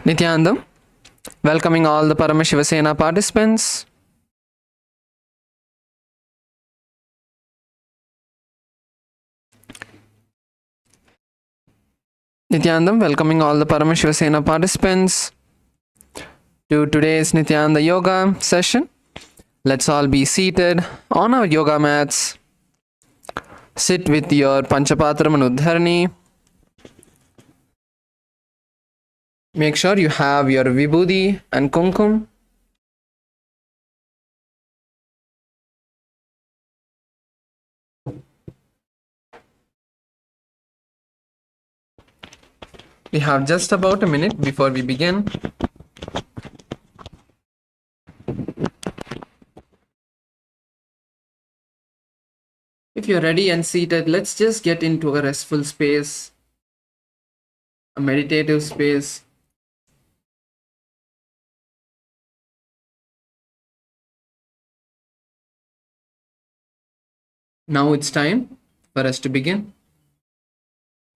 Nityanandam, welcoming all the Paramashivoham participants. Nityanandam, welcoming all the Paramashivoham participants to today's Nityananda Yoga session. Let's all be seated on our yoga mats. Sit with your Panchapatram and Uddharani. Make sure you have your Vibhuti and Kumkum. We have just about a minute before we begin. If you're ready and seated, let's just get into a restful space, a meditative space. Now it's time for us to begin.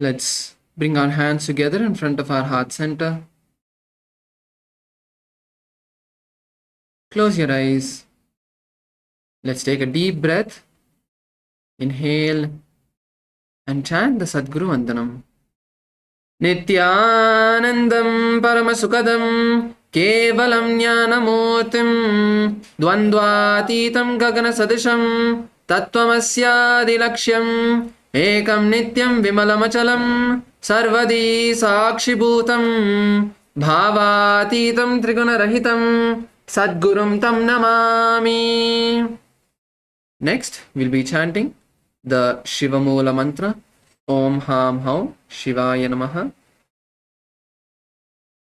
Let's bring our hands together in front of our heart center. Close your eyes. Let's take a deep breath. Inhale and chant the Sadguru Vandanam. Nityanandam Paramasukadam Kevalam Jnanamurtim Dvandvatitam Gagana Sadisham Tattvamasya Ekam Nityam Vimalamachalam Sarvadi Sakshibhutam Bhavatitam Trigunarahitam Sadgurum Tam Namami. Next, we'll be chanting the Shiva Moola mantra. Om Ham Haum Shivaya Namaha.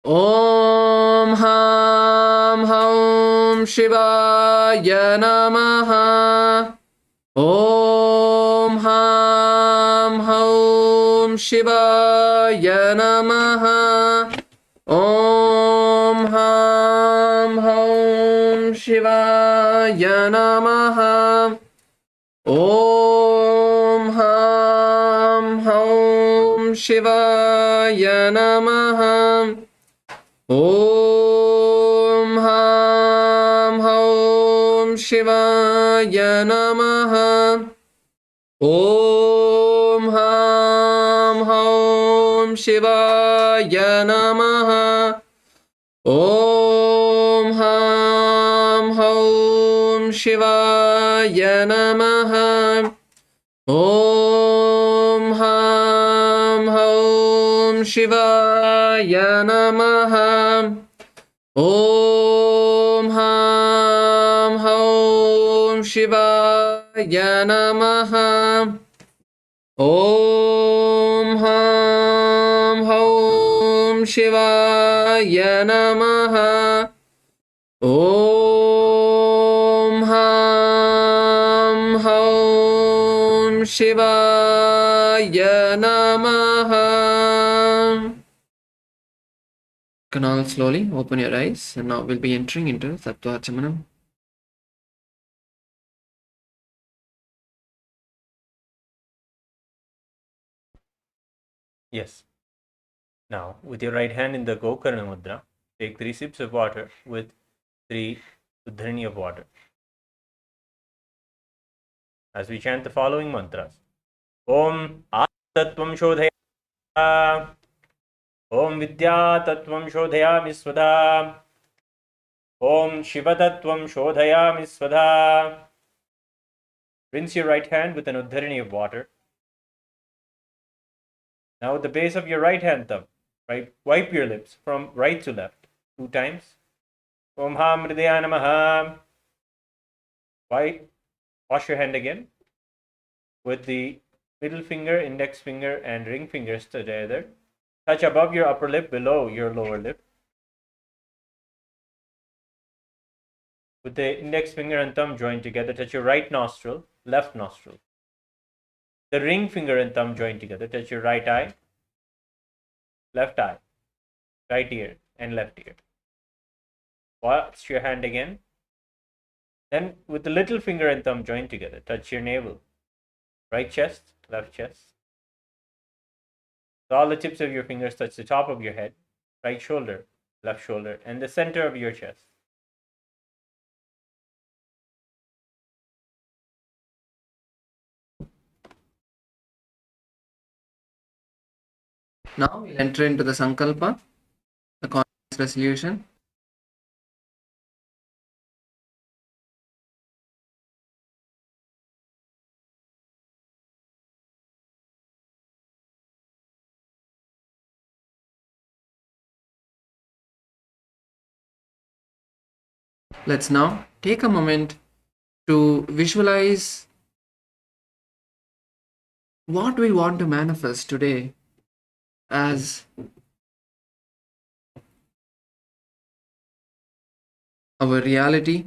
Om Ham Haum Shivaya Namaha. Om Ham Haum Shivaya Namaha. Om Ham Haum Shivaya Namaha. Om Ham Haum Shivaya Namaha. Om Ham Haum Shivaya Namaha. Om Ham Haum Shivaya Namaha. Om Ham Haum Shivaya Namaha. Om Ham Haum Shivaya Namaha. Om Ham Haum Shivaya Namaha. Om Ham Haum Shivaya Namaha. Om Ham Haum Shivaya Namaha. You can all slowly open your eyes, and now we'll be entering into Sattvachamanam. Yes. Now, with your right hand in the Gokarna mudra, take 3 sips of water with 3 Uddharani of water. As we chant the following mantras. Om Tattvam Shodhaya. Om Vidya Tattvam Shodhayami Svadha. Om Shiva Tattvam Shodhayami Svadha. Rinse your right hand with an Uddharani of water. Now at the base of your right hand thumb, right, wipe your lips from right to left 2 times. Om Ham Hridaya Namaha. Wash your hand again with the middle finger, index finger, and ring fingers together. Touch above your upper lip, below your lower lip. With the index finger and thumb joined together, touch your right nostril, left nostril. The ring finger and thumb joined together, touch your right eye, left eye, right ear, and left ear. Wash your hand again. Then with the little finger and thumb joined together, touch your navel, right chest, left chest. So all the tips of your fingers touch the top of your head, right shoulder, left shoulder, and the center of your chest. Now we'll enter into the Sankalpa, the conscious resolution. Let's now take a moment to visualize what we want to manifest today as our reality.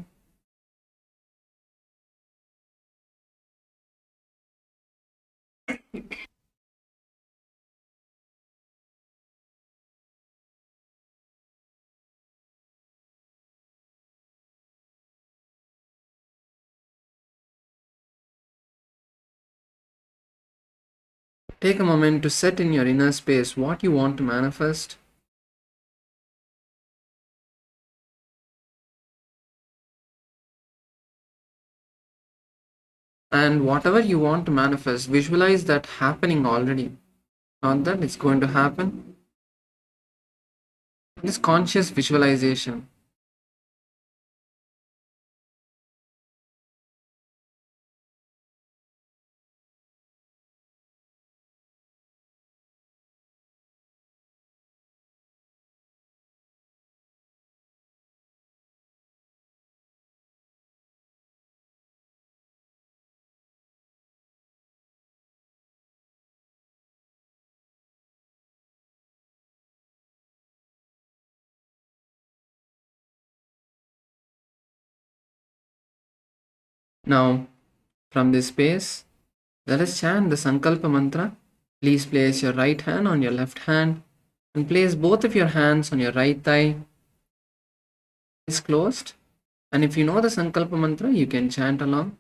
Take a moment to set in your inner space what you want to manifest. And whatever you want to manifest, visualize that happening already. Not that it's going to happen. This conscious visualization. Now, from this space, let us chant the Sankalpa mantra. Please place your right hand on your left hand and place both of your hands on your right thigh. Eyes closed. And if you know the Sankalpa mantra, you can chant along.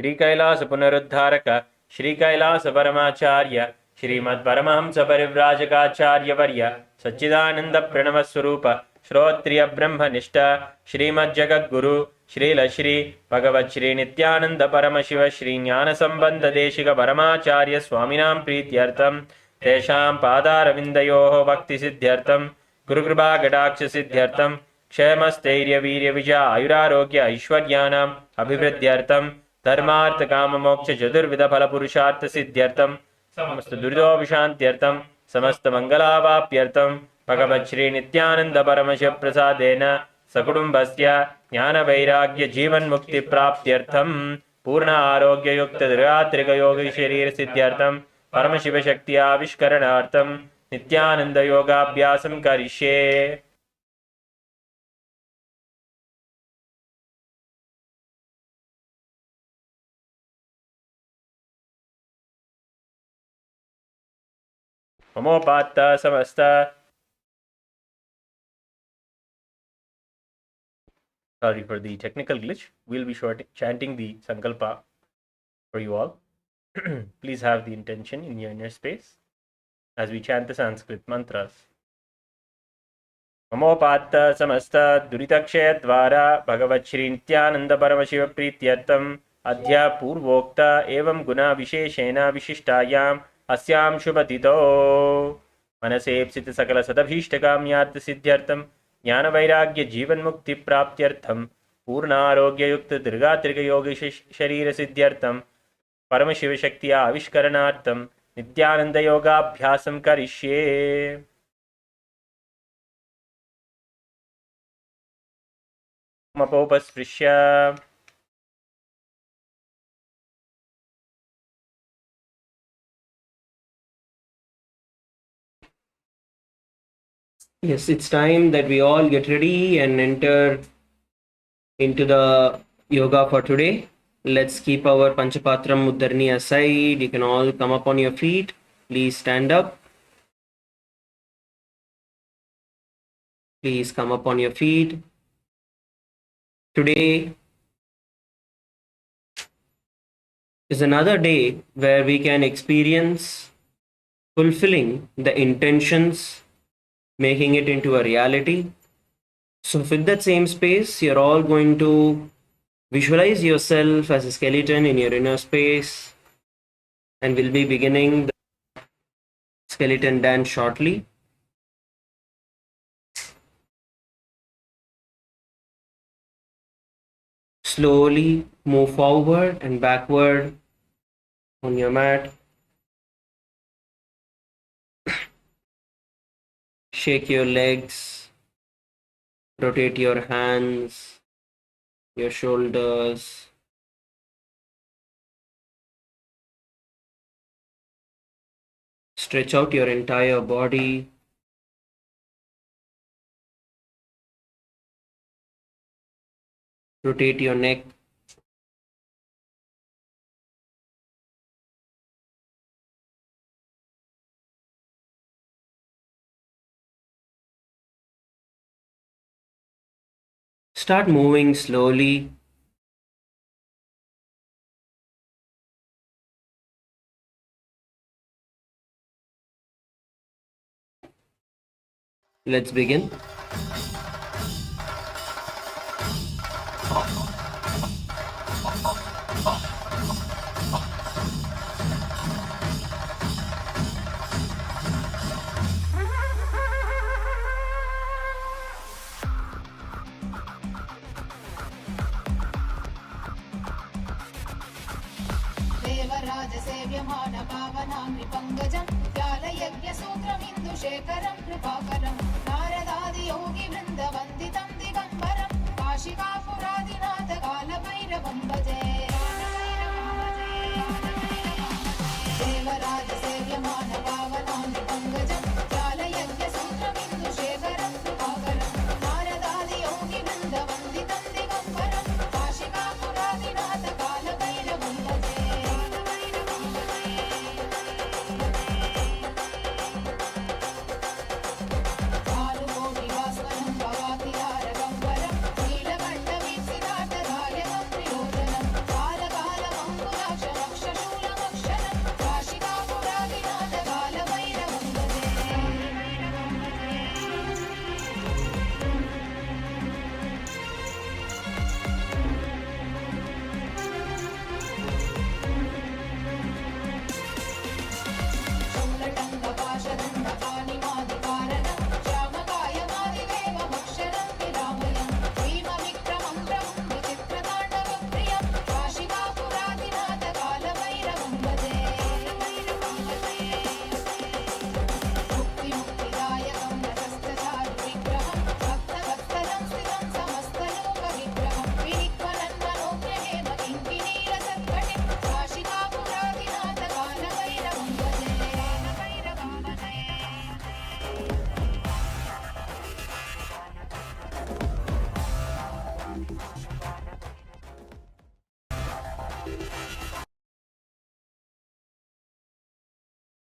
Shri Kailash पुनरुद्धारक Shri Kailash परमाचार्य Shrimad Paramhans परिव्राजकाचार्य वर्य सच्चिदानंद प्रणव स्वरूप श्रोत्रिय ब्रह्मनिष्ठ श्रीमद् जगद्गुरु श्रील श्री भगवत् श्री नित्यानंद परमशिव श्री ज्ञान संबंध देशिक परमाचार्य स्वामिनां प्रीत्यर्थं तेषां पादारविन्दयोः भक्ति सिद्ध्यर्थं गुरुकृपा कटाक्ष सिद्ध्यर्थं क्षेम स्थैर्य वीर्य विजय आयुरारोग्य ऐश्वर्याणाम् अभिवृद्ध्यर्थं धर्मार्थ काम मोक्ष चतुर्विध फल पुरुषार्थ सिद्ध्यर्थं समस्त दुरितोपशान्त्यर्थं समस्त मंगलावाप्यर्थं भगवत् श्री नित्यानंद परमशिव प्रसादेन सकुटुम्बस्य ज्ञान वैराग्य जीवन मुक्ति प्राप्त्यर्थं पूर्ण आरोग्य युक्त दृढ़ात्रिक योगी शरीर सिद्ध्यर्थं परमशिव शक्ति आविष्करणार्थं नित्यानंद योगाभ्यासं करिष्ये। ममोपात्त समस्त sorry for the technical glitch. We'll be chanting the Sankalpa for you all. Please have the intention in your inner space as we chant the Sanskrit mantras. Mamopatta samasta duritakshaya dvara bhagavat shri nityananda paramashiva prityartam adhya purvokta evam guna visheshena vishishtayam अस्यां शुभतितो मनसेप्सित सकल सदभीष्टकाम्यार्थ सिद्ध्यर्थं ज्ञान वैराग्य जीवन मुक्ति प्राप्त्यर्थं पूर्ण आरोग्य युक्त दीर्घात्रिक योगी शरीर सिद्ध्यर्थं परमशिव शक्ति आविष्करणार्थं नित्यानंद योगाभ्यासं करिष्ये। मपोपस्पृश्य Yes, it's time that we all get ready and enter into the yoga for today. Let's keep our Panchapatram Muddarni aside. You can all come up on your feet. Please stand up. Please come up on your feet. Today is another day where we can experience fulfilling the intentions, making it into a reality. So with that same space, you're all going to visualize yourself as a skeleton in your inner space, and we'll be beginning the skeleton dance shortly. Slowly move forward and backward on your mat. Shake your legs, rotate your hands, your shoulders. Stretch out your entire body. Rotate your neck. Start moving slowly. Let's begin. शेखरं कृपाकरं नारदादियोगिवृन्दवन्दितं दिगम्बरं काशिकापुरादिनाथ कालभैरवं भजे देवराजसेव्यमान पावनानि पङ्कजं ज्ञानयज्ञसूत्रमिन्दुशेखरं कृपाकरं नारदादियोगिवृन्दवन्दितं दिगम्बरं काशिकापुरादिनाथ कालभैरवं भजे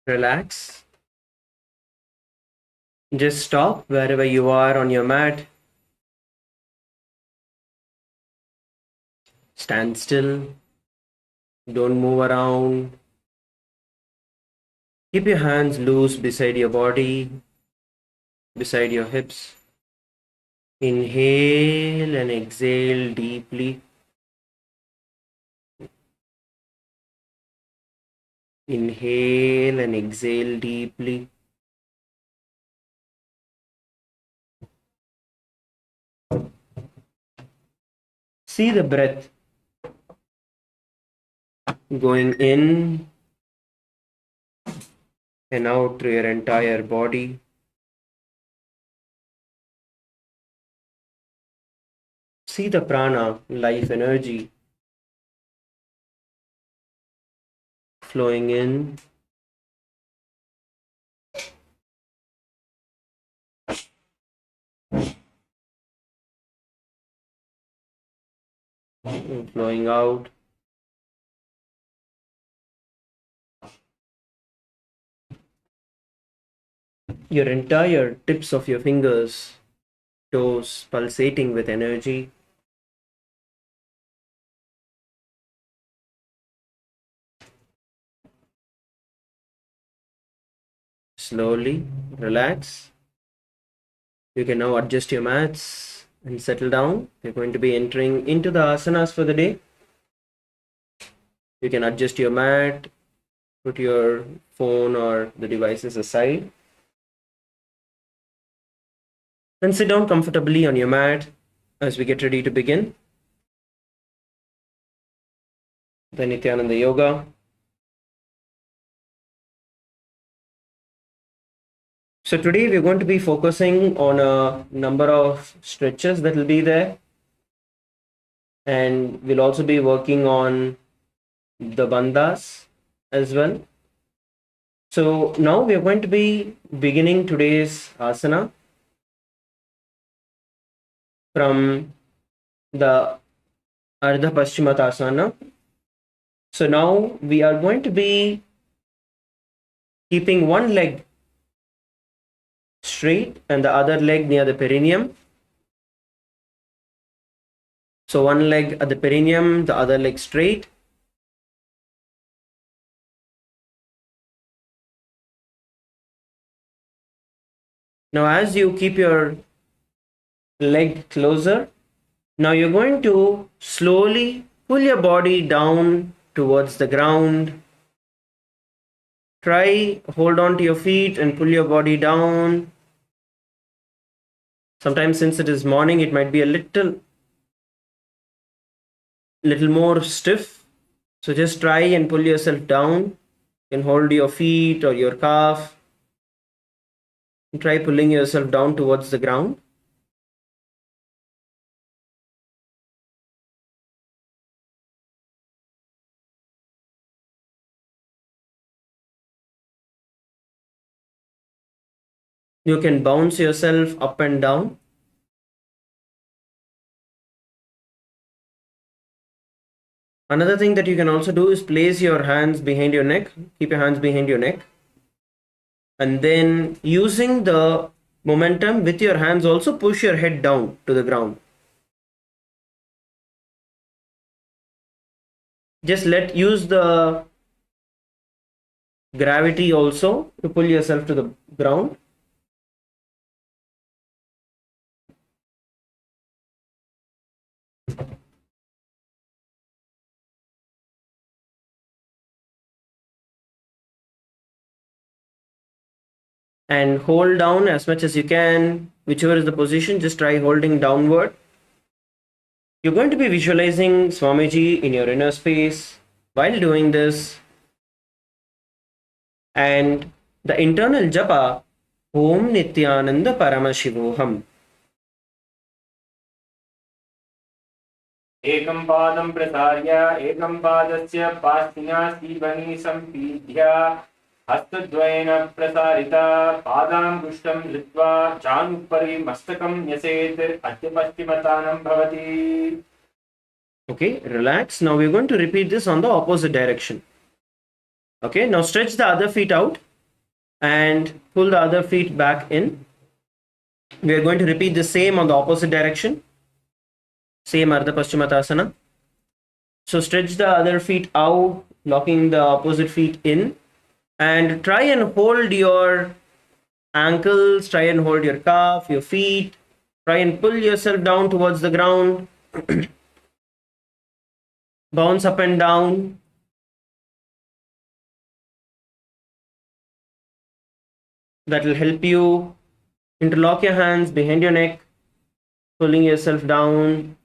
Relax. Just stop wherever you are on your mat. Stand still. Don't move around. Keep your hands loose beside your body, beside your hips. Inhale and exhale deeply. Inhale and exhale deeply. See the breath going in and out through your entire body. See the prana, life energy, flowing in and flowing out. Your entire tips of your fingers, toes pulsating with energy. Slowly relax. You can now adjust your mats and settle down. We're going to be entering into the asanas for the day. You can adjust your mat, put your phone or the devices aside, and sit down comfortably on your mat as we get ready to begin the Nityananda Yoga. So today we're going to be focusing on a number of stretches that will be there, and we'll also be working on the bandhas as well. So now we are going to be beginning today's asana from the Ardhapashimatanasana. So now we are going to be keeping one leg straight and the other leg near the perineum. So one leg at the perineum, the other leg straight. Now as you keep your leg closer, now you're going to slowly pull your body down towards the ground. Try hold on to your feet and pull your body down. Sometimes since it is morning, it might be a little more stiff. So just try and pull yourself down. You can hold your feet or your calf. And try pulling yourself down towards the ground. You can bounce yourself up and down. Another thing that you can also do is place your hands behind your neck. Keep your hands behind your neck. And then using the momentum with your hands, also push your head down to the ground. Just use the gravity also to pull yourself to the ground. And hold down as much as you can, whichever is the position, just try holding downward. You're going to be visualizing Swamiji in your inner space while doing this. And the internal japa, Om Nityananda Paramashivoham. एकं पादं प्रसार्य एकं पादस्य पास्तिना सीवनी सम्पीड्य हस्तद्वयेन प्रसारिता पादाङ्गुष्ठं धृत्वा चानुपरि मस्तकं न्यसेत् अद्यपश्चिमतानं भवति. Okay, relax. Now we're going to repeat this on the opposite direction. Okay, now stretch the other feet out and pull the other feet back in. We are going to repeat the same on the opposite direction. Same Ardhapashimatanasana. So stretch the other feet out, locking the opposite feet in, and try and hold your ankles, try and hold your calf, your feet, try and pull yourself down towards the ground. Bounce up and down. That will help you interlock your hands behind your neck, pulling yourself down.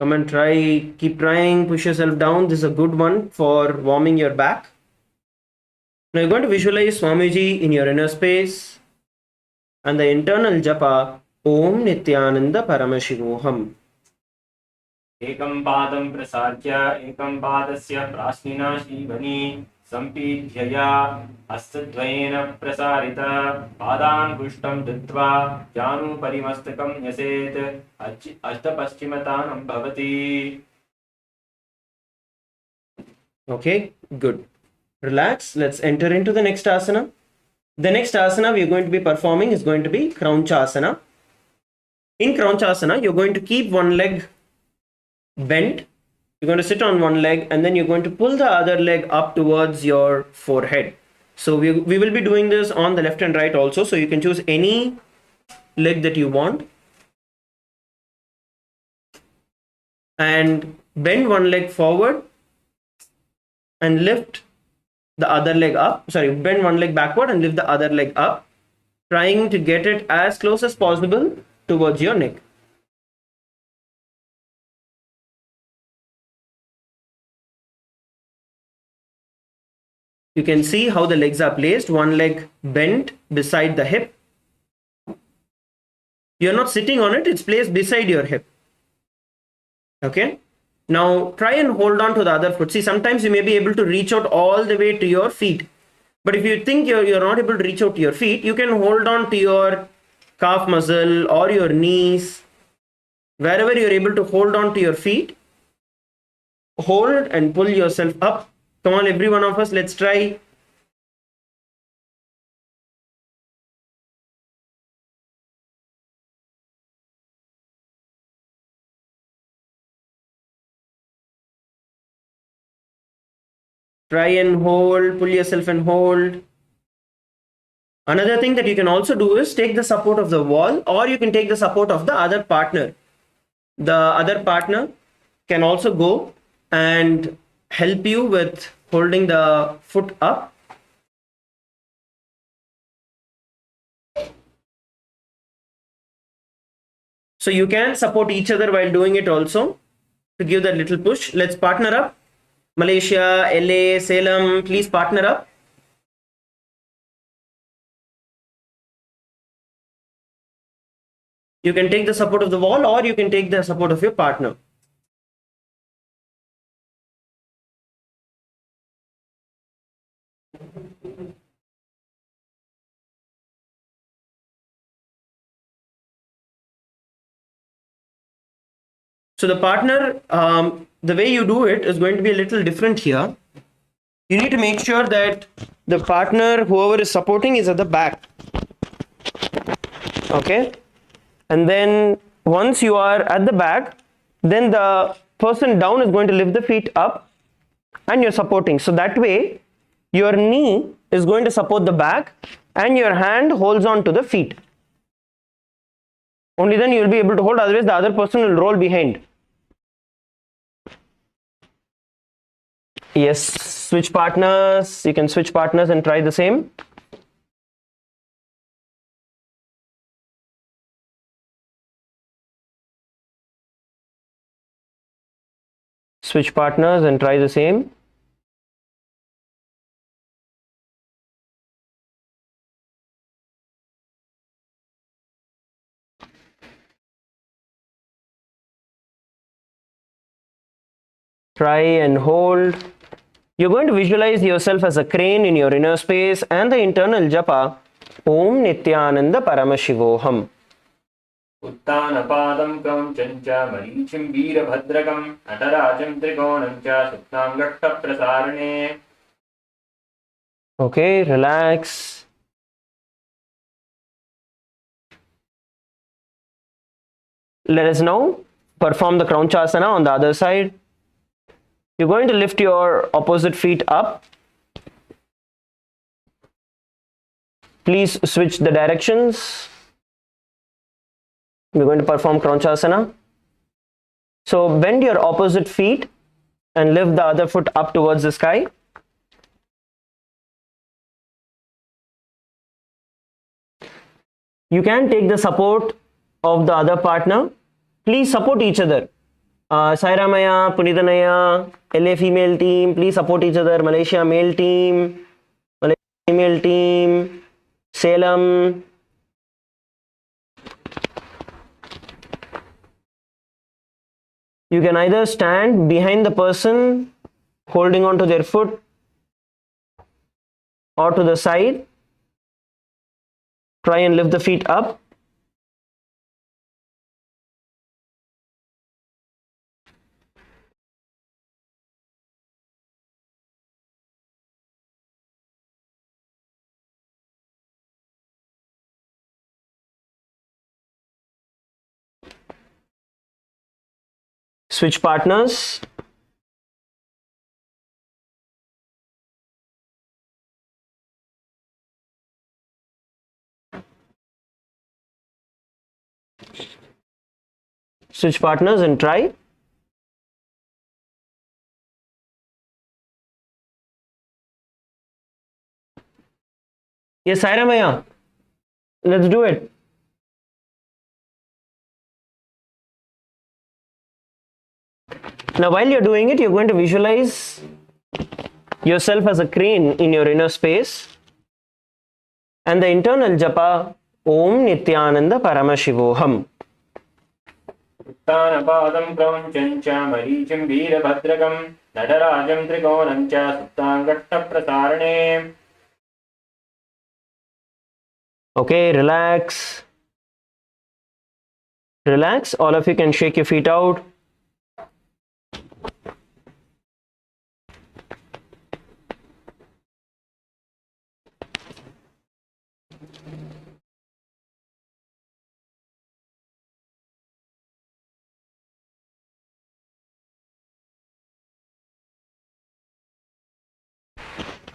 Come and try, keep trying, push yourself down. This is a good one for warming your back. Now you're going to visualize Swamiji in your inner space and the internal japa Om Nityananda Paramashivoham. एकं पादं प्रसार्य एकं पादस्य प्राश्निना शीवनी सम्पीड्यया हस्तद्वयेन प्रसारित पादाङ्गुष्ठं धृत्वा जानुपरिमस्तकं न्यसेत् अष्टपश्चिमतानं भवति. Okay, good. Relax. Let's enter into the next asana. The next asana we are going to be performing is going to be Krounchasana. In Krounchasana, you're going to keep one leg bent. You're going to sit on one leg and then you're going to pull the other leg up towards your forehead. So we will be doing this on the left and right also. So you can choose any leg that you want. And bend one leg forward and lift the other leg up. Sorry, bend one leg backward and lift the other leg up, trying to get it as close as possible towards your neck. You can see how the legs are placed. One leg bent beside the hip. You're not sitting on it, it's placed beside your hip. Okay. Now try and hold on to the other foot. See, sometimes you may be able to reach out all the way to your feet. But if you think you're not able to reach out to your feet, you can hold on to your calf muscle or your knees. Wherever you're able to hold on to your feet, hold and pull yourself up. Come on, every one of us, let's try. Try and hold, pull yourself and hold. Another thing that you can also do is take the support of the wall, or you can take the support of the other partner. The other partner can also go and help you with holding the foot up. So you can support each other while doing it also to give that little push. Let's partner up. Malaysia, LA, Salem, please partner up. You can take the support of the wall or you can take the support of your partner. So the partner, the way you do it is going to be a little different here. You need to make sure that the partner, whoever is supporting, is at the back. Okay. And then once you are at the back, then the person down is going to lift the feet up and you're supporting. So that way your knee is going to support the back and your hand holds on to the feet. Only then you will be able to hold, otherwise the other person will roll behind. Yes, switch partners. You can switch partners and try the same. Switch partners and try the same. Try and hold. You're going to visualize yourself as a crane in your inner space and the internal japa Om Nityananda Paramashivoham. Uttana padam Krounchasana Marichim Veerabhadrakam Natarajam Trikonam cha Supnangashta Prasarane. Okay, relax. Let us now perform the Krounchasana on the other side. You're going to lift your opposite feet up. Please switch the directions. We're going to perform Krounchasana. So bend your opposite feet and lift the other foot up towards the sky. You can take the support of the other partner. Please support each other. Sairamaya, Punitanaya, LA female team, please support each other. Malaysia male team, Malaysia female team, Salem. You can either stand behind the person holding on to their foot or to the side. Try and lift the feet up. Switch partners. Switch partners and try. Yes, Sairamaya. Let's do it. Now, while you're doing it, you're going to visualize yourself as a crane in your inner space and the internal japa Om Nityananda Paramashivoham. Uttana padam Krounchasana Marichim Veerabhadrakam Natarajam Trikonam cha Supnangashta Prasarane. Okay, relax. Relax. All of you can shake your feet out.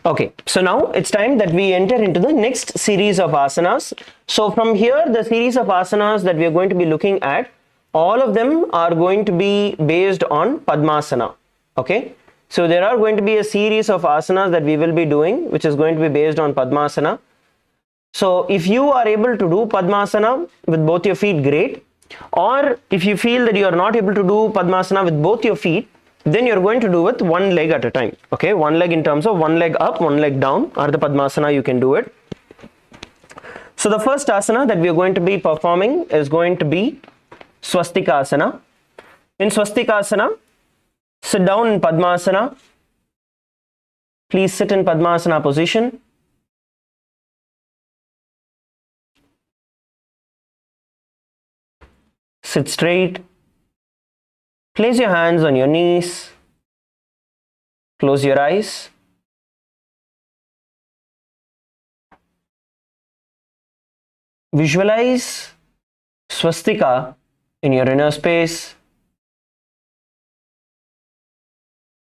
Okay, so now it's time that we enter into the next series of asanas. So from here, the series of asanas that we are going to be looking at, all of them are going to be based on Padmasana. Okay, so there are going to be a series of asanas that we will be doing, which is going to be based on Padmasana. So if you are able to do Padmasana with both your feet, great. Or if you feel that you are not able to do Padmasana with both your feet, then you're going to do with one leg at a time. Okay, one leg in terms of one leg up, one leg down. Ardhapashimatanasana, you can do it. So the first asana that we are going to be performing is going to be Svastikasana. In Svastikasana, sit down in Padmasana. Please sit in Padmasana position. Sit straight. Place your hands on your knees. Close your eyes. Visualize swastika in your inner space,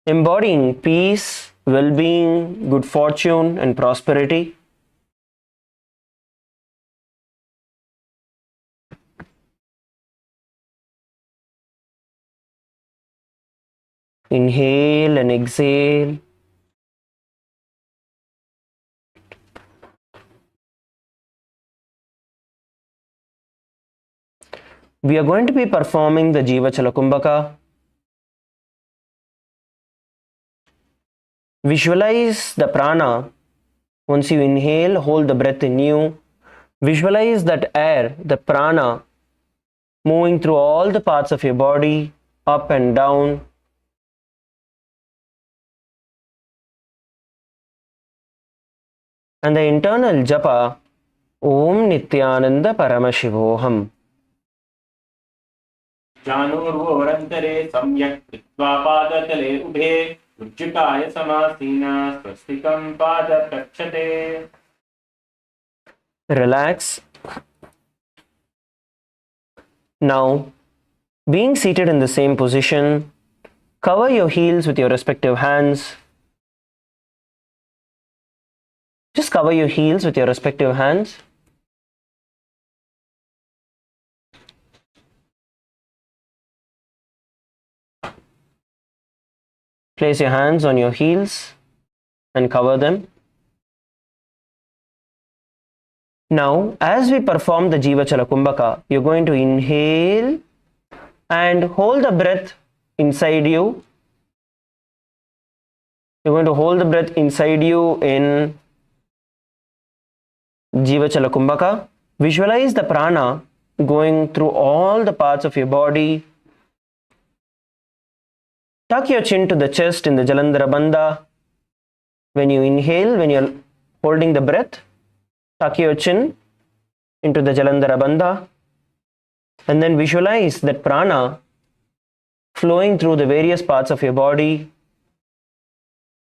embodying peace, well-being, good fortune, and prosperity. Inhale and exhale. We are going to be performing the Jivachala kumbhaka. Visualize the prana. Once you inhale, hold the breath in you. Visualize that air, the prana, moving through all the parts of your body, up and down. And the internal japa Om Nityananda Paramashivoham. जानूर्वोरन्तरे सम्यक् कृत्वा पादतले उभे उज्जुकाय समासीना स्वस्तिकं पादप्रक्षते. Relax. Now, being seated in the same position, cover your heels with your respective hands. Just cover your heels with your respective hands. Place your hands on your heels and cover them. Now, as we perform the Jivachala kumbhaka, you're going to inhale and hold the breath inside you. You're going to hold the breath inside you in Jivachala kumbhaka. Visualize the prana going through all the parts of your body. Tuck your chin to the chest in the Jalandhara Bandha. When you inhale, when you're holding the breath, tuck your chin into the Jalandhara Bandha. And then visualize that prana flowing through the various parts of your body.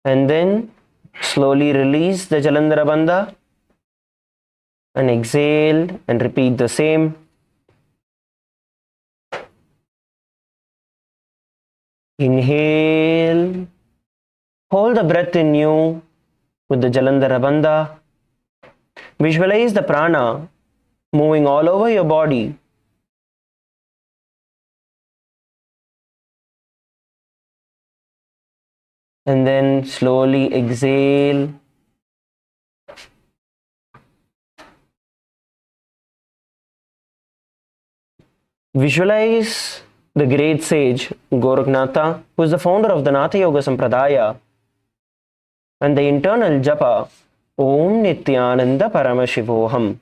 And then slowly release the Jalandhara Bandha. And exhale and repeat the same. Inhale, hold the breath in you with the Jalandhara Bandha. Visualize the prana moving all over your body. And then slowly exhale. Visualize the great sage Goraknath, who is the founder of the Natha Yoga Sampradaya, and the internal japa Om Nityananda Paramashivoham.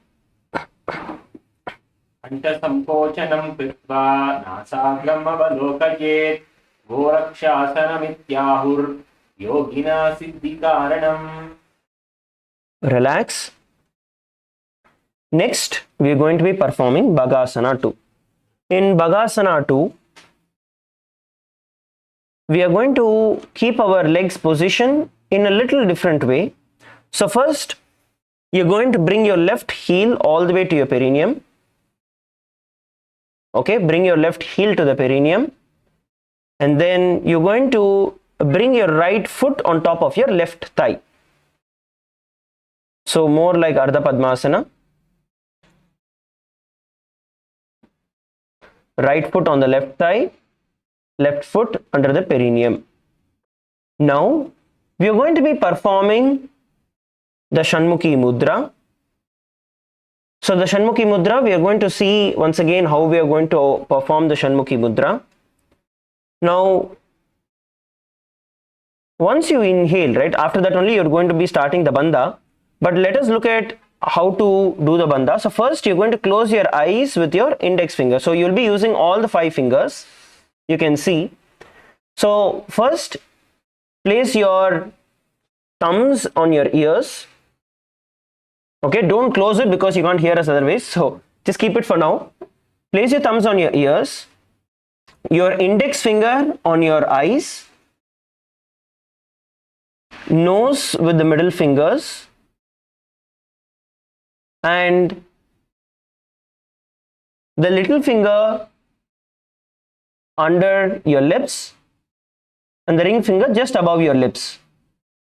Antasampochanam krutva nasagram avalokayet Gorakshasana yogina siddhikaranam. Relax. Next, we are going to be performing Bhagasana 2. In Bhagasana 2, we are going to keep our legs position in a little different way. So first, you're going to bring your left heel all the way to your perineum. Okay, bring your left heel to the perineum. And then you're going to bring your right foot on top of your left thigh. So more like Ardhapashimatanasana. Right foot on the left thigh, left foot under the perineum. Now, we are going to be performing the Shanmukhi mudra. So the Shanmukhi mudra, we are going to see once again how we are going to perform the Shanmukhi mudra. Now, once you inhale, right, after that only you're going to be starting the bandha. But let us look at how to do the bandha. So first you're going to close your eyes with your index finger. So you'll be using all the 5 fingers. You can see. So first place your thumbs on your ears. Okay, don't close it because you can't hear us otherwise. So just keep it for now. Place your thumbs on your ears. Your index finger on your eyes. Nose with the middle fingers. And the little finger under your lips and the ring finger just above your lips.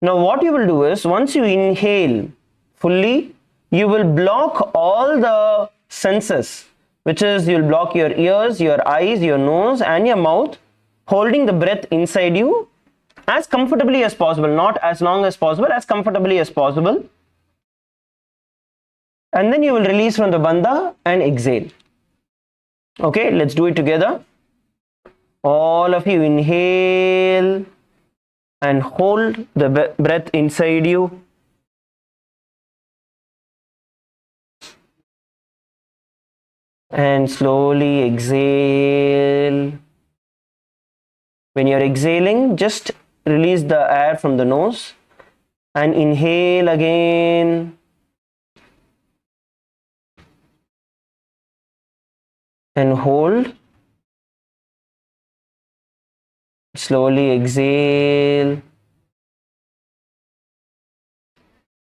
Now what you will do is, once you inhale fully, you will block all the senses, which is you'll block your ears, your eyes, your nose and your mouth, holding the breath inside you as comfortably as possible, not as long as possible, as comfortably as possible. And then you will release from the bandha and exhale. Okay, let's do it together. All of you inhale and hold the breath inside you. And slowly exhale. When you're exhaling, just release the air from the nose and inhale again. and hold. Slowly exhale.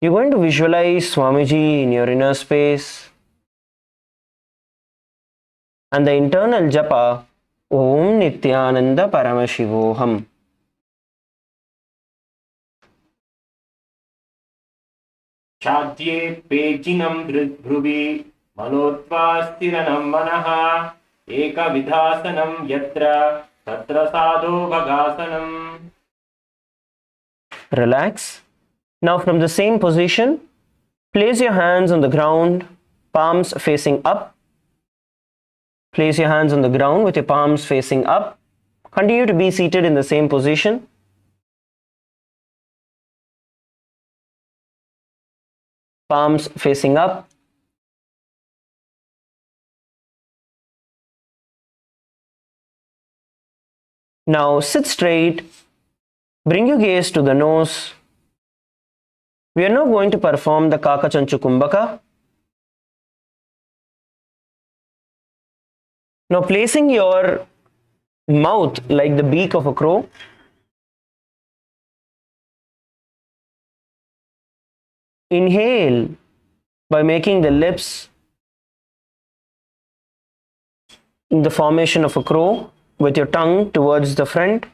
You're going to visualize Swamiji in your inner space and the internal japa Om Nityananda Paramashivoham. Chadye pejinam dhruvi manotvastiranam manaha eka vidhasanam yatra tatra sadho bhagasanam. Relax. Now from the same position, place your hands on the ground, palms facing up. Place your hands on the ground with your palms facing up. Continue to be seated in the same position. Palms facing up. Now sit straight. Bring your gaze to the nose. We are now going to perform the Kaka, chanchu, kumbhaka. Now placing your mouth like the beak of a crow. Inhale by making the lips in the formation of a crow with your tongue towards the front.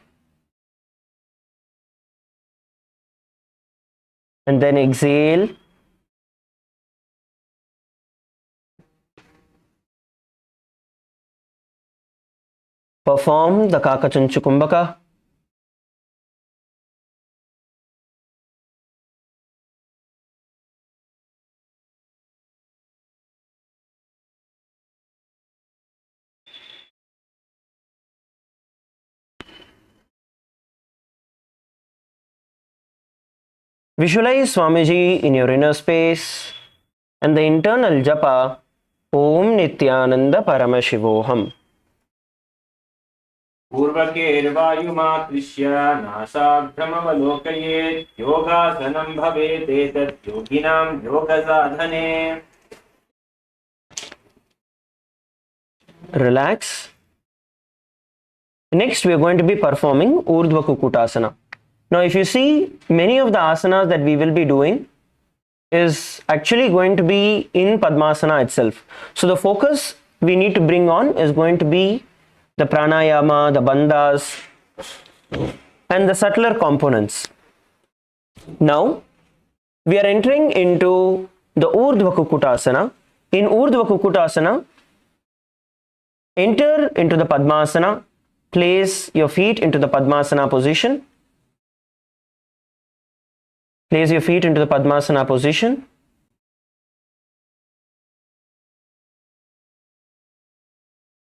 And then exhale. Perform the Kaka, chanchu, kumbhaka. Visualize Swamiji in your inner space and the internal japa Om Nityananda Paramashivoham. पूर्वकेर्वायुमाकृष्य नासाभ्रमवलोकयेत् योगासनं भवेत् एतत् योगिनां योगसाधने. Relax. Next, we are going to be performing Urdhvakutasana. Now, if you see, many of the asanas that we will be doing is actually going to be in Padmasana itself. So, the focus we need to bring on is going to be the pranayama, the bandhas, and the subtler components. Now, we are entering into the Urdhvakutasana. In Urdhvakutasana, enter into the Padmasana, place your feet into the Padmasana position. Place your feet into the Padmasana position.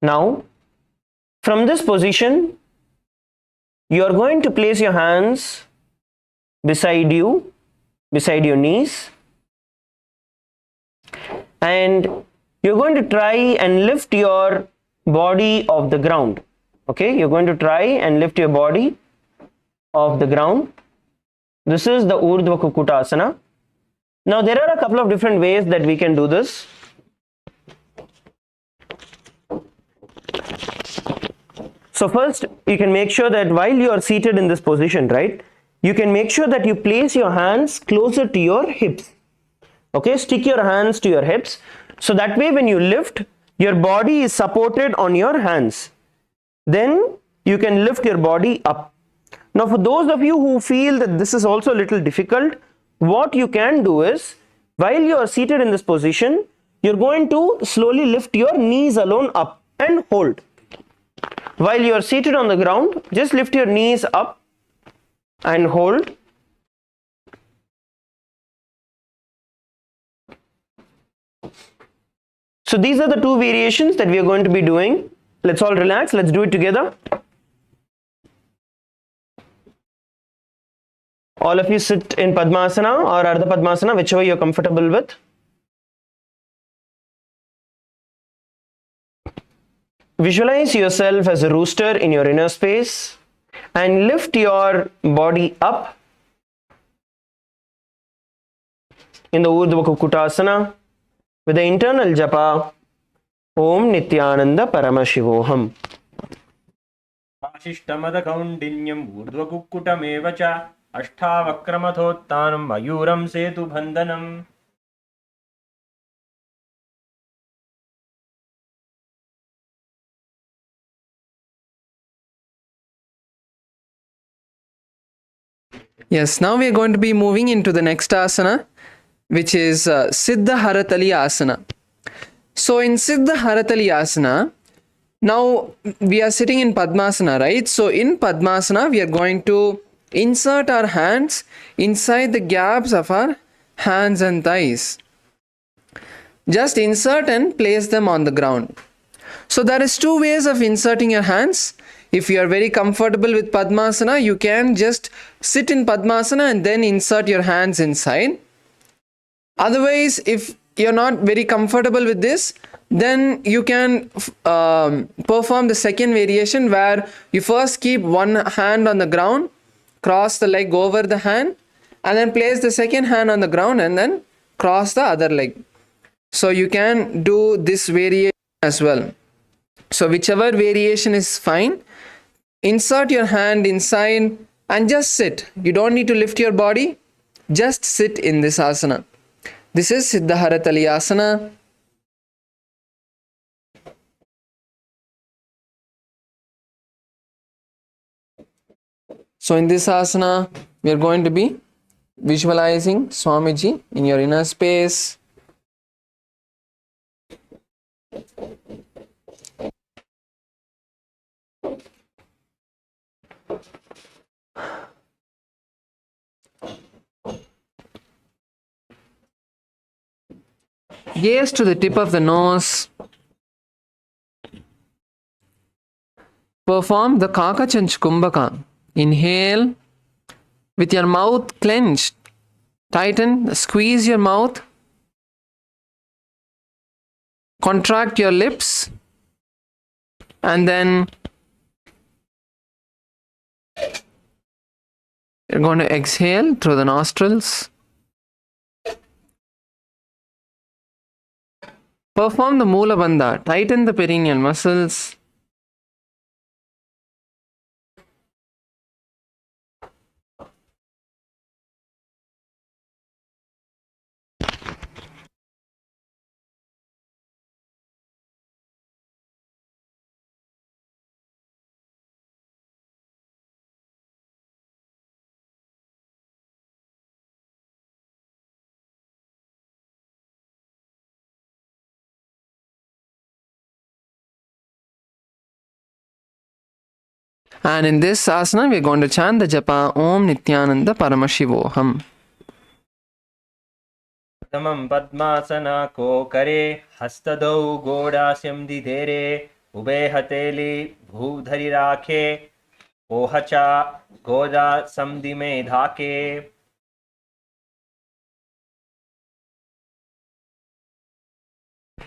Now, from this position, you are going to place your hands beside you, beside your knees, and you're going to try and lift your body off the ground. Okay, you're going to try and lift your body off the ground. This is the Urdhvakutasana. Now, there are a couple of different ways that we can do this. So first, you can make sure that while you are seated in this position, right, you can make sure that you place your hands closer to your hips. Okay, stick your hands to your hips. So that way when you lift, your body is supported on your hands. Then you can lift your body up. Now for those of you who feel that this is also a little difficult, what you can do is, while you are seated in this position, you're going to slowly lift your knees alone up and hold. While you are seated on the ground, just lift your knees up and hold. So these are the two variations that we are going to be doing. Let's all relax. Let's do it together. All of you sit in Padmasana or Ardhapashimatanasana, whichever you're comfortable with. Visualize yourself as a rooster in your inner space and lift your body up in the Urdhvakutasana with the internal japa Om Nityananda Paramashivoham. आशिष्टमदकौण्डिन्यम् ऊर्ध्वकुक्कुटमेव च अष्टावक्रमथोत्थानं मयूरं सेतुबन्धनम्. Yes, now we are going to be moving into the next asana, which is Siddhaharatali asana. So in Siddhaharatali asana, now we are sitting in Padmasana, right? So in Padmasana, we are going to insert our hands inside the gaps of our hands and thighs. Just insert and place them on the ground. So there is two ways of inserting your hands. If you are very comfortable with Padmasana, you can just sit in Padmasana and then insert your hands inside. Otherwise, if you're not very comfortable with this, then you can perform the second variation where you first keep one hand on the ground, cross the leg over the hand, and then place the second hand on the ground and then cross the other leg. So you can do this variation as well. So whichever variation is fine. Insert your hand inside and just sit. You don't need to lift your body. Just sit in this asana. This is Siddhaharatali asana. So in this asana, we are going to be visualizing Swamiji in your inner space. Gaze to the tip of the nose. Perform the Kaka chanchu kumbhaka. Inhale with your mouth clenched. Tighten, squeeze your mouth. Contract your lips. And then you're going to exhale through the nostrils. Perform the Mula Bandha. Tighten the perineal muscles. And in this asana, we are going to chant the japa Om Nityananda Paramashivoham. Tamam Padmasana ko kare hastadau godasyam didhere ube hateli bhudhari rakhe ohacha goda samdime dhake.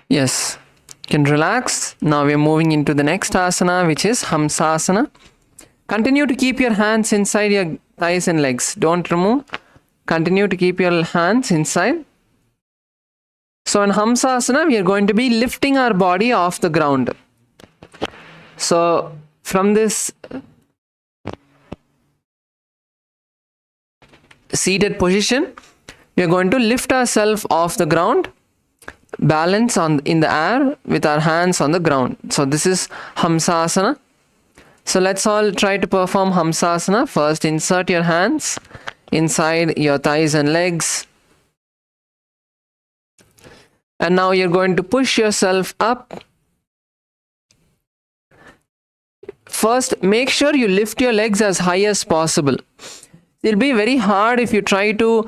Yes, you can relax. Now we are moving into the next asana, which is Hamsasana. Continue to keep your hands inside your thighs and legs. Don't remove. Continue to keep your hands inside. So in Hamsasana, we are going to be lifting our body off the ground. So from this seated position, we are going to lift ourselves off the ground, balance in the air with our hands on the ground. So this is Hamsasana. So let's all try to perform Hamsasana. First, insert your hands inside your thighs and legs. And now you're going to push yourself up. First, make sure you lift your legs as high as possible. It'll be very hard if you try to,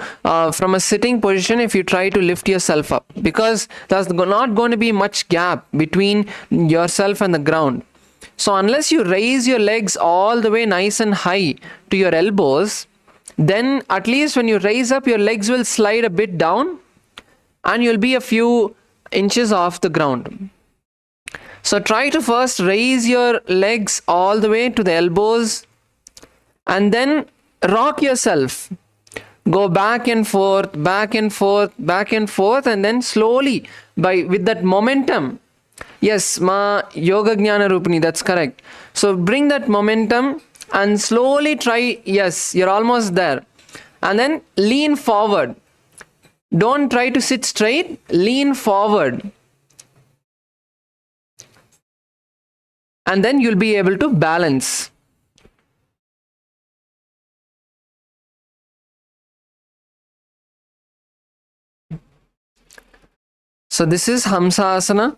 from a sitting position, if you try to lift yourself up, because there's not going to be much gap between yourself and the ground. So unless you raise your legs all the way nice and high to your elbows, then at least when you raise up, your legs will slide a bit down and you'll be a few inches off the ground. So try to first raise your legs all the way to the elbows and then rock yourself. Go back and forth, back and forth, back and forth, and then slowly, with that momentum, Yes, ma yoga jnana rupini, that's correct. So bring that momentum and slowly try. Yes, you're almost there. And then lean forward. Don't try to sit straight, lean forward. And then you'll be able to balance. So this is Hamsasana.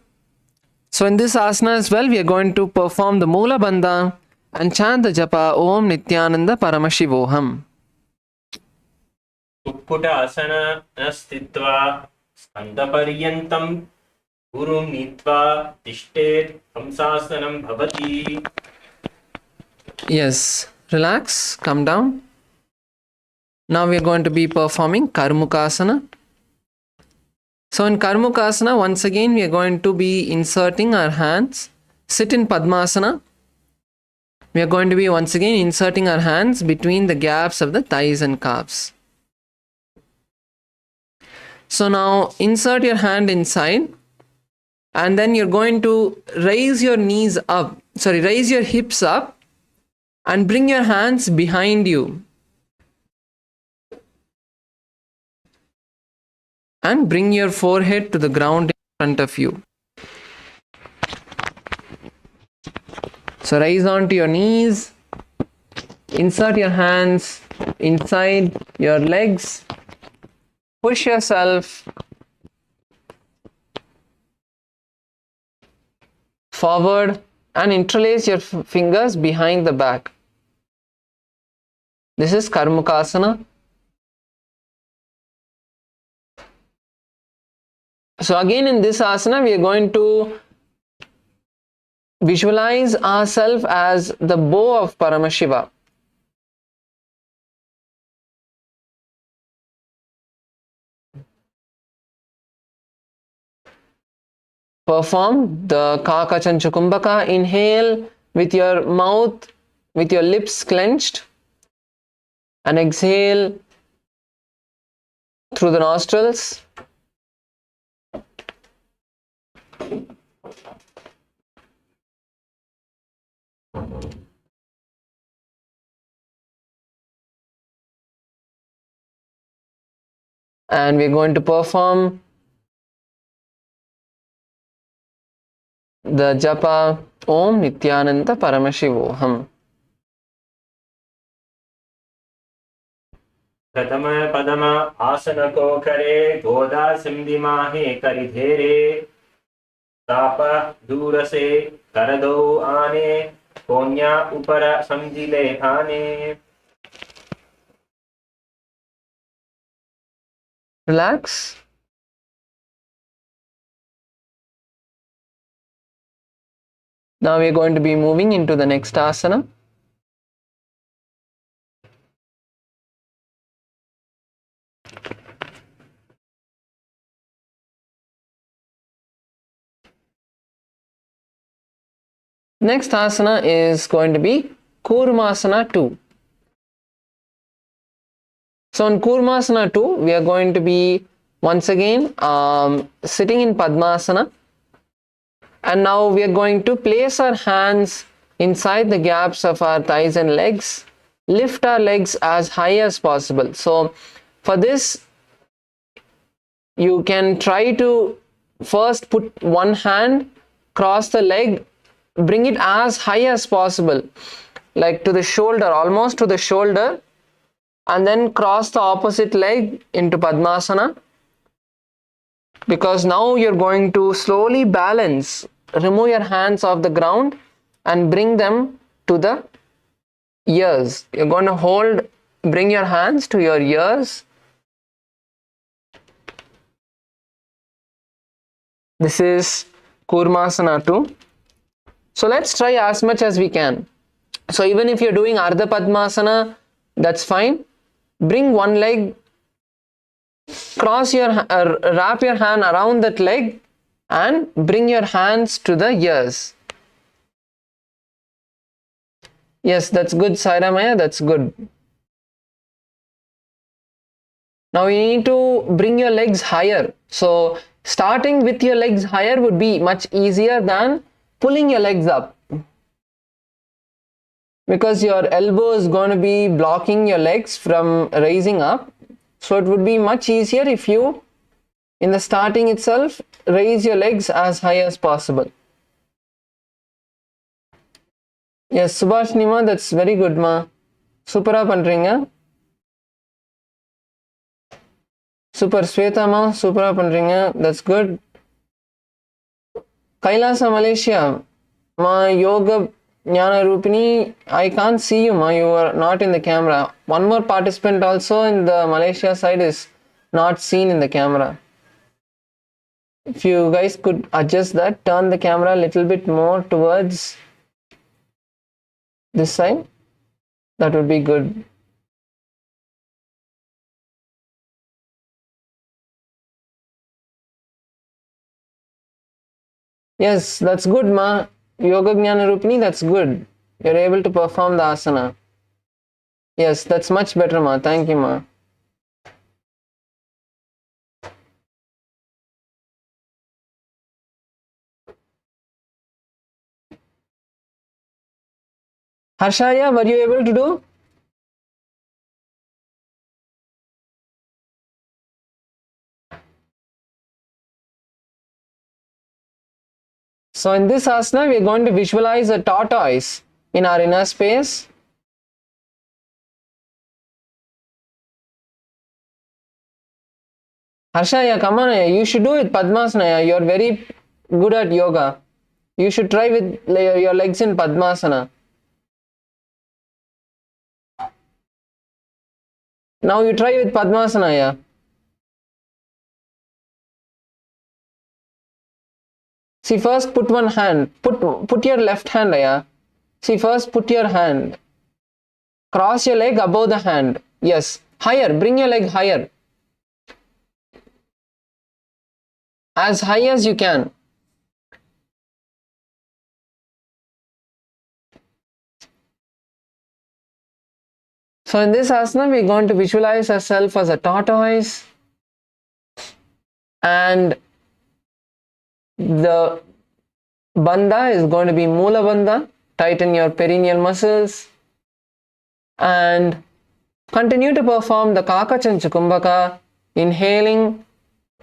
So in this asana as well, we are going to perform the Mula Bandha and chant the japa Om Nityananda Paramashivoham. Kumbhaka stitva skandaparyantam gurum nitva tishtet hamsasanam bhavati. Yes, relax, come down. Now we are going to be performing Karmukasana. So in Karmukasana, once again, we are going to be inserting our hands. Sit in Padmasana. We are going to be once again inserting our hands between the gaps of the thighs and calves. So now insert your hand inside, and then you're going to raise your knees up, raise your hips up and bring your hands behind you. And bring your forehead to the ground in front of you. So rise onto your knees, insert your hands inside your legs, push yourself forward and interlace your fingers behind the back. This is Karmukasana. So again in this asana, we are going to visualize ourselves as the bow of Paramashiva. Perform the Kaka, chanchu, kumbhaka. Inhale with your mouth, with your lips clenched, and exhale through the nostrils. And we're going to perform the japa Om Nityananda Paramashivoham. Pratama padama asana ko kare goda simdimahe karidhere tapa durase karado ane konya upara samjile thane. Relax. Now we are going to be moving into the next asana. Next asana is going to be Kurasana 2. So in Kurasana 2, we are going to be once again sitting in Padmasana, and now we are going to place our hands inside the gaps of our thighs and legs, lift our legs as high as possible. So for this, you can try to first put one hand, cross the leg, bring it as high as possible, like to the shoulder, almost to the shoulder, and then cross the opposite leg into Padmasana, because now you're going to slowly balance. Remove your hands off the ground and bring them to the ears. You're going to bring your hands to your ears. This is Kurasana 2. So let's try as much as we can. So even if you're doing Ardhapadmasana, that's fine. Bring one leg, wrap your hand around that leg and bring your hands to the ears. Yes, that's good, Sairamaya, that's good. Now you need to bring your legs higher. So starting with your legs higher would be much easier than pulling your legs up, because your elbow is going to be blocking your legs from raising up. So it would be much easier if you, in the starting itself, raise your legs as high as possible. Yes, Subhashni ma, that's very good ma. Supera pandringa. Super Sweta ma, supera pandringa. That's good. Kailasa Malaysia ma, yoga Jnana Rupini, I can't see you ma, you are not in the camera. One more participant also in the Malaysia side is not seen in the camera. If you guys could adjust that, turn the camera a little bit more towards this side, that would be good. Yes, that's good ma. Yoga Jnana Rupini, that's good. You're able to perform the asana. Yes, that's much better ma. Thank you ma. Harshaya, were you able to do? So in this asana, we are going to visualize a tortoise in our inner space. Harshaya, come on, you should do it Padmasana. You're very good at yoga. You should try with your legs in Padmasana. Now you try with Padmasana, yeah. See, first put one hand. Put your left hand, yeah. See, first put your hand. Cross your leg above the hand. Yes. Higher. Bring your leg higher. As high as you can. So in this asana, we're going to visualize ourselves as a tortoise. And the bandha is going to be Mula bandha. Tighten your perineal muscles. And continue to perform the Kaka chanchu kumbhaka. Inhaling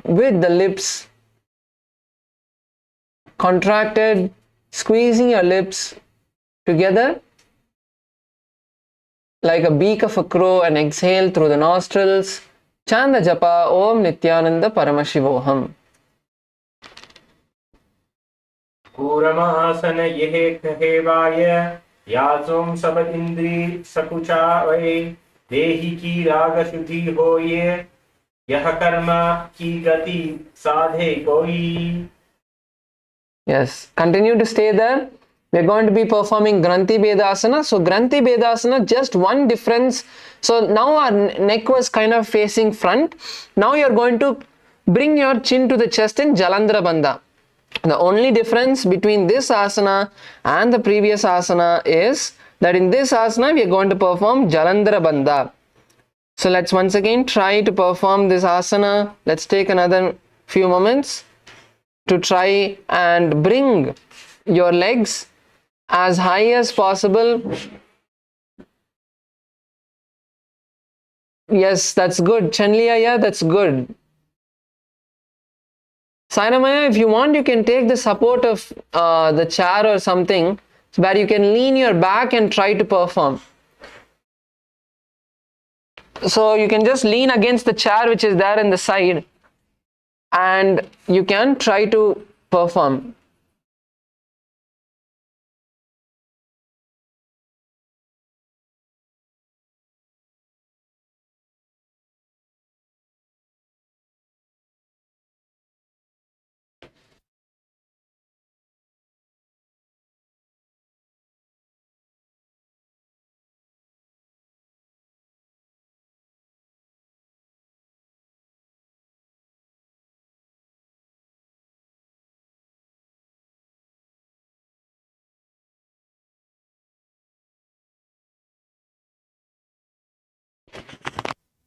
with the lips contracted, squeezing your lips together like a beak of a crow, and exhale through the nostrils. Chant the japa Om Nityananda Paramashivoham. Kurasana yehe kahevaya yazom sabad indri sakucha vaye dehi ki raga shuddhi hoye yah karma ki gati sadhe koi. Yes, continue to stay there. We're going to be performing Granthi bhedasana. So Granthi bhedasana, just one difference. So now our neck was kind of facing front. Now you're going to bring your chin to the chest in Jalandhara bandha. The only difference between this asana and the previous asana is that in this asana we are going to perform Jalandhara bandha. So let's once again try to perform this asana. Let's take another few moments to try and bring your legs as high as possible. Yes, that's good. Chanliya, yeah, that's good. Sainamaya, if you want, you can take the support of the chair or something where you can lean your back and try to perform. So you can just lean against the chair which is there in the side and you can try to perform.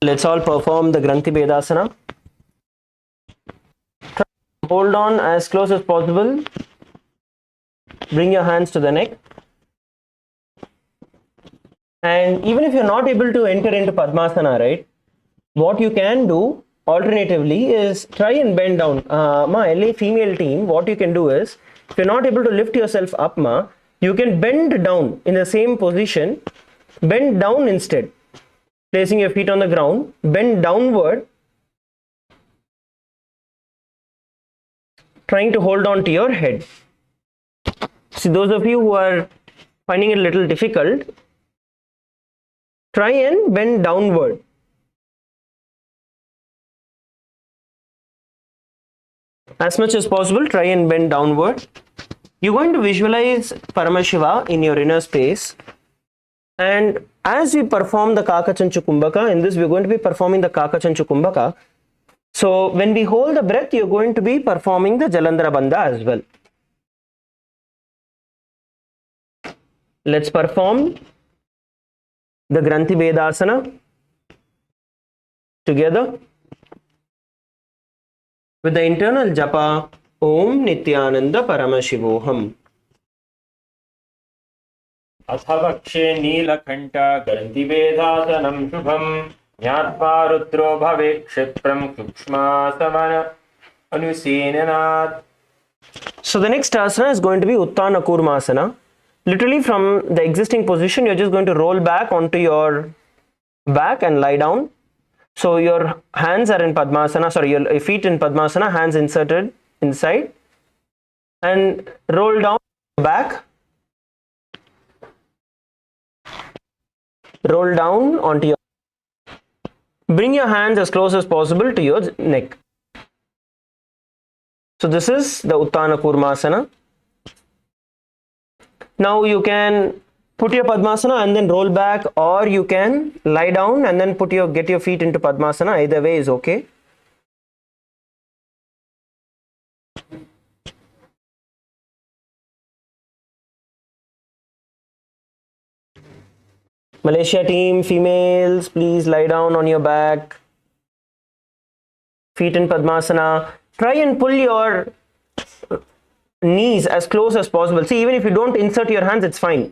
Let's all perform the Granthi bhedasana. hold on as close as possible. Bring your hands to the neck. And even if you're not able to enter into Padmasana, right, what you can do alternatively is try and bend down. My LA female team, what you can do is, if you're not able to lift yourself up, you can bend down in the same position. Bend down instead. Placing your feet on the ground, bend downward. Trying to hold on to your head. See, those of you who are finding it a little difficult, try and bend downward. As much as possible, try and bend downward. You're going to visualize Paramashiva in your inner space. And as we perform the Kaka, chanchu, kumbhaka, in this we're going to be performing the Kaka, chanchu, kumbhaka. So when we hold the breath, you're going to be performing the Jalandhara Bandha as well. Let's perform the Granthi bhedasana together with the internal japa Om Nityananda Paramashivoham. अथवक्षे Neelkanth ग्रन्थिभेदासनं शुभं ज्ञात्वा रुद्रो भवे क्षिप्रं सूक्ष्मासमन अनुसेननात्. So the next asana is going to be Uttana Kurmasana. Literally from the existing position, you're just going to roll back onto your back and lie down. So your hands are in Padmasana, sorry, your feet in Padmasana, hands inserted inside, and roll down back. Roll down onto your, bring your hands as close as possible to your neck. So this is the Uttana Kurmasana. Now you can put your Padmasana and then roll back, or you can lie down and then get your feet into Padmasana. Either way is okay. Malaysia team, females, please lie down on your back. Feet in Padmasana. Try and pull your knees as close as possible. See, even if you don't insert your hands, it's fine.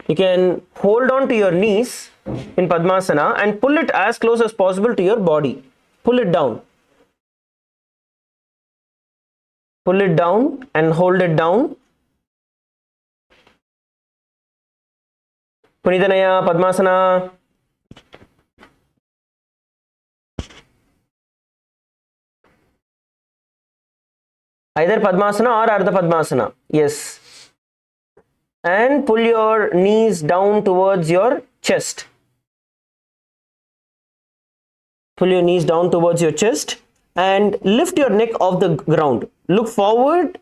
You can hold on to your knees in Padmasana and pull it as close as possible to your body. Pull it down. Pull it down and hold it down. Punitanaya, Padmasana. Either Padmasana or Ardhapashimatanasana. Yes. And pull your knees down towards your chest. Pull your knees down towards your chest and lift your neck off the ground. Look forward.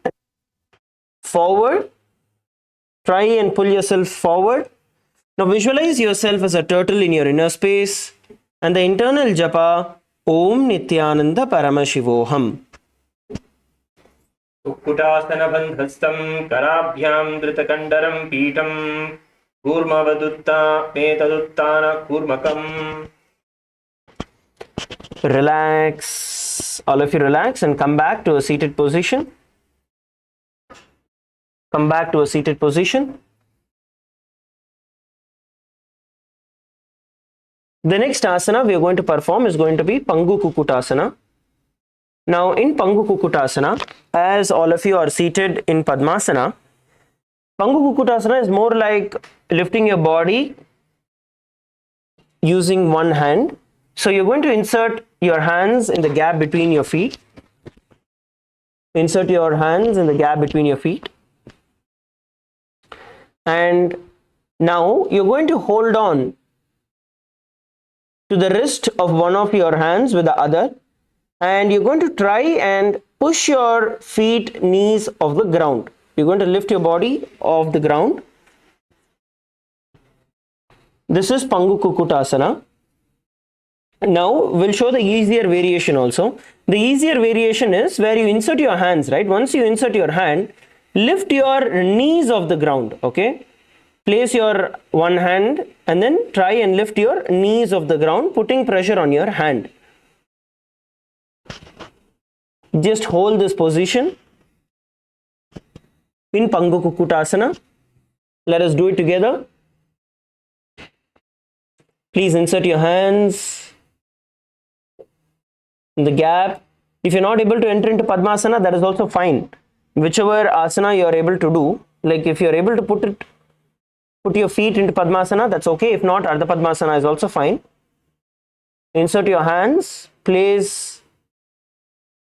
Forward. Try and pull yourself forward. Now visualize yourself as a turtle in your inner space and the internal japa Om Nityananda Paramashivoham. Pangukutasana bandhastam karabhyam dritakandaram pitam kurmavadutta metaduttana kurmakam. Relax. All of you relax and come back to a seated position. Come back to a seated position. The next asana we are going to perform is going to be Pangukutasana. Now in Pangukutasana, as all of you are seated in Padmasana, Pangukutasana is more like lifting your body using one hand. So you're going to insert your hands in the gap between your feet. Insert your hands in the gap between your feet. And now you're going to hold on to the wrist of one of your hands with the other, and you're going to try and push your feet, knees off the ground. You're going to lift your body off the ground. This is Pangukutasana. Now we'll show the easier variation also. The easier variation is where you insert your hands, right? Once you insert your hand, lift your knees off the ground, okay? Place your one hand and then try and lift your knees off the ground, putting pressure on your hand. Just hold this position in Pangukutasana. Let us do it together. Please insert your hands in the gap. If you're not able to enter into Padmasana, that is also fine. Whichever asana you are able to do, like if you're able to put your feet into Padmasana, that's okay. If not, Ardhapashimatanasana is also fine. Insert your hands, place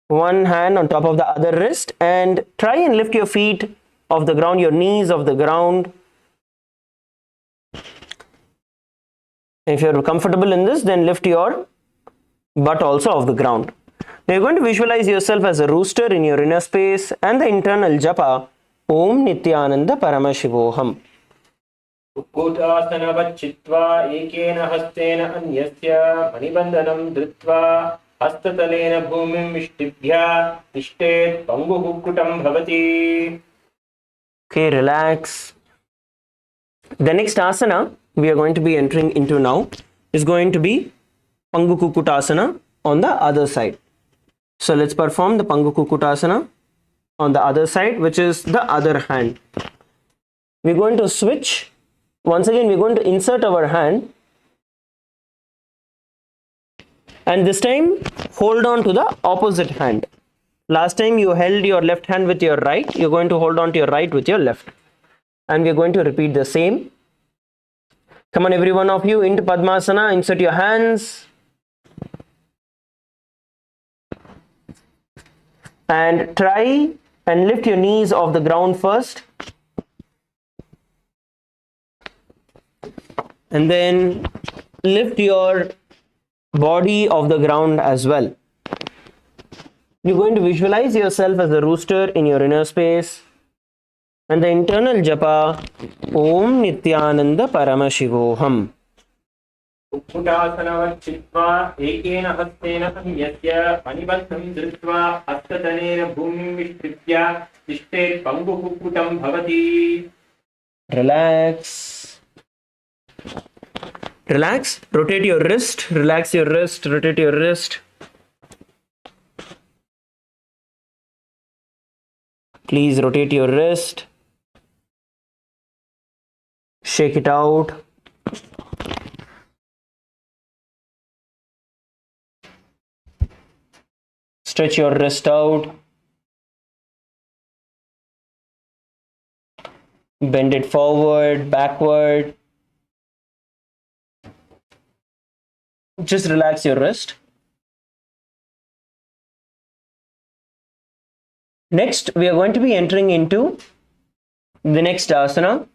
one hand on top of the other wrist and try and lift your feet off the ground, your knees off the ground. If you're comfortable in this, then lift your butt also off the ground. Now you're going to visualize yourself as a rooster in your inner space and the internal japa Om Nityananda Paramashivoham. Uttana vachitva ekena hastena anyasya manibandhanam dhritva hastatalena bhumim vishtibhya tishtet pangukutam bhavati. Okay, relax. The next asana we are going to be entering into now is going to be Pangukutasana on the other side. So let's perform the Pangukutasana on the other side, which is the other hand. We're going to switch. Once again, we're going to insert our hand and this time hold on to the opposite hand. Last time you held your left hand with your right, you're going to hold on to your right with your left. And we're going to repeat the same. Come on, every one of you into Padmasana, insert your hands. And try and lift your knees off the ground first. And then lift your body off the ground as well. You're going to visualize yourself as a rooster in your inner space. And the internal japa Om Nityananda Paramashivoham. Uttana vachitva ekena hastena anyasya manibandhanam dhritva hastatalena bhumim vishtibhya tishtet pangukutam bhavati. Relax. Relax. Rotate your wrist. Relax your wrist. Rotate your wrist. Please rotate your wrist. Shake it out. Stretch your wrist out. Bend it forward, backward. Just relax your wrist. Next, we are going to be entering into the next asana,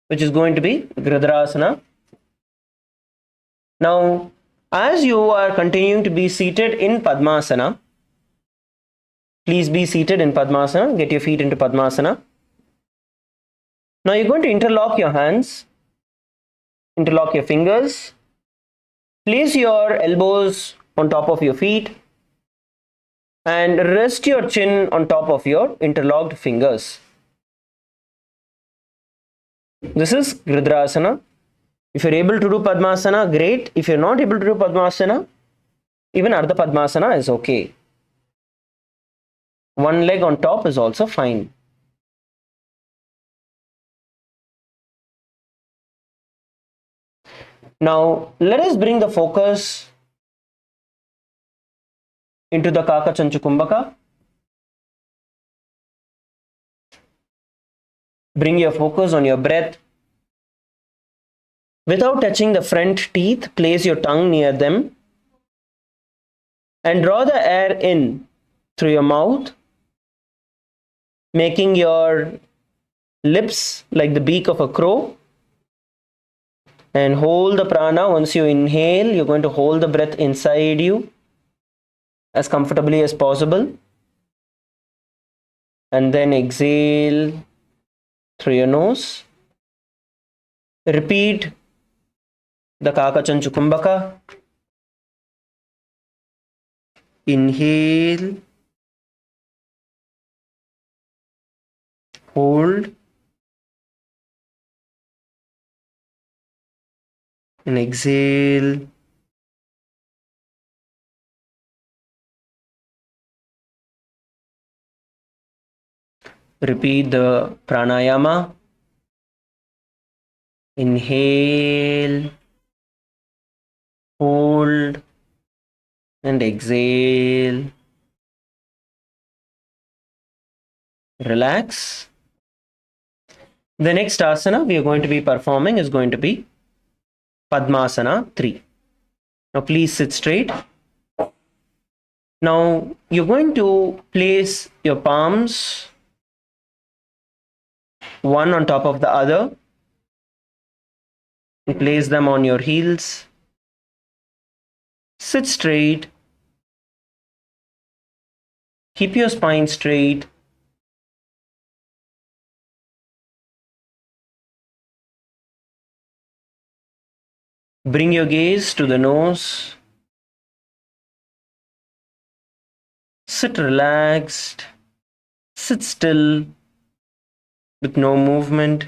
which is going to be Gradasana. Now, as you are continuing to be seated in Padmasana, please be seated in Padmasana. Get your feet into Padmasana. Now you're going to interlock your hands, interlock your fingers, place your elbows on top of your feet, and rest your chin on top of your interlocked fingers. This is Gradasana. If you're able to do Padmasana, great. If you're not able to do Padmasana, even Ardhapashimatanasana is okay. One leg on top is also fine. Now, let us bring the focus into the Kaka, chanchu, kumbhaka. Bring your focus on your breath. Without touching the front teeth, place your tongue near them and draw the air in through your mouth, making your lips like the beak of a crow. And hold the prana. Once you inhale, you're going to hold the breath inside you as comfortably as possible. And then exhale through your nose. Repeat the Kaka, chanchu, kumbhaka. Inhale. Hold. And exhale. repeat the pranayama. Inhale, hold, and exhale. Relax. The next asana we are going to be performing is going to be Padmasana 3. Now please sit straight. Now you're going to place your palms one on top of the other and place them on your heels. Sit straight. Keep your spine straight. Bring your gaze to the nose. Sit relaxed. Sit still with no movement.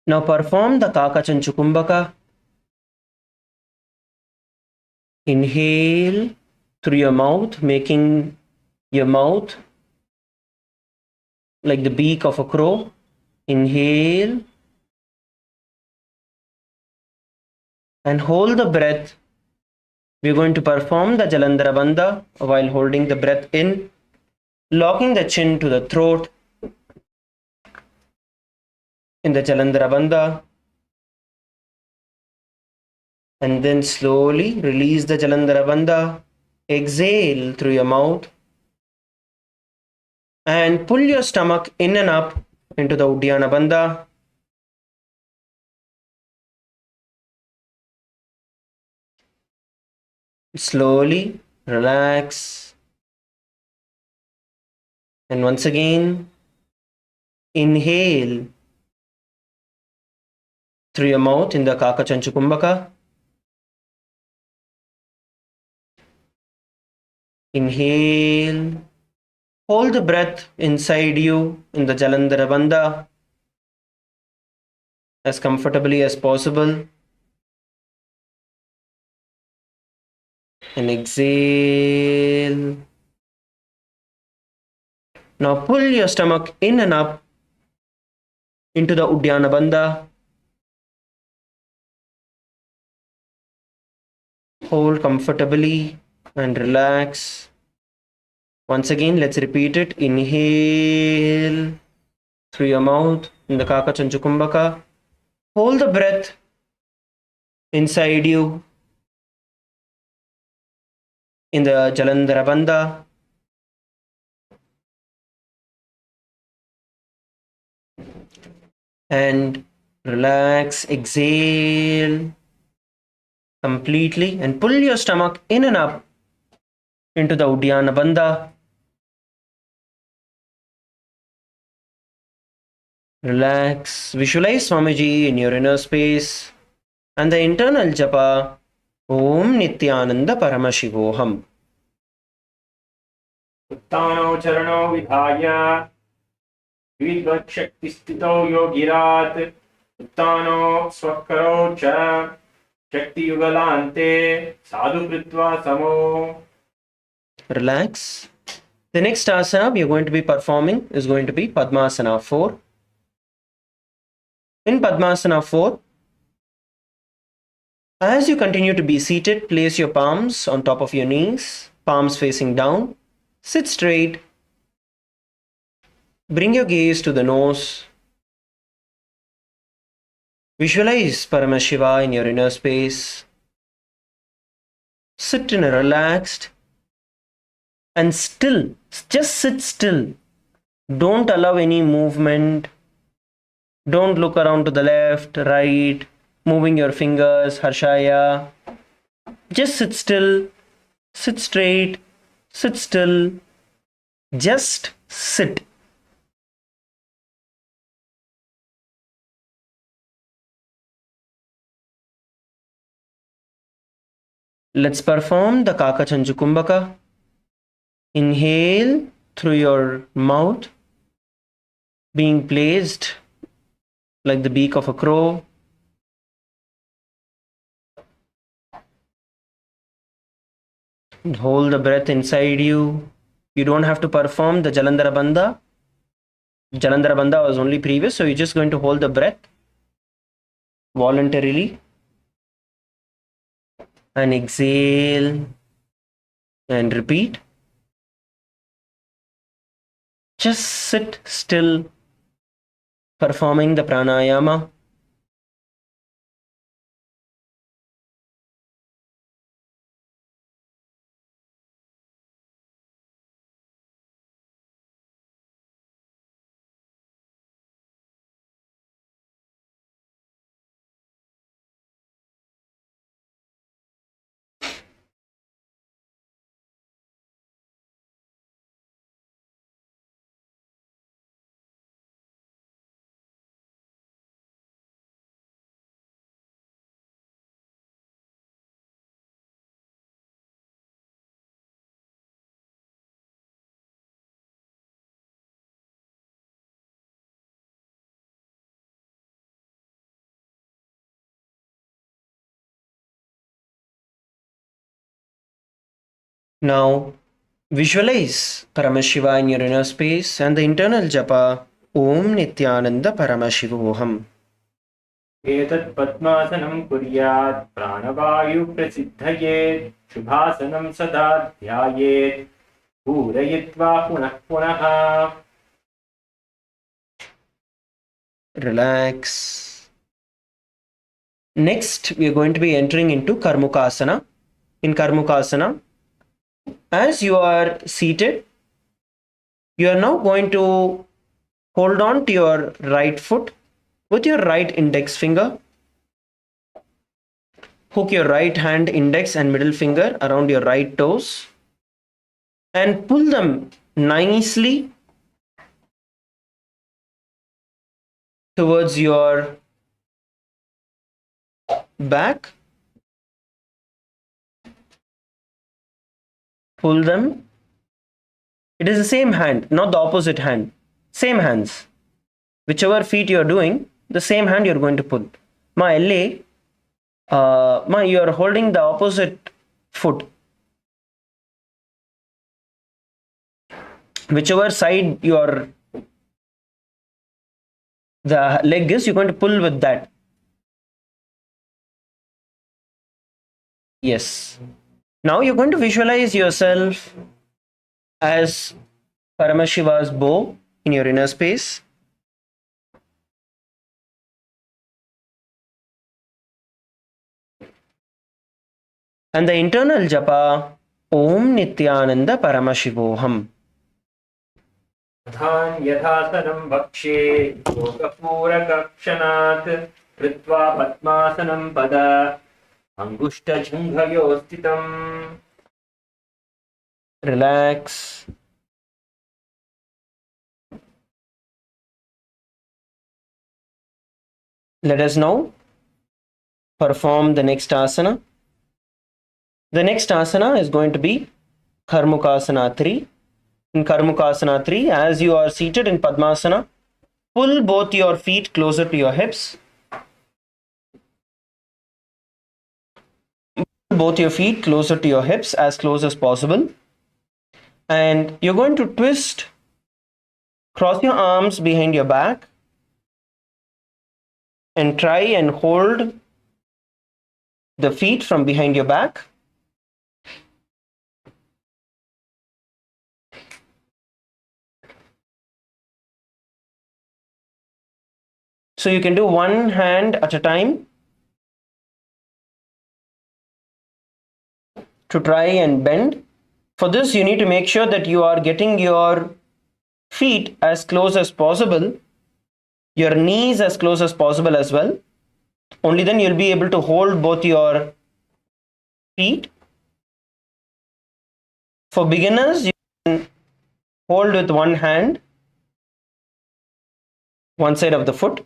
Now perform the Kaka chanchu kumbhaka. Inhale through your mouth, making your mouth like the beak of a crow. Inhale and hold the breath. We're going to perform the Jalandhara Bandha while holding the breath in, locking the chin to the throat in the Jalandhara Bandha, and then slowly release the Jalandhara Bandha. Exhale through your mouth and pull your stomach in and up into the Uddiyana Bandha. Slowly relax, and once again inhale through your mouth in the Kaka chanchu kumbhaka. Inhale, hold the breath inside you in the Jalandhara Bandha as comfortably as possible. And exhale. Now pull your stomach in and up into the Uddiyana Bandha. Hold comfortably and relax. Once again, let's repeat it. Inhale through your mouth in the Kaka chanchu kumbhaka. Hold the breath inside you in the Jalandhara Bandha. And relax, exhale completely and pull your stomach in and up into the Uddiyana Bandha. Relax, visualize Swamiji in your inner space and the internal japa Om Nityananda Paramashivoham. Uttano charano vidhaya vidvat shakti stito yogirat Uttano swakaro cha shakti yugalante sadhu kritva samo. Relax. The next asana we are going to be performing is going to be Padmasana 4. In Padmasana 4, as you continue to be seated, place your palms on top of your knees, palms facing down. Sit straight. Bring your gaze to the nose. Visualize Paramashiva in your inner space. Sit in a relaxed and still, just sit still. Don't allow any movement. Don't look around to the left, right, moving your fingers, harshaya. Just sit still, sit straight, sit still. Just sit. Let's perform the Kaka chanchu kumbhaka. Inhale through your mouth, being placed like the beak of a crow. And hold the breath inside you. You don't have to perform the Jalandhara Bandha. Jalandhara Bandha was only previous, so you're just going to hold the breath voluntarily. And exhale and repeat. Just sit still, performing the pranayama. Now visualize Paramashiva in your inner space and the internal japa Om Nityananda Paramashivoham. एतत् पद्मासनं कुर्यात् प्राणवायु प्रसिद्धयेत् शुभासनं सदा ध्यायेत् पूरयित्वा पुनः पुनः. Relax. Next, we are going to be entering into Karmukasana. In Karmukasana, as you are seated, you are now going to hold on to your right foot with your right index finger. Hook your right hand index and middle finger around your right toes and pull them nicely towards your back. Pull them. It is the same hand, not the opposite hand. Same hands. Whichever feet you are doing, the same hand you are going to pull. Ma you are holding the opposite foot. Whichever side the leg is, you're going to pull with that. Yes. Now you're going to visualize yourself as Paramashiva's bow in your inner space. And the internal japa Om Nityananda Paramashivoham. धान यथासनं भक्षे योगपूरकक्षणात् कृत्वा पद्मासनं पद अङ्गुष्ठजृङ्घयो स्थितम्. Relax. Let us now perform the next asana. The next asana is going to be Karmukasana 3. In Karmukasana 3, as you are seated in Padmasana, pull both your feet closer to your hips. Both your feet closer to your hips, as close as possible. And you're going to twist, cross your arms behind your back and try and hold the feet from behind your back. So you can do one hand at a time to try and bend. For this, you need to make sure that you are getting your feet as close as possible, your knees as close as possible as well. Only then you'll be able to hold both your feet. For beginners, you can hold with one hand, one side of the foot.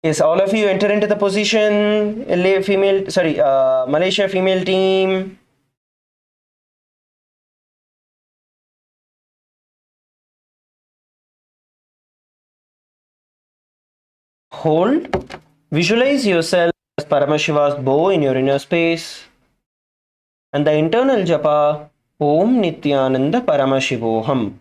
Yes, all of you enter into the position. Malaysia female team. Hold. Visualize yourself as Paramashiva's bow in your inner space. And the internal japa, Om Nityananda Paramashivoham.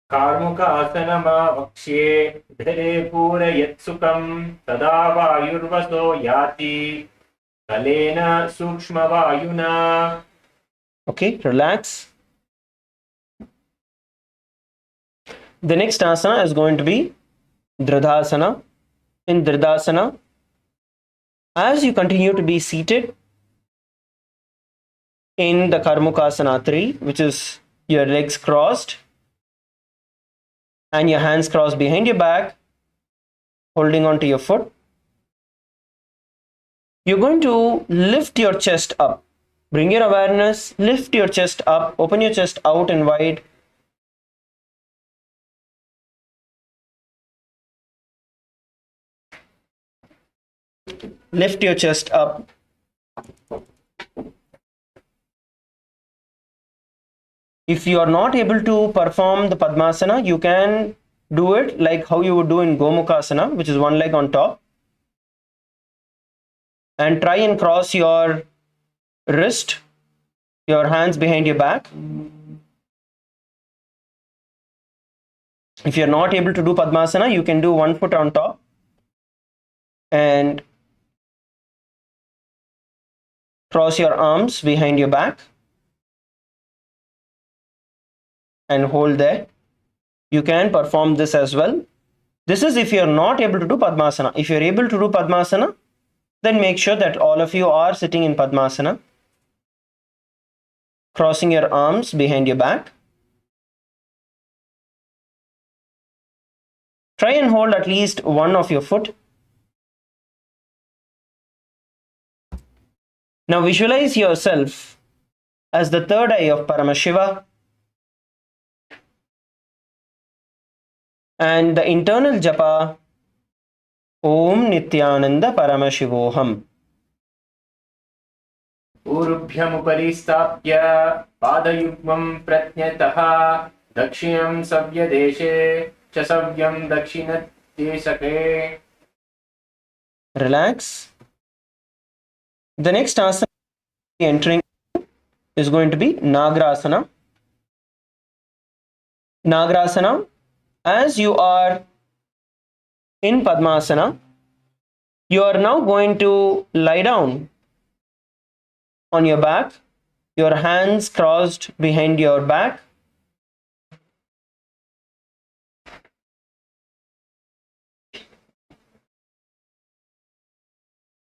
Karmukasana vakshe dhare pura yatsukam tada vayurvaso yati kalena sukshma vayuna. Okay, relax. The next asana is going to be Dradhasana. In Dradhasana, as you continue to be seated in the Karmukasana 3, which is your legs crossed and your hands crossed behind your back, holding onto your foot, you're going to lift your chest up. Bring your awareness, lift your chest up, open your chest out and wide. Lift your chest up. If you are not able to perform the Padmasana, you can do it like how you would do in Gomukasana, which is one leg on top. And try and cross your wrist, your hands behind your back. If you are not able to do Padmasana, you can do one foot on top and cross your arms behind your back and hold there. You can perform this as well. This is if you are not able to do Padmasana. If you are able to do Padmasana, then make sure that all of you are sitting in Padmasana, crossing your arms behind your back. Try and hold at least one of your foot. Now visualize yourself as the third eye of Paramashiva and the internal japa, Om Nityananda Paramashivoham. Urubhyam uparistapya padayugmam pratnyataha dakshinam savya deshe chasavyam dakshinat desake. Relax. The next asana entering is going to be Nagrasana. Nagrasana, as you are in Padmasana, you are now going to lie down on your back, your hands crossed behind your back.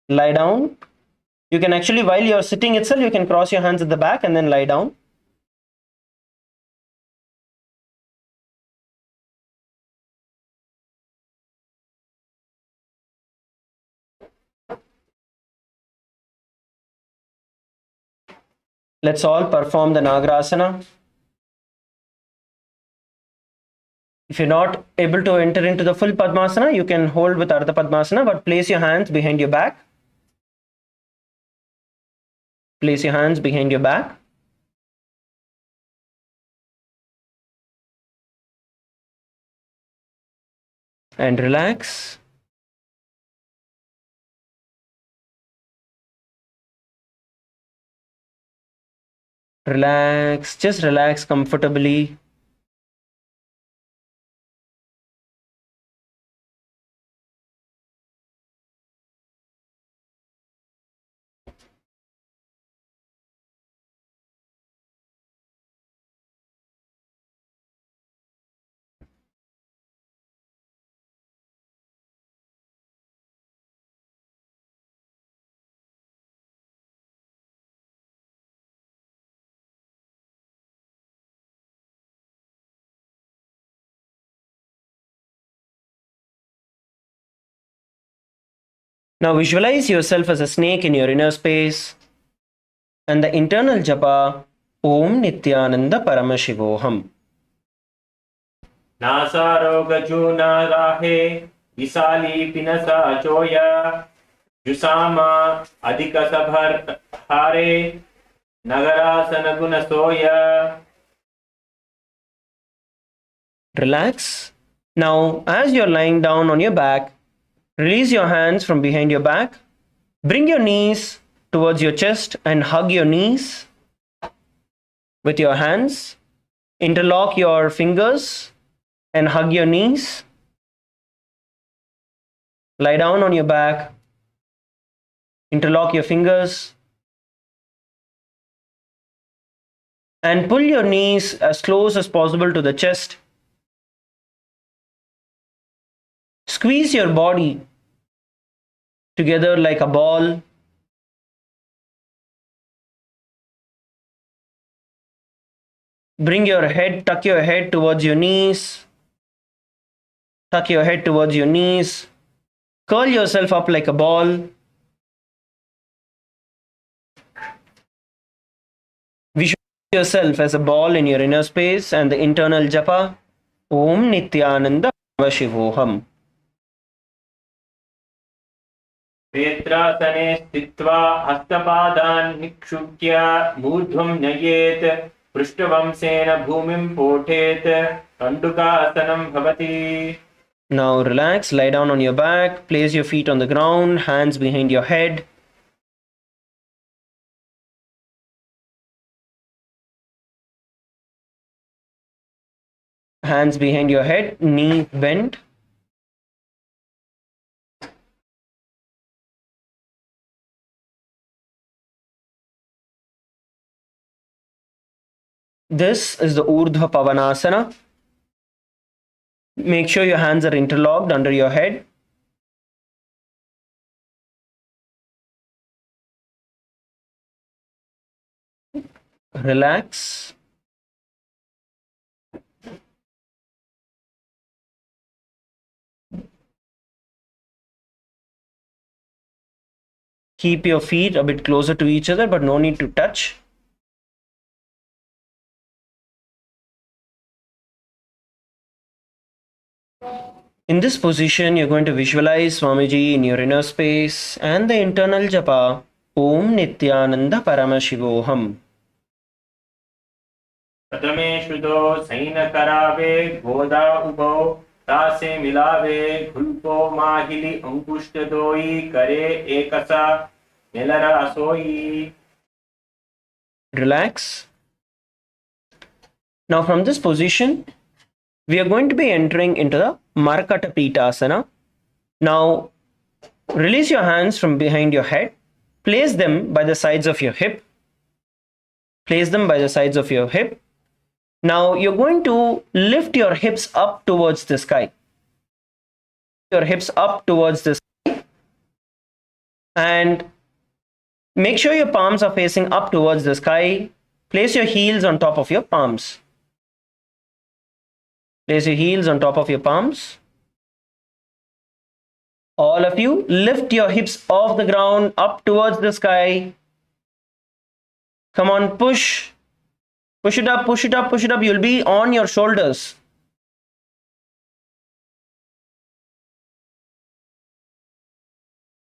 Lie down. You can actually, while you're sitting itself, you can cross your hands at the back and then lie down. Let's all perform the Nagrasana. If you're not able to enter into the full Padmasana, you can hold with Ardhapashimatanasana, but place your hands behind your back. Place your hands behind your back. And relax. Relax, just relax comfortably. Now visualize yourself as a snake in your inner space and the internal japa Om Nityananda Paramashivoham. नासारोगजूना राहे विशाली पिनसा चोया जुसामा अधिकसभर हारे नगरासन गुणसोया. Relax. Now, as you're lying down on your back, release your hands from behind your back. Bring your knees towards your chest and hug your knees with your hands. Interlock your fingers and hug your knees. Lie down on your back. Interlock your fingers. And pull your knees as close as possible to the chest. Squeeze your body together like a ball. Bring your head, tuck your head towards your knees. Tuck your head towards your knees. Curl yourself up like a ball. Visualize yourself as a ball in your inner space and the internal japa. Om Nityananda Paramashivoham. क्षेत्रासने स्थित्वा हस्तपादान् निक्षुप्य मूर्ध्वं नयेत् पृष्ठवंशेन भूमिं पोठेत् कण्डुकासनं भवति. Now relax, lie down on your back, place your feet on the ground, hands behind your head. Hands behind your head, knee bent. This is the Urdhvakutasana. Make sure your hands are interlocked under your head. Relax. Keep your feet a bit closer to each other, but no need to touch. In this position, you're going to visualize Swamiji in your inner space and the internal japa, Om Nityananda Paramashivoham. प्रथमे शुद्धो San करावे गोदा उभो तासे मिलावे घुल्पो माहिली अंकुष्ट दोई करे एकसा नेलरा सोई. Relax. Now from this position, we are going to be entering into the Markatapitasana. Now, release your hands from behind your head. Place them by the sides of your hip. Place them by the sides of your hip. Now, you're going to lift your hips up towards the sky. Your hips up towards the sky. And make sure your palms are facing up towards the sky. Place your heels on top of your palms. Place your heels on top of your palms. All of you, lift your hips off the ground, up towards the sky. Come on, push. Push it up, push it up, push it up. You'll be on your shoulders.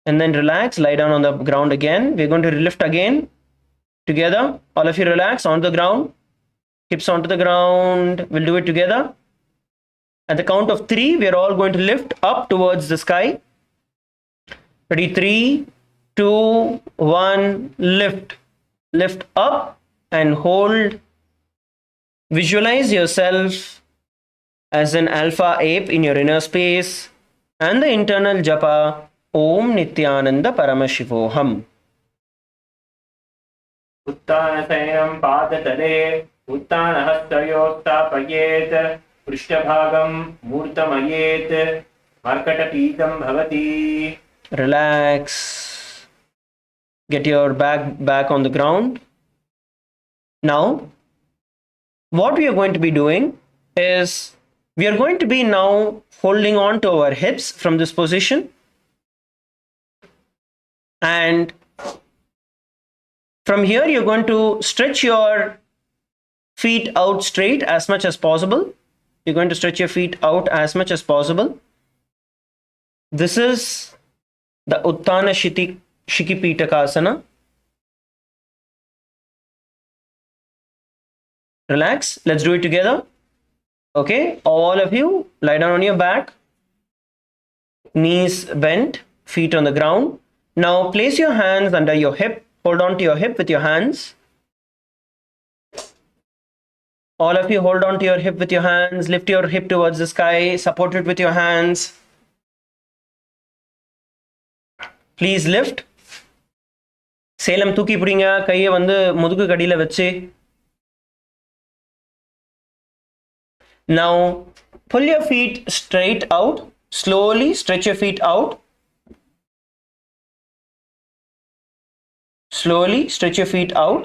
And then relax, lie down on the ground again. We're going to lift again. Together, all of you relax on the ground. Hips onto the ground. We'll do it together. At the count of 3, we are all going to lift up towards the sky. Ready? 3, 2, 1, lift. Lift up and hold. Visualize yourself as an alpha ape in your inner space and the internal japa, Om Nityananda Paramashivoham. Uttana sainam padatale, uttana hastayostapayet, prishthabhagam murtamayet, markatapitam bhavati. Relax. Get your back on the ground. Now, what we are going to be doing is we are going to be now holding on to our hips from this position. And from here, you're going to stretch your feet out straight as much as possible. You're going to stretch your feet out as much as possible. This is the Uttana Shikipitakasana. Relax. Let's do it together. Okay, all of you lie down on your back, knees bent, feet on the ground. Now place your hands under your hip. Hold on to your hip with your hands. All of you hold on to your hip with your hands. Lift your hip towards the sky. Support it with your hands. Please lift. Selam தூக்கி பிடிங்க. கையை வந்து முதுகு கடியில வச்சு. Now pull your feet straight out. Slowly stretch your feet out. Slowly stretch your feet out.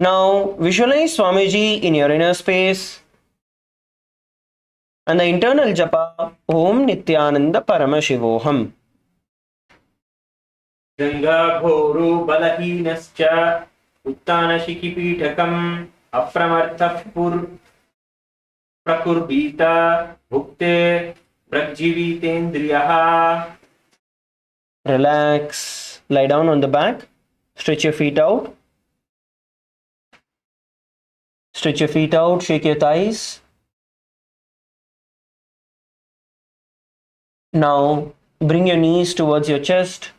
Now visualize Swamiji in your inner space and the internal japa Om Nityananda Paramashivoham. Ganga Ghoru Balahinascha Uttana Shikipitakam Apramarthapur Prakurbita Bhukte Pragjivitendriyaha. Relax. Lie down on the back. Stretch your feet out. Stretch your feet out. Shake your thighs. Now bring your knees towards your chest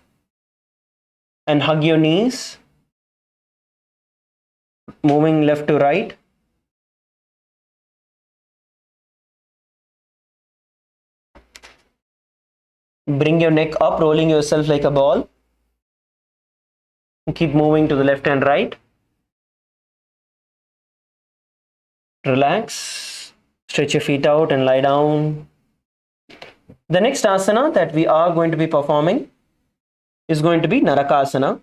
and hug your knees, moving left to right. Bring your neck up, rolling yourself like a ball. Keep moving to the left and right. Relax. Stretch your feet out and lie down. The next asana that we are going to be performing is going to be Narakasana.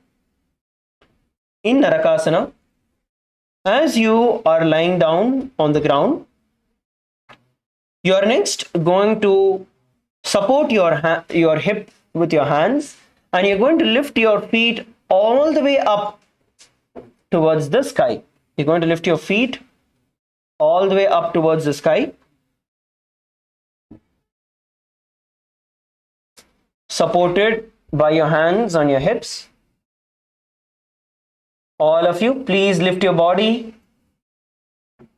In Narakasana, as you are lying down on the ground, you are next going to support your hip with your hands, and you're going to lift your feet all the way up towards the sky. You're going to lift your feet all the way up towards the sky. Supported by your hands on your hips. All of you, please lift your body.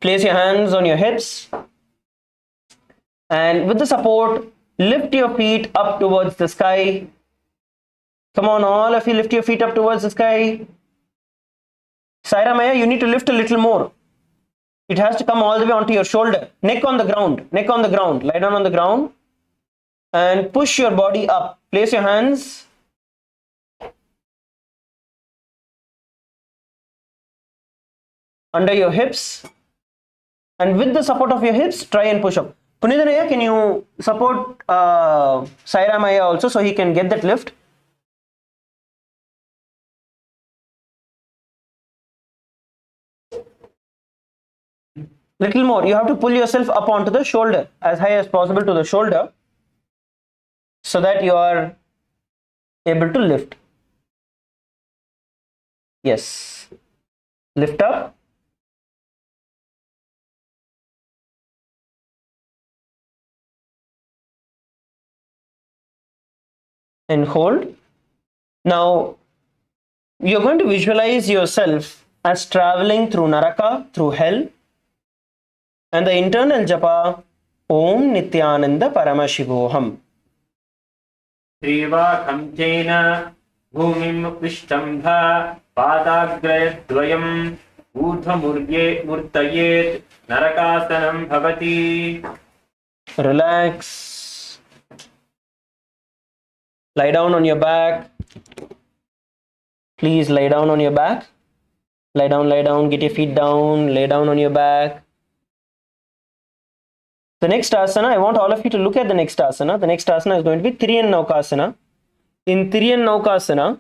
Place your hands on your hips. And with the support, lift your feet up towards the sky. Come on, all of you, lift your feet up towards the sky. Saira Maya, you need to lift a little more. It has to come all the way onto your shoulder. Neck on the ground. Neck on the ground. Lie down on the ground. And push your body up. Place your hands under your hips. And with the support of your hips, try and push up. Punithanaya, can you support Saira Maya also so he can get that lift? Little more. You have to pull yourself up onto the shoulder, as high as possible to the shoulder, so that you are able to lift. Yes. Lift up. And hold. Now, you're going to visualize yourself as traveling through Naraka, through hell, and the internal japa Om Nityananda Paramashivoham. Triva Kamchena Bhumim Vishtambha Padagrayadvayam Urdhva Murtayet Narakasanam Bhavati. Relax. Lie down on your back. Please lie down on your back. Lie down, get your feet down, lay down on your back. The next asana, I want all of you to look at the next asana. The next asana is going to be Tiriyan Naukasana. In Tiriyan Naukasana,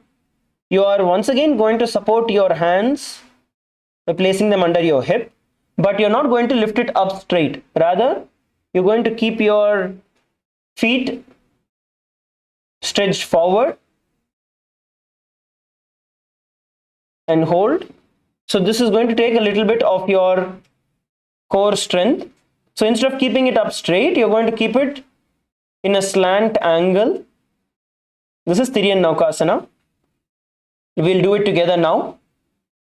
you are once again going to support your hands by placing them under your hip, but you're not going to lift it up straight. Rather, you're going to keep your feet stretched forward and hold. So this is going to take a little bit of your core strength. So instead of keeping it up straight, you're going to keep it in a slant angle. This is Tiriyan Naukasana. We'll do it together now.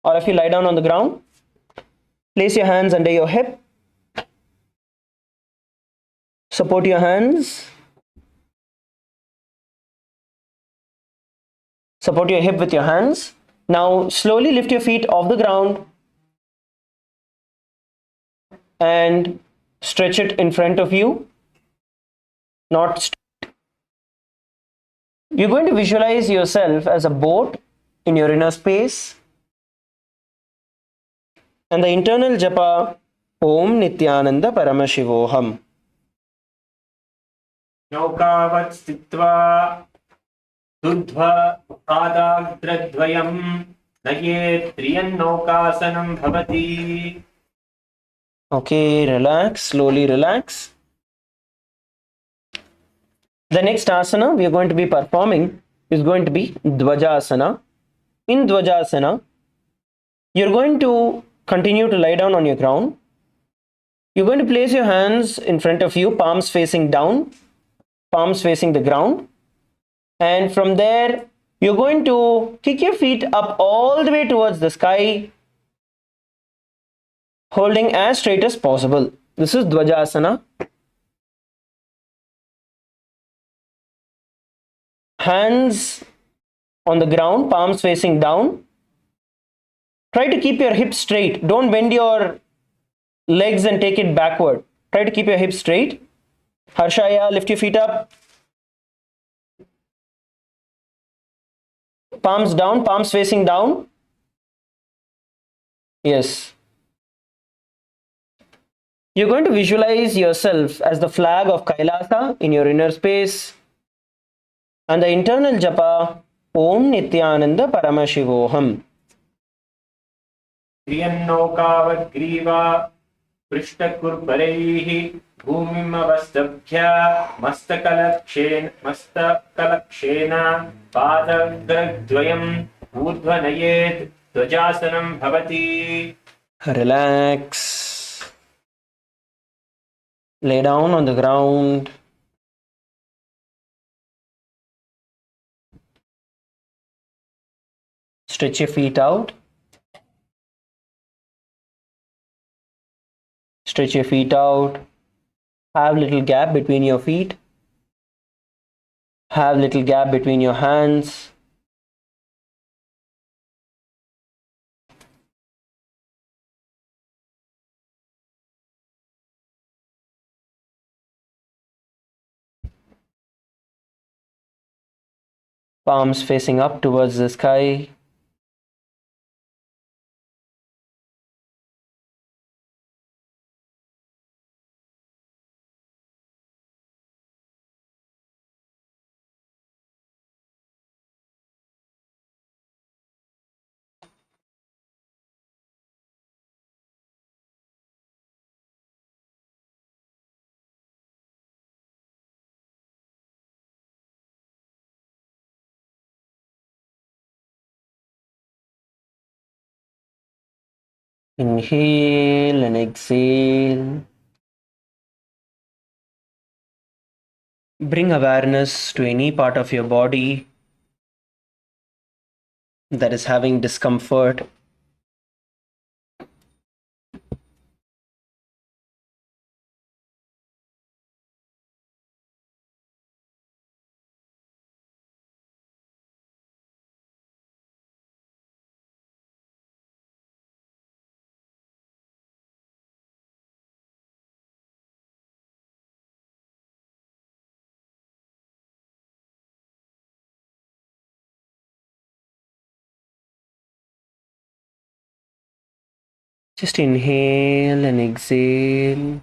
Or if you lie down on the ground, place your hands under your hip. Support your hands. Support your hip with your hands. Now slowly lift your feet off the ground and stretch it in front of you. Not straight. You're going to visualize yourself as a boat in your inner space. And the internal japa, Om Nityananda Paramashivoham. Naukavat stitva Urdhva Dradhayam Nayet Triyan Naukasanam Bhavati. Okay, relax, slowly relax. The next asana we are going to be performing is going to be Dvajasana. In Dvajasana, you're going to continue to lie down on your ground. You're going to place your hands in front of you, palms facing down, palms facing the ground. And from there, you're going to kick your feet up all the way towards the sky, holding as straight as possible. This is Dvajasana. Hands on the ground, palms facing down. Try to keep your hips straight. Don't bend your legs and take it backward. Try to keep your hips straight. Harshaya, lift your feet up. Palms down, palms facing down. Yes. You're going to visualize yourself as the flag of Kailasa in your inner space. And the internal japa, Om Nityananda Paramashivoham. Triyannokavat griva Prishtakurparaihi Bhumimavastabhya Mastakalakshena Padagradvayam Urdhvanayet Dvajasanam Bhavati. Relax. Lay down on the ground. Stretch your feet out. Stretch your feet out. Have little gap between your feet. Have little gap between your hands. Palms facing up towards the sky. Inhale and exhale. Bring awareness to any part of your body that is having discomfort. Just inhale and exhale.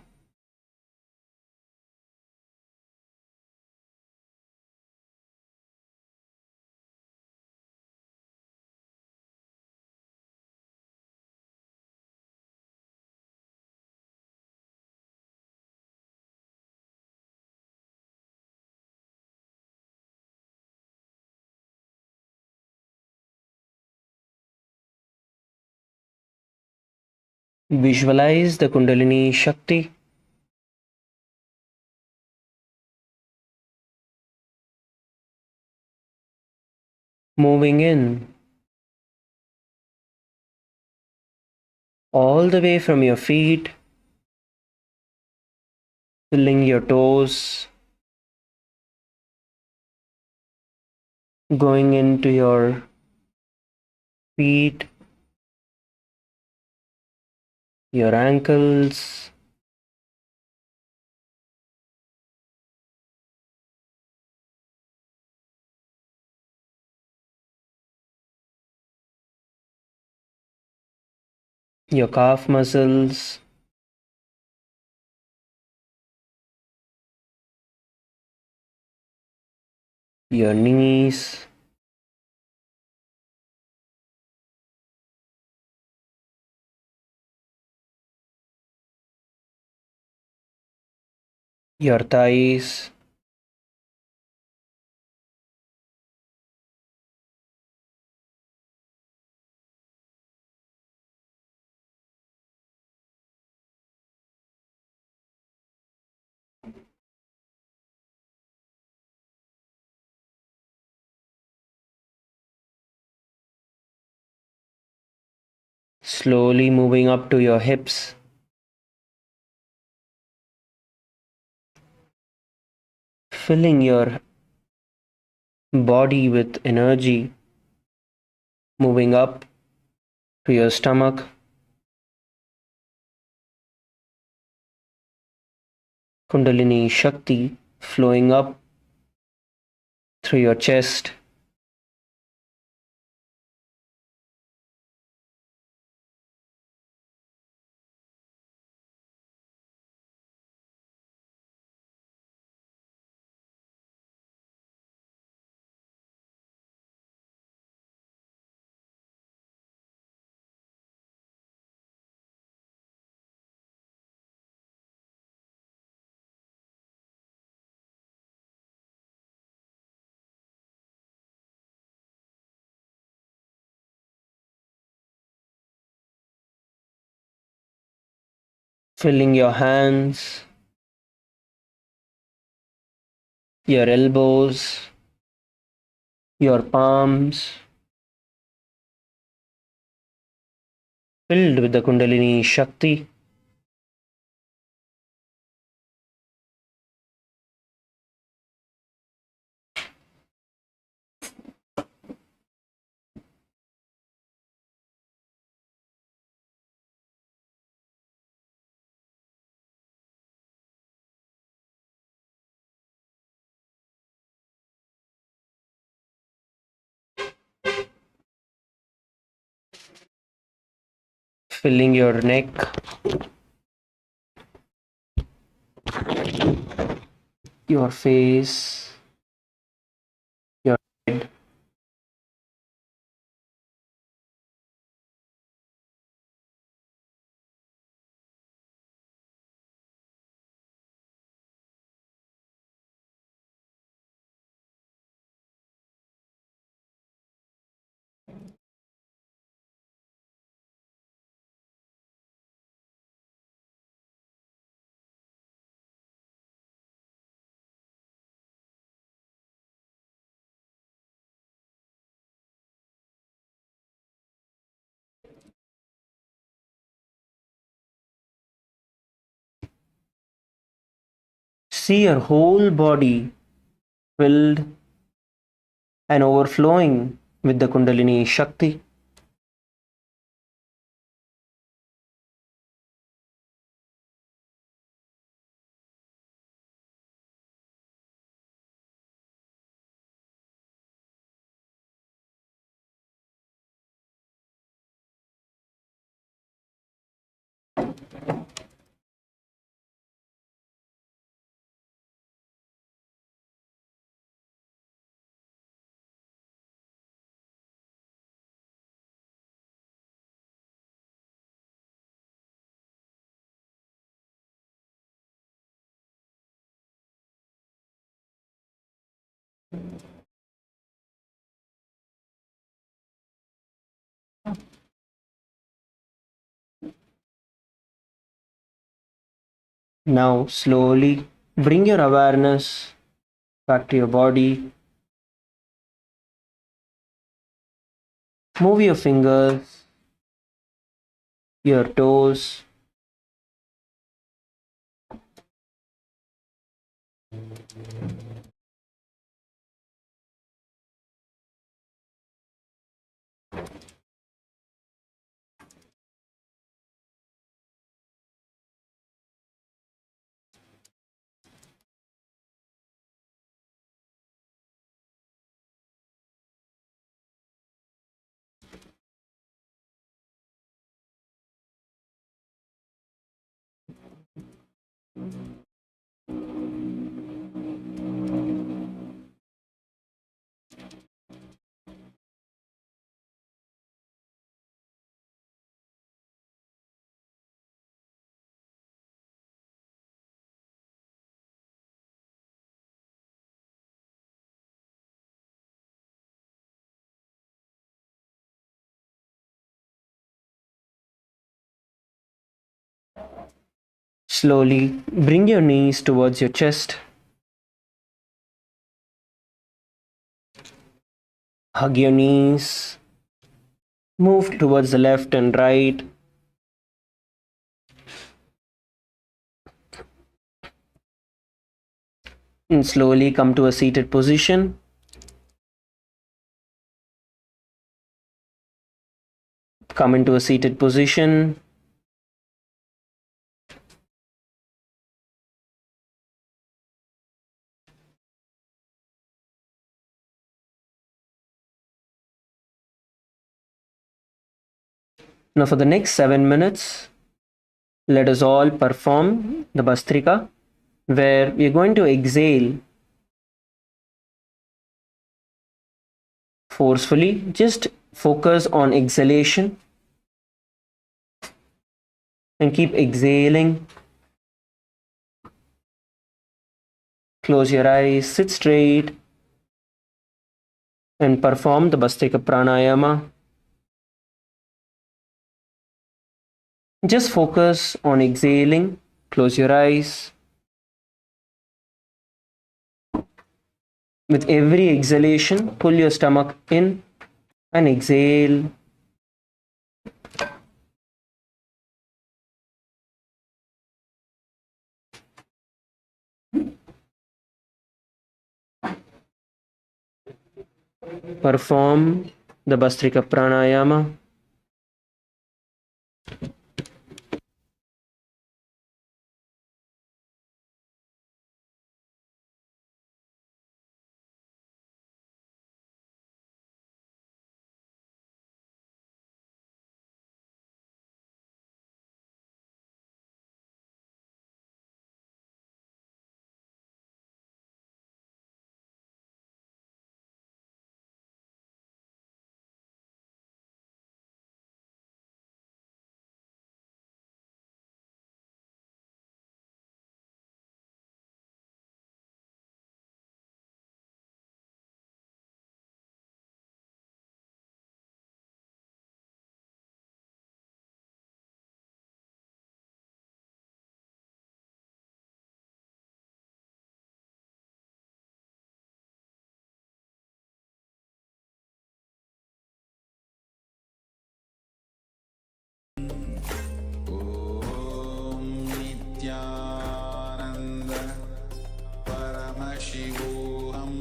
Visualize the Kundalini Shakti moving in all the way from your feet, filling your toes, going into your feet, your ankles, your calf muscles, your knees, your thighs, slowly moving up to your hips, filling your body with energy, moving up to your stomach, Kundalini Shakti flowing up through your chest, filling your hands, your elbows, your palms, filled with the Kundalini Shakti. Filling your neck, your face, your head, see your whole body filled and overflowing with the Kundalini Shakti. Now slowly bring your awareness back to your body. Move your fingers, your toes. Slowly bring your knees towards your chest. Hug your knees. Move towards the left and right. And slowly come to a seated position. Come into a seated position. Now for the next 7 minutes, let us all perform the Bhastrika, where we are going to exhale forcefully. Just focus on exhalation and keep exhaling. Close your eyes, sit straight, and perform the Bhastrika Pranayama. Just focus on exhaling. Close your eyes. With every exhalation, pull your stomach in and exhale. Perform the Bhastrika Pranayama. Paramashivoham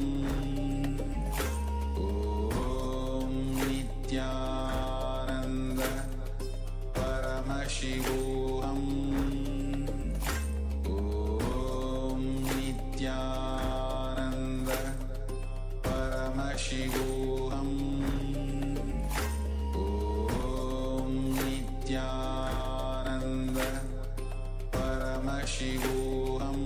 Om Nityananda Paramashivoham Om Nityananda Paramashivoham Om Nityananda Paramashivoham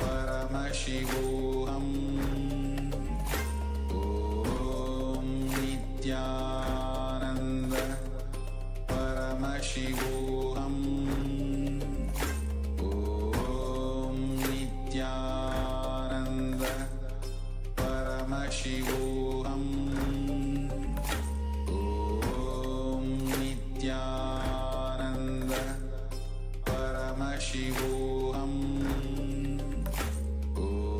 Paramashivoham Om Nityananda Paramashivoham Om Nityananda Paramashivoham Om Nityananda Paramashivoham Om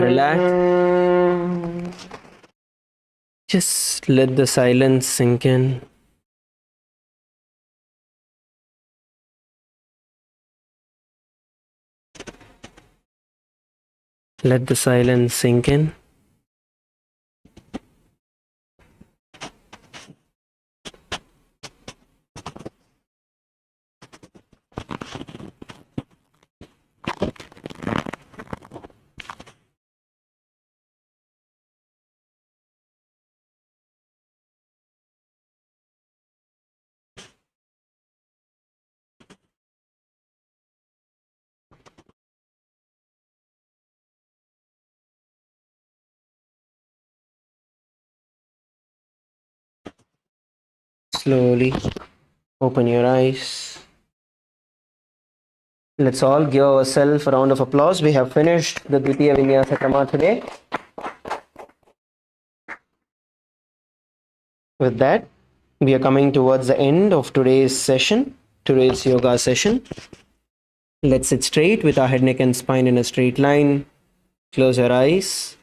Relax. Just let the silence sink in. Let the silence sink in. Slowly open your eyes. Let's all give ourselves a round of applause. We have finished the Dvitiya Vinyasa Krama today. With that, we are coming towards the end of today's session, today's yoga session. Let's sit straight with our head, neck, and spine in a straight line. Close your eyes.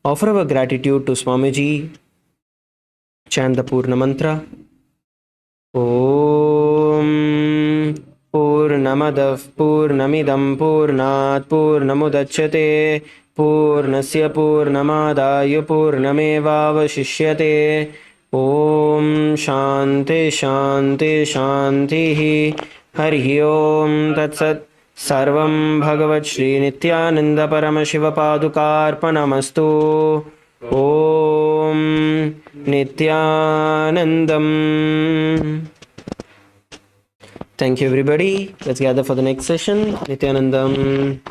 Offer our gratitude to Swamiji. Chant the Purna Mantra. Om Purnamadav Purnamidam Purnat Purnamudachyate Purnasya Purnamadaya Purnamevavashishyate. Om Shanti Shanti Shanti. Hari Om Tat Sat. Sarvam Bhagavat Shri Nityananda Paramashiva Padukarpanamastu. Om Nityanandam. Thank you, everybody. Let's gather for the next session. Nityanandam.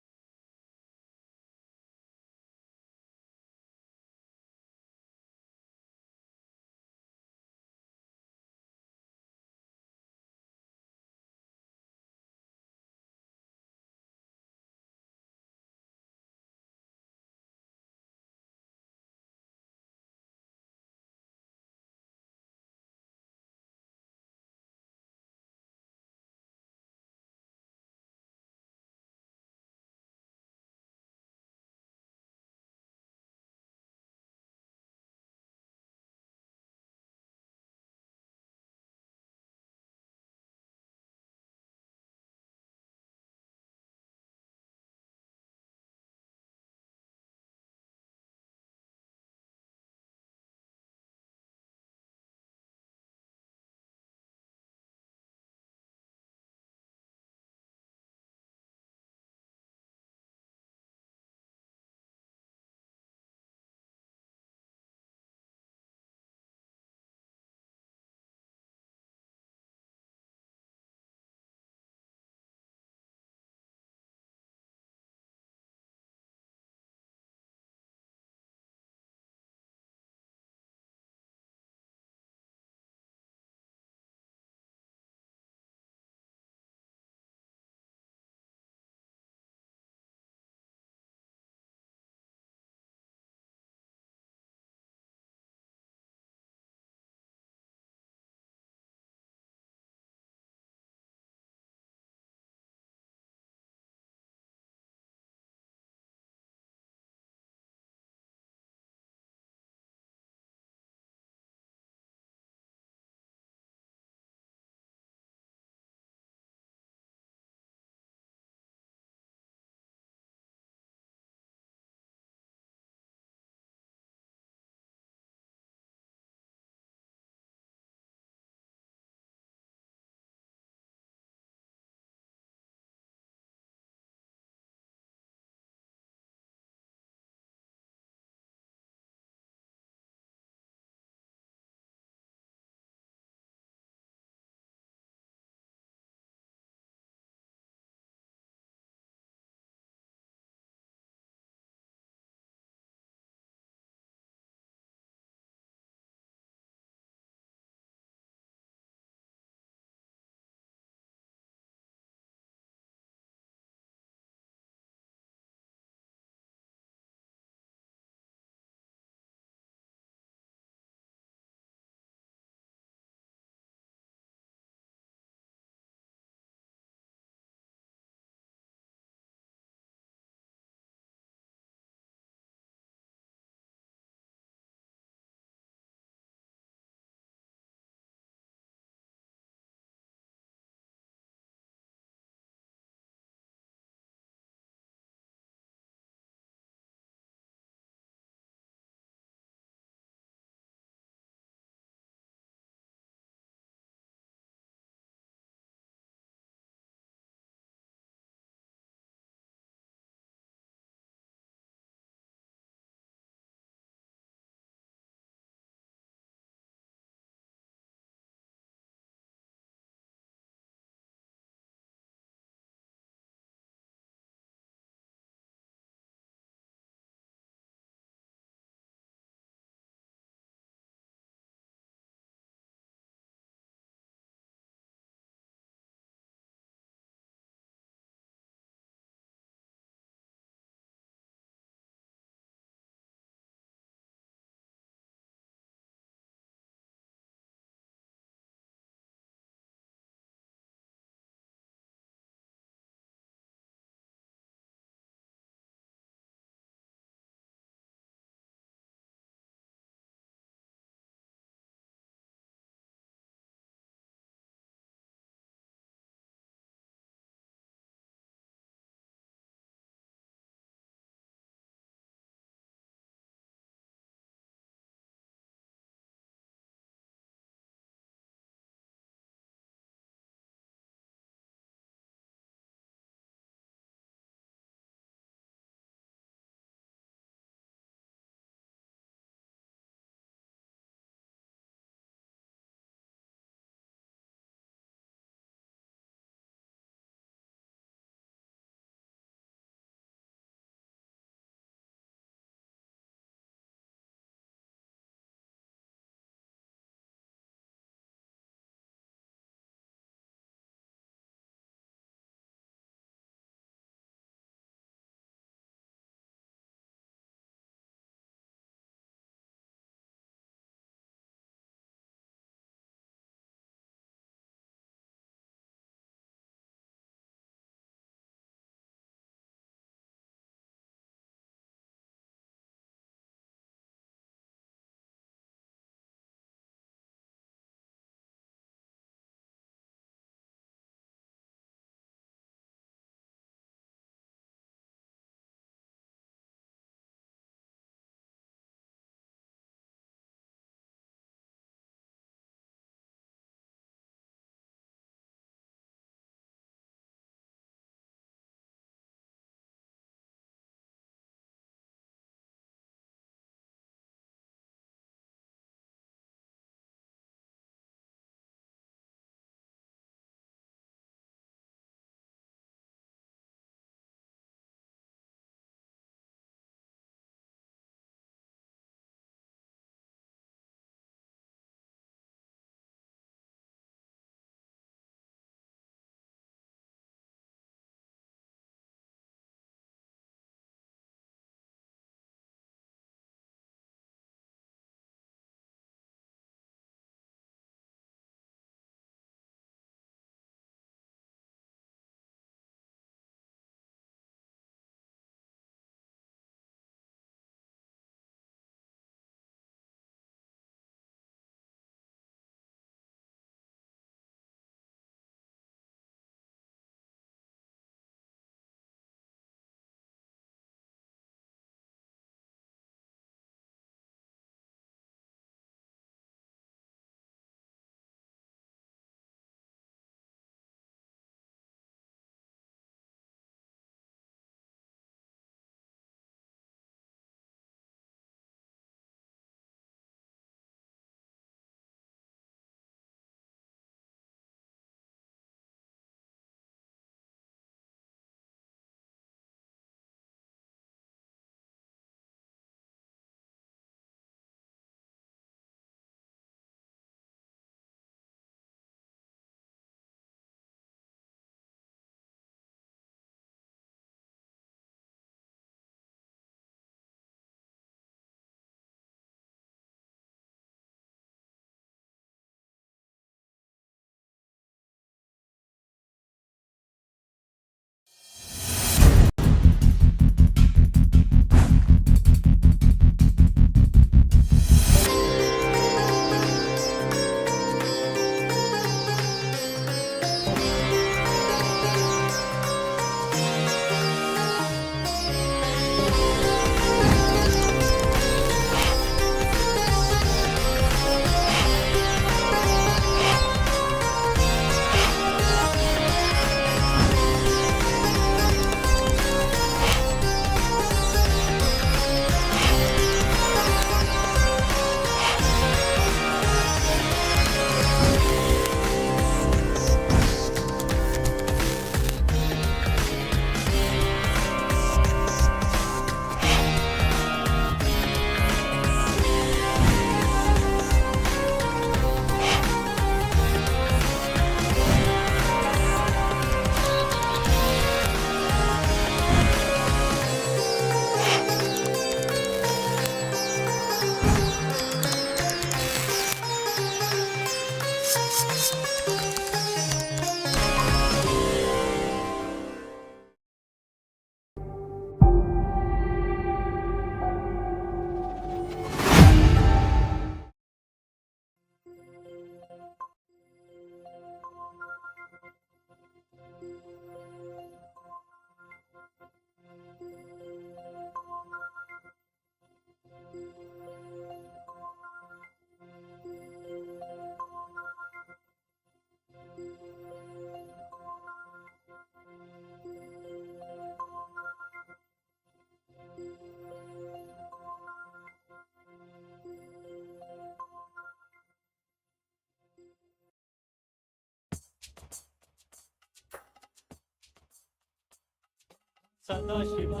Sadashiva,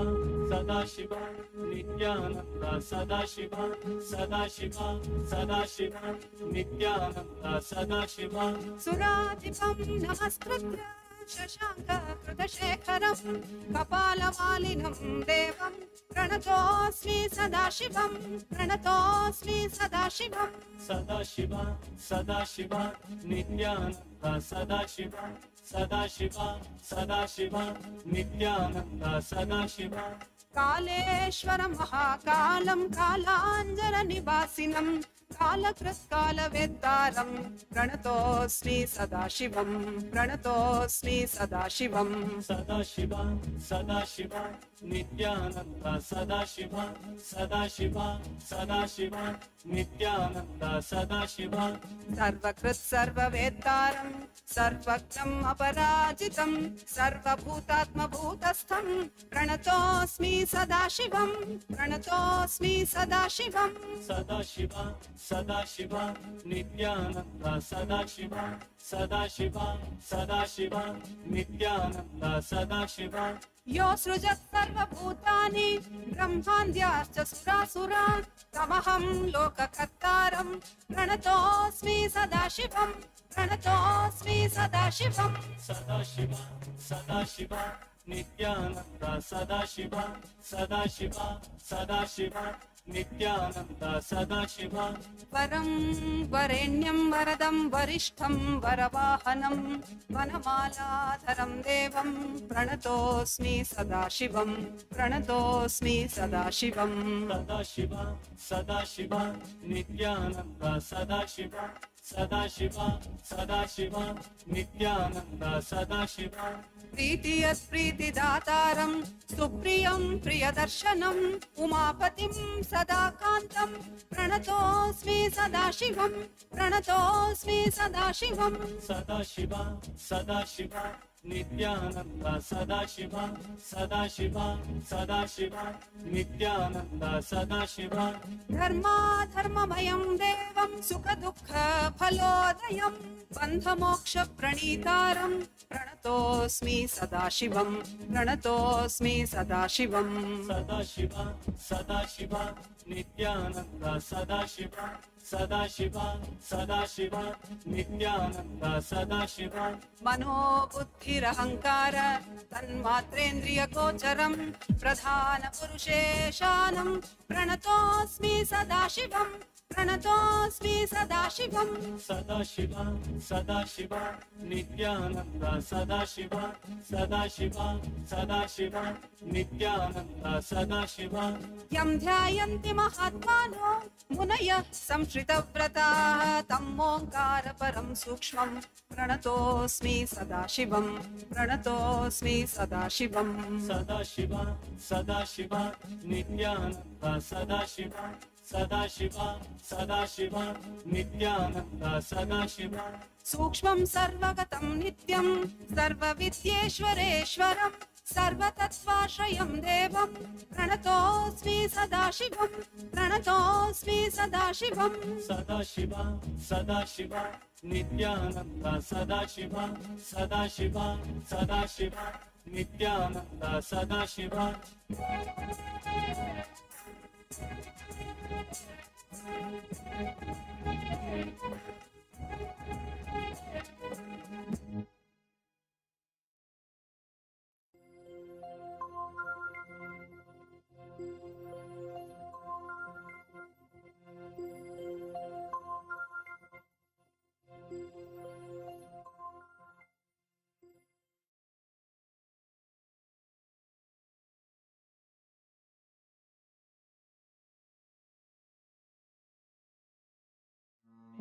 Sadashiva, Nityananda, Sadashiva, Sadashiva, Sadashiva, Nityananda, Sadashiva, सुराधिपं नमस्कृत्य शशाङ्ककृतशेखरं कपालमालिनं देवं प्रणतोऽस्मि सदाशिवं प्रणतोऽस्मि सदाशिवं Sadashiva, Sadashiva, Nityananda, Sadashiva, Sadashiva, Sadashiva, Nityananda, Sadashiva, Kaleshwar महाकालं कालाञ्जननिवासिनं कालकृत्कालवेत्तारं प्रणतोऽस्मि सदाशिवं प्रणतोऽस्मि सदाशिवं Sadashiva, Sadashiva, Nityananda, Sadashiva, Sadashiva, Sadashiva, Nityananda, Sadashiva, सर्वकृत् सर्ववेत्तारं सर्वज्ञम् अपराजितं सर्वभूतात्मभूतस्थं प्रणतोऽस्मि सदाशिवं प्रणतोऽस्मि सदाशिवं Sadashiva, Sadashiva, Nityananda, Sadashiva, Sadashiva, Sadashiva, Nityananda, Sadashiva, यो सृजत् सर्वभूतानि ब्रह्मान्द्याश्च सुरासुरान् तमहं लोककर्तारं प्रणतोऽस्मि सदाशिवं प्रणतोऽस्मि सदाशिवं Sadashiva, Sadashiva, Nityananda, Sadashiva, Sadashiva, Sadashiva, Nityananda, Sadashiva, वरं वरेण्यं वरदं वरिष्ठं वरवाहनं वनमालाधरं देवं प्रणतोऽस्मि सदाशिवं प्रणतोऽस्मि सदाशिवं Sadashiva, Sadashiva, Nityananda, Sadashiva, Sadashiva, Sadashiva, Nityananda, Sadashiva, प्रीतियत् प्रीतिदातारं सुप्रियं प्रियदर्शनम् उमापतिं सदाकान्तं प्रणतोऽस्मि सदाशिवं प्रणतोऽस्मि सदाशिवं Sadashiva, Sadashiva, Nityananda, Sadashiva, Sadashiva, Sadashiva, Nityananda, Sadashiva, धर्माधर्ममयं देवं सुखदुःखफलोदयं बन्धमोक्षप्रणीतारं प्रणतोऽस्मि सदाशिवं प्रणतोऽस्मि सदाशिवं Sadashiva, Sadashiva, Nityananda, Sadashiva, Sadashiva, Sadashiva, Nityananda, Sadashiva, मनोबुद्धिरहङ्कार तन्मात्रेन्द्रियगोचरं प्रधानपुरुषेशानं प्रणतोऽस्मि सदाशिवं प्रणतोऽस्मि सदाशिवं Sadashiva, Sadashiva, Nityananda, Sadashiva, Sadashiva, Sadashiva, Nityananda, Sadashiva, यं ध्यायन्ति महात्मानो मुनयः संश्रितव्रताः तं ओङ्कारपरं सूक्ष्मं प्रणतोऽस्मि सदाशिवं प्रणतोऽस्मि सदाशिवं Sadashiva, Sadashiva, Nityananda, Sadashiva, Sadashiva, Sadashiva, Nityananda, Sadashiva, सूक्ष्मं सर्वगतं नित्यं सर्वविद्येश्वरेश्वरं सर्वतत्त्वाश्रयं देवं प्रणतोऽस्मि सदाशिवं प्रणतोऽस्मि सदाशिवं Sadashiva, Sadashiva, Nityananda, Sadashiva, Sadashiva, Sadashiva, Nityananda, Sadashiva,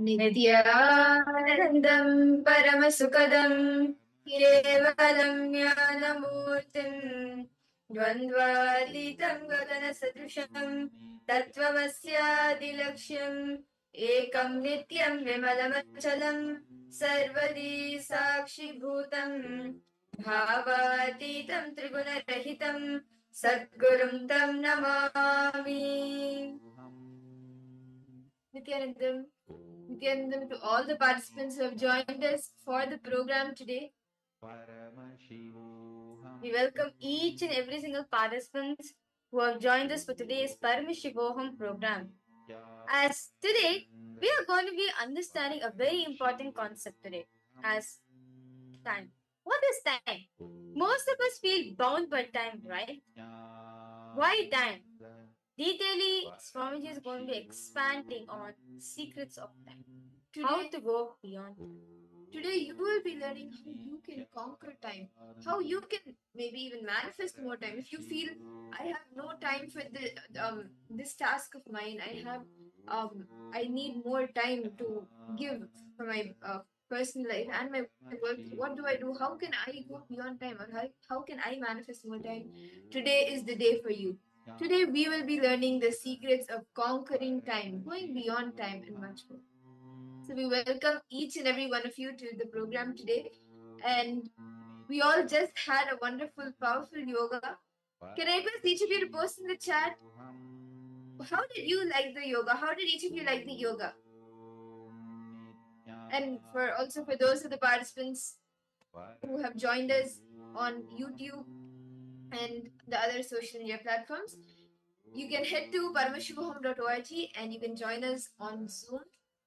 नित्यानन्दं परमसुखदं केवलं ज्ञानमूर्तिं द्वन्द्वातीतं गगनसदृशं तत्त्वमस्यादिलक्ष्यम् एकं नित्यं विमलमचलं सर्वदी साक्षिभूतं भावातीतं त्रिगुणरहितं सद्गुरुं तं Namami. Nityanandam to all the participants who have joined us for the program today. We welcome each and every single participant who have joined us for today's Paramashivoham program. As today, we are going to be understanding a very important concept today as time. What is time? Most of us feel bound by time, right? Why time? Detailing, Swamiji is going to be expanding on secrets of time. How to go beyond time. Today you will be learning how you can conquer time, how you can maybe even manifest more time. If you feel I have no time for this task of mine, I need more time to give for my personal life and my work. What do I do? How can I go beyond time, or how can I manifest more time? Today is the day for you. Today we will be learning the secrets of conquering time, going beyond time, and much more. So we welcome each and every one of you to the program today. And we all just had a wonderful, powerful yoga. Can I request each of you to post in the chat? How did you like the yoga? How did each of you like the yoga? And for those of the participants who have joined us on YouTube and the other social media platforms, you can head to paramashivoham.org and you can join us on Zoom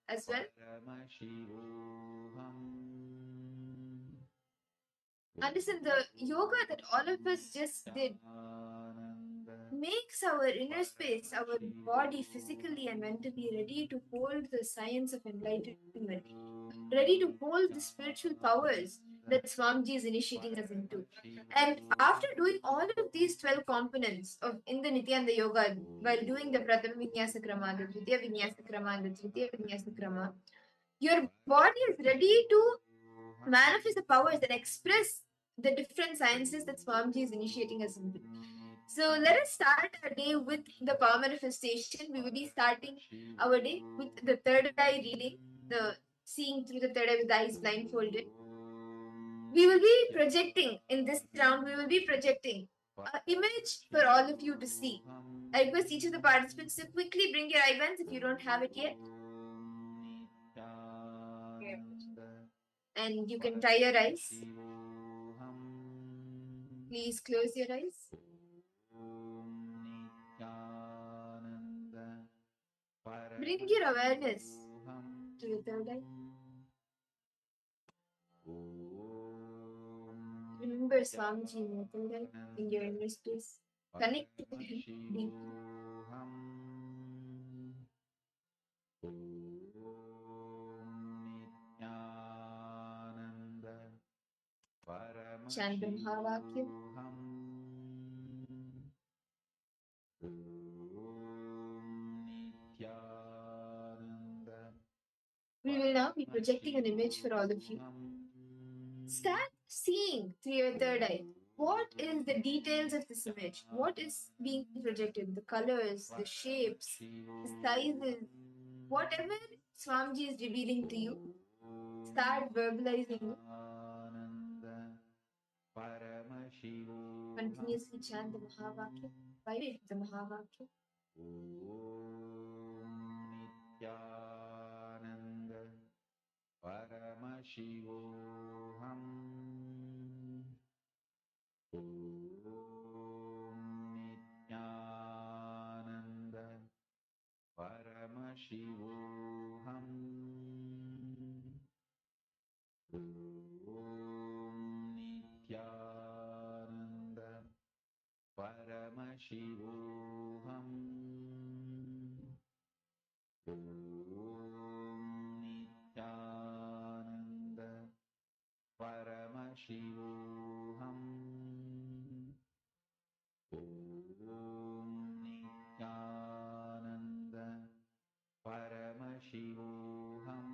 as well. Understand the yoga that all of us just did makes our inner space, our body physically and mentally ready to hold the science of enlightenment, ready to hold the spiritual powers that Swamiji is initiating us into. And after doing all of these 12 components in the Nityanda Yoga, while doing the Prathama Vinyasa Krama, the Dvitiya Vinyasa Krama, the Tritiya Vinyasa Krama, your body is ready to manifest the powers and express the different sciences that Swamiji is initiating us into. So let us start our day with the power manifestation. We will be starting our day with the third eye reading, the seeing through the third eye with the eyes blindfolded. We will be projecting in this round, we will be projecting an image for all of you to see. I request each of the participants to quickly bring your eye bands if you don't have it yet. And you can tie your eyes. Please close your eyes. Bring your awareness to the third eye. Remember Swamiji in your third eye, in your inner space. Connect with him deeply. Chant the Mahavakya. We will now be projecting an image for all of you. Start seeing through your third eye. What is the details of this image? What is being projected? The colors, the shapes, the sizes, whatever Swamiji is revealing to you, start verbalizing it. Continuously chant the Mahavakya. Vibrate the Mahavakya. Paramashivoham Nityananda Paramashivoham Nityananda Paramashivoham Nityananda Paramashivoham Nityananda Paramashivoham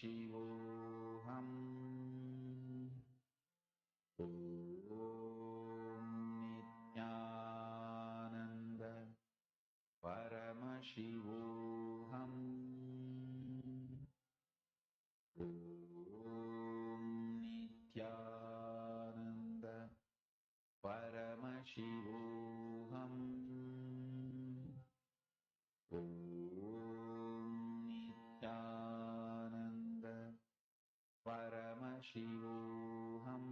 Paramashivoham Om Nityananda Paramashivoham Om Nityananda Paramashivoham Om Nityananda Paramashivoham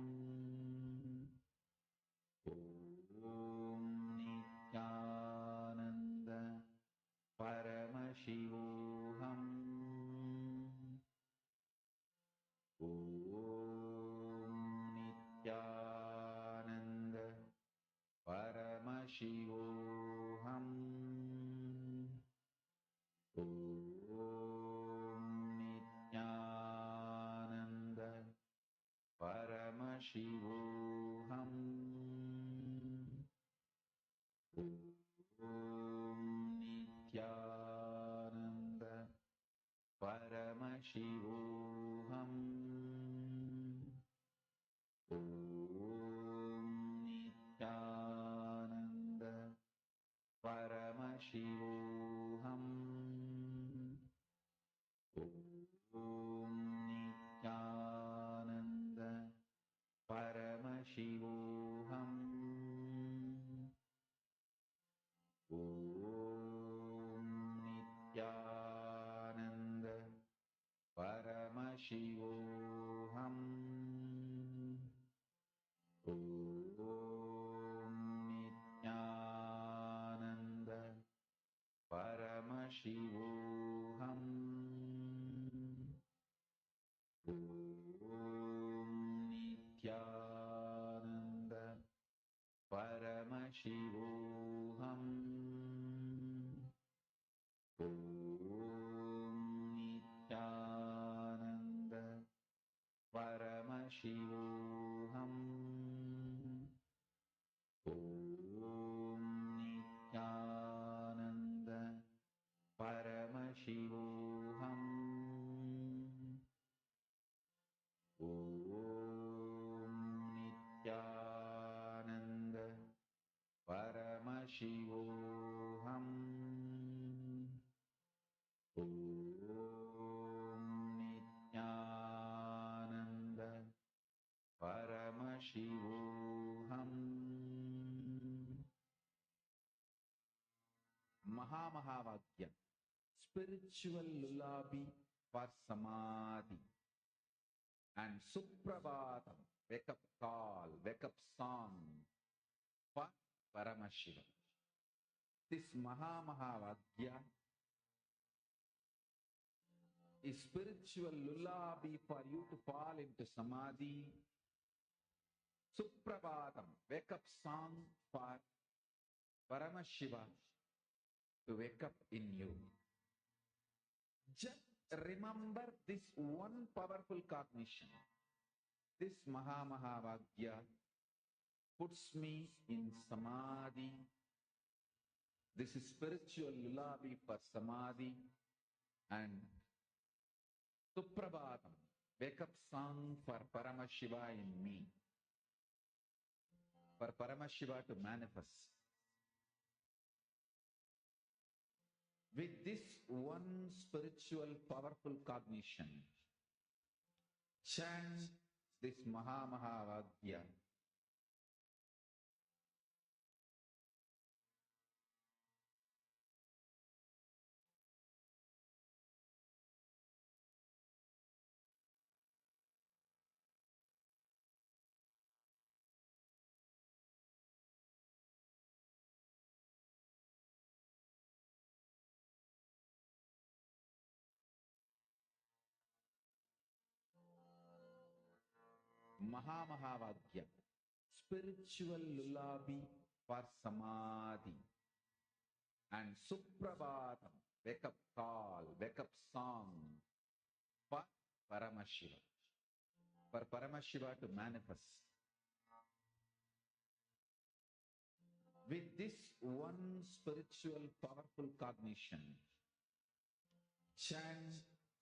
Om Nityananda Paramashivoham Om Nityananda Paramashivoham Om Nityananda Paramashivoham Om Nityananda Paramashivoham Om Nityananda Paramashivoham Om Nityananda Paramashivoham Om Nityananda Paramashivoham Om Nityananda Paramashivoham Om Nityananda Paramashivoham Om Nityananda Paramashivoham Om Nityananda Paramashivoham Om Nityananda Paramashivoham Om Nityananda Paramashivoham Mahamahavagya, spiritual lullaby for samadhi, and Suprabhatam, wake up call, wake up song for Paramashiva. This Mahamahavagya is spiritual lullaby for you to fall into samadhi. Suprabhatam, wake up song for Paramashiva to wake up in you. Just remember this one powerful cognition. This Mahamahavagya puts me in samadhi. This is spiritual lullaby for samadhi. And Suprabhatam, wake up song for Paramashiva in me. For Paramashiva to manifest. With this one spiritual powerful cognition, chant this Mahamahavagya. Mahamahavagya, spiritual lullaby for samadhi, and Suprabhatam, wake up call, wake up song for Paramashiva. For Paramashiva to manifest. With this one spiritual powerful cognition, chant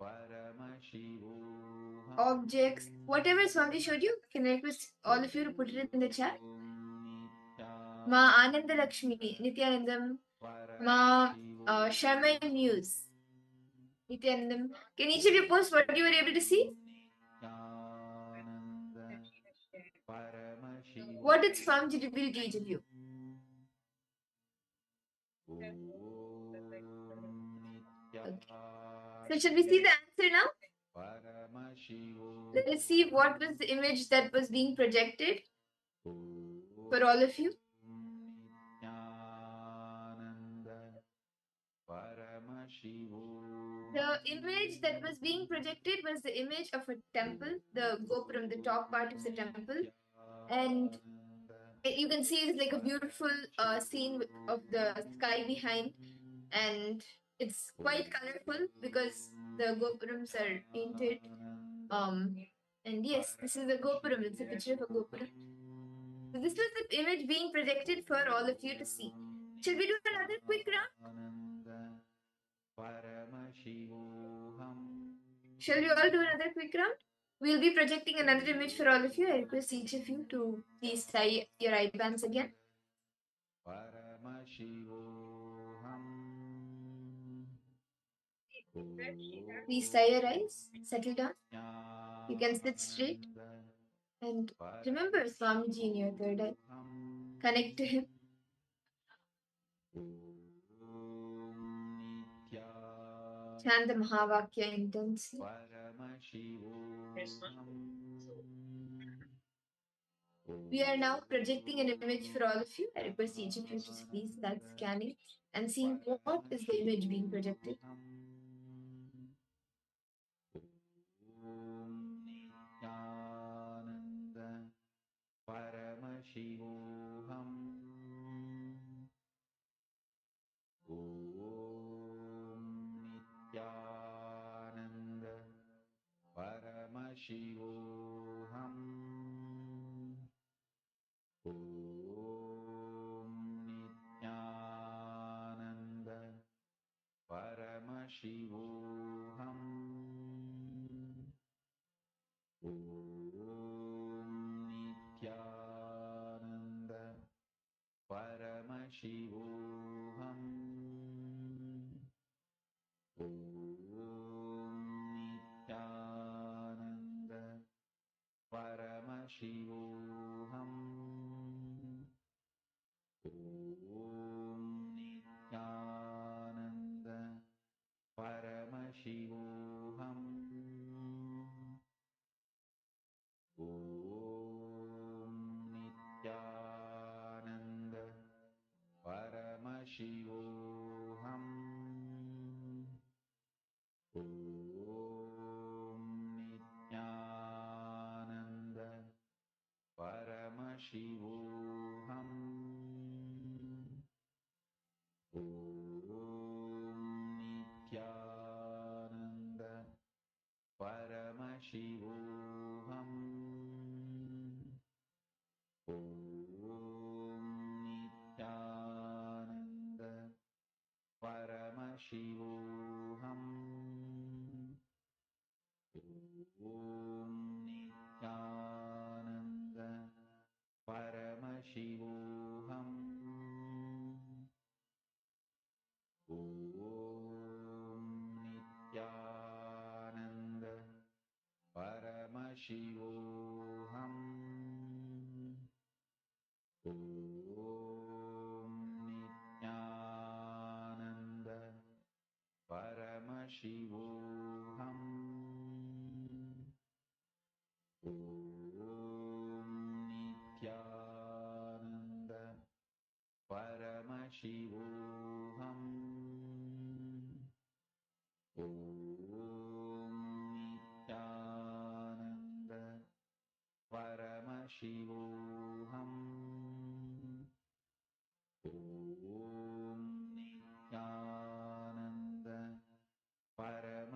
Paramashivoham objects, whatever Swami showed you, can I request all of you to put it in the chat? Ma Ananda Lakshmi, Nityanandam, Ma Sharma Muse, Nityanandam. Can each of you post what you were able to see? What did Swamiji reveal to each of you? Okay. So should we see the answer now? Let us see what was the image that was being projected for all of you. The image that was being projected was the image of a temple, the gopuram, the top part of the temple. And you can see it's like a beautiful scene of the sky behind. And it's quite colorful because the gopurams are painted. And yes, this is a gopuram. It's a picture of a gopuram. So this was the image being projected for all of you to see. Shall we do another quick round? Shall we all do another quick round? We'll be projecting another image for all of you. I request each of you to please tie your eye bands again. Please tie your eyes. Settle down. You can sit straight. And remember Swamiji in your third eye. Connect to him. Chant the Mahavakya intensely. We are now projecting an image for all of you. I request each of you to please start scanning and seeing what is the image being projected. Paramashivoham Om Nityananda Paramashivoham Om Nityananda Paramashivoham Om Nityananda Paramashivoham Om Nityananda Paramashivoham Om Nityananda Paramashivoham Om Nityananda Paramashivoham Om Nityananda Paramashivoham Om Nityananda Paramashivoham Om Nityananda Paramashivoham Om Nityananda Paramashivoham Om Nityananda Paramashivoham Om Nityananda Paramashivoham Om Nityananda Paramashivoham Om Nityananda Paramashivoham Om Nityananda Paramashivoham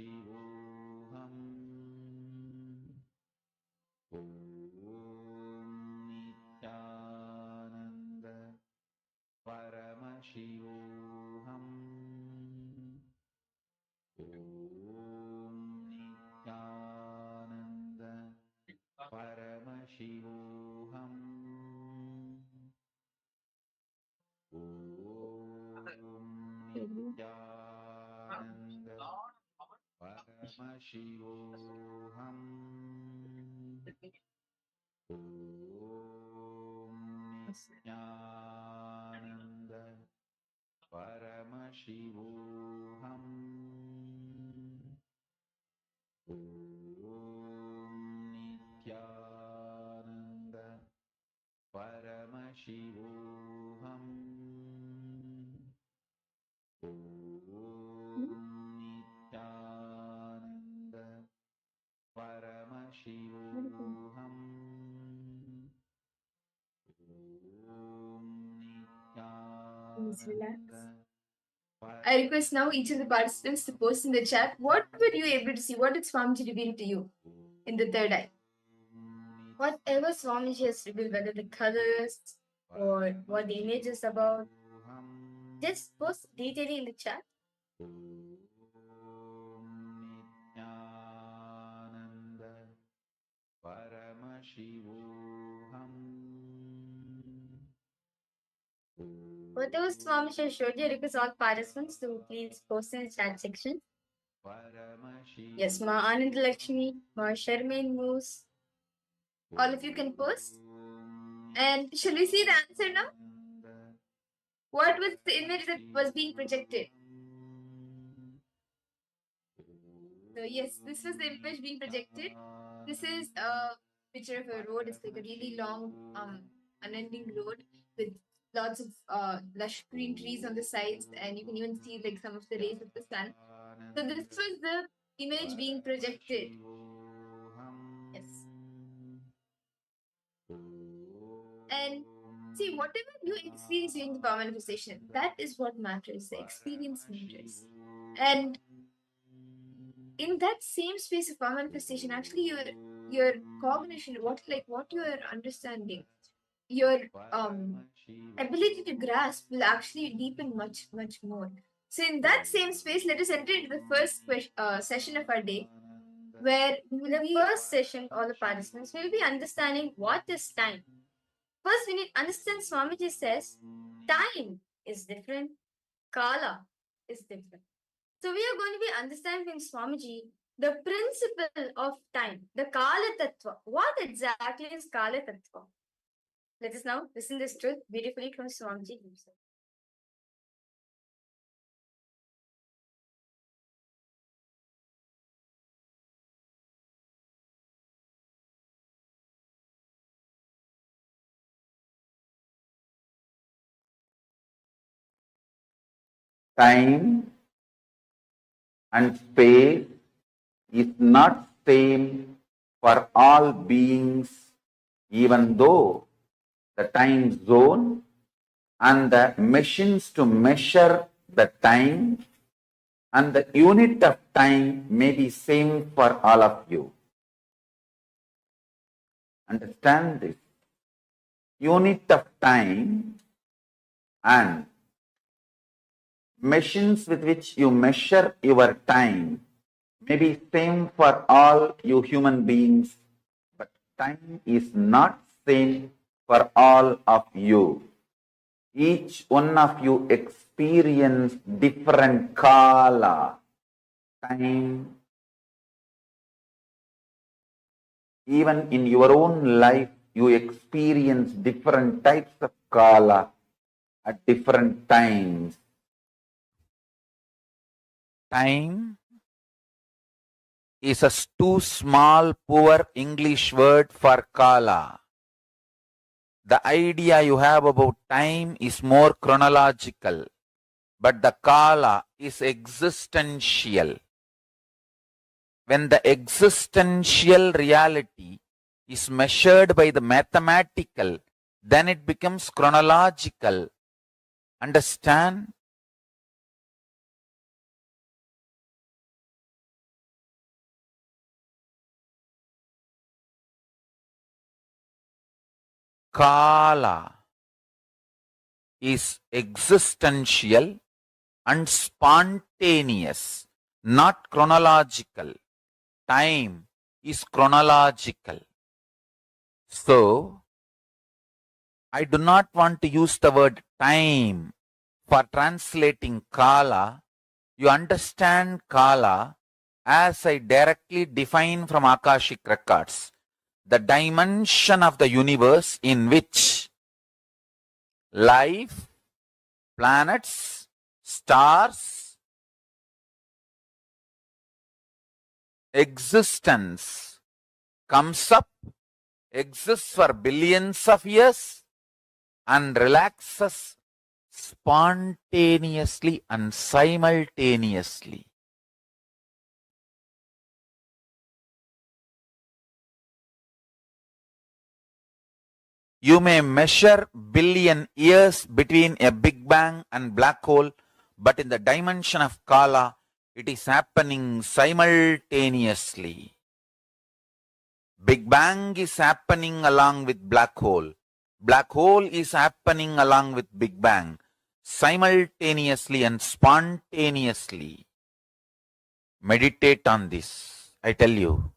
Paramashivoham Om Nityananda Paramashivoham Om Nityananda Paramashivoham Om Nityananda Paramashivoham Om Nityananda Paramashivoham Om Nityananda Paramashivoham Om Nityananda Paramashivoham Om Nityananda I request now each of the participants to post in the chat what were you able to see? What did Swamiji reveal to you in the third eye? Whatever Swamiji has revealed, whether the colors or what the image is about, just post detailing in the chat. Nityananda Paramashivoham Whatever Swamiji has showed you, I request all participants to please post in the chat section. Yes, Ma Anand Lakshmi, Ma Sharmain Moose, all of you can post. And shall we see the answer now? What was the image that was being projected? So yes, this was the image being projected. This is a picture of a road. It's like a really long, unending road with lots of lush green trees on the sides, and you can even see like some of the rays of the sun. So this was the image being projected. Yes. And see, whatever you experience during the power manifestation, that is what matters. The experience matters. And in that same space of power manifestation, actually your cognition, what you are understanding, your ability to grasp will actually deepen much, much more. So in that same space, let us enter into the first session of our day, where in the first session, all the participants will be understanding what is time. First, we need to understand Swamiji says time is different, Kala is different. So we are going to be understanding from Swamiji the principle of time, the Kala Tattva. What exactly is Kala Tattva? Let us now listen this truth beautifully from Swamiji himself. Time and space is not same for all beings, even though the time zone and the machines to measure the time and the unit of time may be same for all of you. Understand this. Unit of time and machines with which you measure your time may be same for all you human beings, but time is not same for all of you. Each one of you experience different kala, time. Even in your own life, you experience different types of kala at different times. Time is a too small, poor English word for kala. The idea you have about time is more chronological, but the kala is existential. When the existential reality is measured by the mathematical, then it becomes chronological. Understand? Kala is existential and spontaneous, not chronological. Time is chronological. So, I do not want to use the word time for translating Kala. You understand Kala as I directly define from Akashic records, the dimension of the universe in which life, planets, stars, existence comes up, exists for billions of years, and relaxes spontaneously and simultaneously. You may measure billion years between a Big Bang and black hole, but in the dimension of Kala, it is happening simultaneously. Big Bang is happening along with black hole. Black hole is happening along with Big Bang, simultaneously and spontaneously. Meditate on this. I tell you,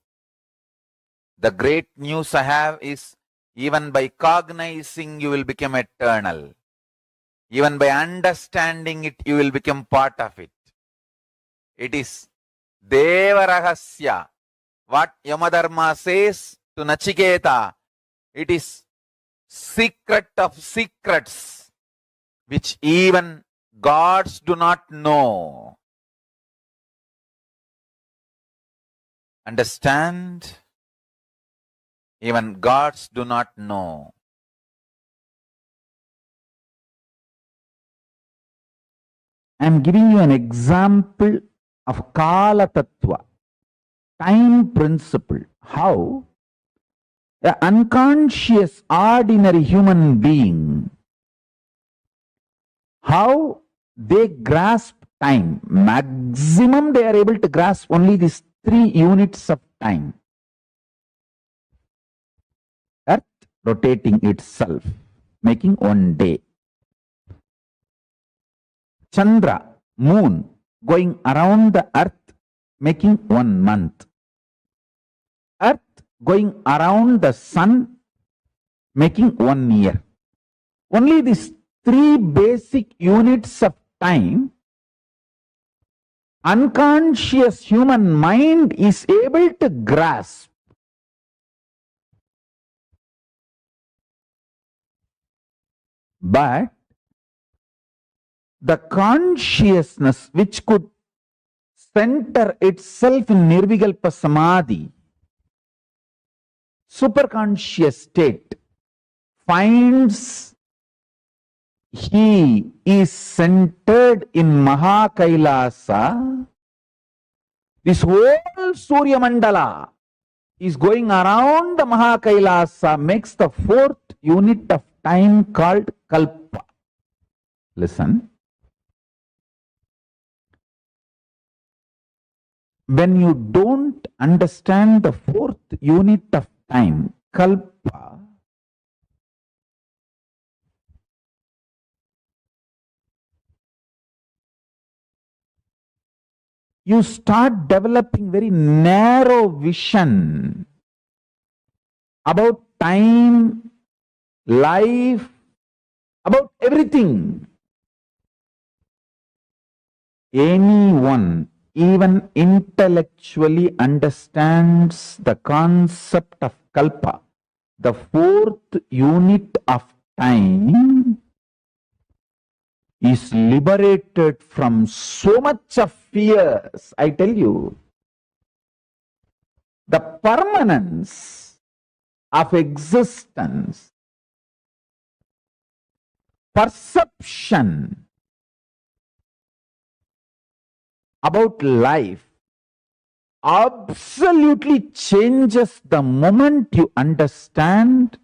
the great news I have is, even by cognizing, you will become eternal. Even by understanding it, you will become part of it. It is Deva Rahasya. What Yamadharma says to Nachiketa, it is secret of secrets, which even gods do not know. Understand? Even gods do not know. I am giving you an example of Kala Tattva, time principle. How the unconscious ordinary human being, how they grasp time. Maximum they are able to grasp only these 3 units of time. Earth rotating itself, making 1 day. Chandra, moon, going around the earth, making 1 month. Earth going around the sun, making 1 year. Only these 3 basic units of time, unconscious human mind is able to grasp. But the consciousness which could center itself in Nirvikalpa Samadhi, superconscious state, finds he is centered in Mahakailasa. This whole Surya Mandala is going around the Mahakailasa, makes the 4th unit of time called Kalpa. Listen. When you don't understand the 4th unit of time, Kalpa, you start developing very narrow vision about time, life, about everything. Anyone, even intellectually, understands the concept of Kalpa, the 4th unit of time, is liberated from so much of fears. I tell you, the permanence of existence, perception about life absolutely changes the moment you understand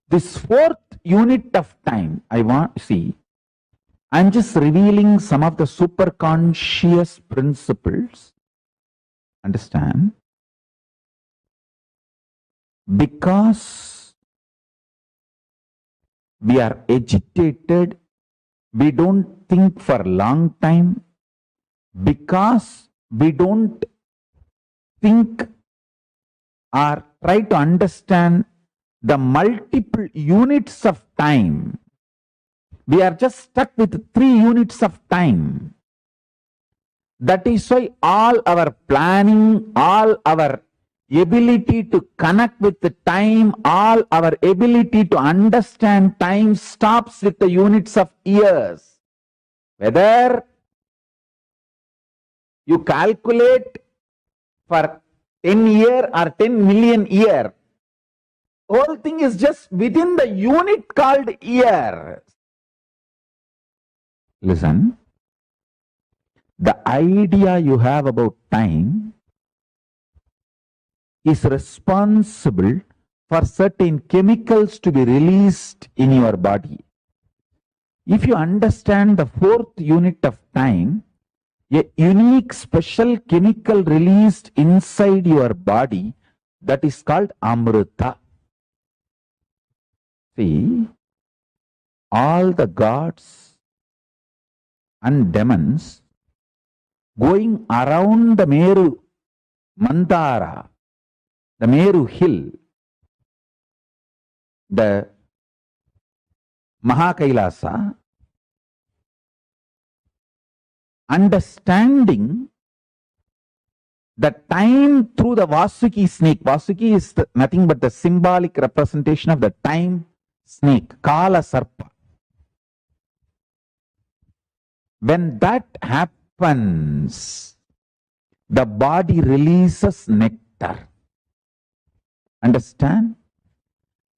this 4th unit of time. I'm just revealing some of the superconscious principles. Understand? Because we are agitated, we don't think for a long time, because we don't think or try to understand the multiple units of time. We are just stuck with 3 units of time. That is why all our planning, all our ability to connect with the time, all our ability to understand time stops with the units of years. Whether you calculate for 10 year or 10 million year, whole thing is just within the unit called year. Listen, the idea you have about time is responsible for certain chemicals to be released in your body. If you understand the 4th unit of time, a unique special chemical released inside your body, that is called Amrita. See, all the gods and demons going around the Meru Mandara, the Meru hill, the Mahakailasa, understanding the time through the Vasuki snake. Vasuki is nothing but the symbolic representation of the time snake, Kala Sarpa. When that happens, the body releases nectar. Understand?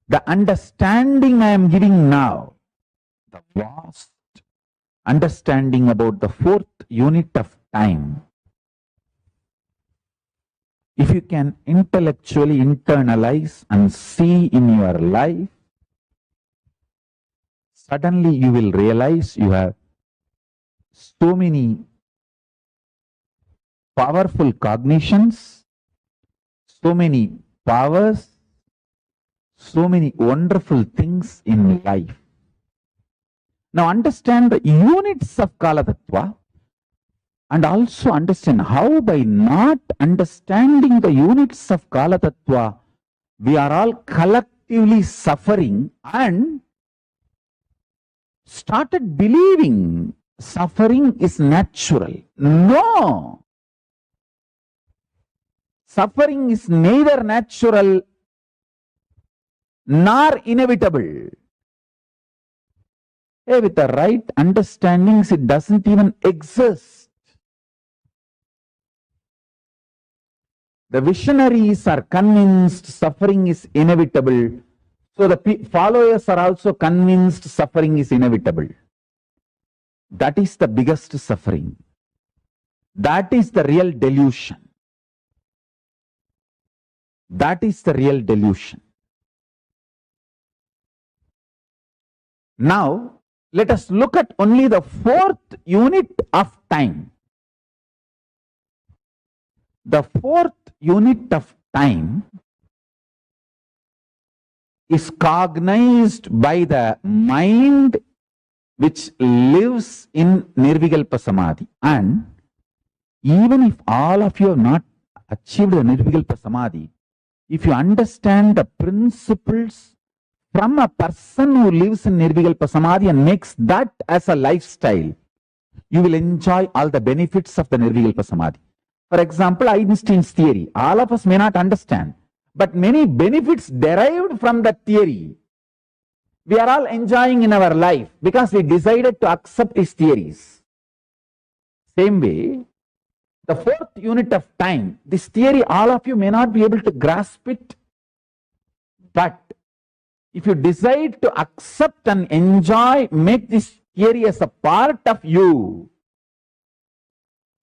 The understanding I am giving now, the vast understanding about the 4th unit of time, if you can intellectually internalize and see in your life, suddenly you will realize you have so many powerful cognitions, so many powers, so many wonderful things in life. Now understand the units of Kala Tattva and also understand how by not understanding the units of Kala Tattva, we are all collectively suffering and started believing suffering is natural. No! Suffering is neither natural nor inevitable. With the right understandings, it doesn't even exist. The visionaries are convinced suffering is inevitable. So the followers are also convinced suffering is inevitable. That is the biggest suffering. That is the real delusion. That is the real delusion. Now, let us look at only the 4th unit of time. The 4th unit of time is cognized by the mind which lives in Nirvikalpa Samadhi. And even if all of you have not achieved the Nirvikalpa Samadhi, if you understand the principles from a person who lives in Nirvikalpa Samadhi and makes that as a lifestyle, you will enjoy all the benefits of the Nirvikalpa Samadhi. For example, Einstein's theory. All of us may not understand, but many benefits derived from that theory, we are all enjoying in our life because we decided to accept his theories. Same way, the 4th unit of time, this theory, all of you may not be able to grasp it, but if you decide to accept and enjoy, make this theory as a part of you,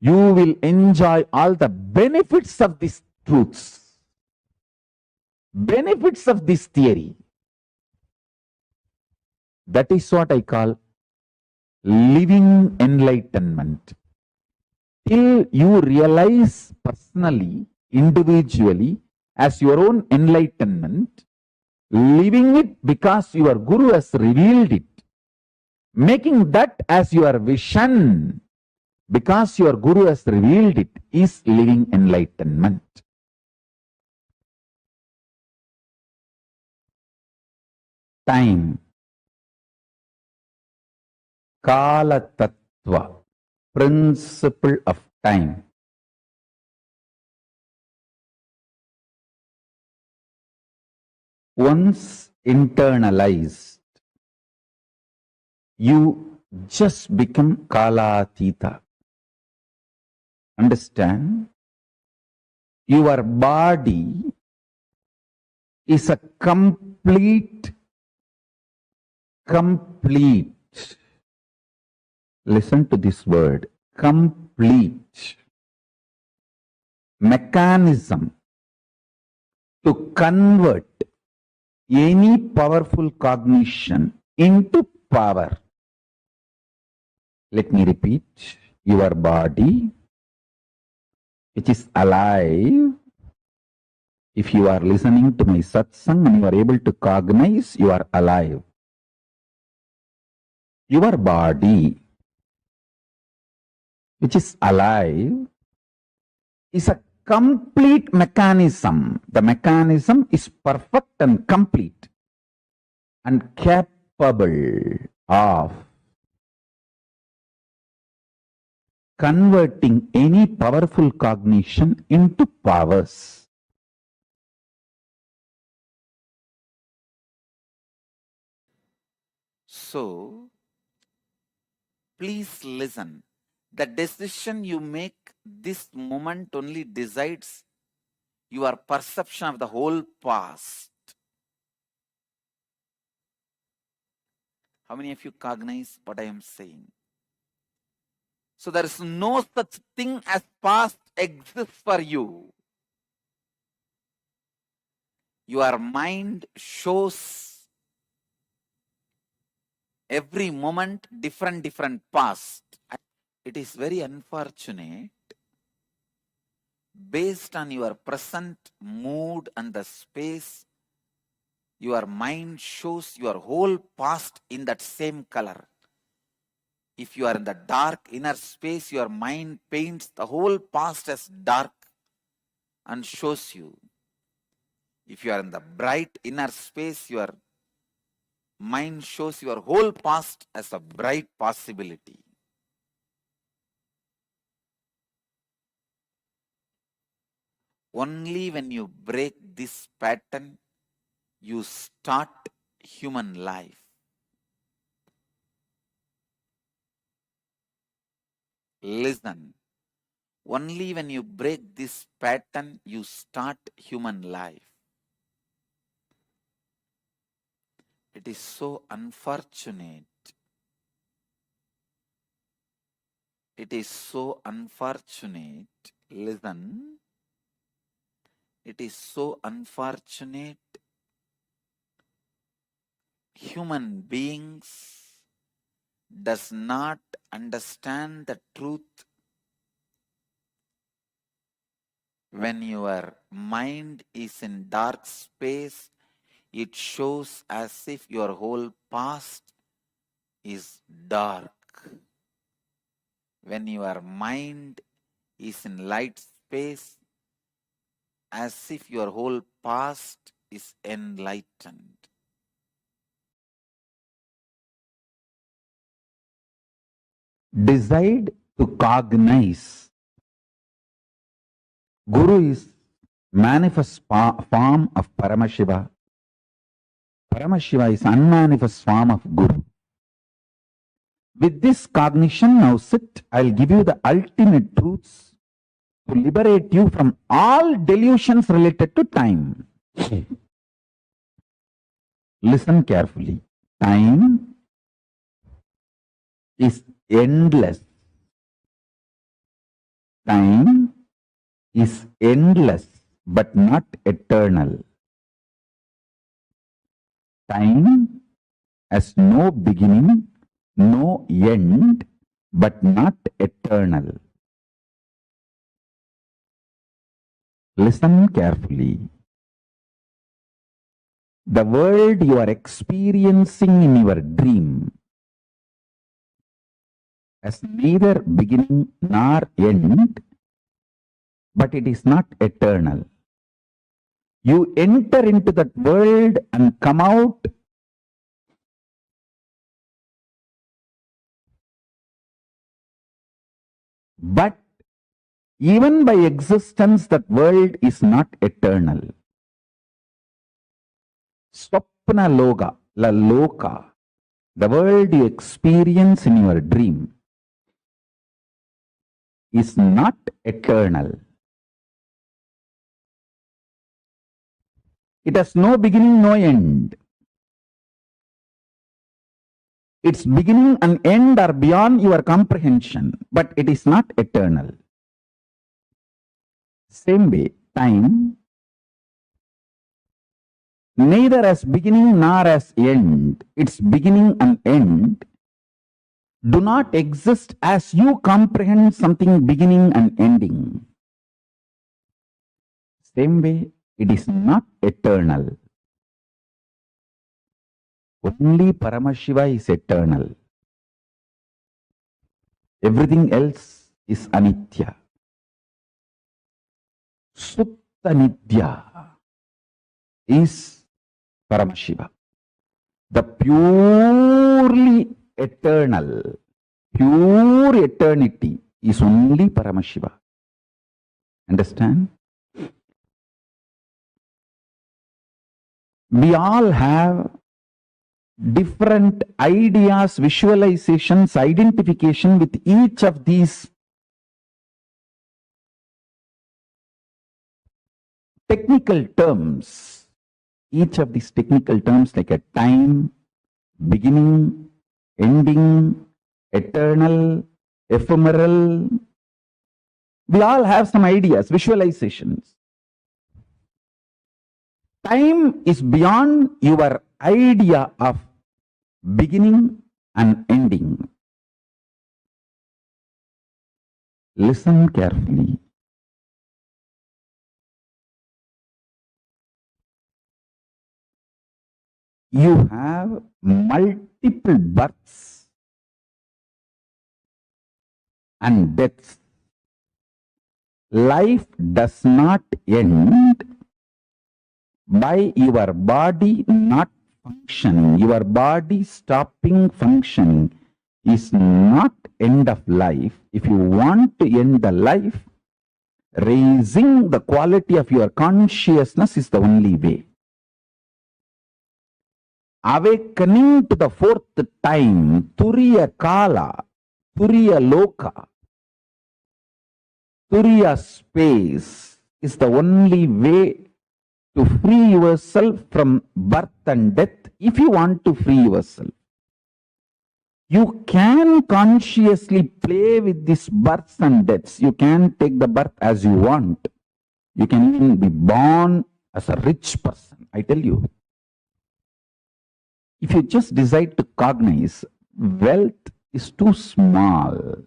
you will enjoy all the benefits of these truths, benefits of this theory. That is what I call living enlightenment. Till you realize personally, individually, as your own enlightenment, living it because your Guru has revealed it, making that as your vision because your Guru has revealed it is living enlightenment. Time. Kala Tattva, principle of time. Once internalized, you just become Kalatita. Understand? Your body is a complete, listen to this word, complete mechanism to convert any powerful cognition into power. Let me repeat, your body, which is alive, if you are listening to my satsang and you are able to cognize, you are alive. Your body, which is alive, is a complete mechanism. The mechanism is perfect and complete and capable of converting any powerful cognition into powers. So, please listen. The decision you make this moment only decides your perception of the whole past. How many of you cognize what I am saying? So there is no such thing as past exists for you. Your mind shows every moment different past. It is very unfortunate. Based on your present mood and the space, your mind shows your whole past in that same color. If you are in the dark inner space, your mind paints the whole past as dark and shows you. If you are in the bright inner space, your mind shows your whole past as a bright possibility. Only when you break this pattern, you start human life. Listen. Only when you break this pattern, you start human life. It is so unfortunate. It is so unfortunate. Listen. It is so unfortunate. Human beings does not understand the truth. When your mind is in dark space, it shows as if your whole past is dark. When your mind is in light space, as if your whole past is enlightened. Decide to cognize. Guru is manifest form of Paramashiva. Paramashiva is unmanifest form of Guru. With this cognition, now sit. I'll give you the ultimate truths to liberate you from all delusions related to time. Listen carefully. Time is endless. Time is endless but not eternal. Time has no beginning, no end, but not eternal. Listen carefully. The world you are experiencing in your dream has neither beginning nor end, but it is not eternal. You enter into that world and come out but even by existence, that world is not eternal. Swapna loka, the world you experience in your dream, is not eternal. It has no beginning, no end. Its beginning and end are beyond your comprehension, but it is not eternal. Same way, time neither as beginning nor as end. Its beginning and end do not exist as you comprehend something beginning and ending. Same way, it is not eternal. Only Paramashiva is eternal. Everything else is anitya. Sutta Nitya is Paramashiva. The purely eternal, pure eternity is only Paramashiva. Understand? We all have different ideas, visualizations, identification with each of these technical terms. Each of these technical terms like a time, beginning, ending, eternal, ephemeral. We all have some ideas, visualizations. Time is beyond your idea of beginning and ending. Listen carefully. You have multiple births and deaths. Life does not end by your body not functioning. Your body stopping functioning is not end of life. If you want to end the life, raising the quality of your consciousness is the only way. Awakening to the fourth time, Turiya Kala, Turiya Loka, Turiya space is the only way to free yourself from birth and death. If you want to free yourself, you can consciously play with these births and deaths. You can take the birth as you want. You can even be born as a rich person. I tell you, if you just decide to cognize, wealth is too small.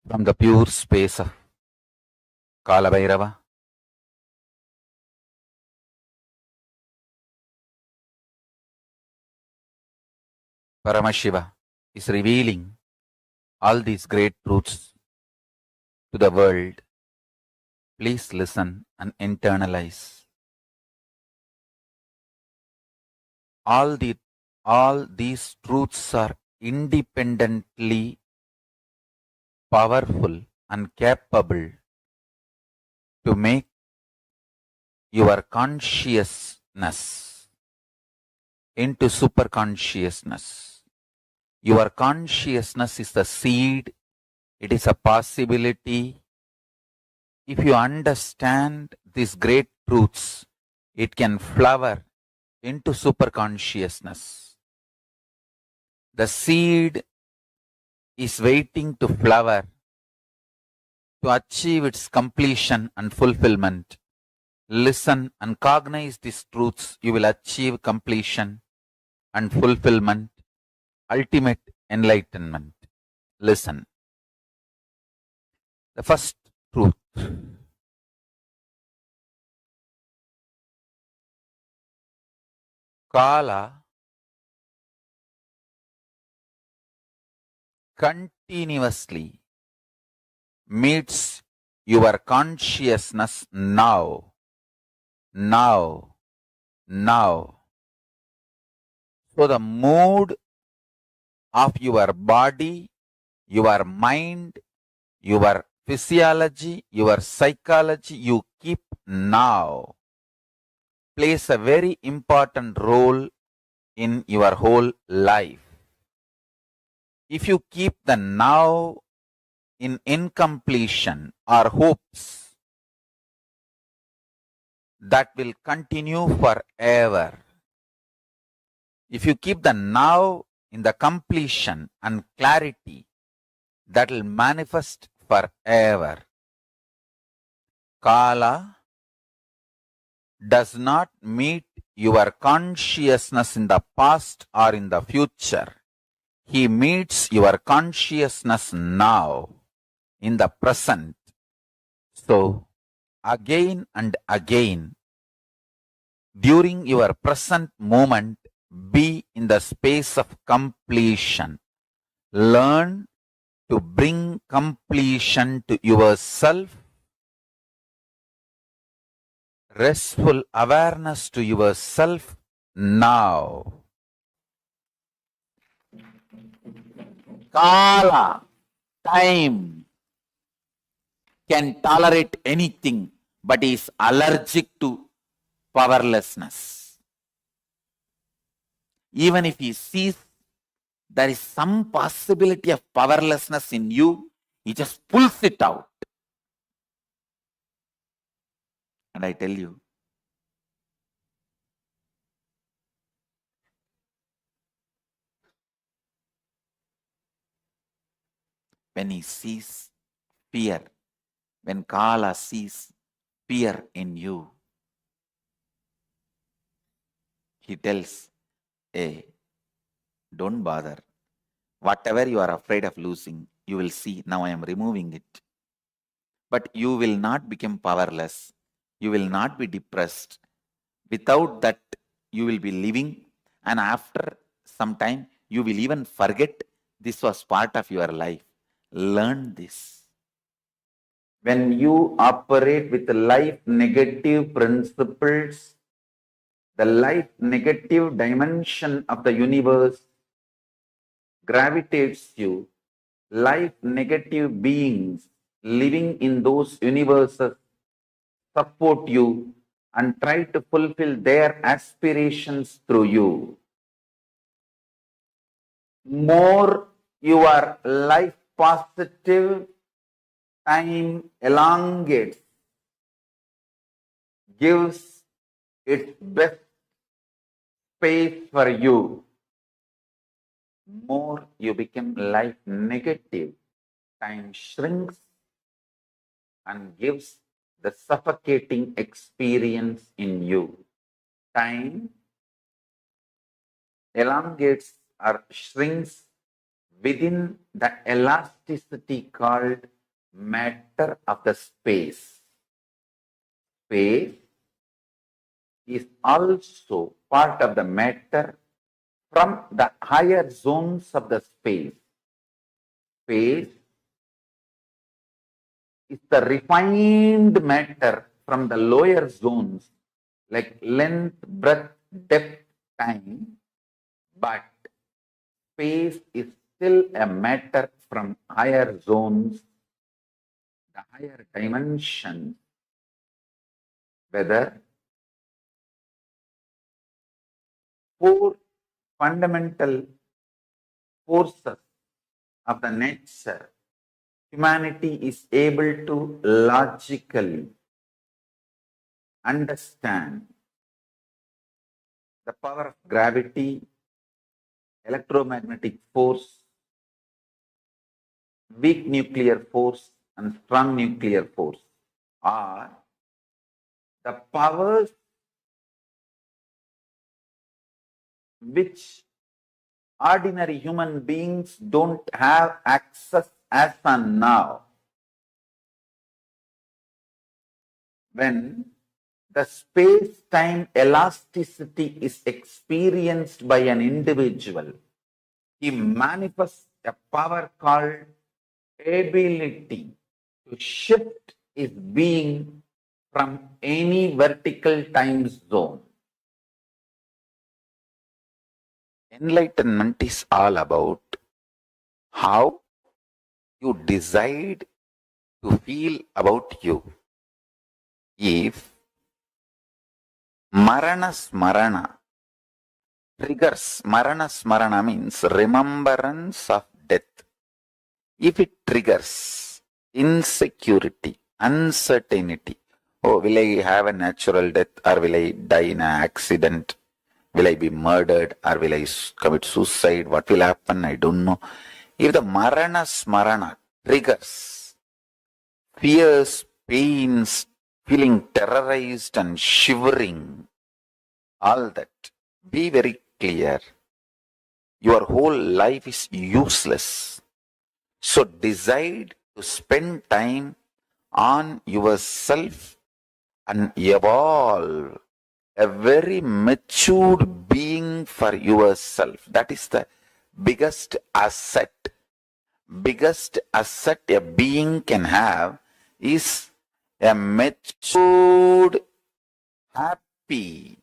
From the pure space of Kala Bhairava, Paramashiva is revealing all these great truths to the world. Please listen and internalize. All these truths are independently powerful and capable to make your consciousness into superconsciousness. Your consciousness is the seed. It is a possibility. If you understand these great truths, it can flower into superconsciousness. The seed is waiting to flower to achieve its completion and fulfillment. Listen and cognize these truths. You will achieve completion and fulfillment, ultimate enlightenment. Listen. The first truth. Kala continuously meets your consciousness now, now, now. So the mood of your body, your mind, your physiology, your psychology, you keep now, plays a very important role in your whole life. If you keep the now in incompletion or hopes, that will continue forever. If you keep the now in the completion and clarity, that will manifest forever. Kala does not meet your consciousness in the past or in the future. He meets your consciousness now, in the present. So, again and again, during your present moment, be in the space of completion. Learn to bring completion to yourself, restful awareness to yourself now. Kala, time, can tolerate anything but is allergic to powerlessness. Even if he sees there is some possibility of powerlessness in you, he just pulls it out. And I tell you, when he sees fear, when Kala sees fear in you, he tells, hey, don't bother. Whatever you are afraid of losing, you will see, now I am removing it. But you will not become powerless. You will not be depressed. Without that, you will be living, and after some time, you will even forget this was part of your life. Learn this. When you operate with life negative principles, the life negative dimension of the universe gravitates you. Life negative beings living in those universes support you and try to fulfill their aspirations through you. More you are life positive, time elongates, gives its best space for you. More you become life negative, time shrinks and gives the suffocating experience in you. Time elongates or shrinks within the elasticity called matter of the space. Space is also part of the matter from the higher zones of the space. Space is the refined matter from the lower zones like length, breadth, depth, time, but space is still a matter from higher zones, the higher dimensions, whether four fundamental forces of the nature, humanity is able to logically understand the power of gravity, electromagnetic force, weak nuclear force, and strong nuclear force are the powers which ordinary human beings don't have access as on now. when the space-time elasticity is experienced by an individual, he manifests a power called ability to shift his being from any vertical time zone. Enlightenment is all about how you decide to feel about you. If Marana Smarana triggers, Marana Smarana means remembrance of death. If it triggers insecurity, uncertainty, oh, will I have a natural death or will I die in an accident? Will I be murdered or will I commit suicide? What will happen? I don't know. If the Marana Smarana triggers fears, pains, feeling terrorized and shivering, all that, be very clear. Your whole life is useless. So decide to spend time on yourself and evolve a very matured being for yourself. That is the biggest asset. Biggest asset a being can have is a matured, happy,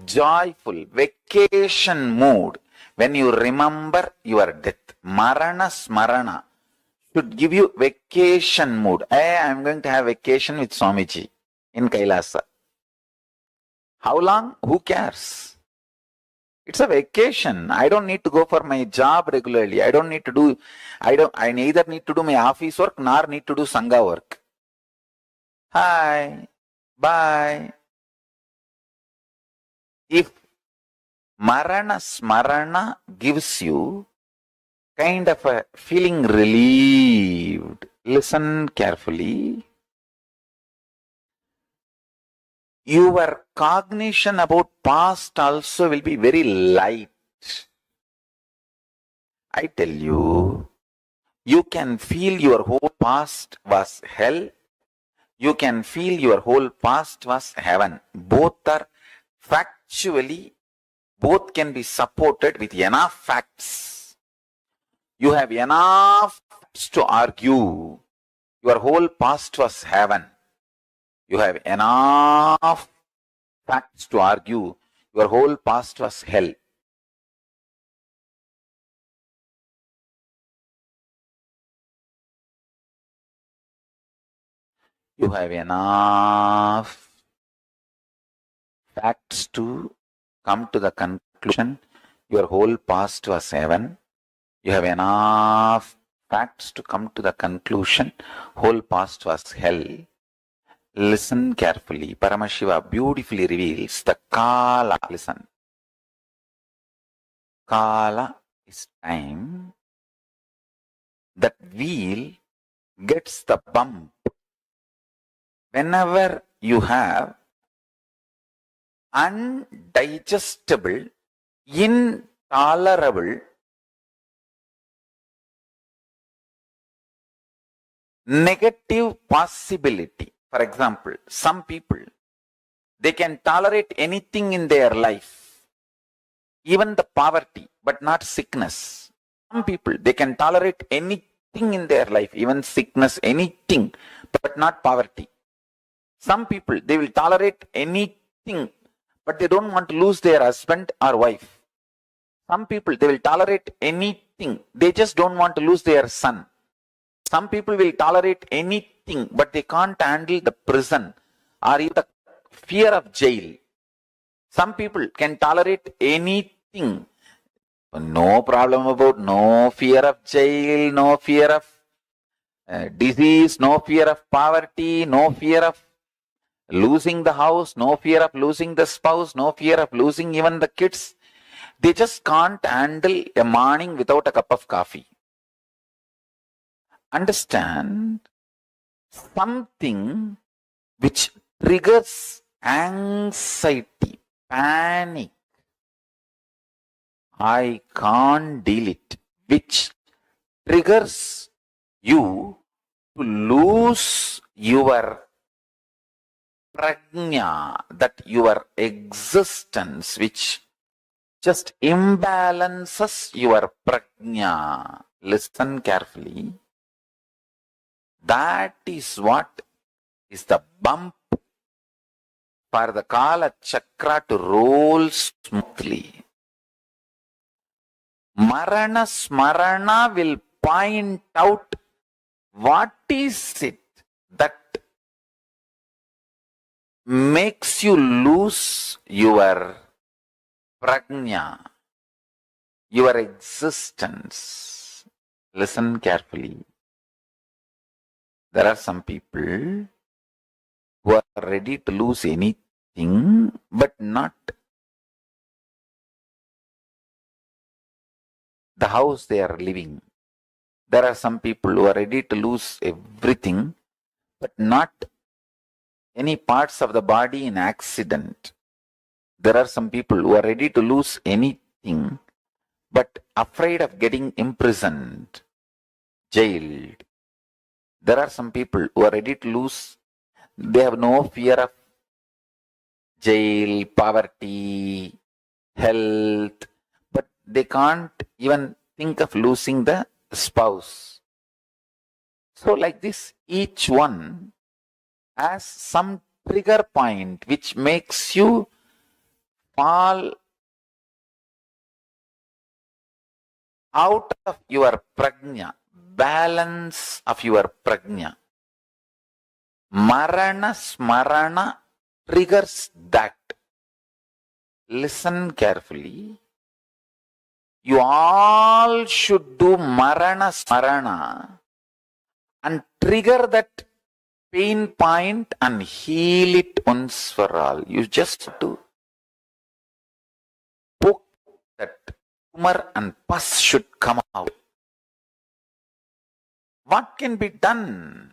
joyful, vacation mood when you remember your death. Marana Smarana should give you vacation mood. Hey, I am going to have vacation with Swamiji in Kailasa. How long? Who cares? It's a vacation. I don't need to go for my job regularly. I neither need to do my office work nor need to do Sangha work. Hi, bye. If Marana Smarana gives you kind of a feeling relieved, listen carefully. Your cognition about past also will be very light. I tell you, you can feel your whole past was hell. You can feel your whole past was heaven. Both are factually, both can be supported with enough facts. You have enough facts to argue your whole past was heaven. You have enough facts to argue your whole past was hell. You have enough facts to come to the conclusion your whole past was heaven. You have enough facts to come to the conclusion whole past was hell. Listen carefully. Paramashiva beautifully reveals the Kala. Listen. Kala is time. That wheel gets the bump whenever you have undigestible, intolerable, negative possibility. For example, some people, they can tolerate anything in their life, even the poverty, but not sickness. Some people, they can tolerate anything in their life, even sickness, anything, but not poverty. Some people, they will tolerate anything, but they don't want to lose their husband or wife. Some people, they will tolerate anything, they just don't want to lose their son. Some people will tolerate anything, but they can't handle the prison or even the fear of jail. Some people can tolerate anything. No problem about no fear of jail, no fear of disease, no fear of poverty, no fear of losing the house, no fear of losing the spouse, no fear of losing even the kids. They just can't handle a morning without a cup of coffee. Understand, something which triggers anxiety, panic, I can't deal it, which triggers you to lose your prajna, that your existence, which just imbalances your prajna. Listen carefully. That is what is the bump for the Kala Chakra to roll smoothly. Marana Smarana will point out what is it that makes you lose your prajna, your existence. Listen carefully. There are some people who are ready to lose anything, but not the house they are living. There are some people who are ready to lose everything, but not any parts of the body in accident. There are some people who are ready to lose anything, but afraid of getting imprisoned, jailed. There are some people who are ready to lose, they have no fear of jail, poverty, health, but they can't even think of losing the spouse. So like this, each one has some trigger point which makes you fall out of your prajna, balance of your prajna. Marana Smarana triggers that. Listen carefully. You all should do Marana Smarana and trigger that pain point and heal it once for all. You just have to poke that tumor and pus should come out. What can be done?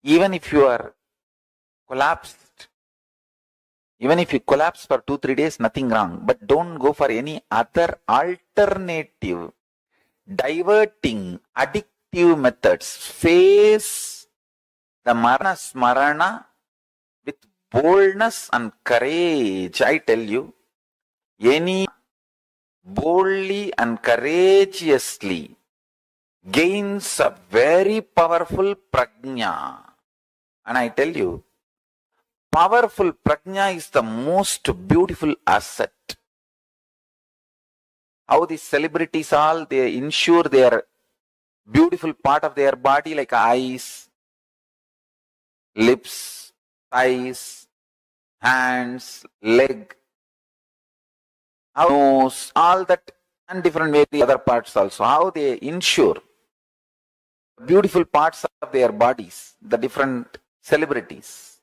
Even if you are collapsed, even if you collapse for 2-3 days, nothing wrong. But don't go for any other alternative, diverting, addictive methods. Face the Marana Smarana with boldness and courage. I tell you, any boldly and courageously gains a very powerful prajna. And I tell you, powerful prajna is the most beautiful asset. How these celebrities all, they ensure their beautiful part of their body like eyes, lips, thighs, hands, leg, nose, all that, and different various other parts also. How they ensure beautiful parts of their bodies, the different celebrities.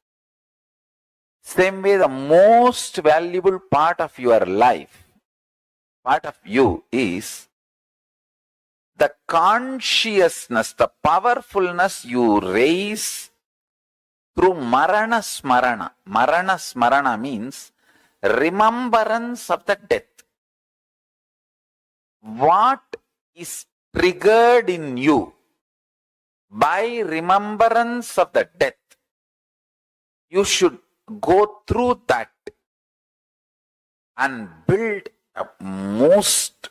Same way, the most valuable part of your life, part of you, is the consciousness, the powerfulness you raise through Marana Smarana. Marana Smarana means remembrance of the death. What is triggered in you by remembrance of the death, you should go through that and build a most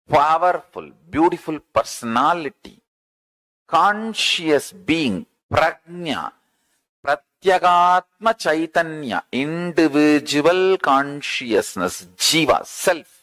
powerful, beautiful personality, conscious being, prajna, pratyagatma chaitanya, individual consciousness, jiva, self.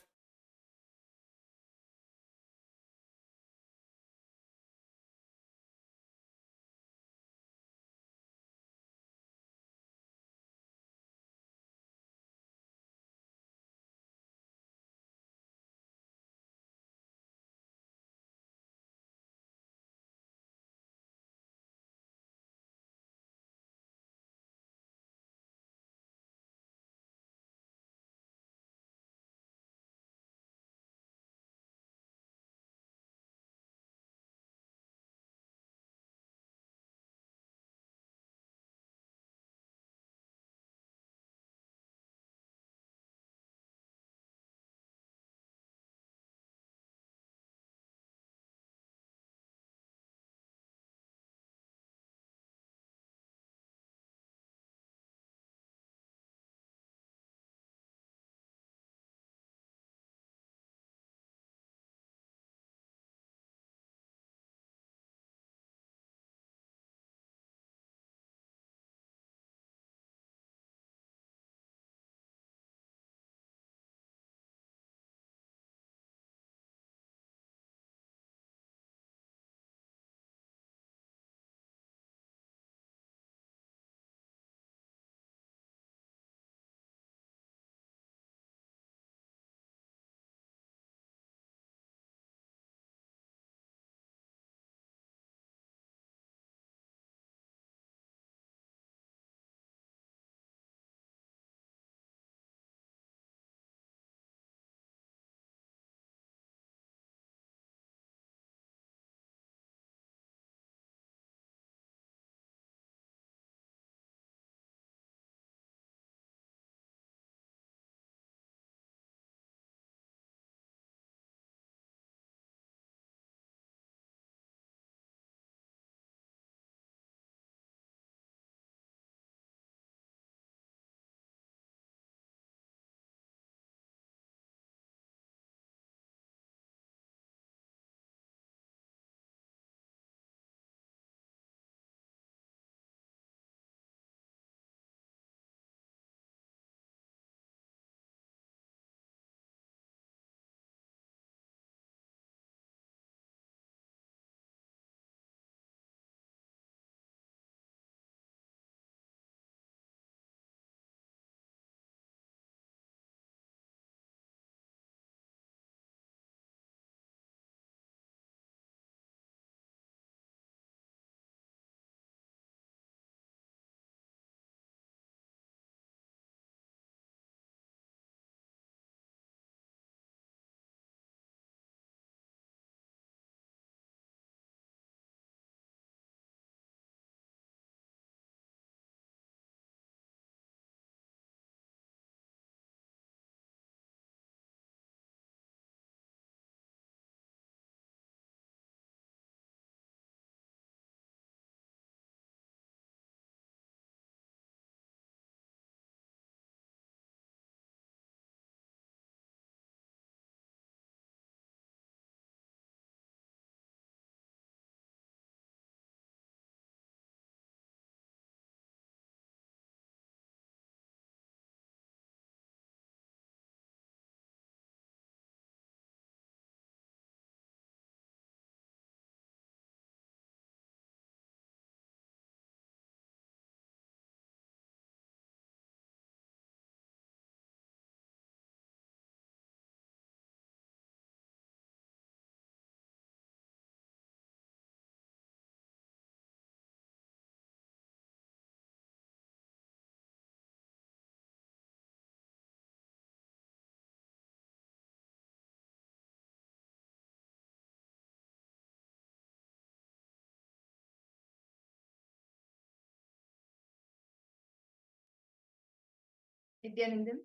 Nityanandam.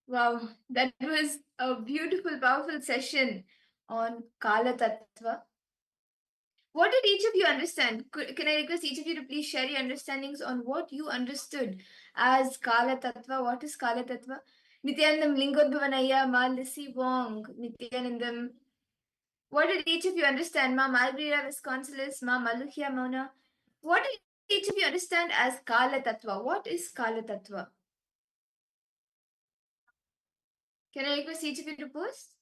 Wow, that was a beautiful, powerful session on Kala Tattva. What did each of you understand? Can I request each of you to please share your understandings on what you understood as Kala Tattva? What is Kala Tattva? Nityanandam Lingodbhavanaya, Ma Lissy Wong, Nityanandam. What did each of you understand? Ma Malgrira Visconsulis, Ma Maluhya Mona. What did each of you understand as Kala Tattva? What is Kala Tattva? Can I request each of you to post?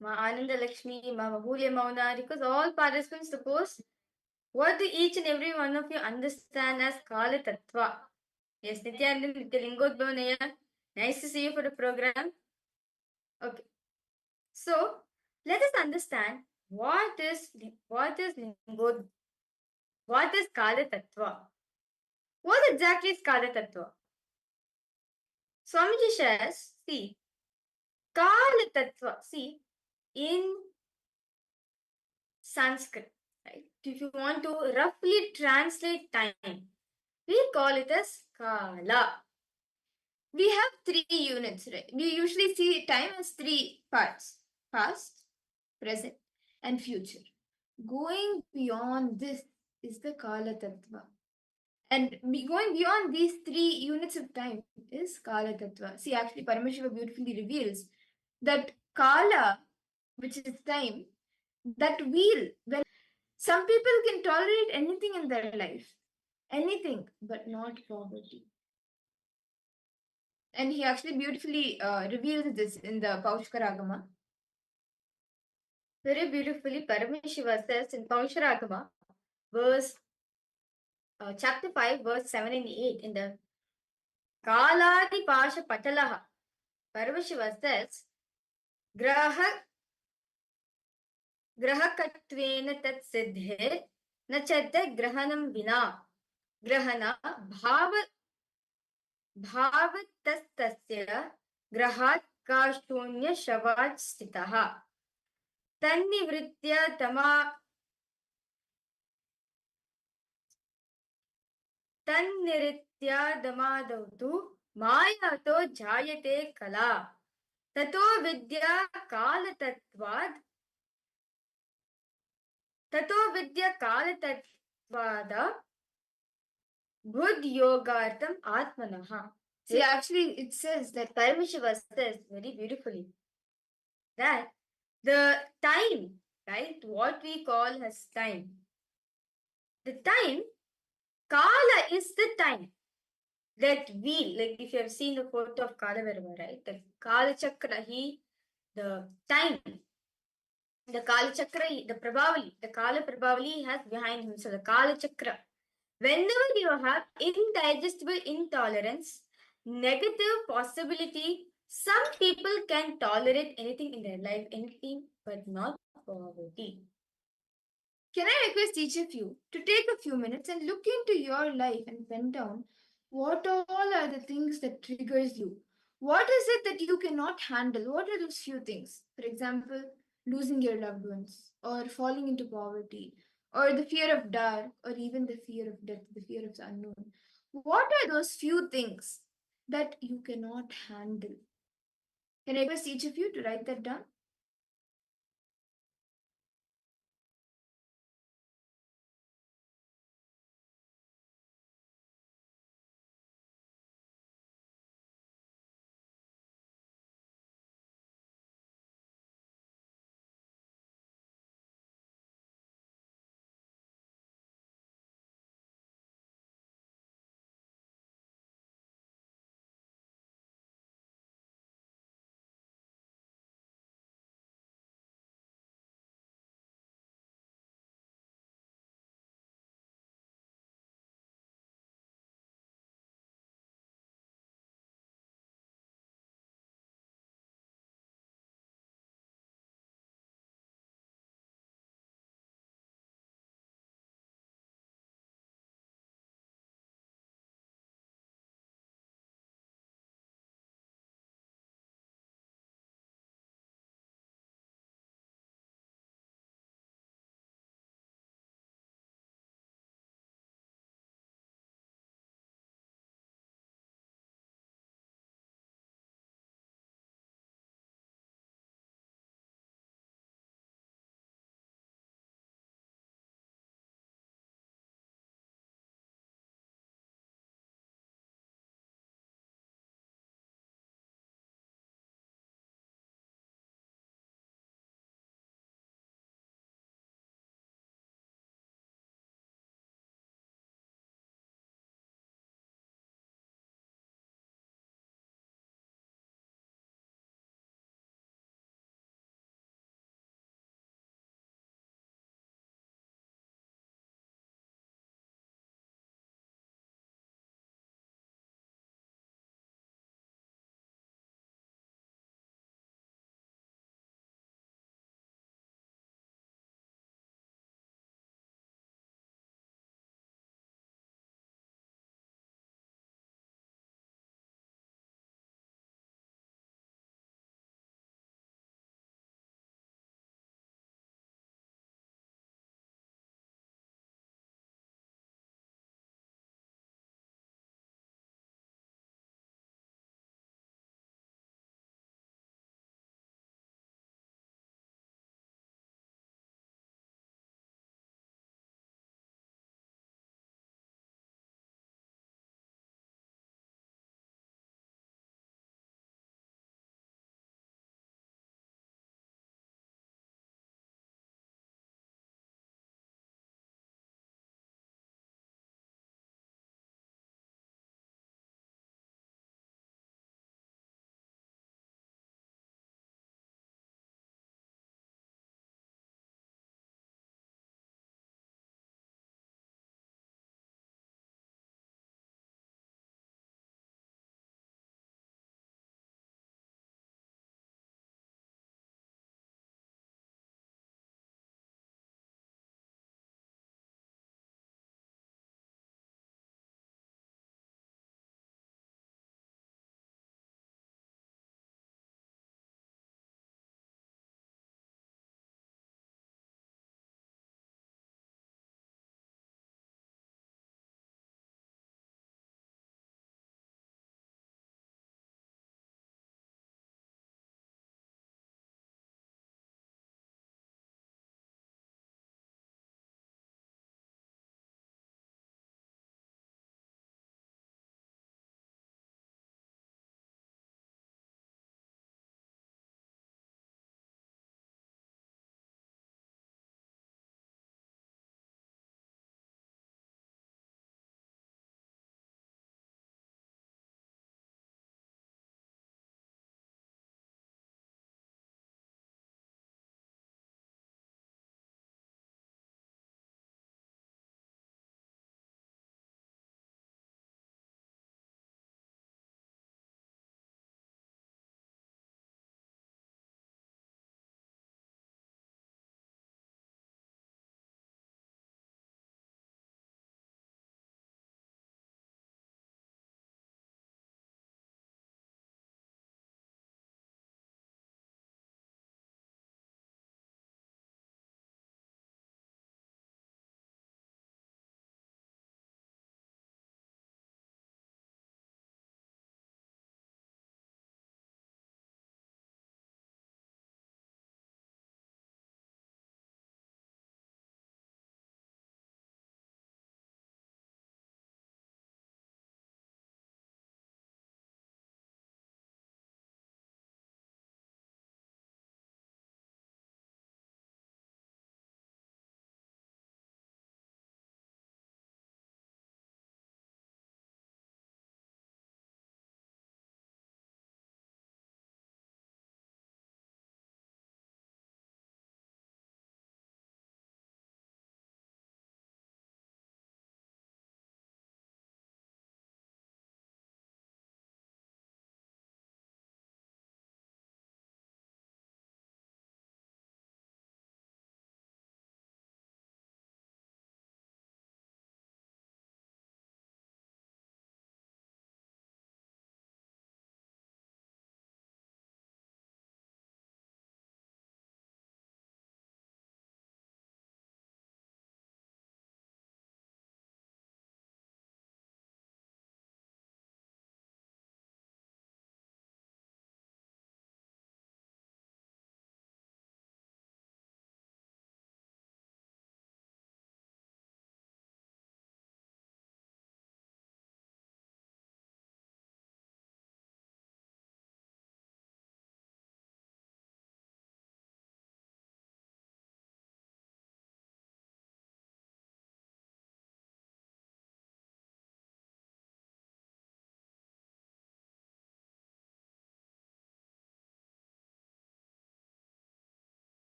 Ma Ananda Lakshmi, Ma Mahulya Mauna, request all participants to post what do each and every one of you understand as Kala Tattva. Yes, Nityanandam, Nityalingodbhavanaya. Nice to see you for the program. Okay. So let us understand what is Lingod, what is Kala Tattva. What exactly is Kala Tattva? Swamiji says, see, Kala Tattva, see, in Sanskrit, right? If you want to roughly translate time, we call it as Kala. We have 3 units, right? We usually see time as 3 parts: past, present, and future. Going beyond this is the Kala Tattva. And going beyond these 3 units of time is Kala Tattva. See, actually, Paramashiva beautifully reveals that Kala, which is time, that wheel, when some people can tolerate anything in their life, anything, but not poverty. And he actually beautifully reveals this in the Paushkaragama. Very beautifully, Paramashiva says in Paushkaragama, verse chapter 5, verse 7 and 8, in the Kaladi Pasha Patalaha, Paramashiva says, Grahakatvena tat siddhe na chatte grahanam vina grahana bhavatastasya grahat kashunya shavat stitaha tannivritya तन्निरित्यादमादौतु मायातो जायते कला ततो विद्या कालतत्त्वात् बुद्ध्योगार्थम आत्मनः. See, actually, it says that Paramashiva says very beautifully that the time, right, what we call as time, the time, Kala is the time. That wheel, like if you have seen the photo of Kala Bhairava, right? The Kala Chakra, the time, the Kala Chakra, the Prabhavali, the Kala Prabhavali has behind him. So the Kala Chakra. Whenever you have indigestible intolerance, negative possibility, some people can tolerate anything in their life, anything, but not poverty. Can I request each of you to take a few minutes and look into your life and pen down what all are the things that triggers you? What is it that you cannot handle? What are those few things? For example, losing your loved ones, or falling into poverty, or the fear of dark, or even the fear of death, the fear of the unknown. What are those few things that you cannot handle? Can I request each of you to write that down?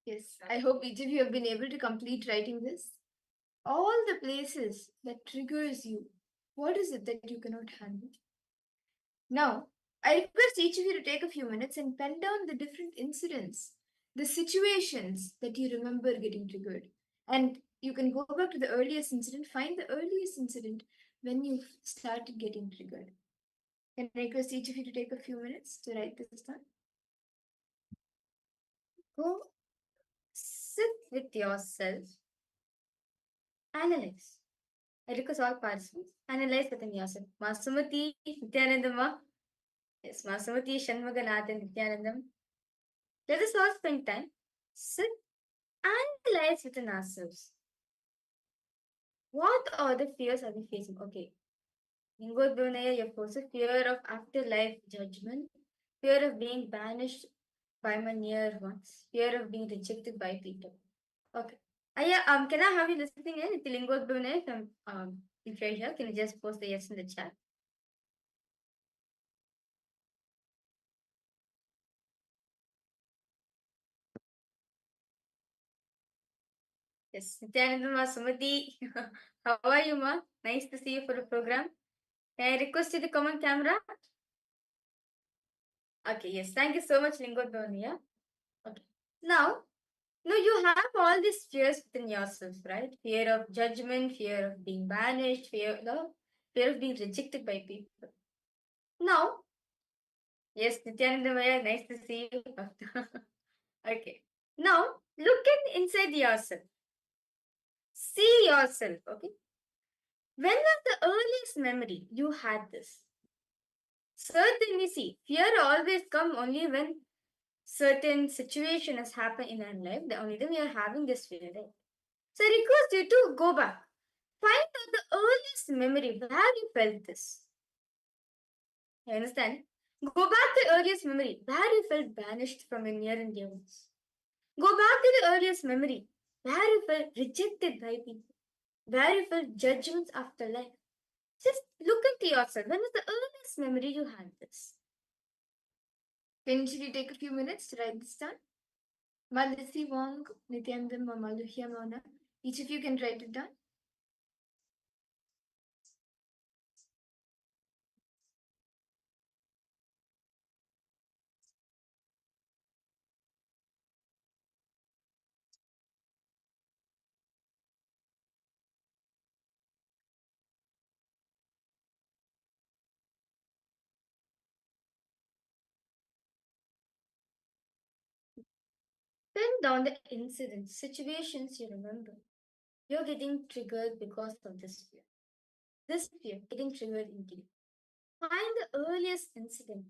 Yes, I hope each of you have been able to complete writing this. All the places that triggers you, what is it that you cannot handle? Now, I request each of you to take a few minutes and pen down the different incidents, the situations that you remember getting triggered. And you can go back to the earliest incident, find the earliest incident when you started getting triggered. Can I request each of you to take a few minutes to write this down? Go sit with yourself, analyze. I request all participants, analyze within yourself. Masumati, Nityanandama. Yes, Masumati, Shanmugha, Nityanandam. Let us all spend time, sit, analyze within ourselves. What are the fears are we facing? Okay. Lingodvanaya, you have fear of afterlife judgment, fear of being banished by my near ones, fear of being rejected by people. Okay. Can I have you listening in? Lingodvanaya, if you're here, can you just post the yes in the chat? Yes, Nityanandama, Sumati. How are you, ma? Nice to see you for the program. Can I request you to come on camera? Okay, yes. Thank you so much, Lingodvanaya. Okay. Now, you have all these fears within yourself, right? Fear of judgment, fear of being banished, fear of being rejected by people. Now, yes, Nityanandamaya, nice to see you. Okay. Now, look inside yourself. See yourself, okay? When was the earliest memory you had this? Certainly, see, fear always come only when certain situation has happened in our life. The only then we are having this fear, right? So I request you to go back. Find out the earliest memory where you felt this. You understand? Go back to the earliest memory where you felt banished from your near and dear ones. Go back to the earliest memory where you felt rejected by people, where you felt judgments after life. Just look into yourself. When was the earliest memory you had this? Can you take a few minutes to write this down? Malisi Wong, Nityandam, Maluhya Mona. Each of you can write it down. Pen down the incidents, situations you remember. You're getting triggered because of this fear. This fear getting triggered into you. Find the earliest incident.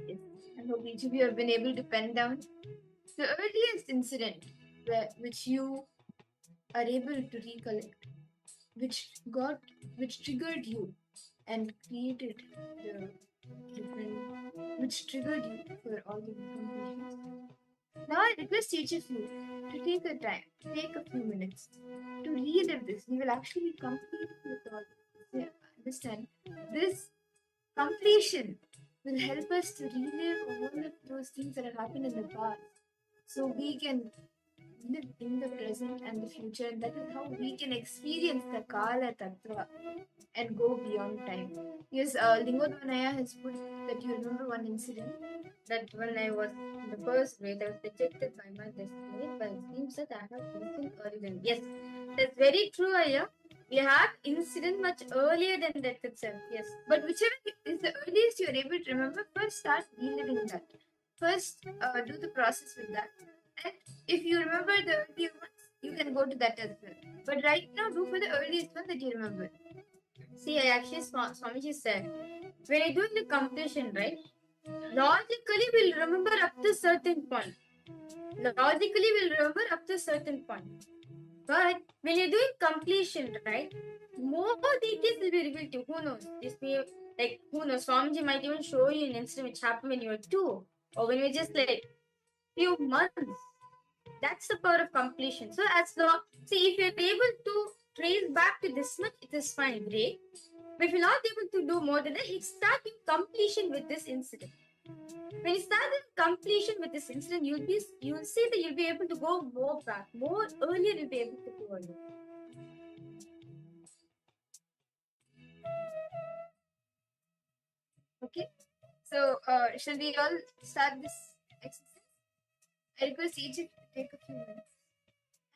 Yes. I hope each of you have been able to pen down the earliest incident which you are able to recollect, which triggered you and created the different, which triggered you for all the incompletions. Now I request each of you to take a time, take a few minutes to relive this. We will actually complete with all this. Yeah, understand this completion will help us to relive all of those things that have happened in the past, so we can live in the present and the future, and that is how we can experience the Kala Tattva and go beyond time. Yes, Lingodvanaya has put that you remember one incident That when I was in the first grade, I was rejected by my destiny, but it seems that I have listened earlier. Yes, that's very true, Aya. We have incident much earlier than that itself. Yes. But whichever is the earliest you are able to remember, first start reliving that. First, do the process with that. And if you remember the earlier ones, you can go to that as well. But right now, do for the earliest one that you remember. See, I actually, Swamiji said, when you're doing the completion, right? Logically, we'll remember up to certain point. Logically, we'll remember up to certain point. But when you're doing completion, right? More details will be revealed to you. Who knows? This may, like, who knows? Swamiji might even show you an incident which happened when you were 2, or when you were just like few months. That's the power of completion. So as long, see, if you're able to trace back to this much, it is fine, great. But if you're not able to do more than that, you start in completion with this incident. When you start in completion with this incident, you'll see that you'll be able to go more back, more earlier. You'll be able to go earlier. Okay. So, shall we all start this exercise? I request each of you to take a few minutes.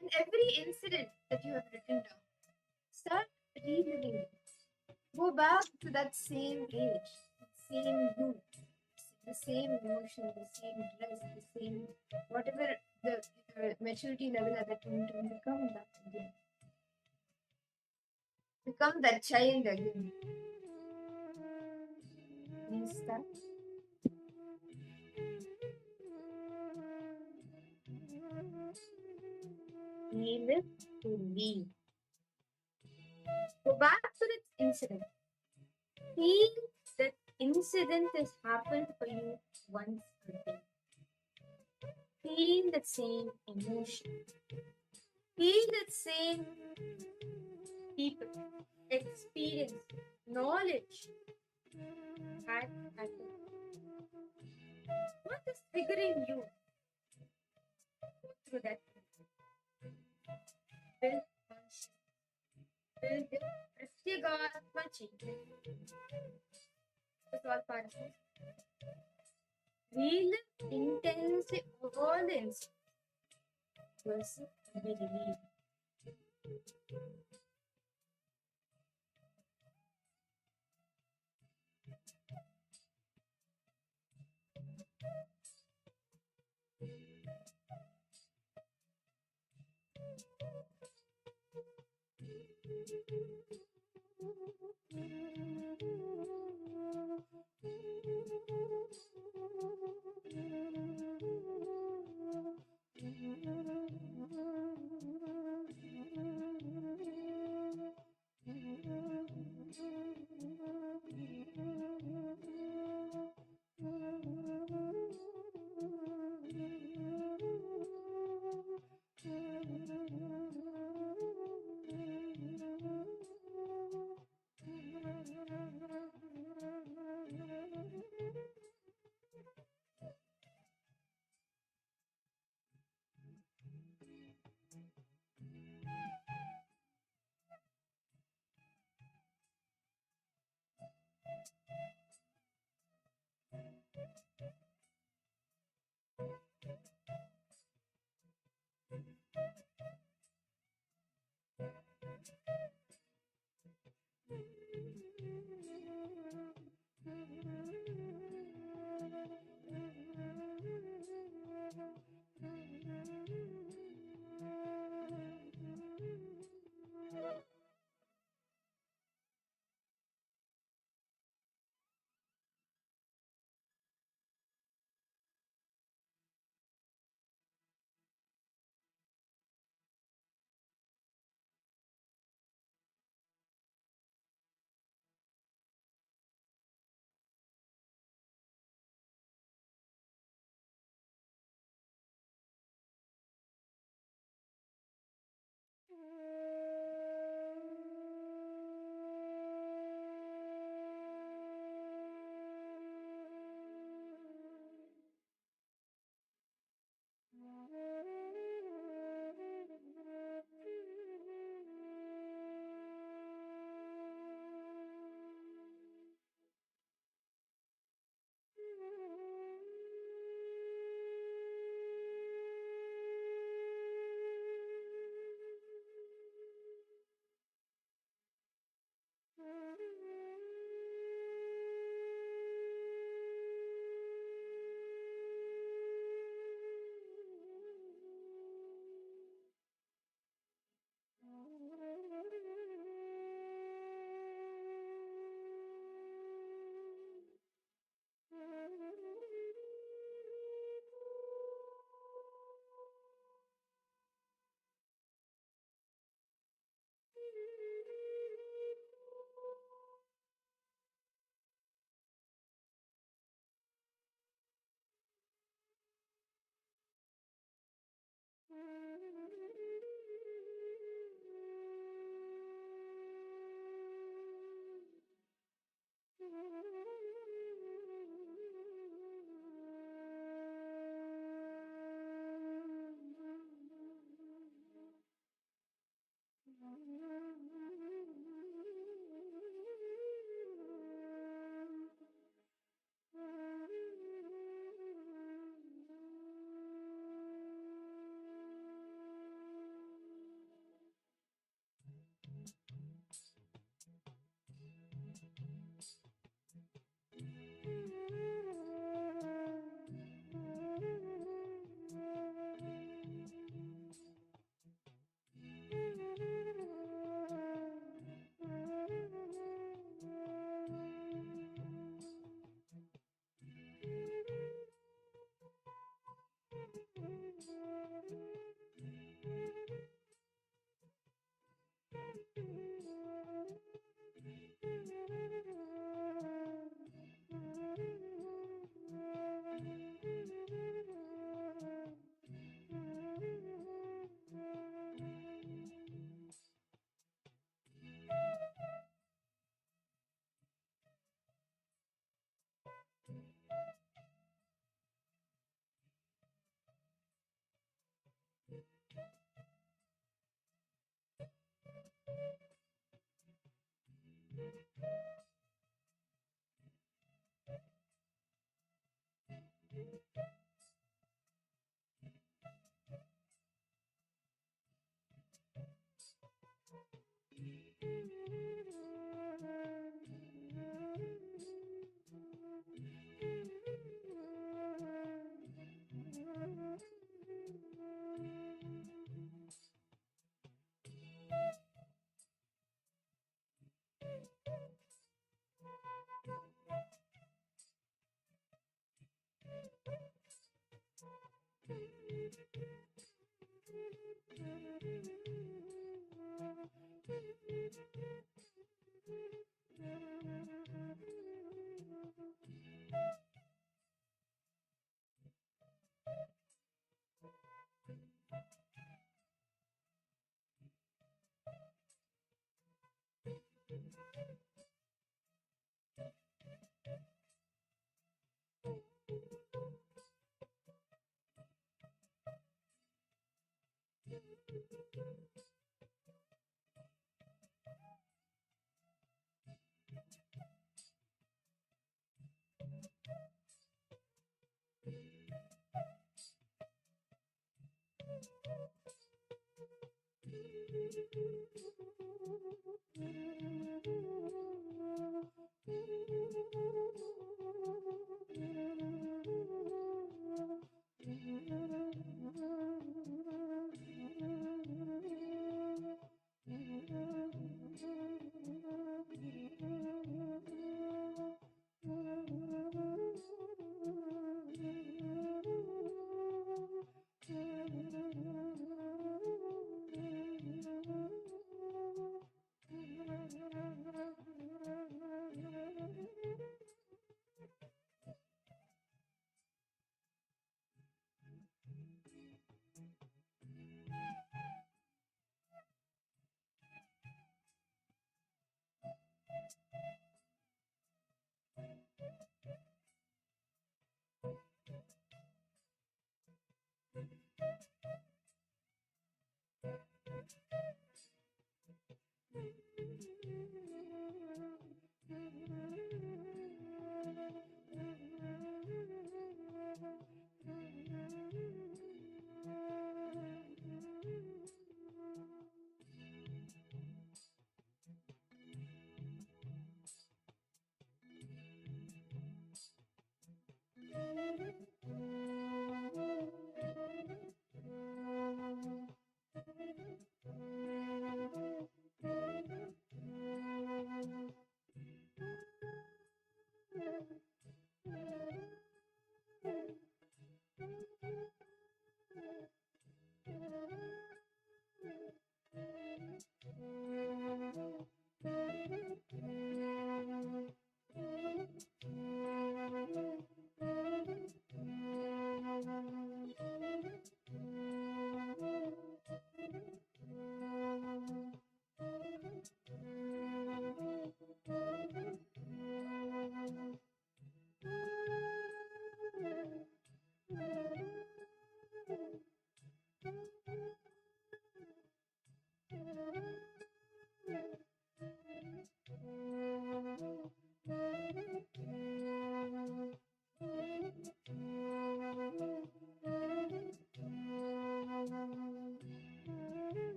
And every incident that you have written down, start reliving it. Go back to that same age, the same you, the same emotion, the same dress, the same whatever the maturity level at that point, and become that again. Become that child again. Please start. Relive to be. Go back to that incident. Feel that incident has happened for you once again. Feel that same emotion. Feel that same people, experience, knowledge. Had happened. What is triggering you through that? Build conscious. Build Pratigatma chanting. That's all part of it. Relive intensely all the incidents. Person be relieved.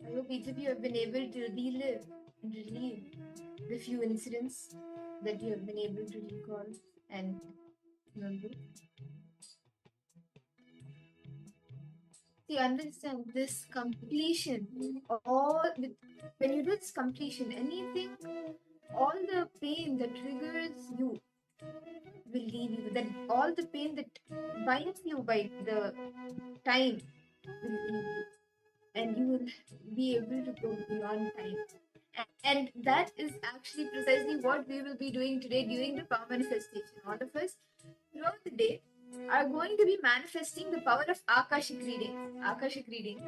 I hope each of you have been able to relive and relieve the few incidents that you have been able to recall and remember. See, understand this completion, when you do this completion, anything, all the pain that triggers you will leave you. That all the pain that binds you by the time will leave you, and you will be able to go beyond time. And that is actually precisely what we will be doing today during the power manifestation. All of us throughout the day are going to be manifesting the power of Akashic reading. Akashic reading.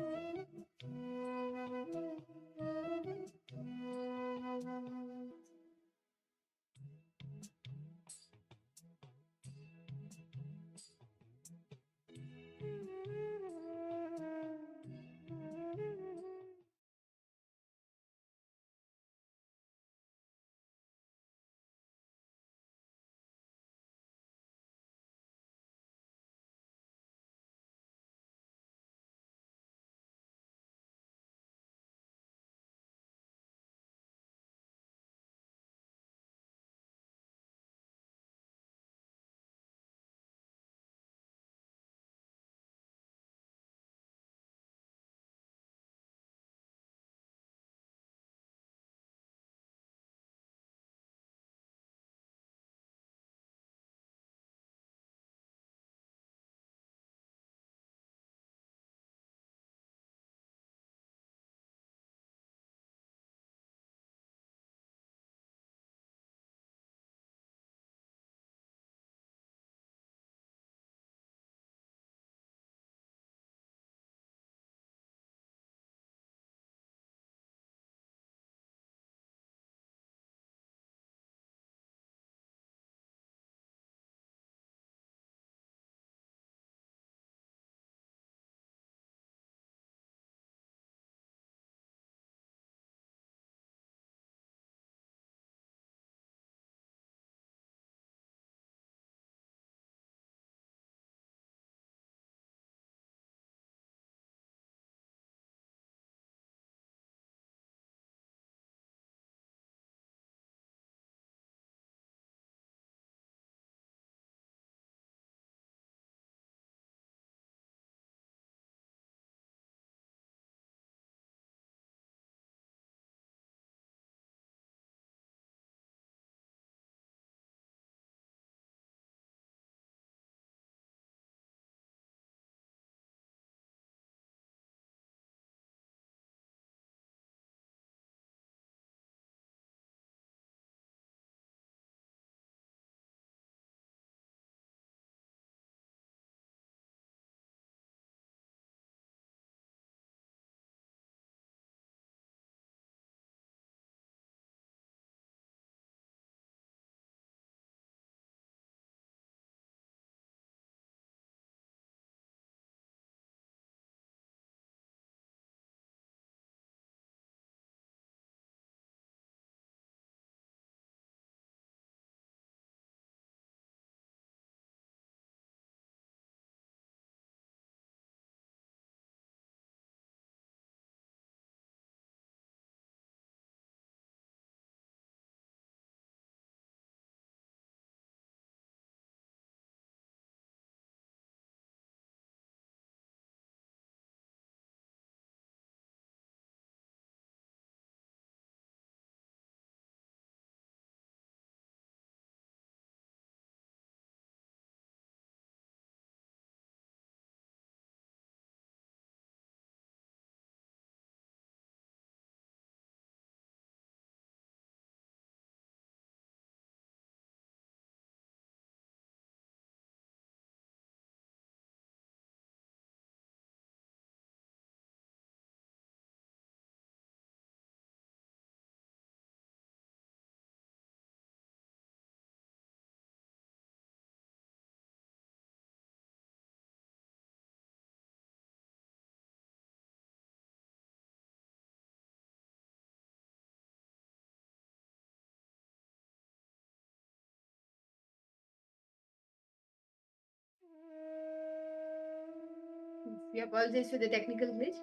We apologize for the technical glitch.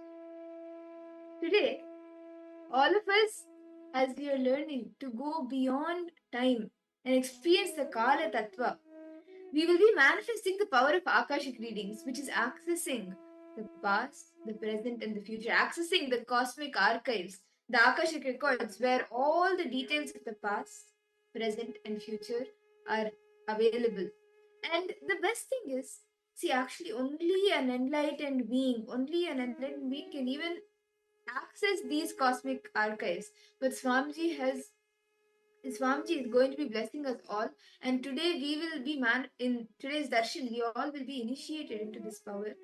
Today, all of us, as we are learning to go beyond time and experience the Kala Tattva, we will be manifesting the power of Akashic readings, which is accessing the past, the present, and the future, accessing the cosmic archives, the Akashic records, where all the details of the past, present, and future are available. And the best thing is, see, actually, only an enlightened being can even access these cosmic archives. But Swamiji is going to be blessing us all, and today we will be in today's darshan. We all will be initiated into this power,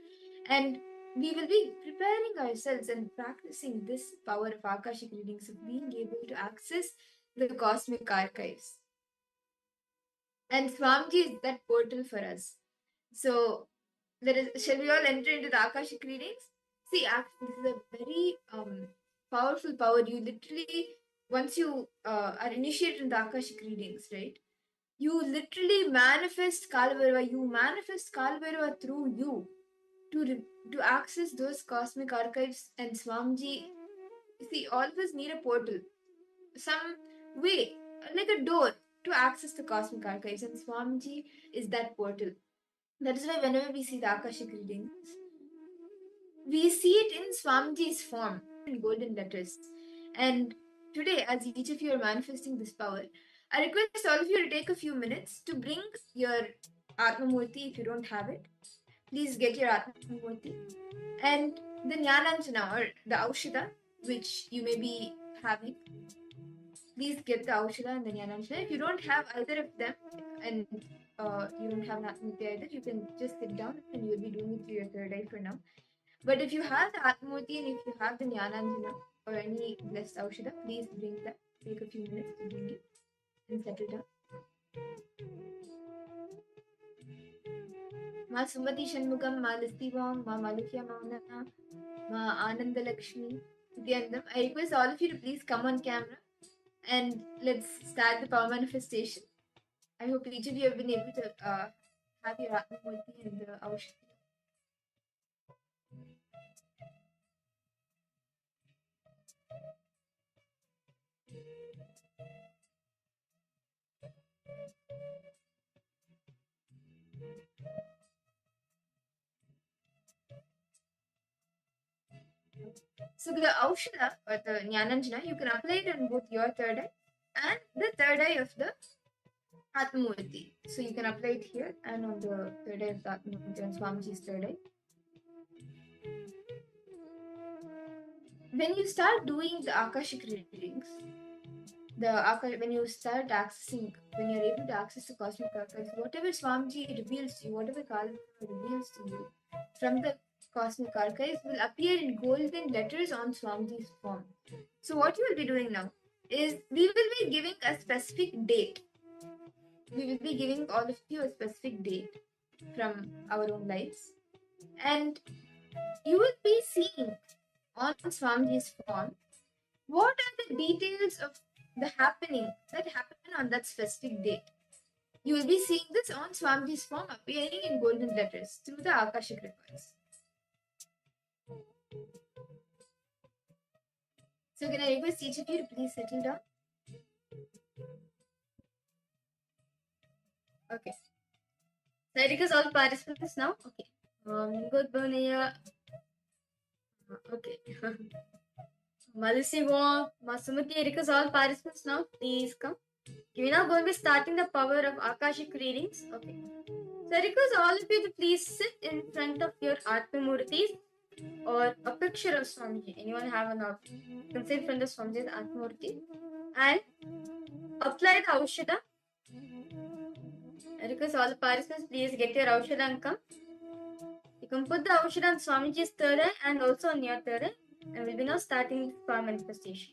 and we will be preparing ourselves and practicing this power of Akashic readings, of being able to access the cosmic archives. And Swamiji is that portal for us. So, shall we all enter into the Akashic readings? See, this is a very powerful power. You literally, once you are initiated in the Akashic readings, right? You literally manifest Kalabhairava. You manifest Kalabhairava through you to access those cosmic archives. And Swamiji, see, all of us need a portal, some way, like a door to access the cosmic archives. And Swamiji is that portal. That is why whenever we see the Akashic readings, we see it in Swamiji's form, in golden letters. And today, as each of you are manifesting this power, I request all of you to take a few minutes to bring your Atmamurti if you don't have it. Please get your Atmamurti. And the Jnananjana, or the Aushada, which you may be having. Please get the Aushada and the Jnananjana. If you don't have either of them, and you don't have an Atmamurti either, you can just sit down and you'll be doing it through your third eye for now. But if you have the Atmamurti and if you have the Jnananjana or any blessed Aushada, please bring that. Take a few minutes to bring it and settle down. Ma Sumati Shanmukam, Ma Listivang, Ma Malukya Mauna, Ma Anandalakshmi, Nityanandam. I request all of you to please come on camera and let's start the power manifestation. I hope each of you have been able to have your Atmamurti and the Aushada. So the Aushada or the Jnananjana, you can apply it on both your third eye and the third eye of the Atmamurti. So you can apply it here and on the third eye of the Atmamurti, on Swamiji's third eye. When you start doing the Akashic readings, when you start accessing, when you're able to access the cosmic archives, whatever Swamiji reveals to you, whatever Kala reveals to you from the cosmic archives will appear in golden letters on Swamiji's form. So what you will be doing now is we will be giving a specific date. We will be giving all of you a specific date from our own lives, and you will be seeing on Swamiji's form what are the details of the happening that happened on that specific date. You will be seeing this on Swamiji's form appearing in golden letters through the Akashic records. So can I request each of you to please settle down? Okay. So I request all participants now. Okay. Good morning. Okay. Malisivo, Masumati, I request all participants now. Please come. We're now going to be starting the power of Akashic readings. Okay. So I request all of you to please sit in front of your Atmamurtis or a picture of Swamiji. Anyone have an option? You can sit in front of Swamiji's Atmamurti and apply the Aushada. I request all the participants, please get your Aushada and come. You can put the Aushada on Swamiji's third eye and also on your third eye. And we'll be now starting the power manifestation.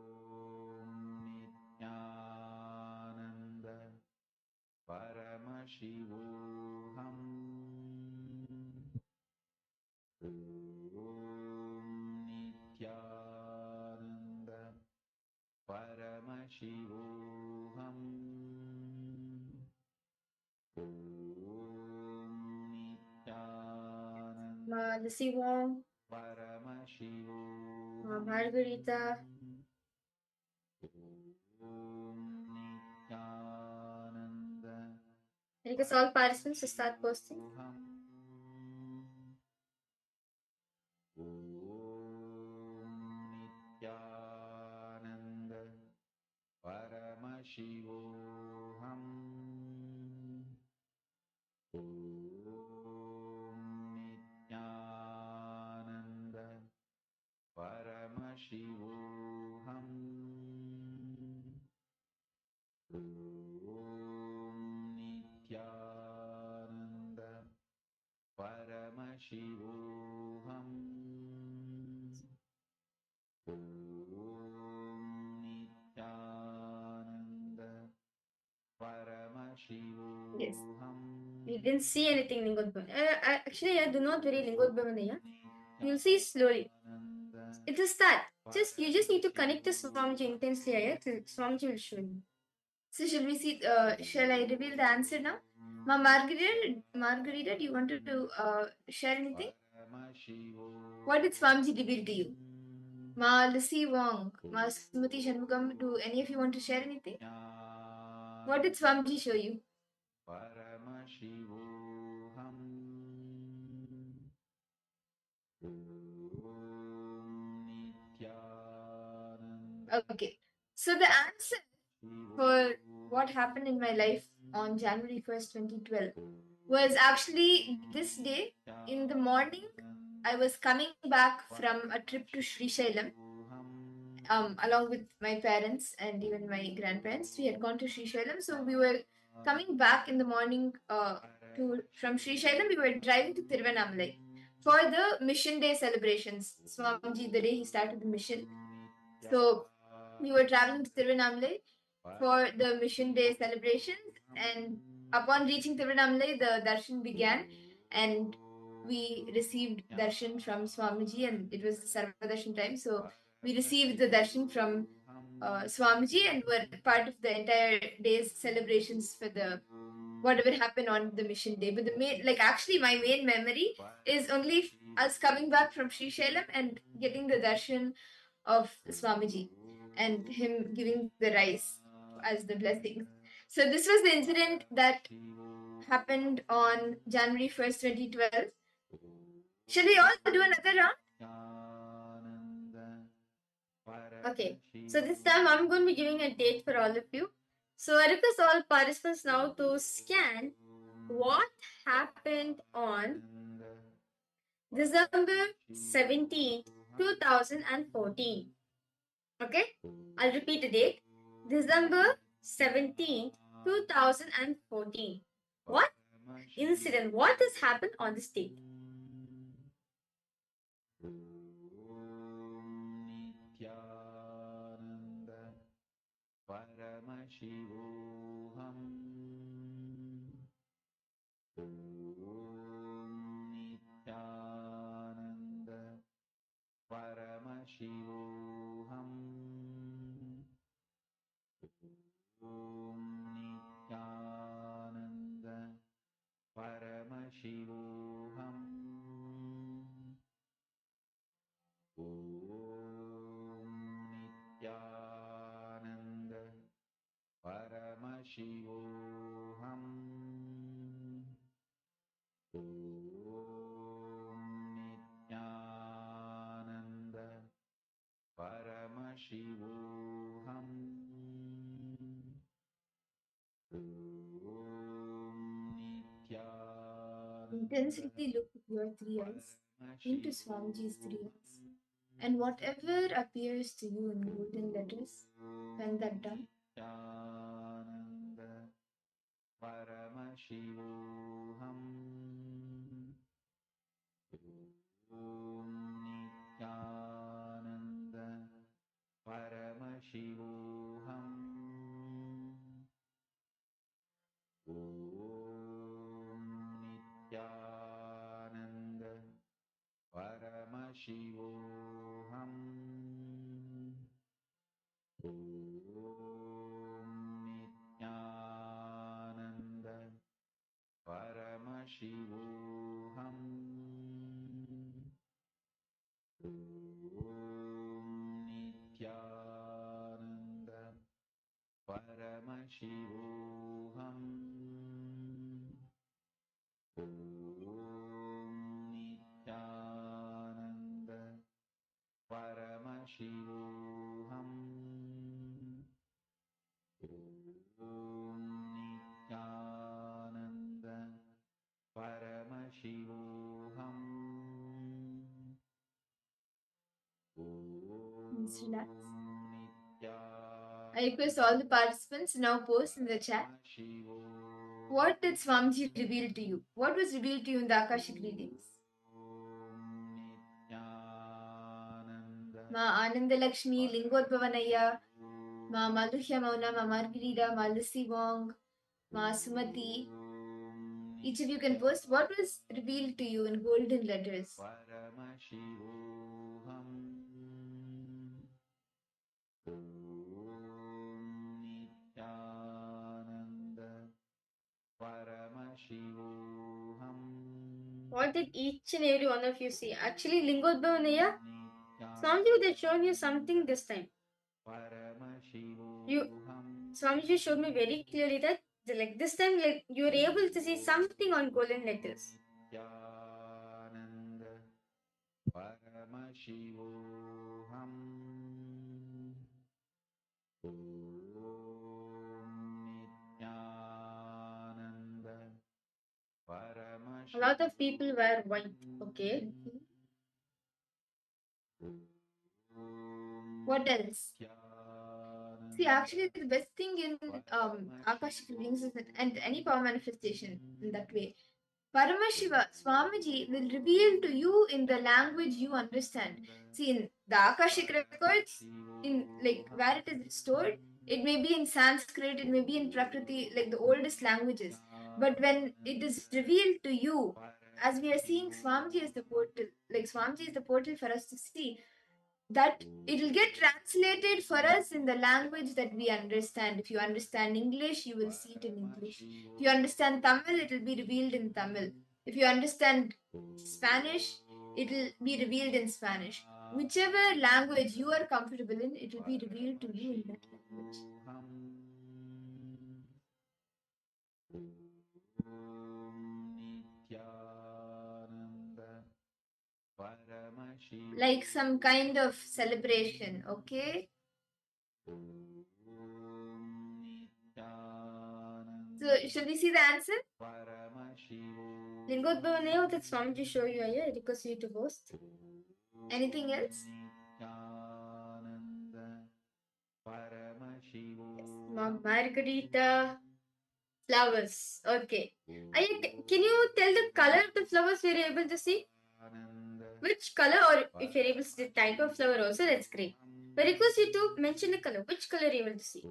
Paramashivoham Nityananda Paramashivoham Nityananda Ma Lucy Wong, Paramashivoham Ma Margarita, Nityananda I request all participants to start posting. Nityananda Paramashivoham Nityananda Paramashivoham Nityananda Paramashivoham Nityananda Yes. Paramashivoham We didn't see anything Lingodbam. Actually, I do not very Lingodbam. You'll see slowly. It will start. You just need to connect to Swamiji intensely. Swamiji will show you. So shall we see? Shall I reveal the answer now? Ma Margarita, do you want to share anything? What did Swamiji reveal to you? Ma Lucy Wong, Ma Smriti Shanmukam, do any of you want to share anything? What did Swamiji show you? Paramashivoham Nityananda Okay. So the answer for what happened in my life on January 1st, 2012 was actually this day in the morning. I was coming back from a trip to Srisailam along with my parents and even my grandparents. We had gone to Srisailam, so we were coming back in the morning from Srisailam. We were driving to Tiruvannamalai for the Mission Day celebrations. Swamiji, the day he started the mission. So we were traveling to Tiruvannamalai for the Mission Day celebrations, and upon reaching Tiruvannamalai, the darshan began, and we received darshan from Swamiji, and it was the Sarva Darshan time. So we received the darshan from Swamiji and were part of the entire day's celebrations for the whatever happened on the mission day. But the main, actually, my main memory is only us coming back from Sri Shailam and getting the darshan of Swamiji and him giving the rice as the blessings. So this was the incident that happened on January 1st, 2012. Shall we all do another round? Okay. So this time I'm going to be giving a date for all of you. So I request all participants now to scan what happened on December 17th, 2014. Okay? I'll repeat the date. December 17th, 2014. What incident? What has happened on this date? Nityananda Paramashivoham Nityananda Paramashivoham Nityananda Paramashivoham Nityananda Paramashivoham Nityananda Paramashivoham Intensely look with your three eyes into Swamiji's three eyes. And whatever appears to you in golden letters, pen that down. Nityananda Paramashivoham Nityananda Paramashivoham Let's relax. I request all the participants now post in the chat. What did Swamiji reveal to you? What was revealed to you in the Akashic readings? Ma Anandalakshmi, Lingodbhavanaya, Ma Maluhya Mauna, Ma Margarita, Ma Lucy Wong, Ma Sumati. Each of you can post what was revealed to you in golden letters. What did each and every one of you see? Actually, Lingodbhavanaya, Swamiji would have shown you something this time. Swamiji showed me very clearly that like this time, like you were able to see something on golden letters. A lot of people were white. Okay. What else? See, actually, the best thing in Akashic readings is that, and any power manifestation in that way, Paramashiva, Swamiji will reveal to you in the language you understand. See, in the Akashic records, in like where it is stored, it may be in Sanskrit, it may be in Prakriti, like the oldest languages. But when it is revealed to you, as we are seeing Swamiji as the portal, like Swamiji is the portal for us to see, that it will get translated for us in the language that we understand. If you understand English, you will see it in English. If you understand Tamil, it will be revealed in Tamil. If you understand Spanish, it will be revealed in Spanish. Whichever language you are comfortable in, it will be revealed to you in that language. Like some kind of celebration, okay? So, should we see the answer? Lingodbhavanaya, that Swamiji show you here. I request you to post. Anything else? Yes. Margarita flowers. Okay. Can you tell the color of the flowers we're able to see? Which color, or if you're able to see the type of flower also, that's great. But request you to mention the color. Which color you're able to see?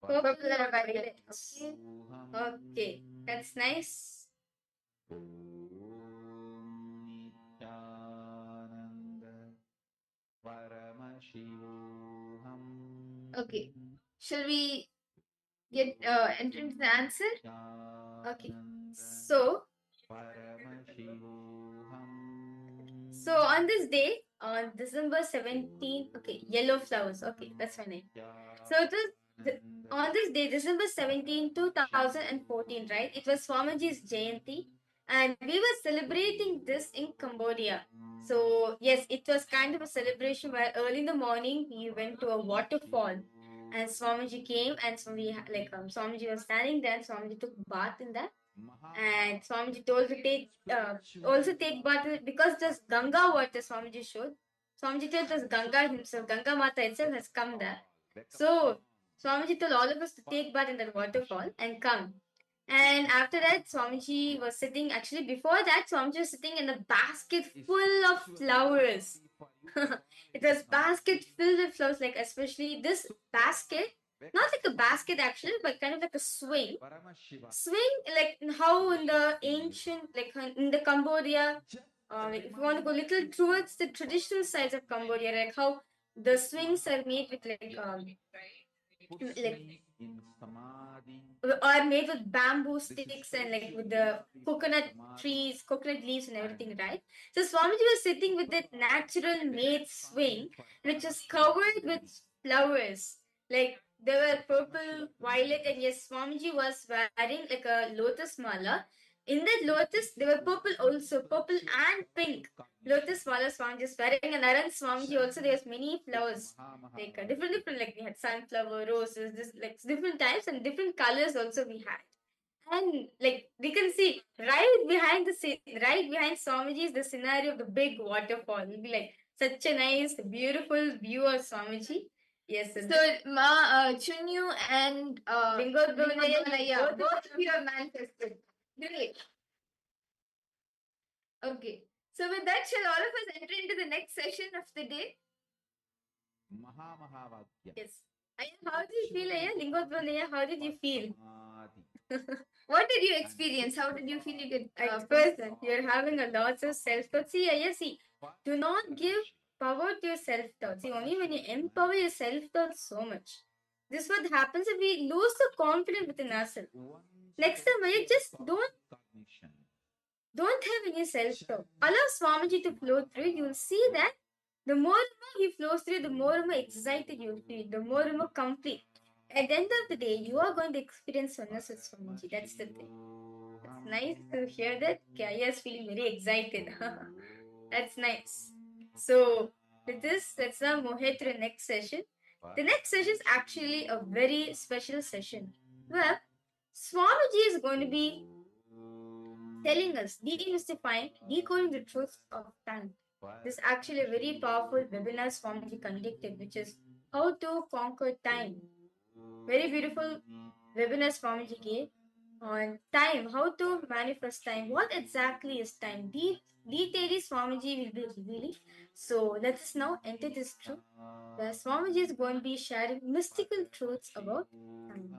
Purple and violet. Okay. Okay, that's nice. Okay. Shall we get enter into the answer? Okay. So on this day, on December 17th, okay, yellow flowers. Okay, that's my name. So it was on this day, December 17th, 2014, right? It was Swamiji's Jayanti, and we were celebrating this in Cambodia. So yes, it was kind of a celebration where early in the morning we went to a waterfall, and Swamiji came, and Swamiji was standing there, and Swamiji took bath in that, and Swamiji told to take also take bath in it because this Ganga water Swamiji showed. Swamiji told us Ganga himself, Ganga Mata itself has come there. So Swamiji told all of us to take bath in that waterfall and come. And after that, Swamiji was sitting, actually, before that, Swamiji was sitting in a basket full of flowers. It was basket filled with flowers, like especially this basket, not like a basket actually, but kind of like a swing. Swing, like how in the ancient, like in the Cambodia, like if you want to go little towards the traditional sides of Cambodia, like how the swings are made with like are made with bamboo sticks and like with the coconut trees, coconut leaves and everything, right? So Swamiji was sitting with that natural made swing, which was covered with flowers. Like there were purple, violet, and yes, Swamiji was wearing like a lotus mala. In that lotus, there were purple also, purple and pink. Lotus mala Swamiji was wearing, and around Swamiji also there was many flowers, like different, like we had sunflower, roses, this like different types and different colors also we had. And like we can see right behind Swamiji is the scenario of the big waterfall. It'll be like such a nice, beautiful view of Swamiji. Yes, sir. So, Chunyu and Lingodvanaya, both of you have manifested. Great. Okay. So, with that, shall all of us enter into the next session of the day? yes. How did you feel, Aya? Lingodvanaya, how did you feel? What did you experience? How did you feel you could? At first, you're having a lots of self-thought. See, do not give power to your self-thought. See, only when you empower your self-thought so much. This is what happens if we lose the confidence within ourselves. Next time, you just don't have any self-doubt. Allow Swamiji to flow through. You'll see that the more and more he flows through, the more and more excited you'll feel, the more and more complete. At the end of the day, you are going to experience oneness with Swamiji. That's the thing. It's nice to hear that Kaya is feeling very excited. That's nice. So, with this, let's now move ahead to the next session. The next session is actually a very special session where Swamiji is going to be telling us, demystifying, decoding the truth of time. This is actually a very powerful webinar Swamiji conducted, which is how to conquer time. Very beautiful webinar Swamiji gave on time, how to manifest time, what exactly is time. Details Swamiji will be revealing. So let us now enter this truth where Swamiji is going to be sharing mystical truths about time.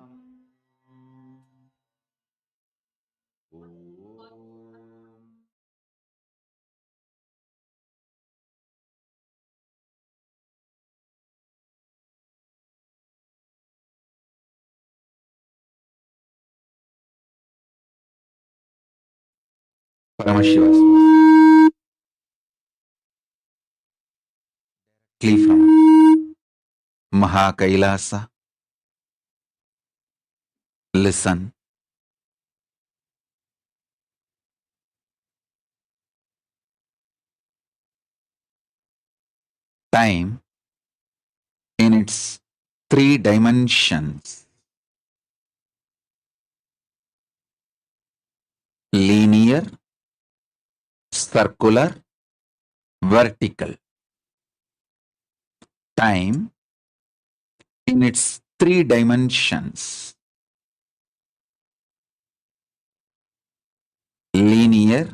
Paramashiva. Directly from Mahakailasa. Listen. Time in its three dimensions: linear, circular, vertical. Time in its three dimensions: linear,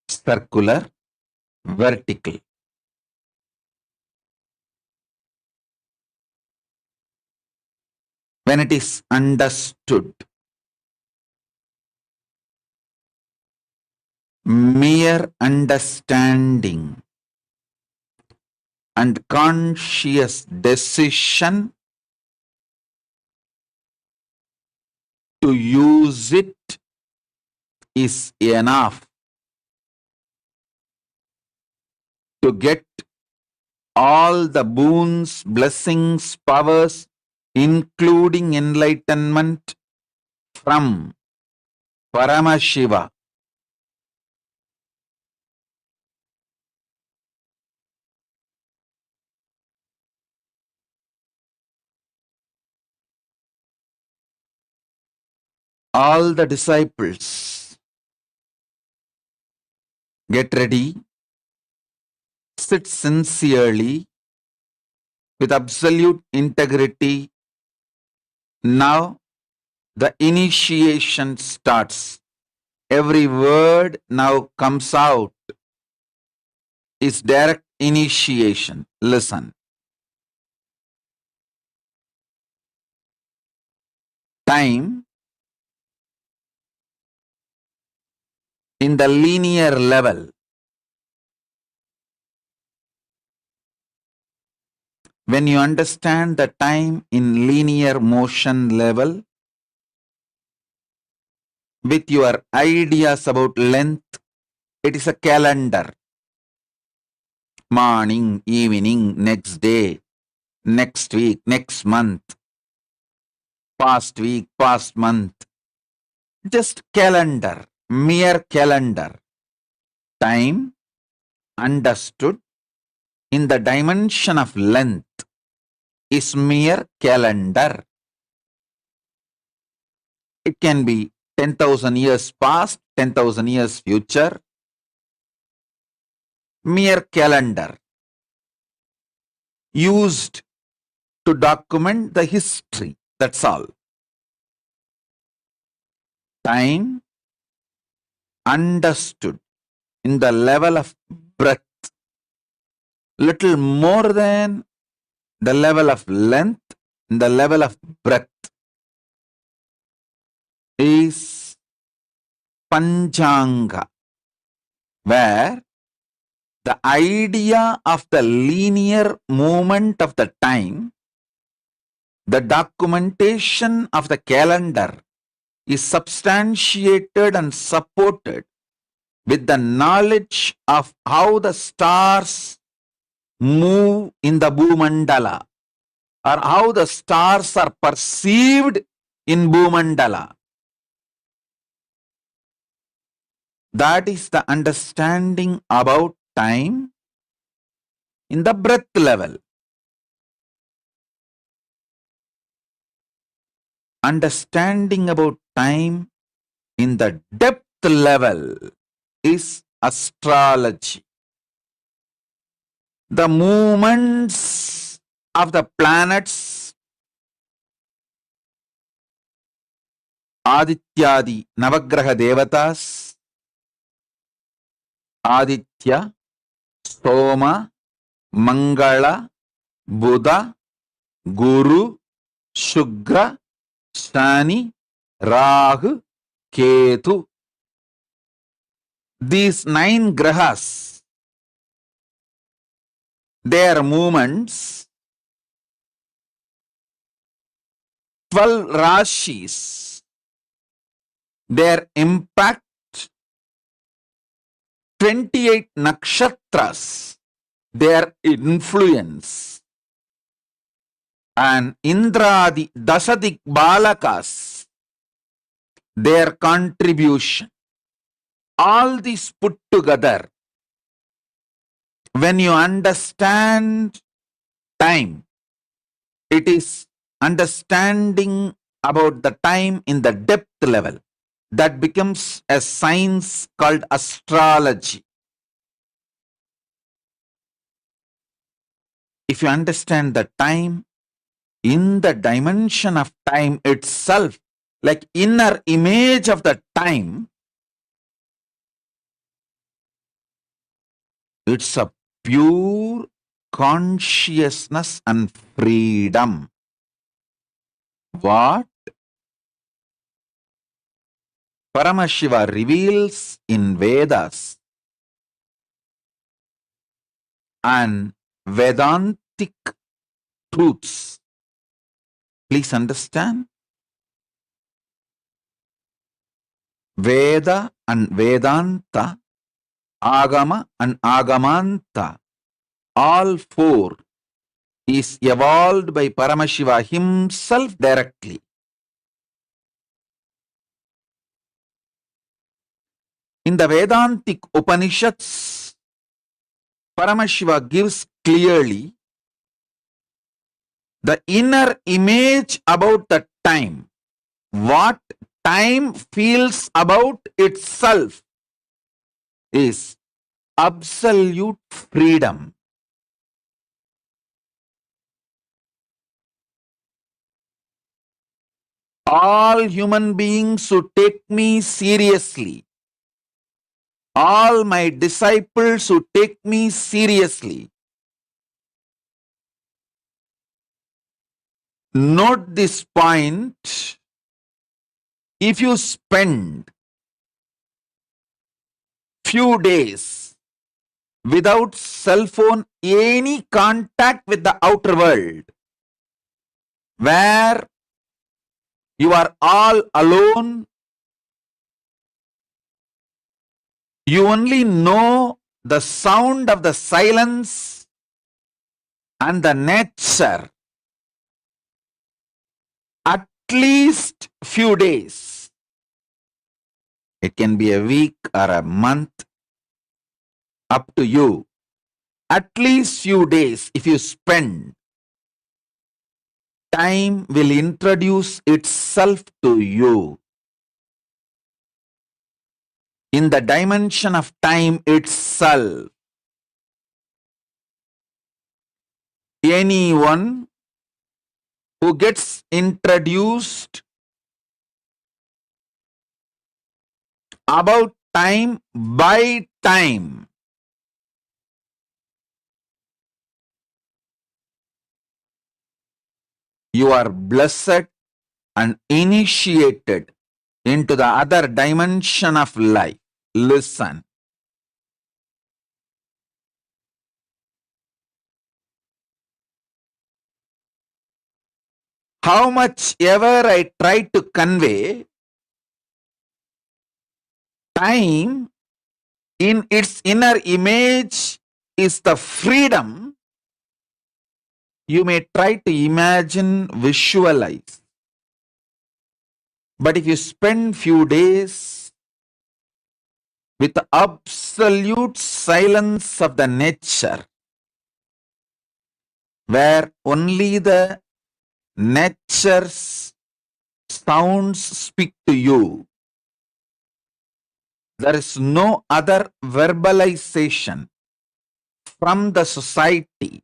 circular, vertical. When it is understood, mere understanding and conscious decision to use it is enough to get all the boons, blessings, powers, including enlightenment from Paramashiva. All the disciples, get ready, sit sincerely with absolute integrity. Now the initiation starts. Every word now comes out is direct initiation. Listen. Time in the linear level. When you understand the time in linear motion level, with your ideas about length, it is a calendar. Morning, evening, next day, next week, next month, past week, past month. Just calendar, mere calendar. Time understood in the dimension of length is mere calendar. It can be 10,000 years past, 10,000 years future. Mere calendar used to document the history. That's all. Time understood in the level of breath, little more than the level of length, in the level of breath, is Panchanga, where the idea of the linear movement of the time, the documentation of the calendar is substantiated and supported with the knowledge of how the stars move in the Bhumandala, or how the stars are perceived in Bhumandala. That is the understanding about time in the breath level. Understanding about time in the depth level is astrology. The movements of the planets, Adityadi Navagraha Devatas, Aditya, Soma, Mangala, Buddha, Guru, Shugra, Shani, Rahu, Ketu. These 9 grahas, their movements, 12 rashis, their impact, 28 nakshatras, their influence, and Indradi Dasadik Balakas, their contribution. All these put together, when you understand time, it is understanding about the time in the depth level. That becomes a science called astrology. If you understand the time in the dimension of time itself, like inner image of the time, it's a pure consciousness and freedom. What Paramashiva reveals in Vedas and Vedantic truths. Please understand. Veda and Vedanta, Agama and Agamanta, all 4 is evolved by Paramashiva himself directly. In the Vedantic Upanishads, Paramashiva gives clearly the inner image about the time, what time feels about itself is absolute freedom. All human beings should take me seriously. All my disciples should take me seriously. Note this point. If you spend few days without cell phone, any contact with the outer world, where you are all alone, you only know the sound of the silence and the nature, at least few days. It can be a week or a month, up to you. At least few days, if you spend, time will introduce itself to you. In the dimension of time itself, anyone who gets introduced about time by time, you are blessed and initiated into the other dimension of life. Listen. How much ever I try to convey, time in its inner image is the freedom you may try to imagine, visualize. But if you spend few days with the absolute silence of the nature, where only the nature's sounds speak to you, there is no other verbalization from the society,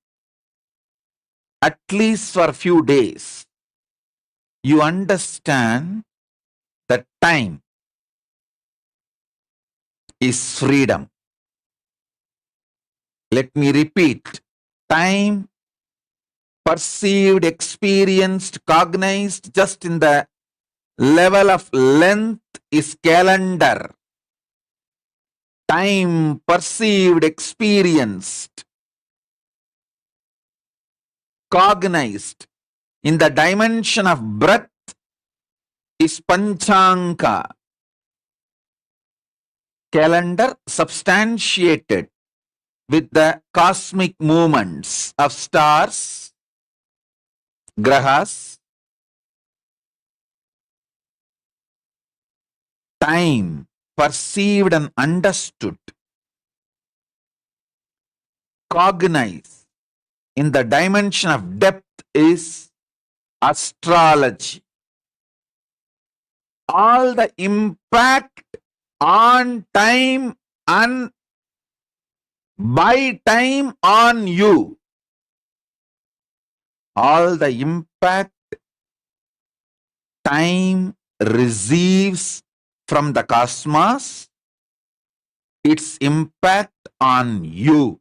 at least for a few days, you understand that time is freedom. Let me repeat. Time perceived, experienced, cognized just in the level of length is calendar. Time perceived, experienced, cognized in the dimension of breath is panchanka. Calendar substantiated with the cosmic movements of stars, grahas. Time perceived and understood, cognized in the dimension of depth is astrology. All the impact on time and by time on you, all the impact time receives from the cosmos, its impact on you.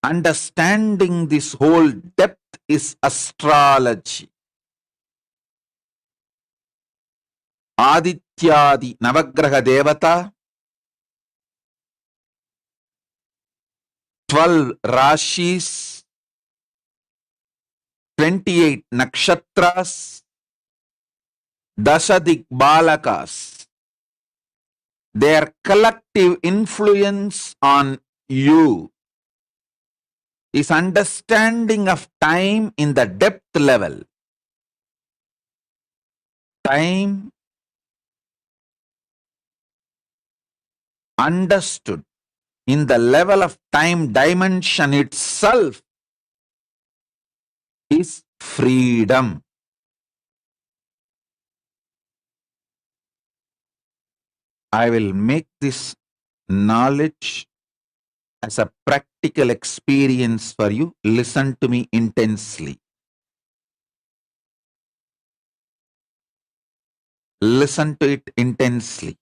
Understanding this whole depth is astrology. Adityadi Navagraha Devata, 12 Rashis, 28 Nakshatras, Dashadik Balakas, their collective influence on you is understanding of time in the depth level. Time understood in the level of time dimension itself is freedom. I will make this knowledge as a practical experience for you. Listen to me intensely. Listen to it intensely.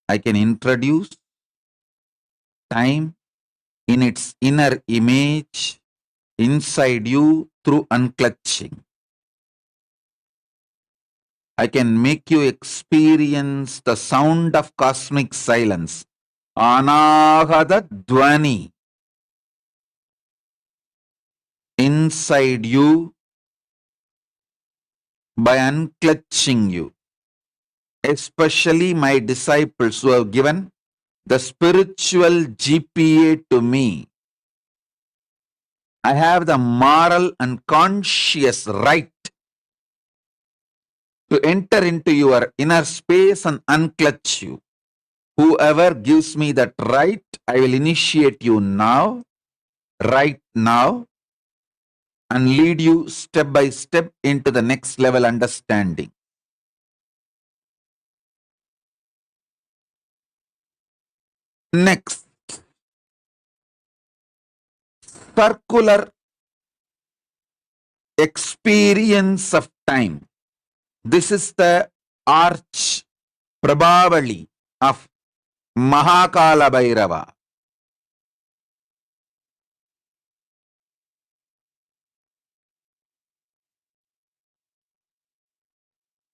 I can introduce time in its inner image inside you through unclutching. I can make you experience the sound of cosmic silence. Anahata Dvani. Inside you by unclutching you. Especially my disciples who have given the spiritual GPA to me. I have the moral and conscious right to enter into your inner space and unclutch you. Whoever gives me that right, I will initiate you now, right now, and lead you step by step into the next level understanding. Next, circular experience of time. This is the arch Prabhavali of Mahakala Bhairava.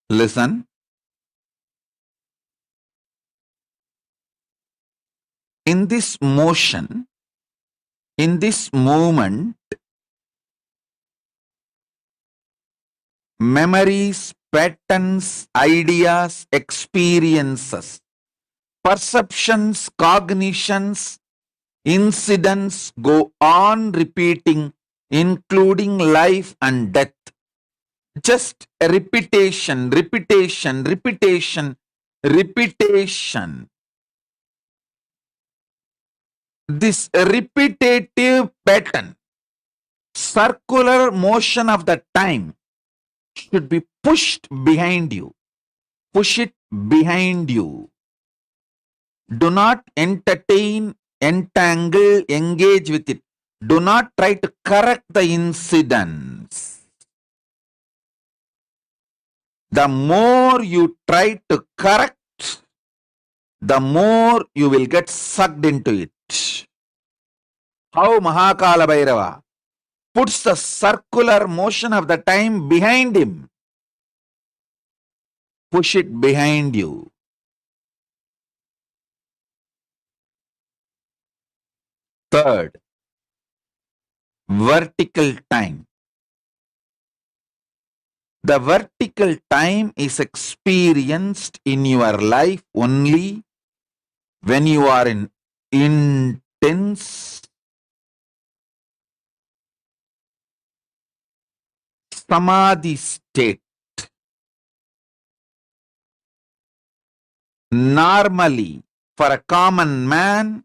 Listen. In this motion, in this movement, memories, patterns, ideas, experiences, perceptions, cognitions, incidents go on repeating, including life and death. Just repetition, repetition, repetition, repetition. This repetitive pattern, circular motion of the time should be pushed behind you. Push it behind you. Do not entertain, entangle, engage with it. Do not try to correct the incidents. The more you try to correct, the more you will get sucked into it. How Mahakala Bhairava puts the circular motion of the time behind him. Push it behind you. Third, vertical time. The vertical time is experienced in your life only when you are in intense samadhi state. Normally, for a common man,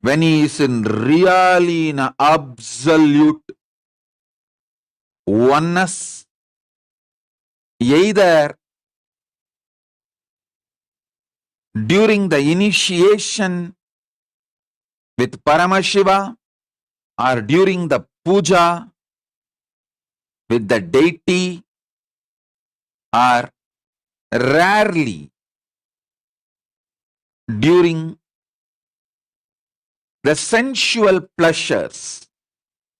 when he is really in an absolute oneness, either during the initiation with Paramashiva or during the puja with the deity, or rarely during the sensual pleasures.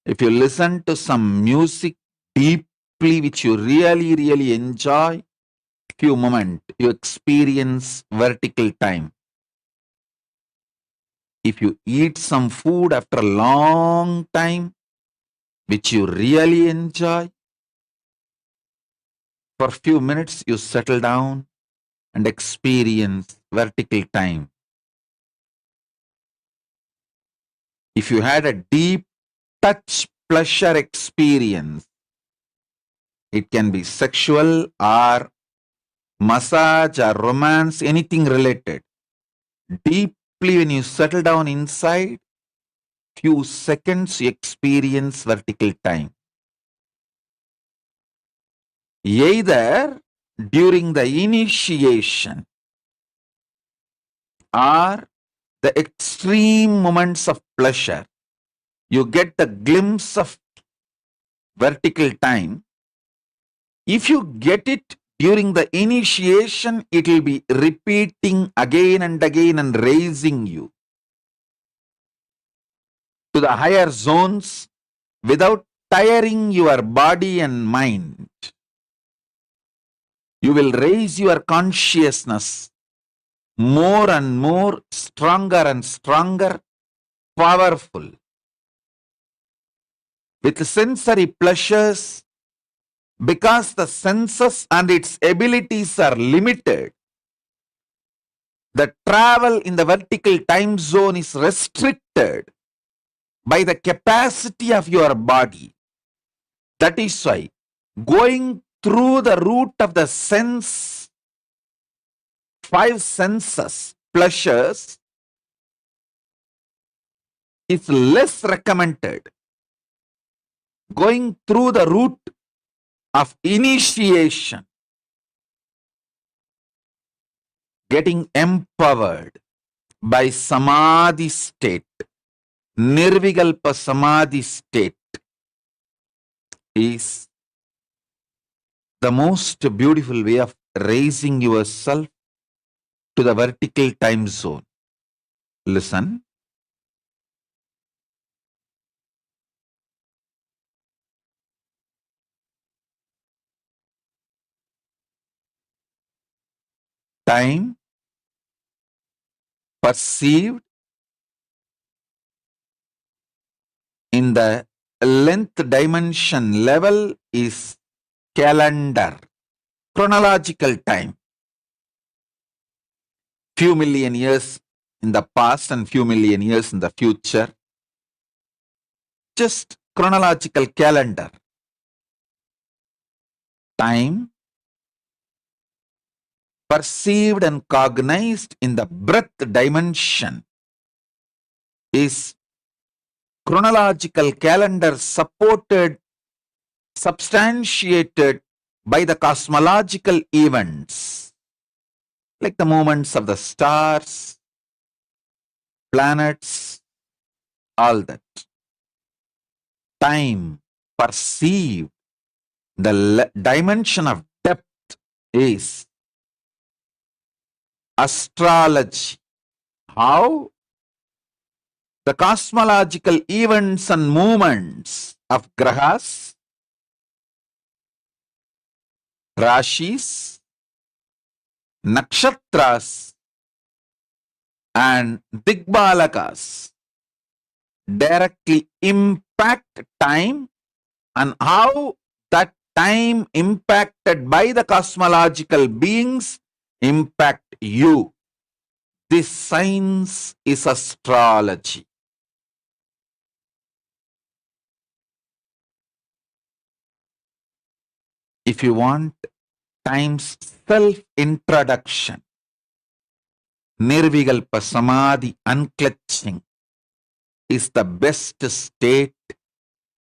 If you listen to some music deeply which you really enjoy, few moments you experience vertical time. If you eat some food after a long time which you really enjoy, for few minutes you settle down and experience vertical time. If you had a deep touch pleasure experience, it can be sexual or massage or romance, anything related. Deeply when you settle down inside, few seconds you experience vertical time. Either during the initiation or the extreme moments of pleasure, you get the glimpse of vertical time. If you get it during the initiation, it will be repeating again and again and raising you to the higher zones without tiring your body and mind. You will raise your consciousness more and more, stronger and stronger, powerful. With sensory pleasures, because the senses and its abilities are limited, the travel in the vertical time zone is restricted by the capacity of your body. That is why going through the route of the sense, 5 senses, pleasures, is less recommended. Going through the route of initiation, getting empowered by samadhi state, nirvikalpa samadhi state, is the most beautiful way of raising yourself to the vertical time zone. Listen. Time perceived in the length dimension level is calendar, chronological time. Few million years in the past and few million years in the future. Just chronological calendar. Time perceived and cognized in the breath dimension is chronological calendar supported, substantiated by the cosmological events, like the movements of the stars, planets, all that. Time perceived, the dimension of depth is astrology. How? The cosmological events and movements of grahas, rashis, nakshatras, and digbalakas directly impact time, and how that time impacted by the cosmological beings impact you. This science is astrology. If you want time's self-introduction, nirvikalpa samadhi, unclutching, is the best state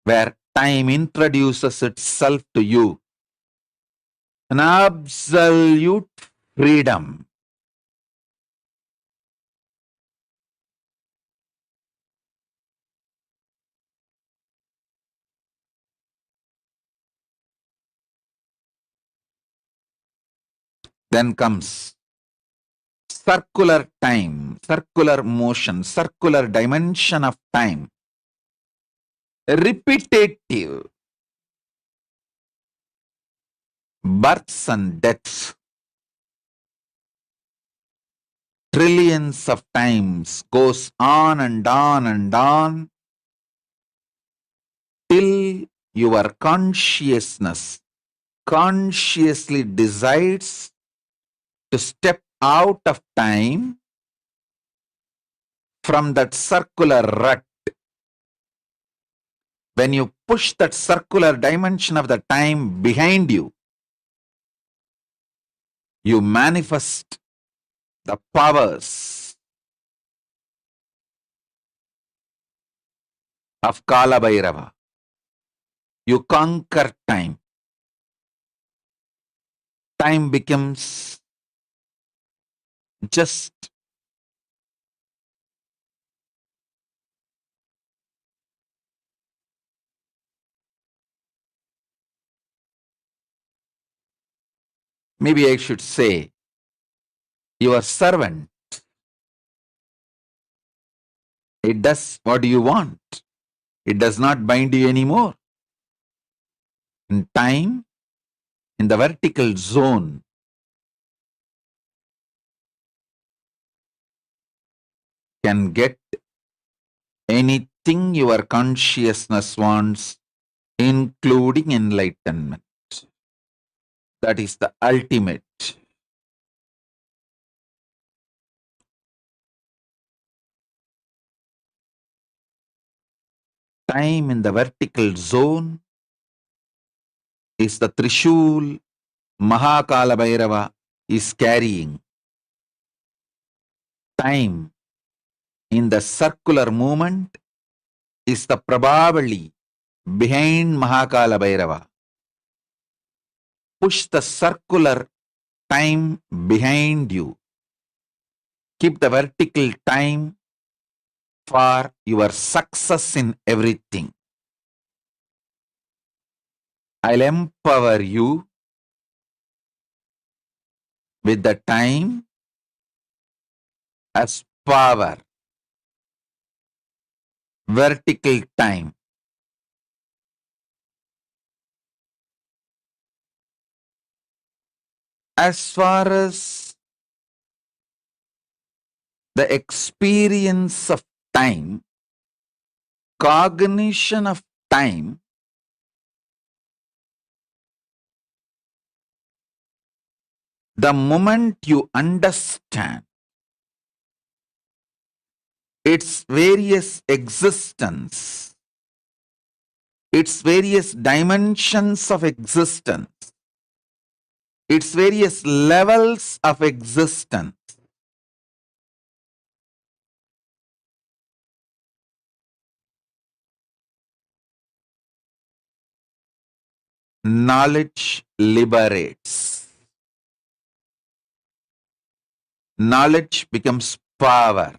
where time introduces itself to you. An absolute freedom. Then comes circular time, circular motion, circular dimension of time. Repetitive. Births and deaths. Trillions of times goes on and on and on till your consciousness consciously decides to step out of time from that circular rut. When you push that circular dimension of the time behind you, you manifest the powers of Kala Bhairava. You conquer time. time becomes just maybe I should say your servant. It does what you want. It does not bind you anymore. In time, in the vertical zone, can get anything your consciousness wants, including enlightenment. That is the ultimate. Time in the vertical zone is the Trishul Mahakala Bhairava is carrying. Time in the circular movement is the probably behind Mahakala Bhairava. Push the circular time behind you. Keep the vertical time for your success in everything. I'll empower you with the time as power. Vertical time. As far as the experience of time, cognition of time, the moment you understand its various existence, its various dimensions of existence, its various levels of existence, knowledge liberates. Knowledge becomes power.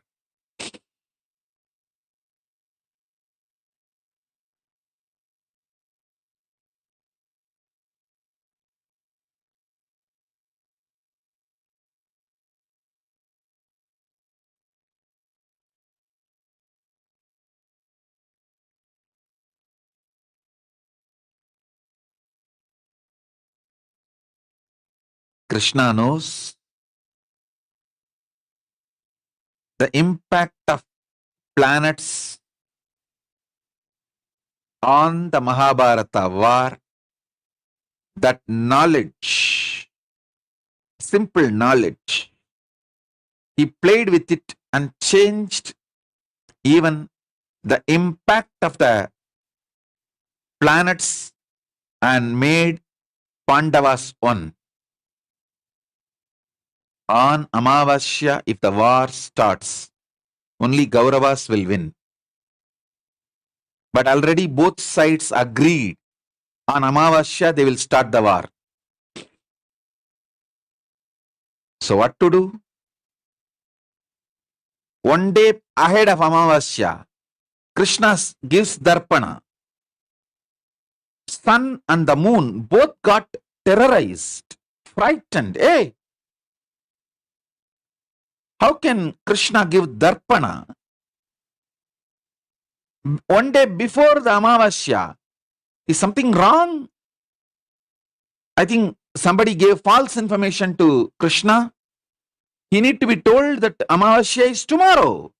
Krishna knows the impact of planets on the Mahabharata war. That knowledge, simple knowledge, he played with it and changed even the impact of the planets and made Pandavas one. On Amavasya, if the war starts, only Kauravas will win. But already both sides agreed on Amavasya they will start the war. So what to do? One day ahead of Amavasya, Krishna gives Darpana. Sun and the moon both got terrorized, frightened. Hey, how can Krishna give Darpana one day before the Amavasya? Is something wrong? I think somebody gave false information to Krishna. He need to be told that Amavasya is tomorrow.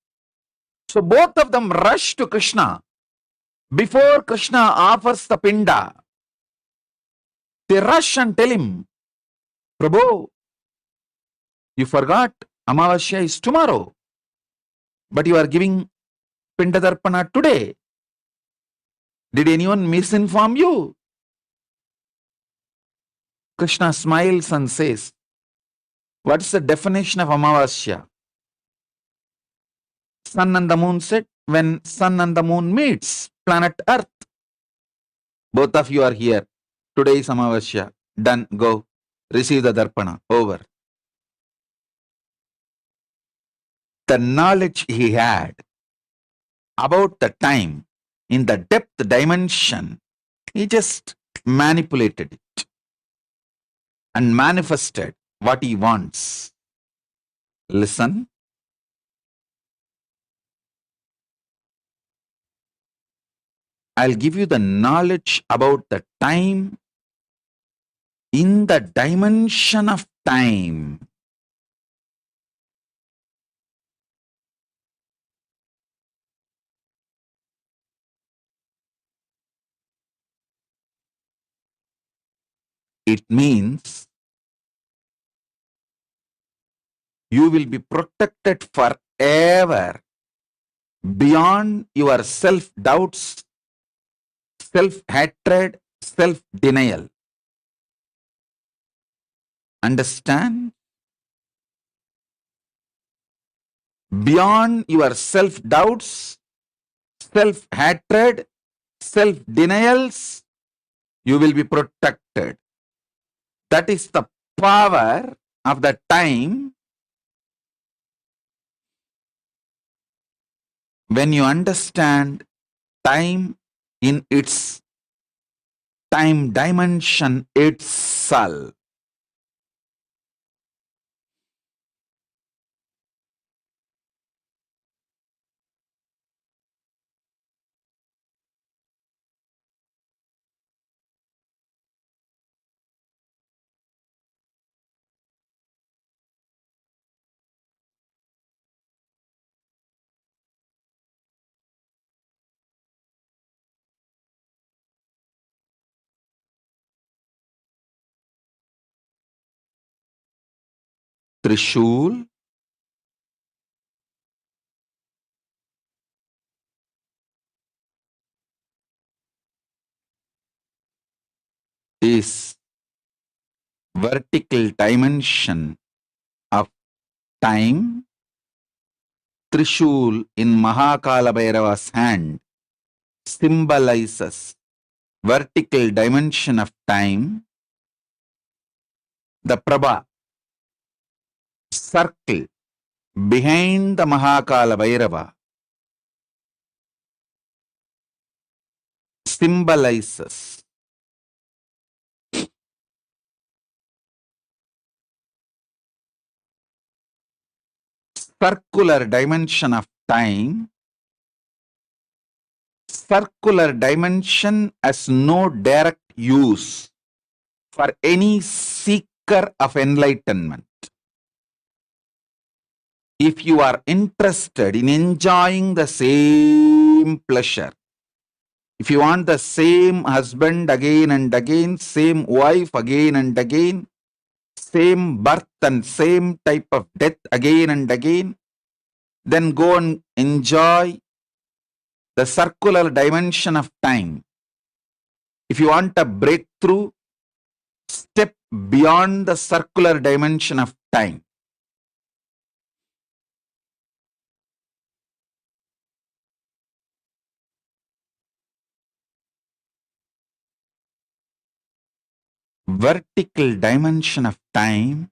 So both of them rush to Krishna. Before Krishna offers the pinda, they rush and tell him, Prabhu, you forgot Amavasya is tomorrow, but you are giving pinda darpana today. Did anyone misinform you? Krishna smiles and says, what is the definition of Amavasya? Sun and the moon said, when sun and the moon meets, planet Earth. Both of you are here. Today is Amavasya. Done. Go. receive the darpana, over. The knowledge he had about the time in the depth dimension, he just manipulated it and manifested what he wants. Listen. I'll give you the knowledge about the time in the dimension of time. It means you will be protected forever beyond your self-doubts, self-hatred, self-denial. Understand? Beyond your self-doubts, self-hatred, self-denials, you will be protected. That is the power of the time. When you understand time in its time dimension itself, Trishul is vertical dimension of time. Trishul in Mahakala Bhairava's hand symbolizes vertical dimension of time. The Prabha circle behind the Mahakala Bhairava symbolizes circular dimension of time. Circular dimension has no direct use for any seeker of enlightenment. If you are interested in enjoying the same pleasure, if you want the same husband again and again, same wife again and again, same birth and same type of death again and again, then go and enjoy the circular dimension of time. If you want a breakthrough, step beyond the circular dimension of time. Vertical dimension of time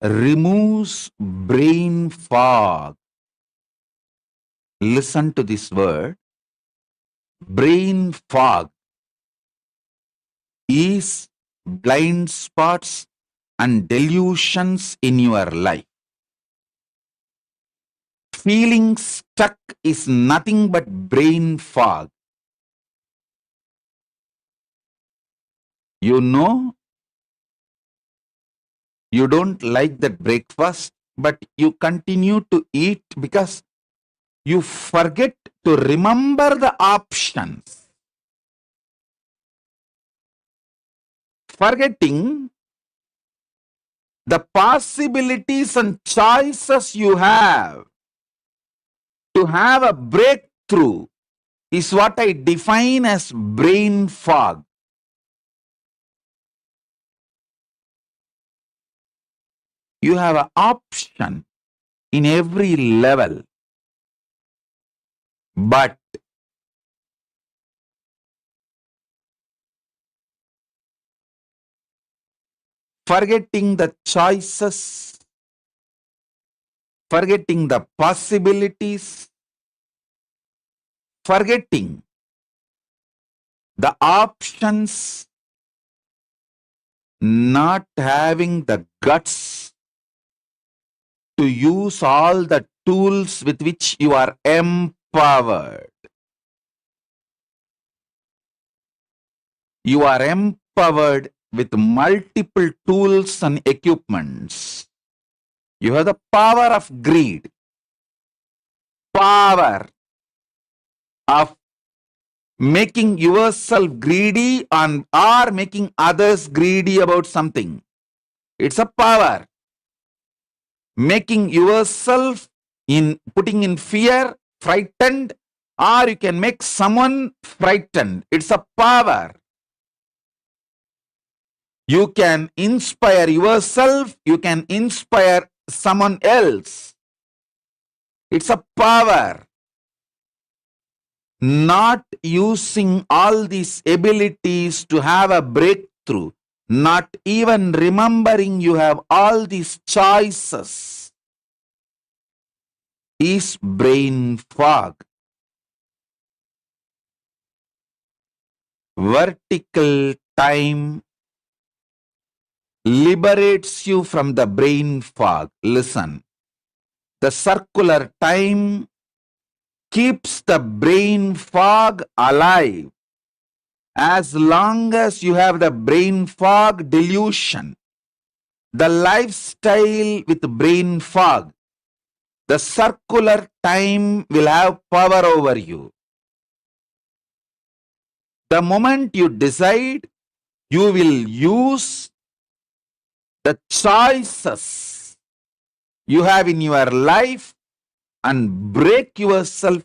removes brain fog. Listen to this word. Brain fog is blind spots and delusions in your life. Feeling stuck is nothing but brain fog. You know, you don't like that breakfast, but you continue to eat because you forget to remember the options. Forgetting the possibilities and choices you have to have a breakthrough is what I define as brain fog. You have an option in every level, but forgetting the choices, forgetting the possibilities, forgetting the options, not having the guts to use all the tools with which you are empowered. You are empowered with multiple tools and equipments. You have the power of greed, power of making yourself greedy or making others greedy about something. It's a power. Making yourself putting in fear, frightened, or you can make someone frightened. It's a power. You can inspire yourself, you can inspire someone else. It's a power. Not using all these abilities to have a breakthrough, not even remembering you have all these choices, is brain fog. Vertical time liberates you from the brain fog. Listen, the circular time keeps the brain fog alive. As long as you have the brain fog delusion, the lifestyle with brain fog, the circular time will have power over you. The moment you decide, you will use the choices you have in your life and break yourself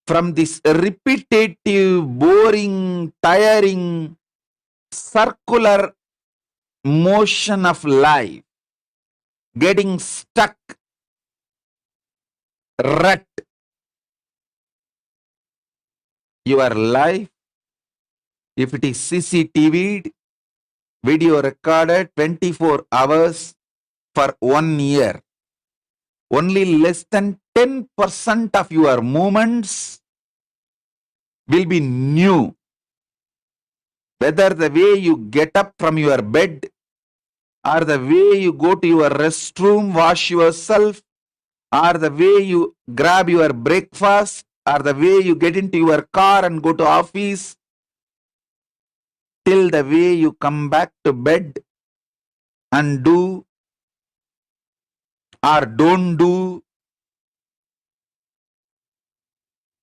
from this repetitive, boring, tiring, circular motion of life, getting stuck, rut. Your life, if it is CCTV'd, video recorded 24 hours for 1 year, only less than 10% of your movements will be new. Whether the way you get up from your bed, or the way you go to your restroom, wash yourself, or the way you grab your breakfast, or the way you get into your car and go to office, till the way you come back to bed and do or don't do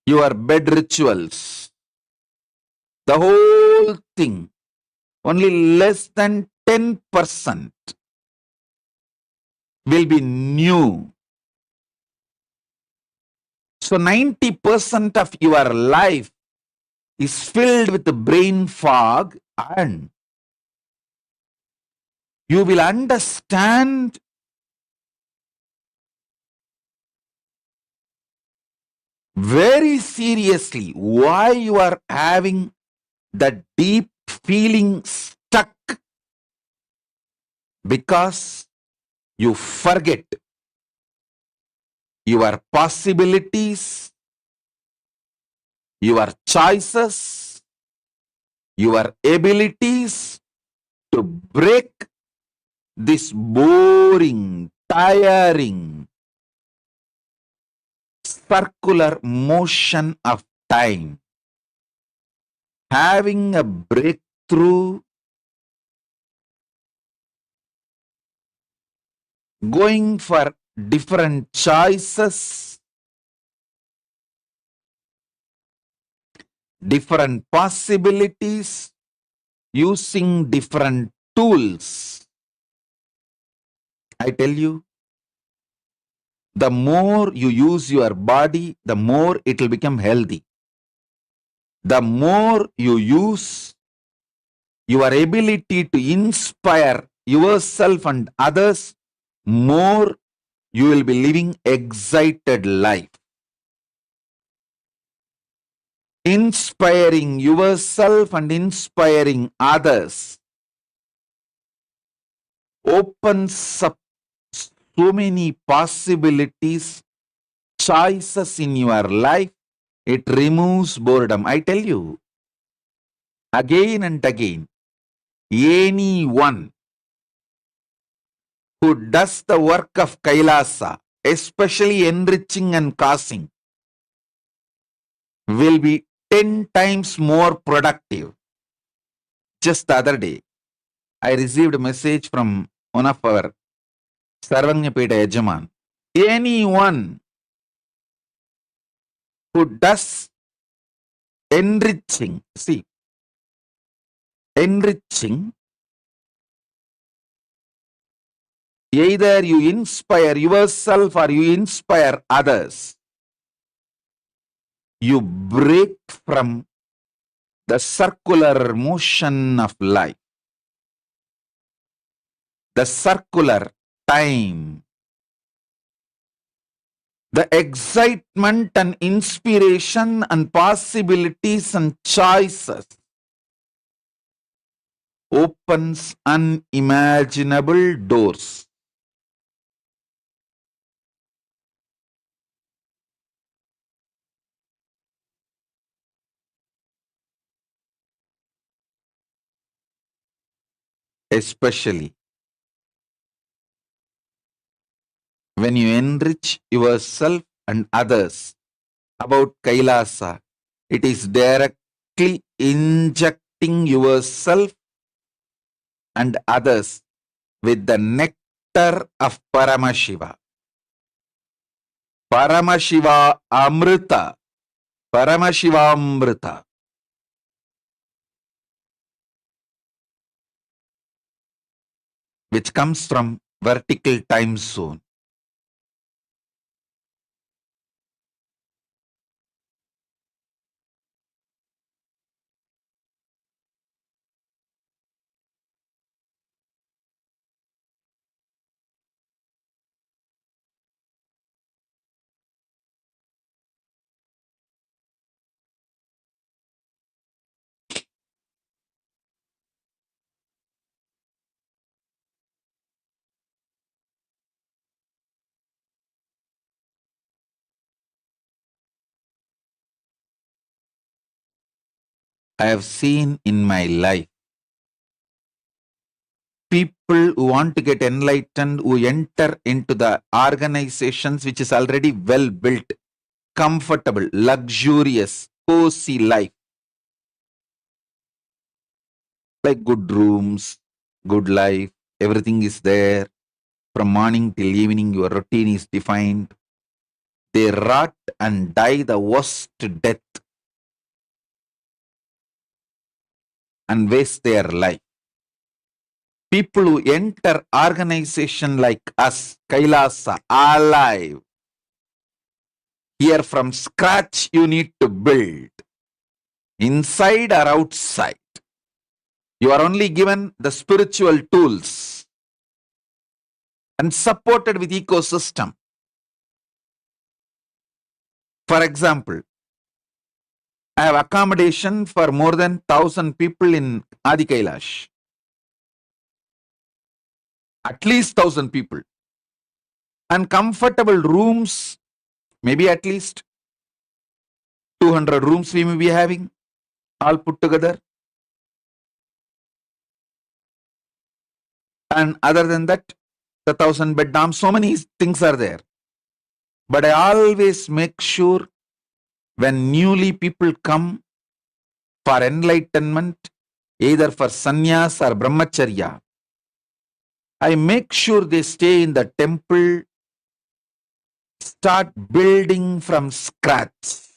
your bed rituals. The whole thing, only less than 10% will be new. So 90% of your life is filled with the brain fog, and you will understand very seriously why you are having that deep feeling stuck, because you forget your possibilities, your choices, your abilities to break this boring, tiring, circular motion of time. Having a breakthrough, going for different choices, different possibilities, using different tools. I tell you, the more you use your body, the more it will become healthy. The more you use your ability to inspire yourself and others, more you will be living excited life. Inspiring yourself and inspiring others opens up so many possibilities, choices in your life. It removes boredom. I tell you, again and again, anyone who does the work of Kailasa, especially enriching and causing, will be 10 times more productive. Just the other day, I received a message from one of our Sarvanyapeta Yajaman. Anyone who does enriching, enriching, either you inspire yourself or you inspire others, you break from the circular motion of life, the circular time, the excitement and inspiration and possibilities and choices opens unimaginable doors. Especially when you enrich yourself and others about Kailasa, it is directly injecting yourself and others with the nectar of Paramashiva. Paramashiva Amrita. Paramashiva Amrita. Which comes from vertical time zone. I have seen in my life people who want to get enlightened, who enter into the organizations which is already well built, comfortable, luxurious, cozy life. Like good rooms, good life, everything is there. From morning till evening, your routine is defined. They rot and die the worst death and waste their life. People who enter organization like us, Kailasa, alive. Here from scratch you need to build. Inside or outside. You are only given the spiritual tools and supported with ecosystem. For example, I have accommodation for more than 1,000 people in Adi Kailash. At least 1,000 people. And comfortable rooms, maybe at least 200 rooms we may be having, all put together. And other than that, the 1,000-bed dorm, so many things are there. But I always make sure when newly people come for enlightenment, either for sannyas or brahmacharya, I make sure they stay in the temple, start building from scratch.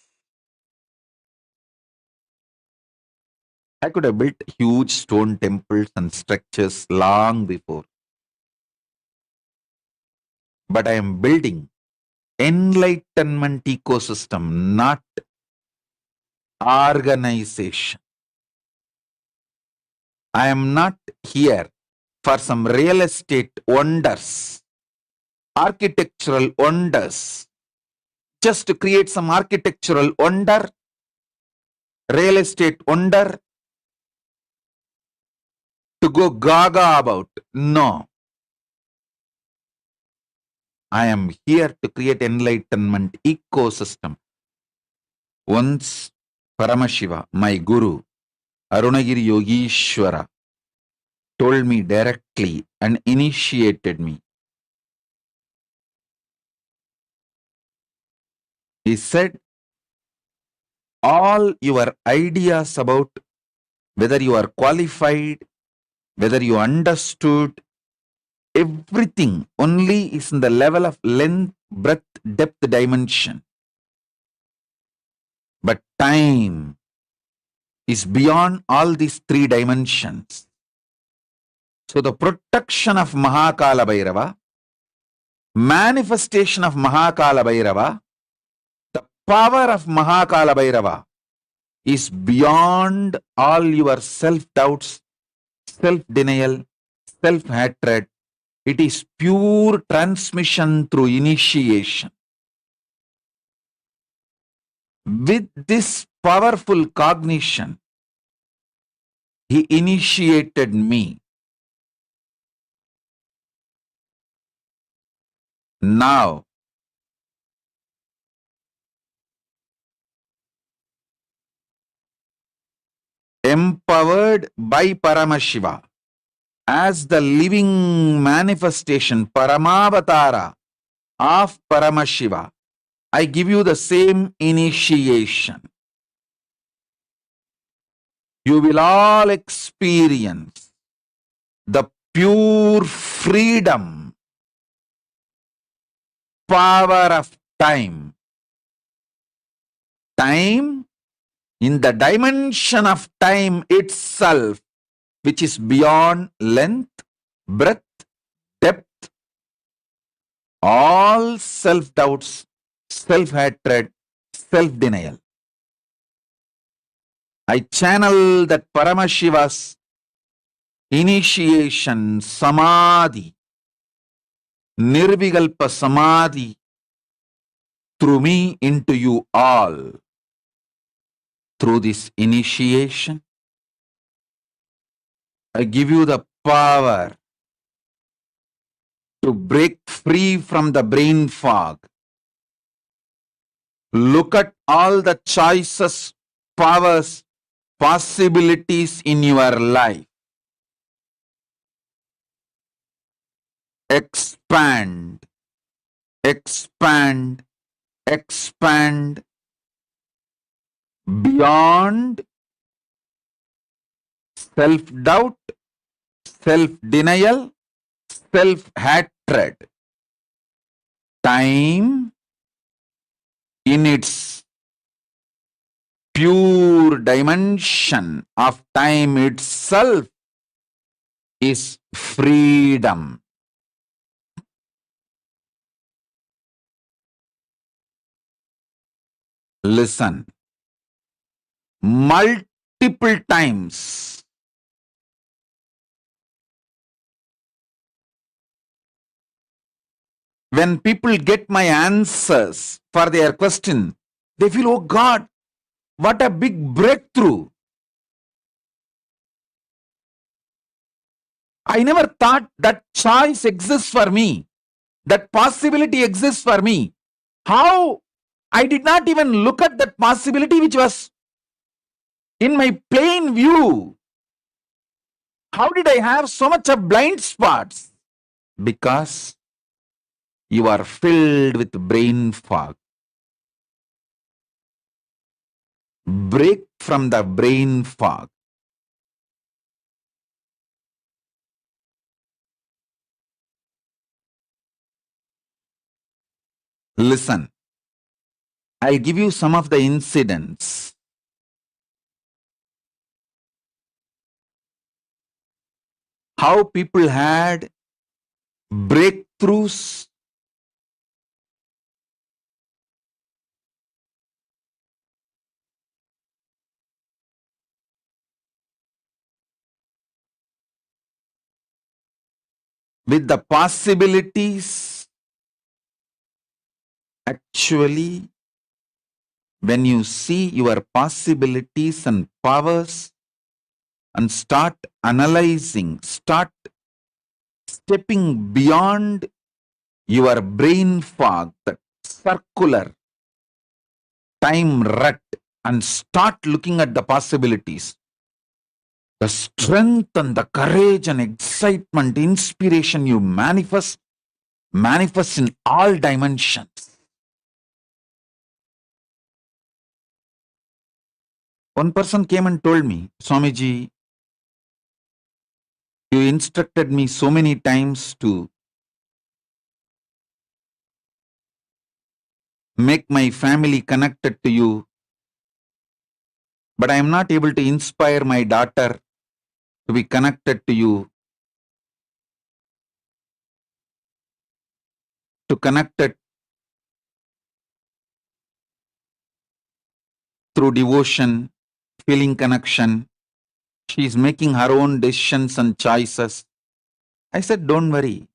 I could have built huge stone temples and structures long before. But I am building enlightenment ecosystem, not organization. I am not here for some real estate wonders, architectural wonders, just to create some architectural wonder, real estate wonder, to go gaga about. No. I am here to create enlightenment ecosystem. Once Paramashiva, my Guru, Arunagiri Yogishwara, told me directly and initiated me. He said, all your ideas about whether you are qualified, whether you understood, everything only is in the level of length, breadth, depth, dimension. But time is beyond all these three dimensions. So the protection of Mahakala Bhairava, manifestation of Mahakala Bhairava, the power of Mahakala Bhairava is beyond all your self-doubts, self-denial, self-hatred. It is pure transmission through initiation. With this powerful cognition, he initiated me. Now, empowered by Paramashiva as the living manifestation, Paramavatara of Paramashiva, I give you the same initiation. You will all experience the pure freedom, power of time. Time in the dimension of time itself, which is beyond length, breadth, depth, all self-doubts, self-hatred, self-denial. I channel that Paramashiva's initiation samadhi, nirvikalpa samadhi, through me into you all. Through this initiation, I give you the power to break free from the brain fog. Look at all the choices, powers, possibilities in your life. Expand, expand, expand beyond self-doubt, self-denial, self-hatred. Time in its pure dimension of time itself is freedom. Listen. Multiple times when people get my answers for their question, they feel, oh God, what a big breakthrough. I never thought that choice exists for me, that possibility exists for me. How I did not even look at that possibility which was in my plain view. How did I have so much of blind spots? Because you are filled with brain fog. Break from the brain fog. Listen, I'll give you some of the incidents. How people had breakthroughs with the possibilities. Actually, when you see your possibilities and powers and start analyzing, start stepping beyond your brain fog, that circular time rut, and start looking at the possibilities. The strength and the courage and excitement, inspiration you manifest in all dimensions. One person came and told me, Swamiji, you instructed me so many times to make my family connected to you, but I am not able to inspire my daughter to be connected to you, to connect it through devotion, feeling connection. She is making her own decisions and choices. I said, don't worry.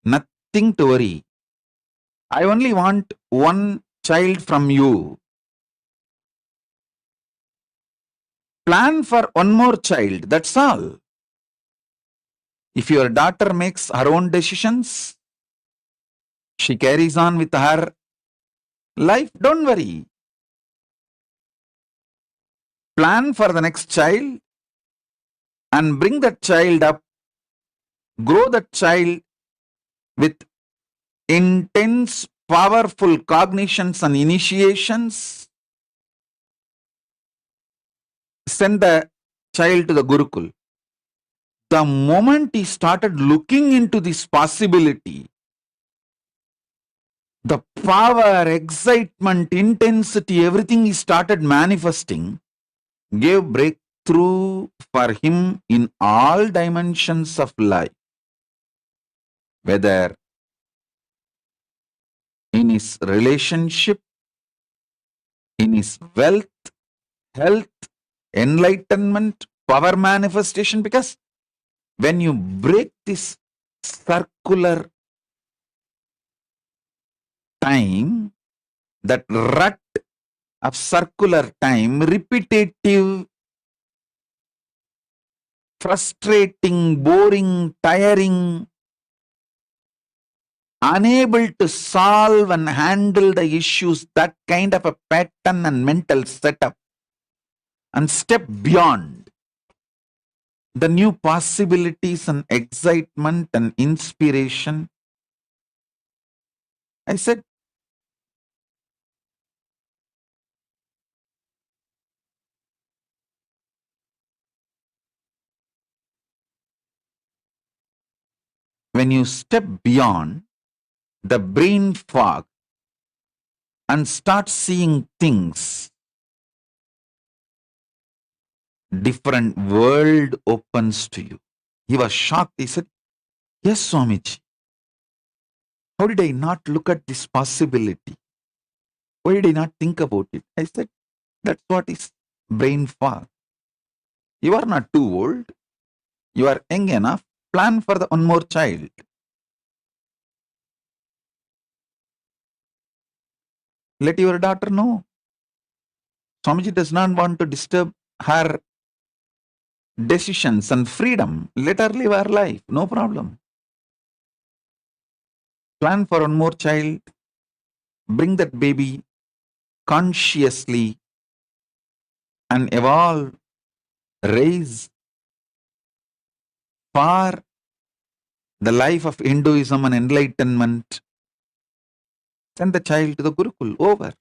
Nothing to worry. I only want one child from you. Plan for one more child. That's all. If your daughter makes her own decisions, she carries on with her life, don't worry. Plan for the next child and bring that child up. Grow that child with intense, powerful cognitions and initiations. Send the child to the Gurukul. The moment he started looking into this possibility, the power, excitement, intensity, everything he started manifesting gave breakthrough for him in all dimensions of life. Whether in his relationship, in his wealth, health, enlightenment, power manifestation, because when you break this circular time, that rut of circular time, repetitive, frustrating, boring, tiring, unable to solve and handle the issues, that kind of a pattern and mental setup, and step beyond the new possibilities and excitement and inspiration. I said, when you step beyond the brain fog and start seeing things, different world opens to you. He was shocked. He said, yes, Swamiji. How did I not look at this possibility? Why did I not think about it? I said, that's what is brain fog. You are not too old. You are young enough. Plan for the one more child. Let your daughter know. Swamiji does not want to disturb her decisions and freedom. Let her live her life. No problem. Plan for one more child. Bring that baby consciously and evolve, raise for the life of Hinduism and enlightenment. Send the child to the Gurukul. Over.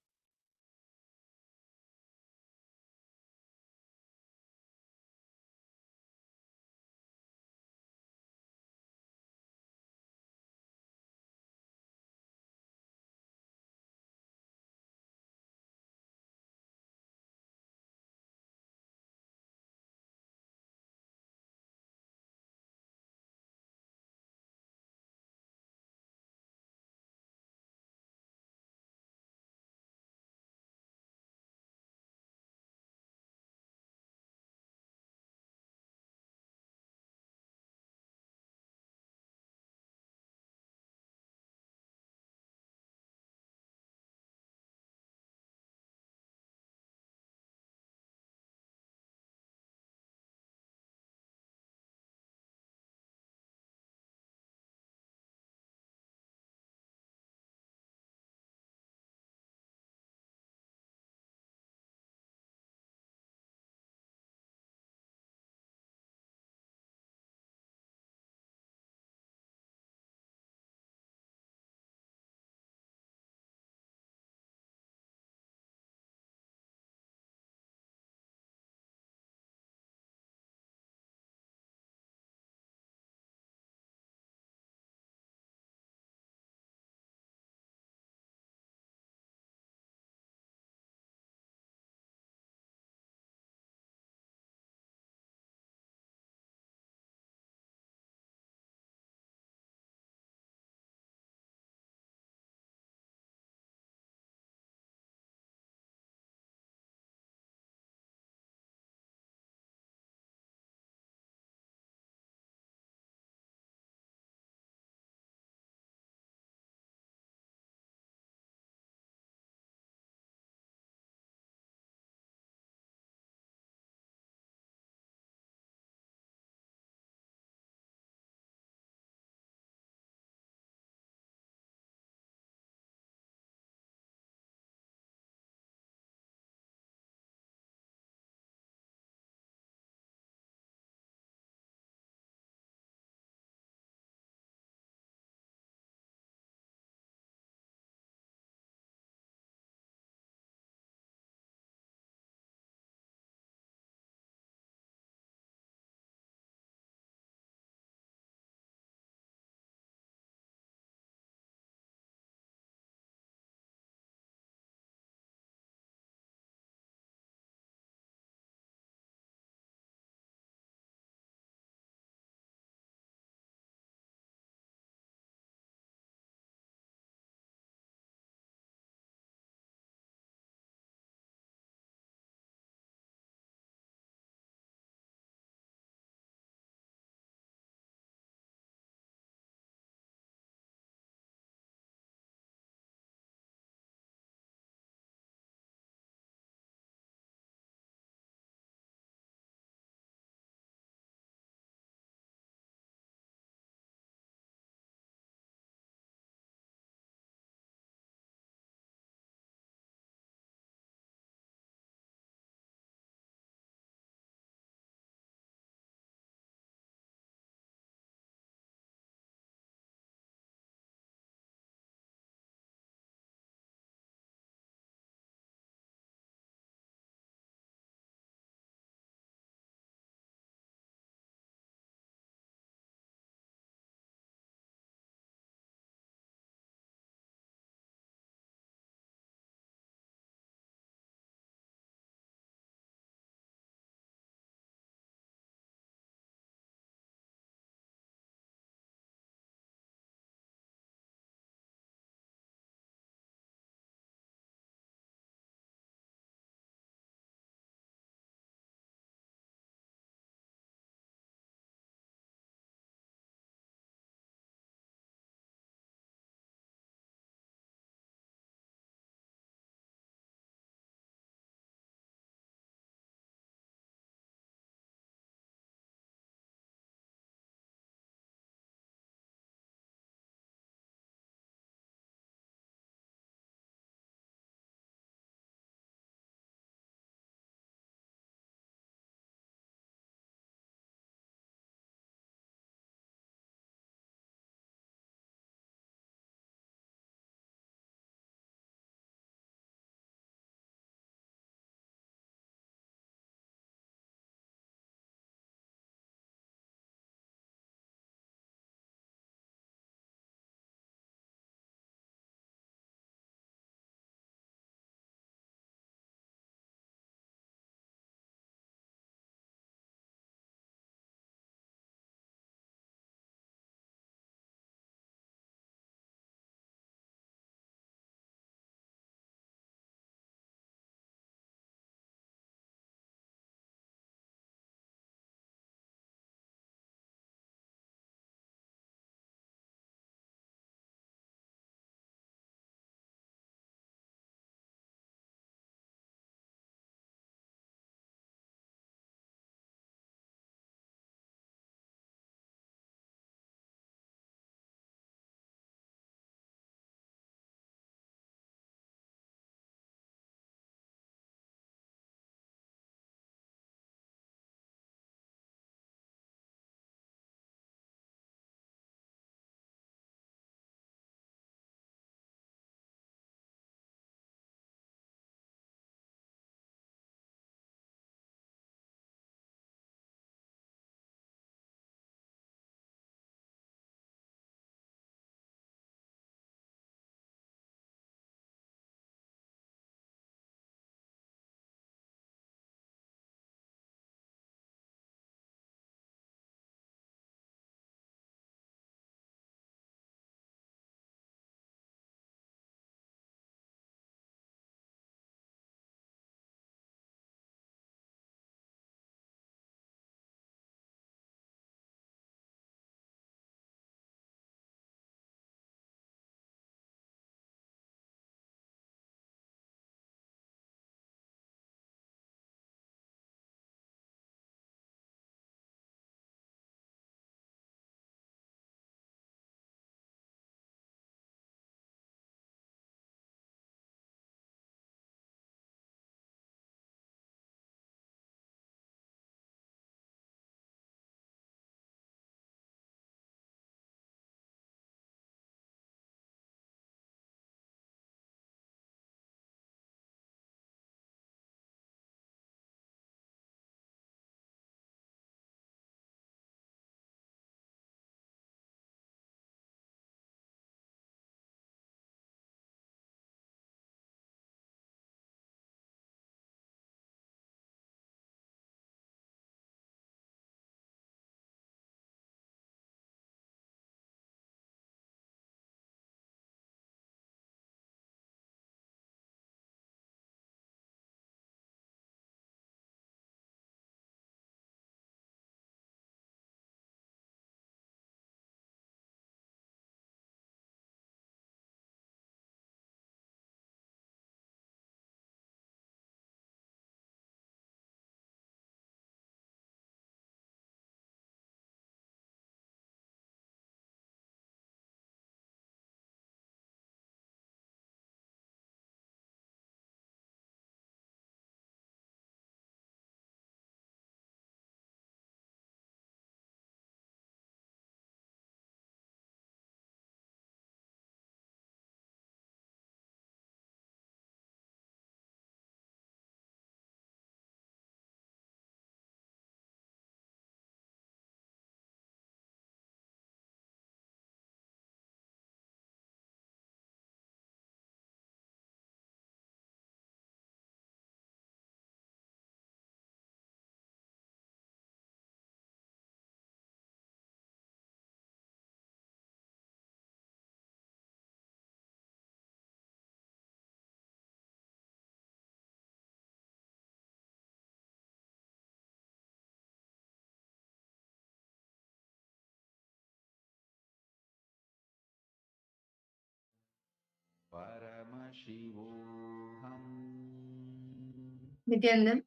Nityanand,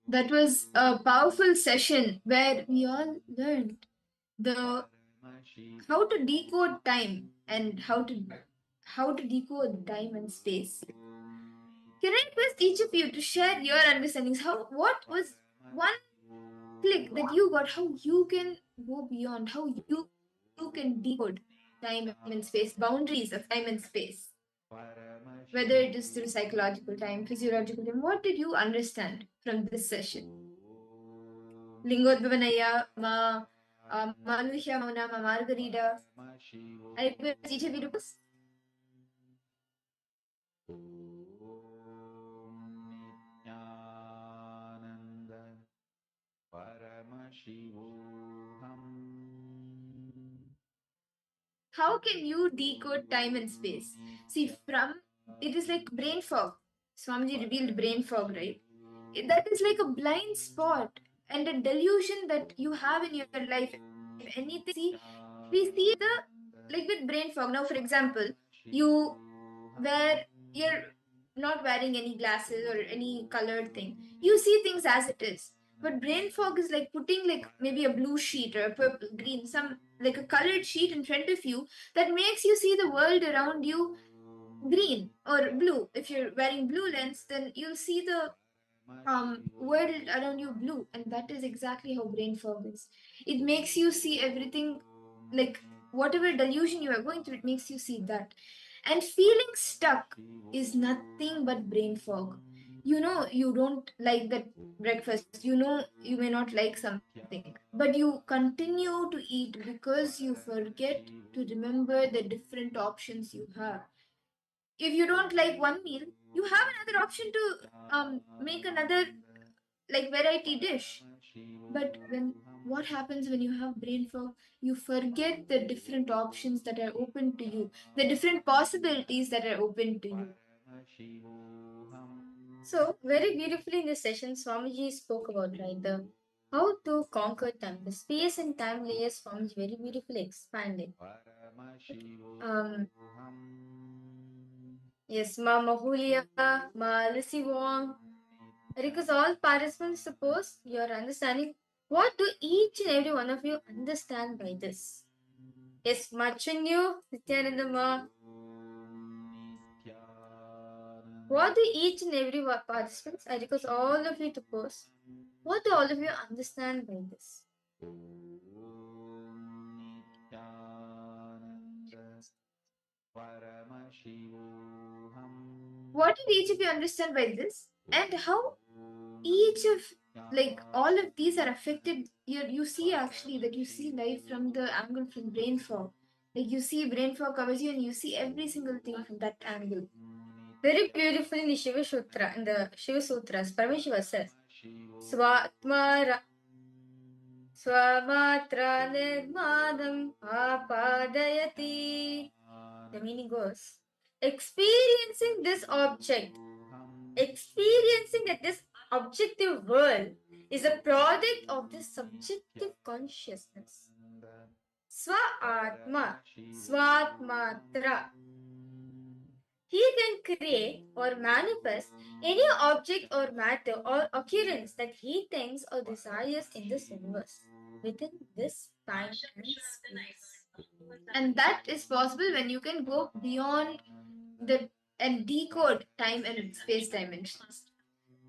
that was a powerful session where we all learned the how to decode time and how to decode time and space. Can I request each of you to share your understandings? What was one click that you got? How you can go beyond? How you can decode time and space, boundaries of time and space, whether it is through psychological time, physiological time. What did you understand from this session? Lingodvavanaya, Manushya, Mauna, Margarita. I request each of you to post. How can you decode time and space? See, from it is like brain fog. Swamiji revealed brain fog, right? That is like a blind spot and a delusion that you have in your life. If anything, we see the like with brain fog. Now, for example, you're not wearing any glasses or any colored thing. You see things as it is. But brain fog is like putting like maybe a blue sheet or a purple, green, some like a colored sheet in front of you that makes you see the world around you green or blue. If you're wearing blue lens, then you'll see the world around you blue, and that is exactly how brain fog is. It makes you see everything like whatever delusion you are going through, it makes you see that. And feeling stuck is nothing but brain fog. You know you don't like that breakfast, you know you may not like something, but you continue to eat because you forget to remember the different options you have. If you don't like one meal, you have another option to make another like variety dish. But when what happens when you have brain fog? You forget the different options that are open to you, the different possibilities that are open to you. So, very beautifully in this session, Swamiji spoke about, right, the how to conquer time. The space and time layers Swamiji very beautifully expanded. Yes, Ma Mahulia, Ma Lissy Wong. Because all participants suppose you are understanding. What do each and every one of you understand by this? Yes, Machanyu, Nityananda Ma. What do each and every participants, I request all of you to post. What do all of you understand by this? What did each of you understand by this? And how each of like all of these are affected. You see actually that you see life from the angle from brain fog. Like you see brain fog covers you and you see every single thing from that angle. Very beautifully in the Shiva Sutra, in the Shiva Sutras, Paramashiva says, Swatmara Swamatra Nirmadam Apadayati. The meaning goes, experiencing this object, experiencing that this objective world is a product of this subjective consciousness. Swa-atma, Swatmatra. He can create or manifest any object or matter or occurrence that he thinks or desires in this universe within this time and space. And that is possible when you can go beyond the and decode time and space dimensions.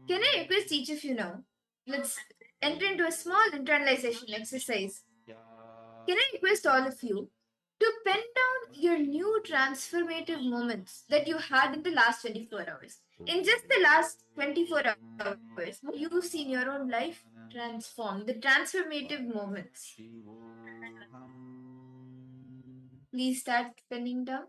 Can I request each of you now? Let's enter into a small internalization exercise. Can I request all of you to pen down your new transformative moments that you had in the last 24 hours? In just the last 24 hours, you've seen your own life transform, the transformative moments. Please start penning down.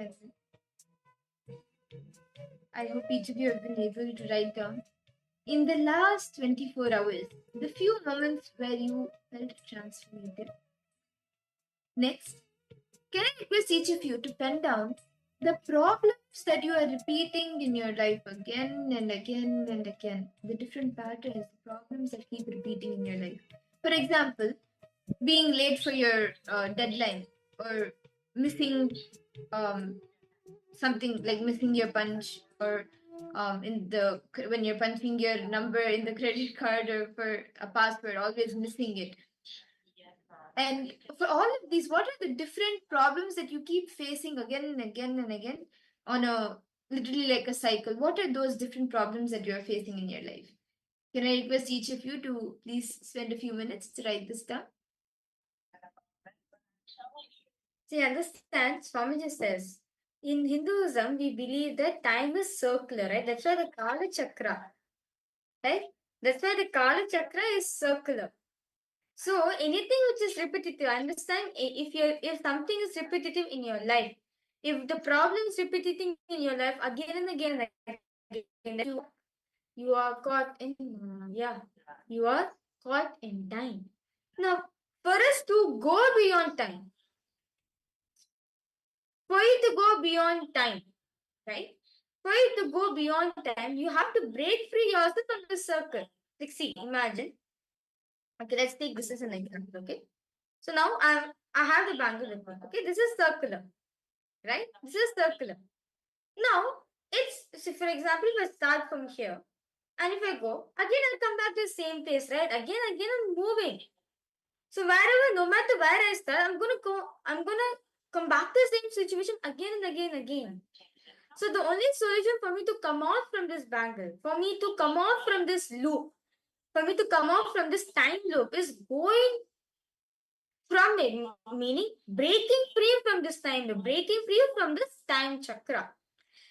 pencil. I hope each of you have been able to write down. In the last 24 hours, the few moments where you felt transformative. Next, can I request each of you to pen down the problems that you are repeating in your life again and again and again? The different patterns, the problems that keep repeating in your life. For example, being late for your deadline, or missing something like missing your punch, or when you're punching your number in the credit card or for a password, always missing it. And for all of these, what are the different problems that you keep facing again and again and again on a literally like a cycle? What are those different problems that you're facing in your life? Can I request each of you to please spend a few minutes to write this down? See, understand, Swamiji says, in Hinduism, we believe that time is circular, right? That's why the Kala Chakra, right? That's why the Kala Chakra is circular. So anything which is repetitive, understand, if something is repetitive in your life, if the problem is repetitive in your life again and again and again, you are caught in you are caught in time. Now, for us to go beyond time, for you to go beyond time, right? For you to go beyond time, you have to break free yourself from the circle. Like, see, imagine. Okay, let's take this as an example. Okay, so now I have the bangle with me. Okay, this is circular, right? This is circular. Now it's, so for example, if I start from here and if I go again, I'll come back to the same place, right? Again, I'm moving. So wherever, no matter where I start, I'm gonna come back to the same situation again and again and again. So the only solution for me to come out from this bangle, for me to come out from this loop, for me to come out from this time loop is going from it, meaning breaking free from this time loop, breaking free from this time chakra.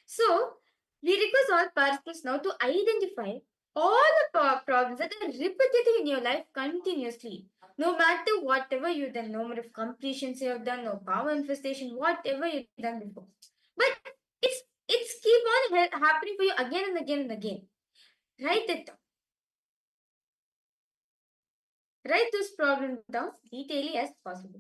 So we request all participants now to identify all the problems that are repetitive in your life continuously. No matter whatever you've done, no matter of completions you have done, no power infestation, whatever you've done before. But it's keep on happening for you again and again and again. Write it down. Write those problems down detailedly as possible.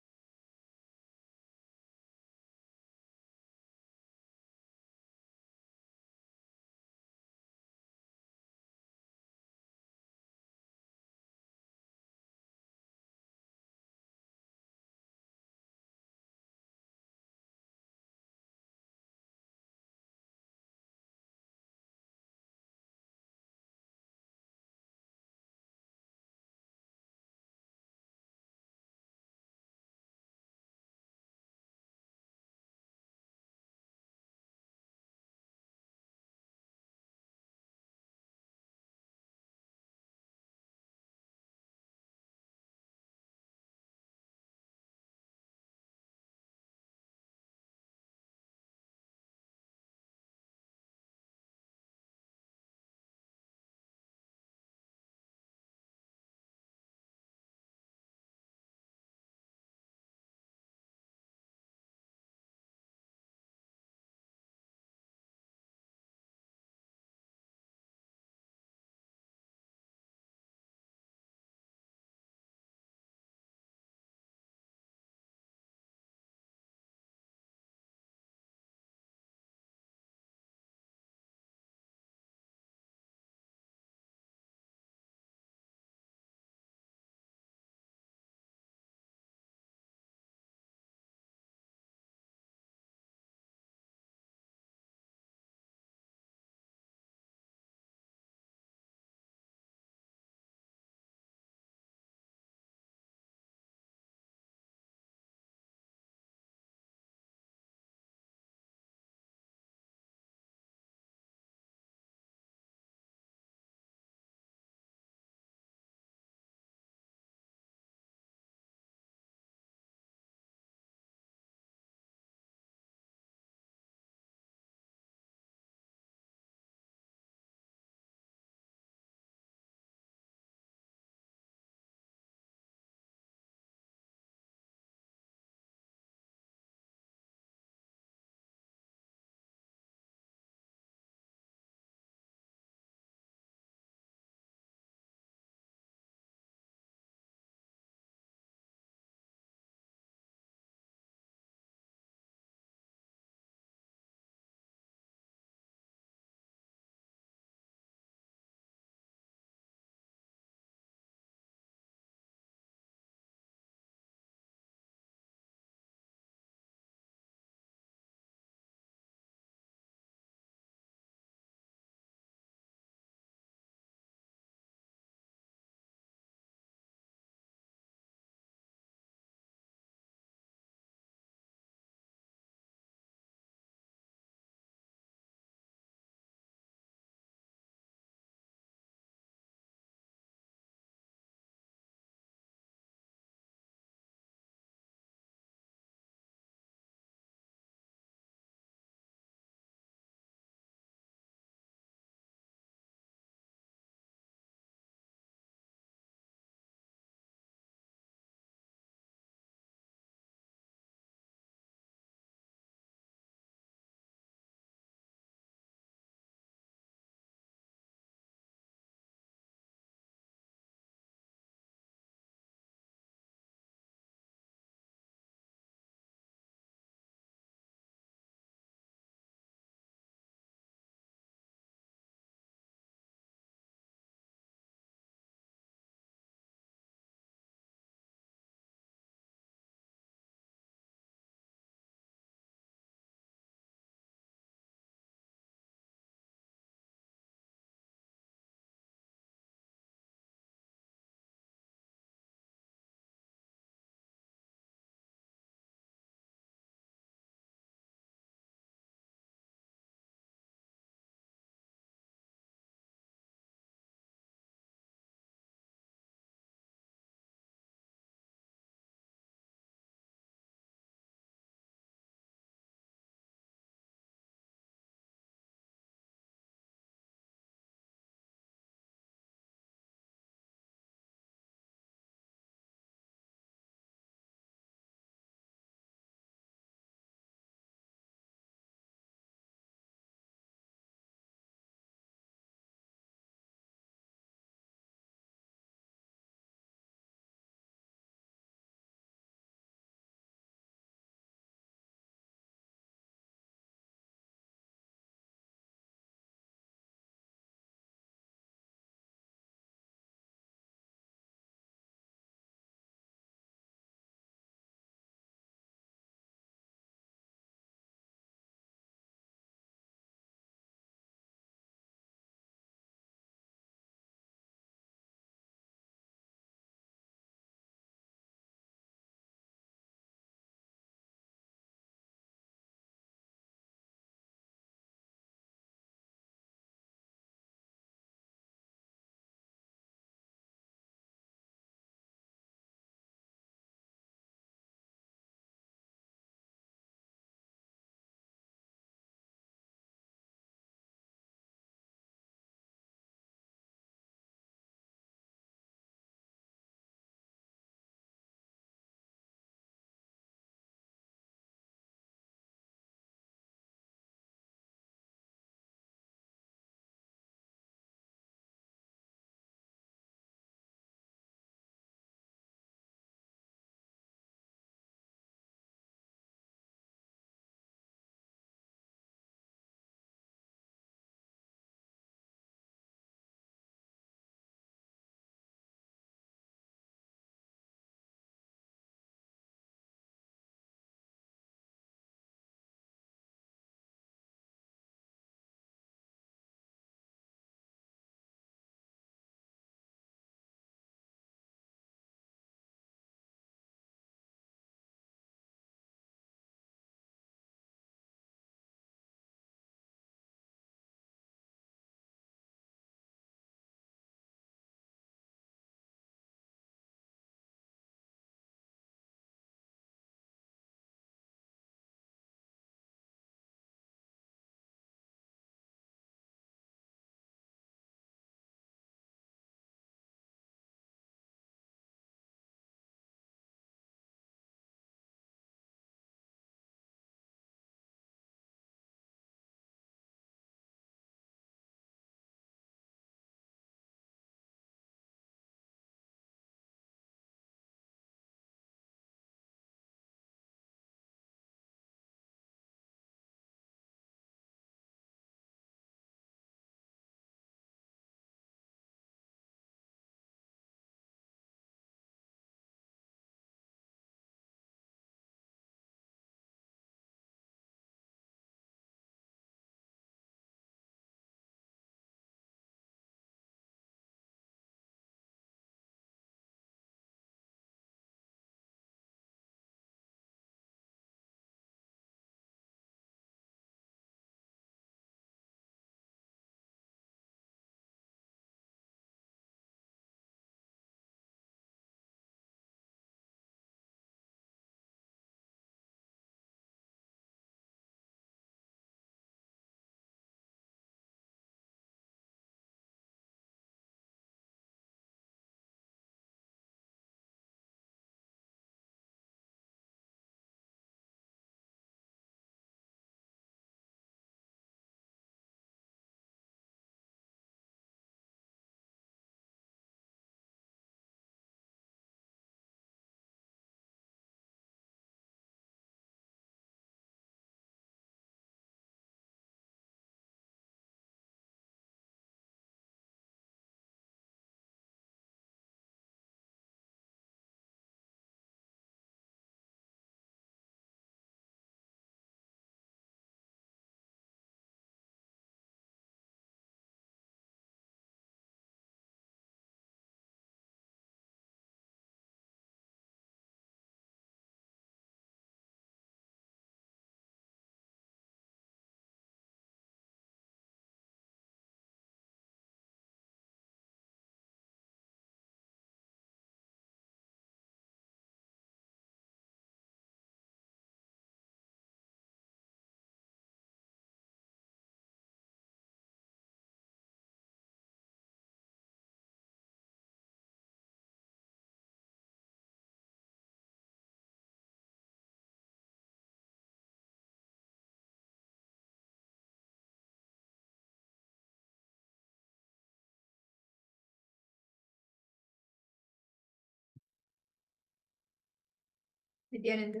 Nityananda.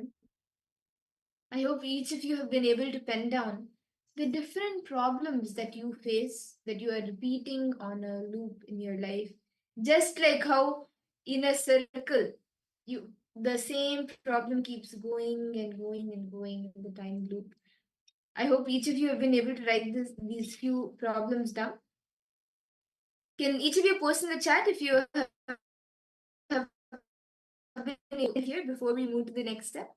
I hope each of you have been able to pen down the different problems that you face, that you are repeating on a loop in your life. Just like how in a circle, the same problem keeps going and going and going in the time loop. I hope each of you have been able to write these few problems down. Can each of you post in the chat if you have been able here before we move to the next step?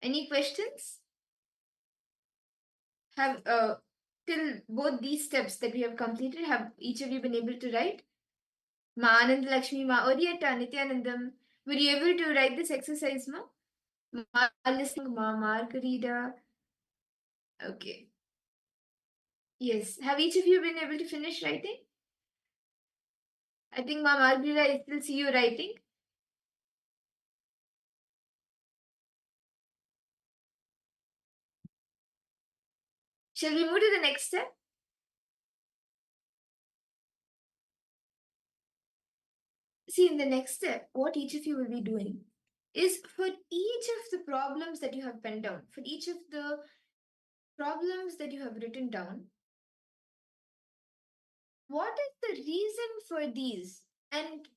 Any questions? Have till both these steps that we have completed, have each of you been able to write? Ma Anand Lakshmi, Ma Oriyata, Nityanandam. Were you able to write this exercise, Ma? Ma listening, Ma Margarita. Okay. Yes. Have each of you been able to finish writing? I think Ma Margarita, I still see you writing. Shall we move to the next step? See, in the next step, what each of you will be doing is for each of the problems that you have penned down, for each of the problems that you have written down, what is the reason for these? And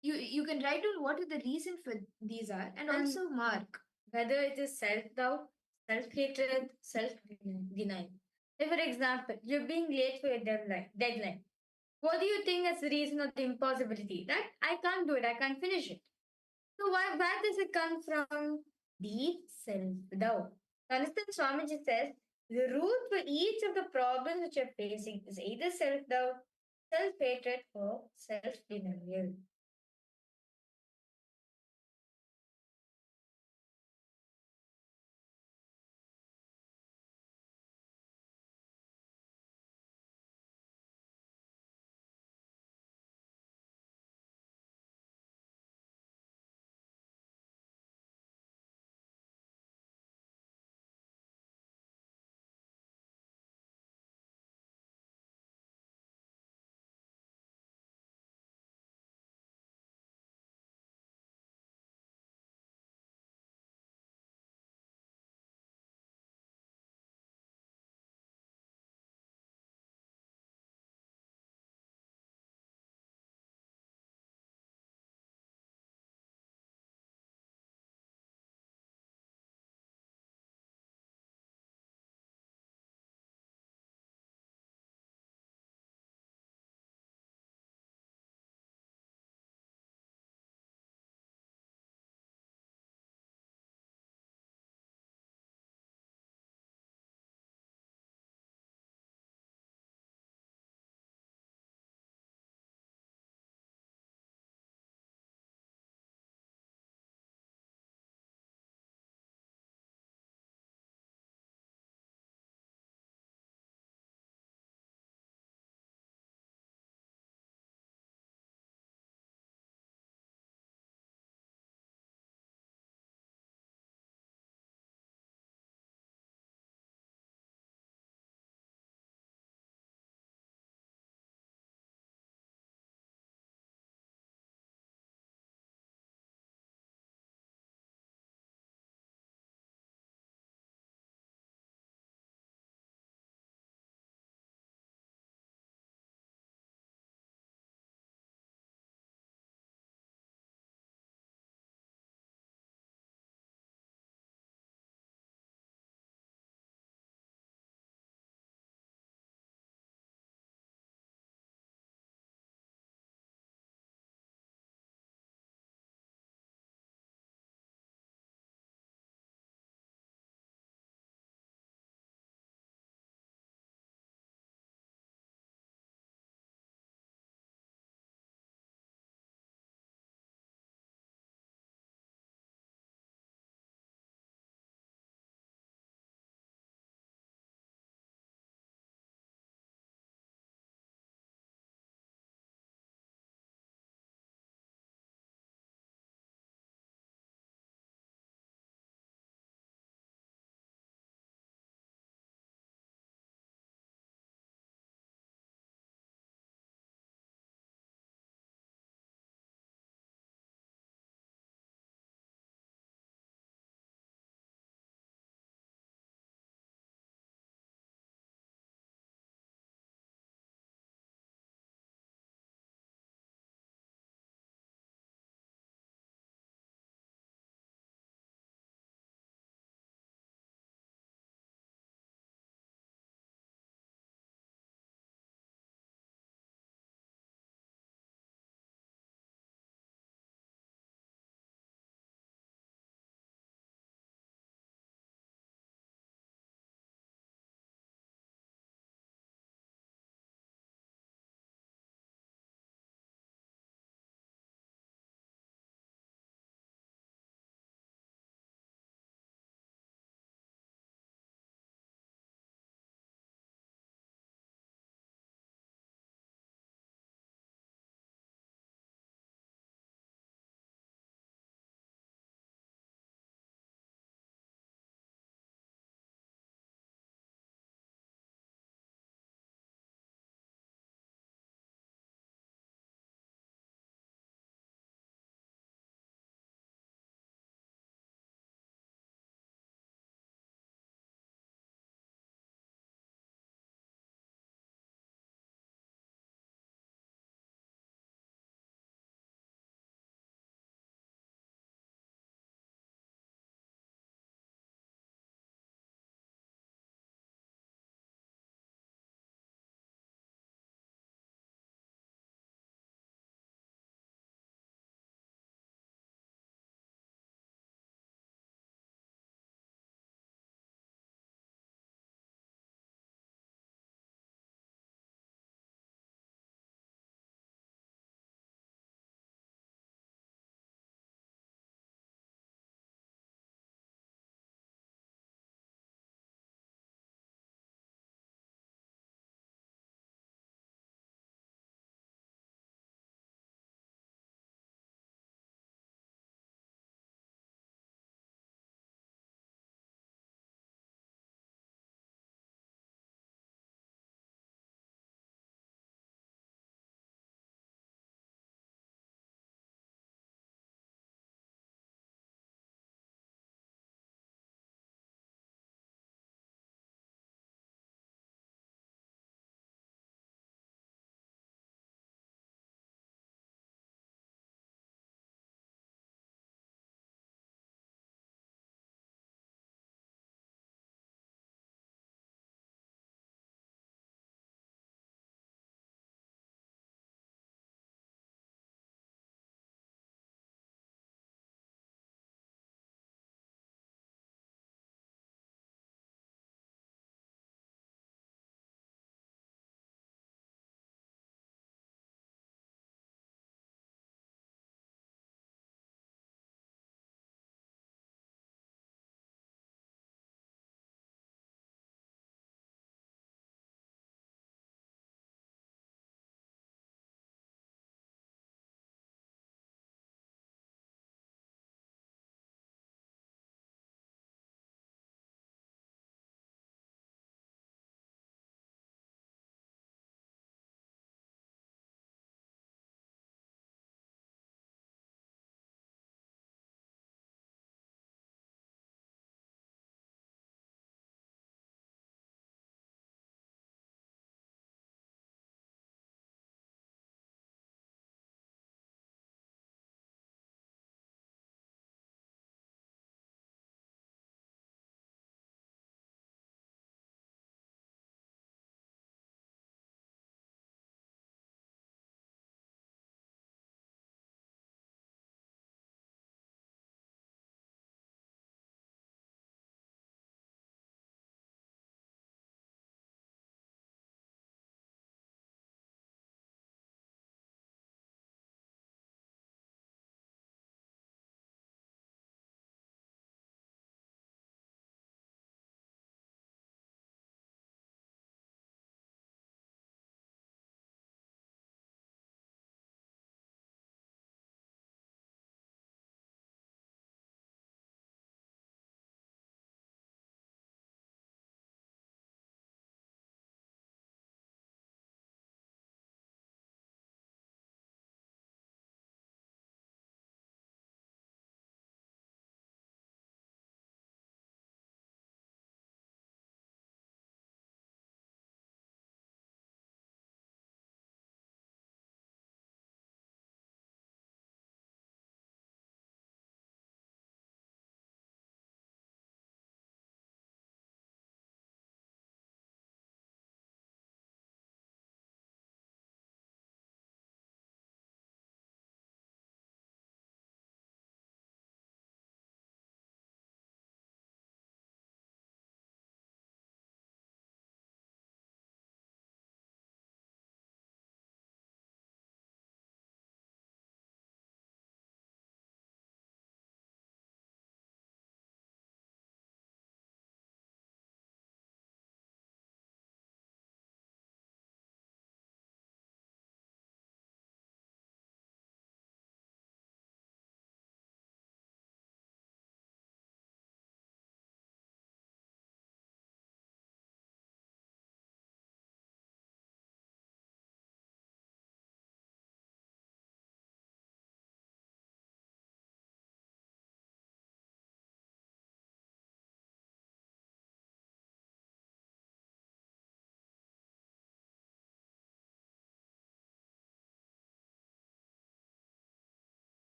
you can write down what is the reason for these are, and also mark Whether it is self-doubt, self-hatred, self-denial. Like for example, you're being late for your deadline. What do you think is the reason of the impossibility? That I can't do it, I can't finish it. So where does it come from? Deep self-doubt. Understand, Swamiji says, the root for each of the problems which you're facing is either self-doubt, self-hatred, or self-denial.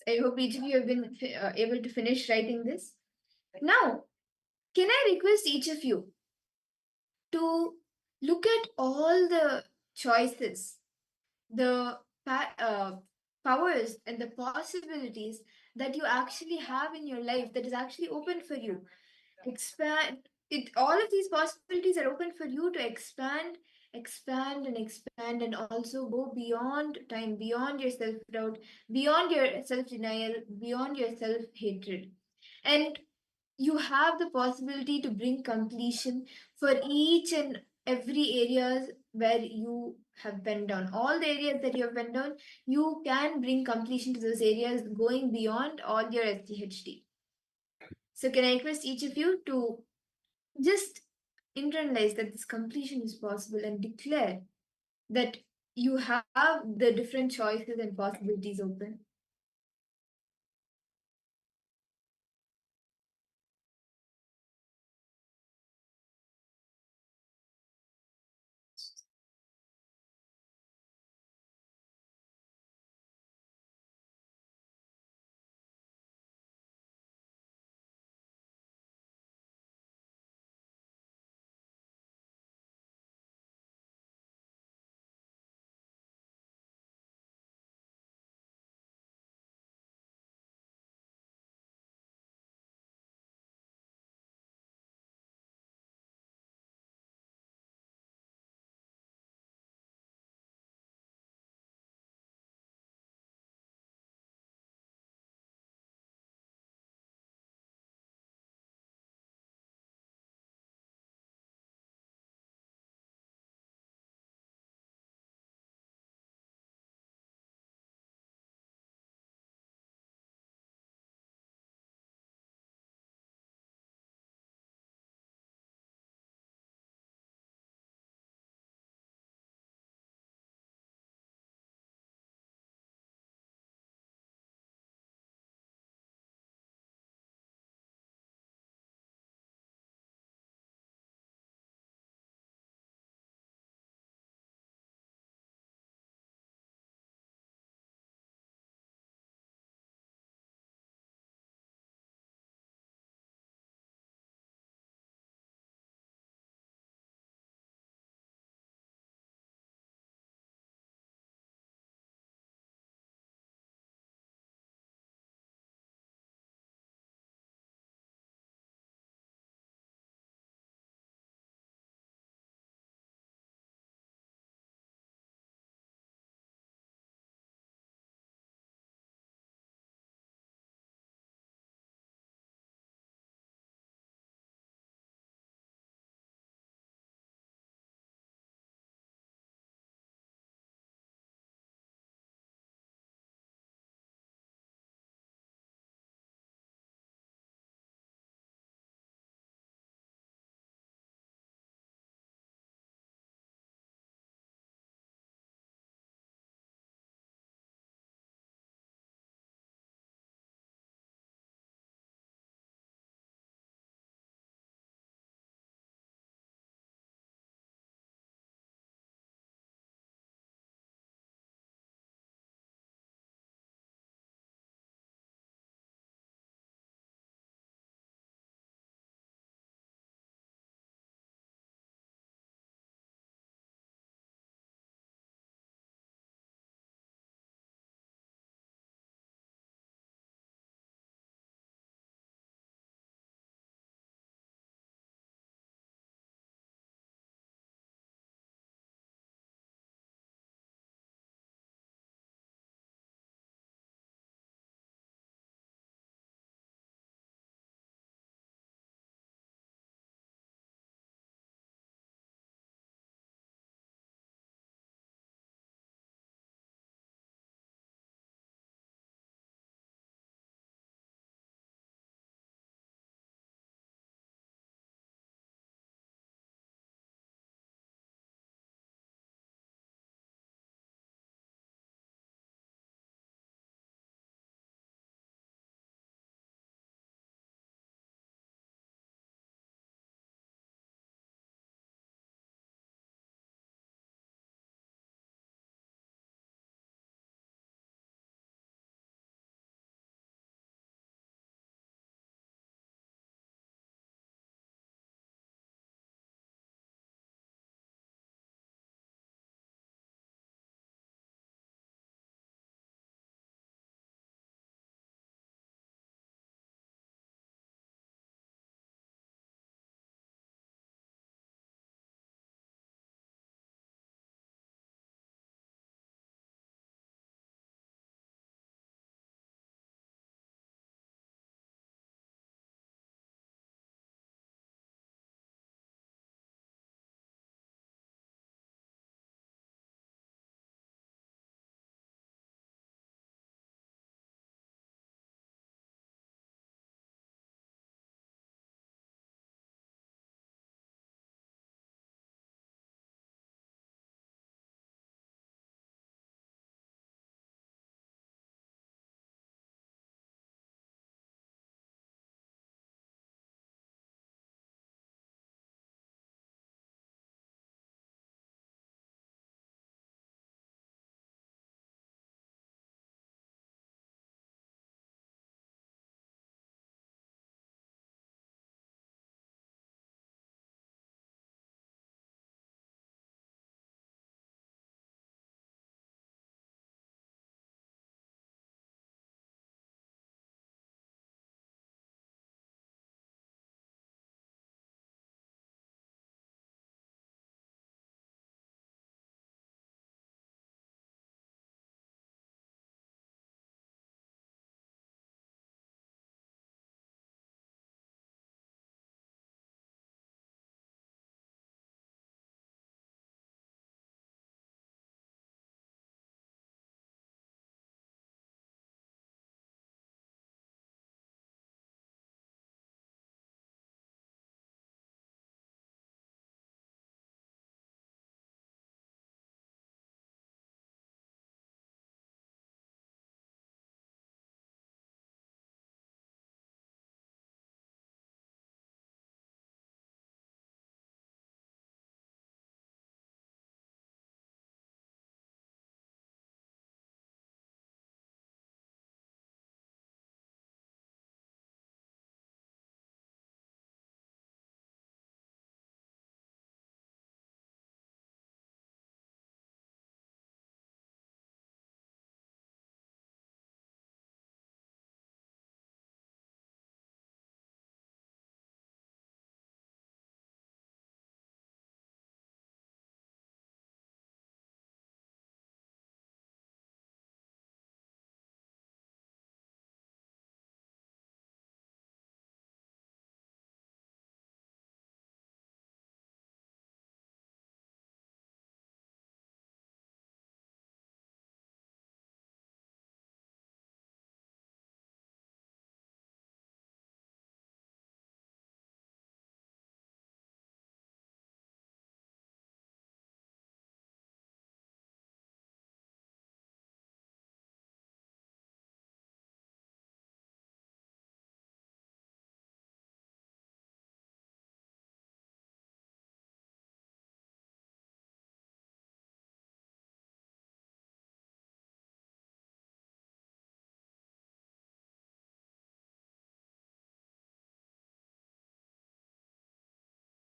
I hope each of you have been able to finish writing this. Now, can I request each of you to look at all the choices, the powers, and the possibilities that you actually have in your life that is actually open for you? Expand it. All of these possibilities are open for you to expand, and also go beyond time, beyond your self-doubt, beyond your self-denial, beyond your self-hatred. And you have the possibility to bring completion for each and every areas where you have bent down. All the areas that you have bent down, you can bring completion to those areas, going beyond all your SDHD. So can I request each of you to just internalize that this completion is possible and declare that you have the different choices and possibilities open.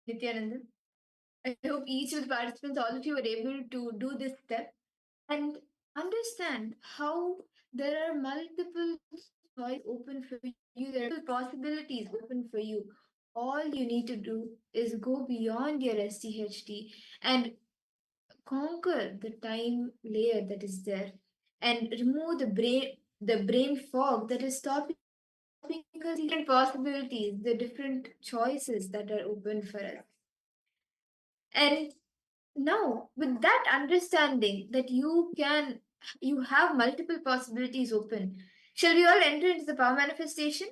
Nityananda. I hope each of the participants, all of you, were able to do this step and understand how there are multiple choices open for you, there are multiple possibilities open for you. All you need to do is go beyond your STHT and conquer the time layer that is there and remove the brain fog that is stopping us different possibilities, the different choices that are open for us. And now, with that understanding that you have multiple possibilities open, shall we all enter into the power manifestation?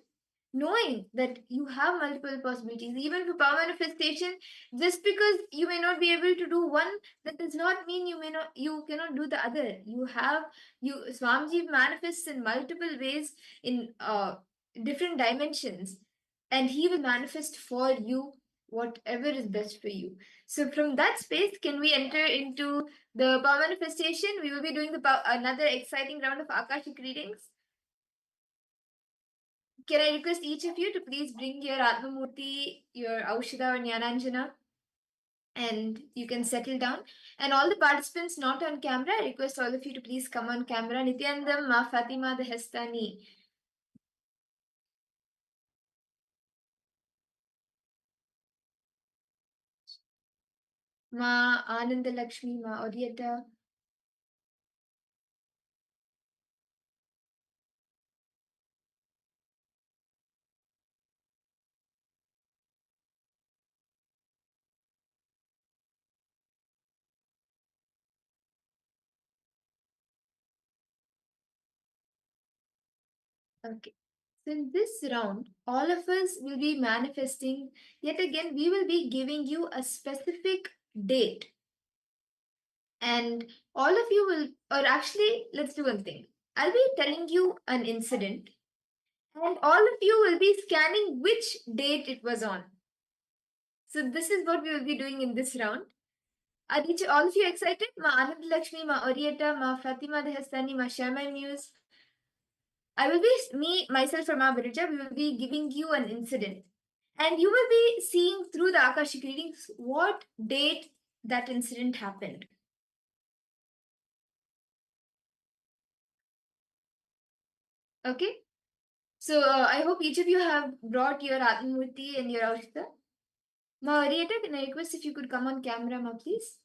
Knowing that you have multiple possibilities, even for power manifestation, just because you may not be able to do one, that does not mean you cannot do the other. Swamiji manifests in multiple ways in different dimensions, and he will manifest for you whatever is best for you. So from that space, can we enter into the power manifestation? We will be doing another exciting round of Akashic readings. Can I request each of you to please bring your Atmamurti, your Aushada or Jnananjana, and you can settle down. And all the participants not on camera, I request all of you to please come on camera. Nityanandam, Ma Fatima the Hestani. Ma Ananda Lakshmi, Ma Orieta. Okay. So in this round, all of us will be manifesting. Yet again, we will be giving you a specific date. And all of you will, or actually, let's do one thing. I'll be telling you an incident, and all of you will be scanning which date it was on. So this is what we will be doing in this round. Are all of you excited? Ma Anand Lakshmi, Ma Orieta, Ma Fatima the Hassani, Ma Sharma Muse. I will be, myself from Ma Birija, we will be giving you an incident. And you will be seeing through the Akashic readings what date that incident happened. Okay? So I hope each of you have brought your Atmamurti and your Aushita. Ma Arieta, can I request if you could come on camera, ma, please?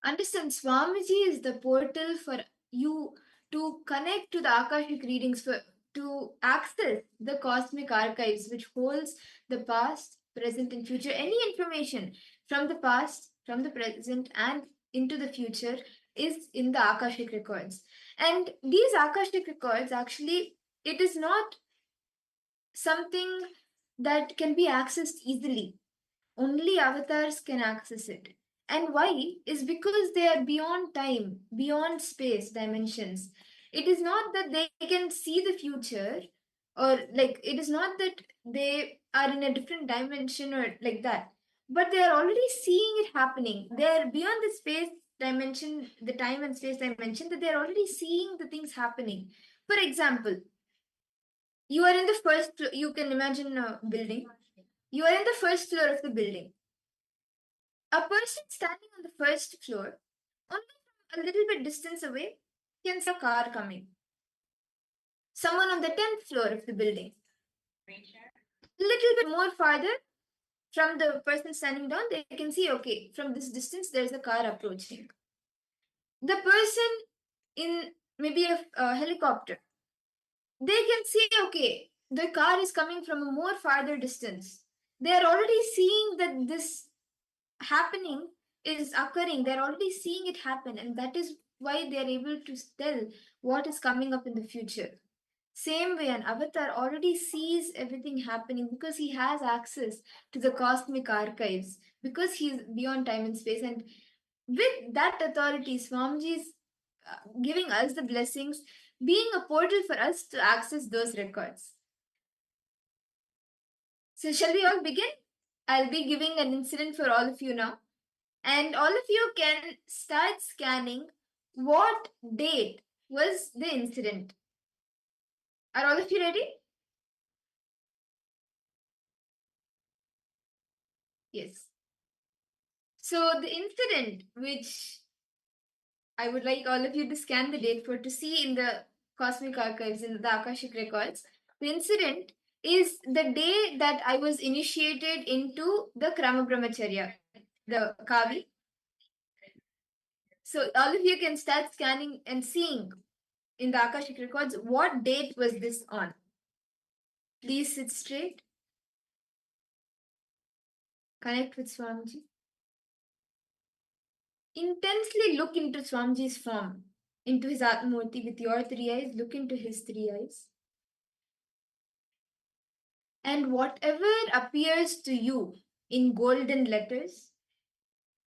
Understand, Swamiji is the portal for you to connect to the Akashic readings, to access the cosmic archives, which holds the past, present, and future. Any information from the past, from the present, and into the future is in the Akashic records. And these Akashic records, actually, it is not something that can be accessed easily. Only avatars can access it. And why? Is because they are beyond time, beyond space, dimensions. It is not that they can see the future, or like it is not that they are in a different dimension or like that, but they are already seeing it happening. They are beyond the space dimension, the time and space dimension, that they are already seeing the things happening. For example, you are in the first, you can imagine a building. You are in the first floor of the building. A person standing on the first floor, only from a little bit distance away, can see a car coming. Someone on the 10th floor of the building, a little bit more farther from the person standing down, they can see, okay, from this distance, there's a car approaching. The person in maybe a helicopter, they can see, okay, the car is coming from a more farther distance. They are already seeing that this happening is occurring. They're already seeing it happen, and that is why they're able to tell what is coming up in the future. Same way, an avatar already sees everything happening because he has access to the cosmic archives, because he's beyond time and space. And with that authority, Swamiji is giving us the blessings, being a portal for us to access those records. So, shall we all begin? I'll be giving an incident for all of you now. And all of you can start scanning what date was the incident. Are all of you ready? Yes. So the incident which I would like all of you to scan the date for to see in the cosmic archives, in the Akashic records, the incident is the day that I was initiated into the Krama Brahmacharya, the Kavi. So all of you can start scanning and seeing in the Akashic records what date was this on. Please sit straight. Connect with Swamiji. Intensely look into Swamiji's form, into his Atmamurti with your three eyes. Look into his three eyes. And whatever appears to you in golden letters,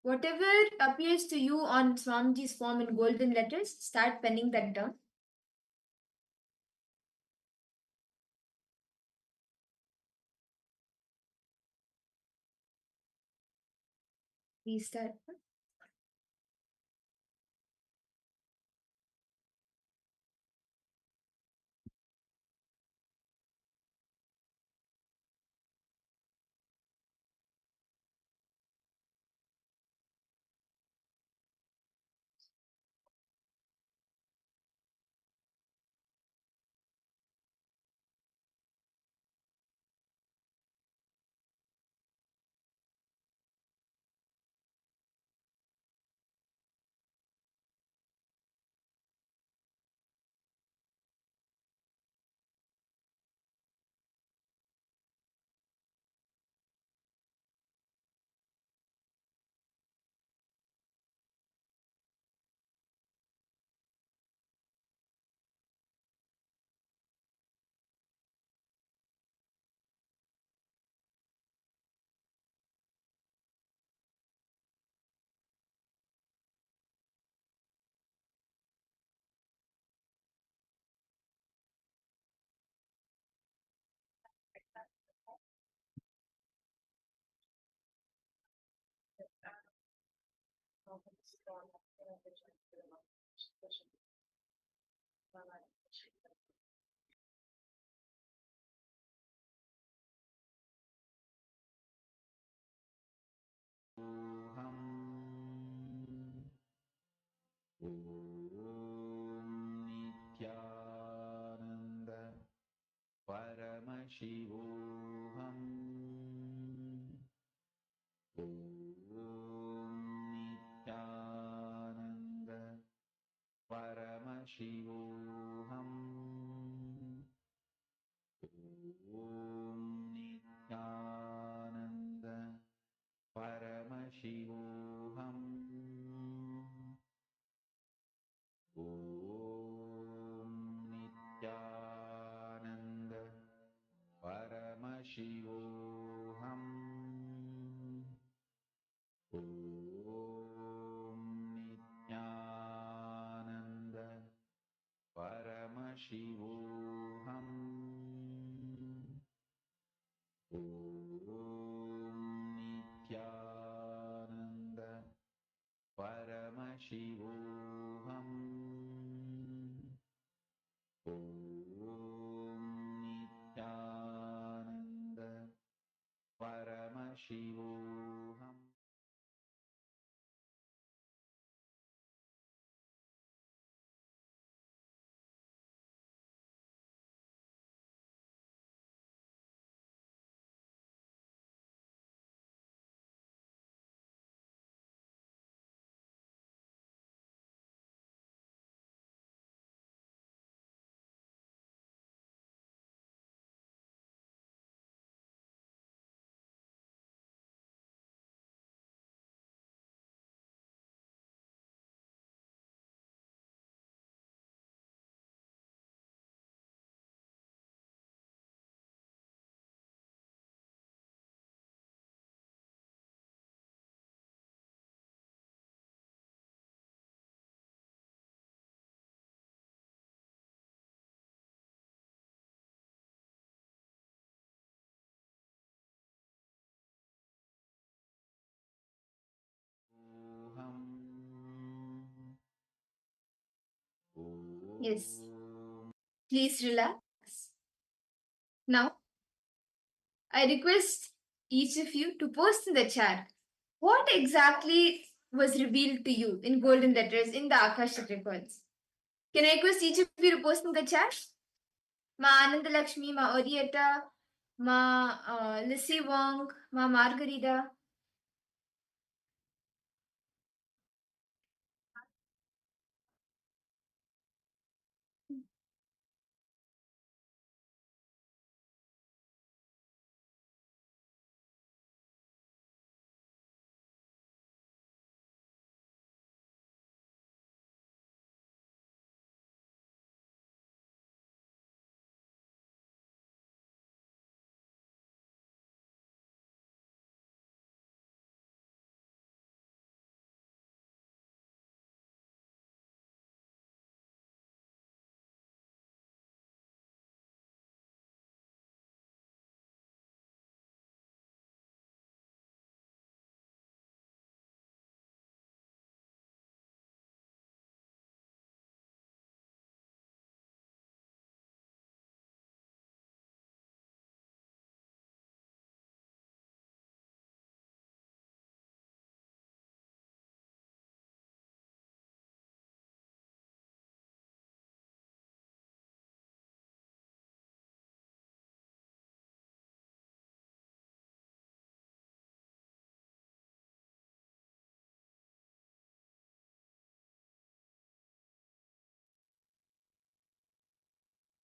whatever appears to you on Swamiji's form in golden letters, start penning that down. Please start. Nityanand परमशिवोऽहम् ॐ नित्यानन्द परमशिवोऽहम् ॐ नित्यानन्द परमशिवोऽहम् ॐ नित्यानन्द परमशिवोऽहम् ॐ नित्यानन्द परमशिवोऽहम् ॐ नित्यानन्द परमशिवोऽहम् ॐ नित्यानन्द परमशिवोऽहम् Yes. Please relax. Now, I request each of you to post in the chat what exactly was revealed to you in golden letters in the Akashic records. Can I request each of you to post in the chat? Ma Anandalakshmi, Ma Orietta, Ma Lissy Wong, Ma Margarita.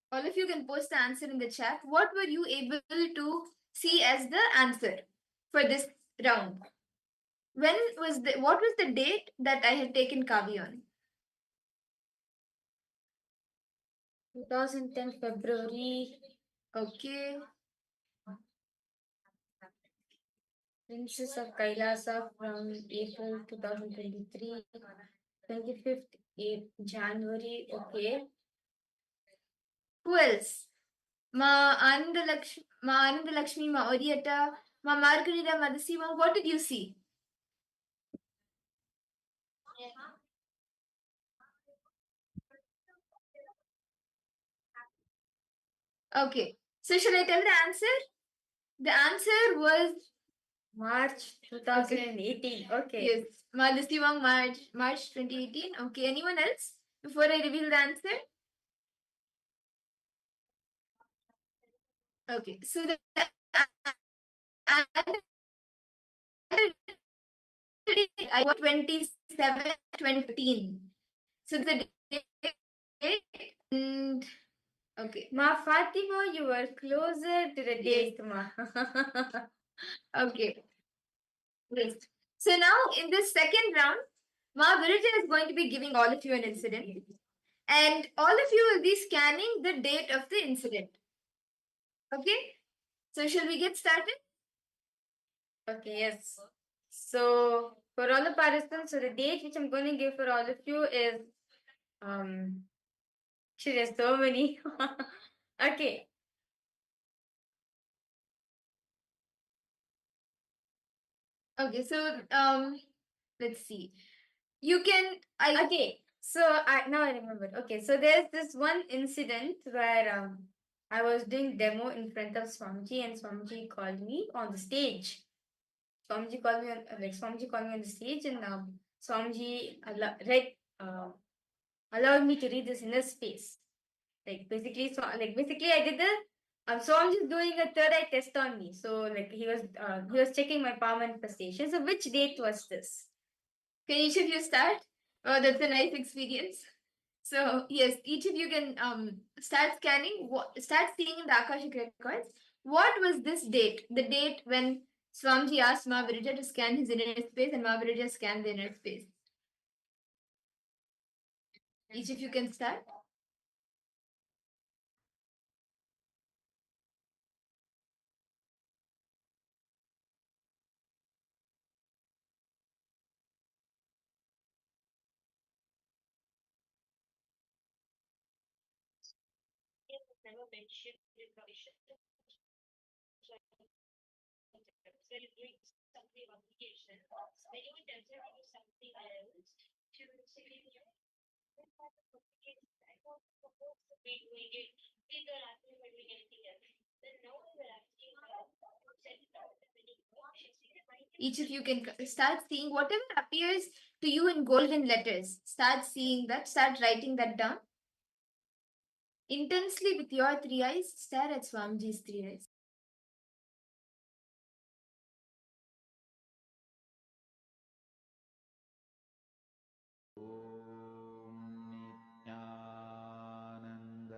All of you can post the answer in the chat. What were you able to see as the answer for this round? What was the date that I had taken Kavi on? 2010 February. Okay. Princess of Kailasa from April 2023. 25th January. Okay. Who else? Ma Anandalakshmi, Ma Orietta, Ma Margarita, Ma Dasiva. What did you see? Okay. So shall I tell the answer? The answer was March 2018. Okay. yes. Ma Dasiva, March 2018. Okay. Anyone else? Before I reveal the answer? Okay. So the answer I was 27, 2015. So the date and okay. Ma Fatima, you were closer to the date, ma. Okay. Great. So now in this second round, Ma Virija is going to be giving all of you an incident. And all of you will be scanning the date of the incident. Okay? So shall we get started? Okay, yes. So for all the participants, so the date which I'm going to give for all of you is actually there's so many. Okay. Okay, so let's see. You can Okay. So now I remember. Okay, so there's this one incident where I was doing demo in front of Swamiji and Swamiji called me on the stage. Swamiji called me on the stage and Swamiji allowed me to read this inner space. Basically I did the Swamiji's doing a third eye test on me. So he was checking my power manifestation. So which date was this? Can each of you start? Oh, that's a nice experience. So yes, each of you can start scanning. Start seeing in the Akashic records. What was this date? The date when Swamiji asked Mahavirija to scan his inner space and Mahavirija scanned the inner space. Each of you can start. Each of you can start seeing whatever appears to you in golden letters. Start seeing that, start writing that down. Intensely with your three eyes, stare at Swamiji's three eyes. Nityanand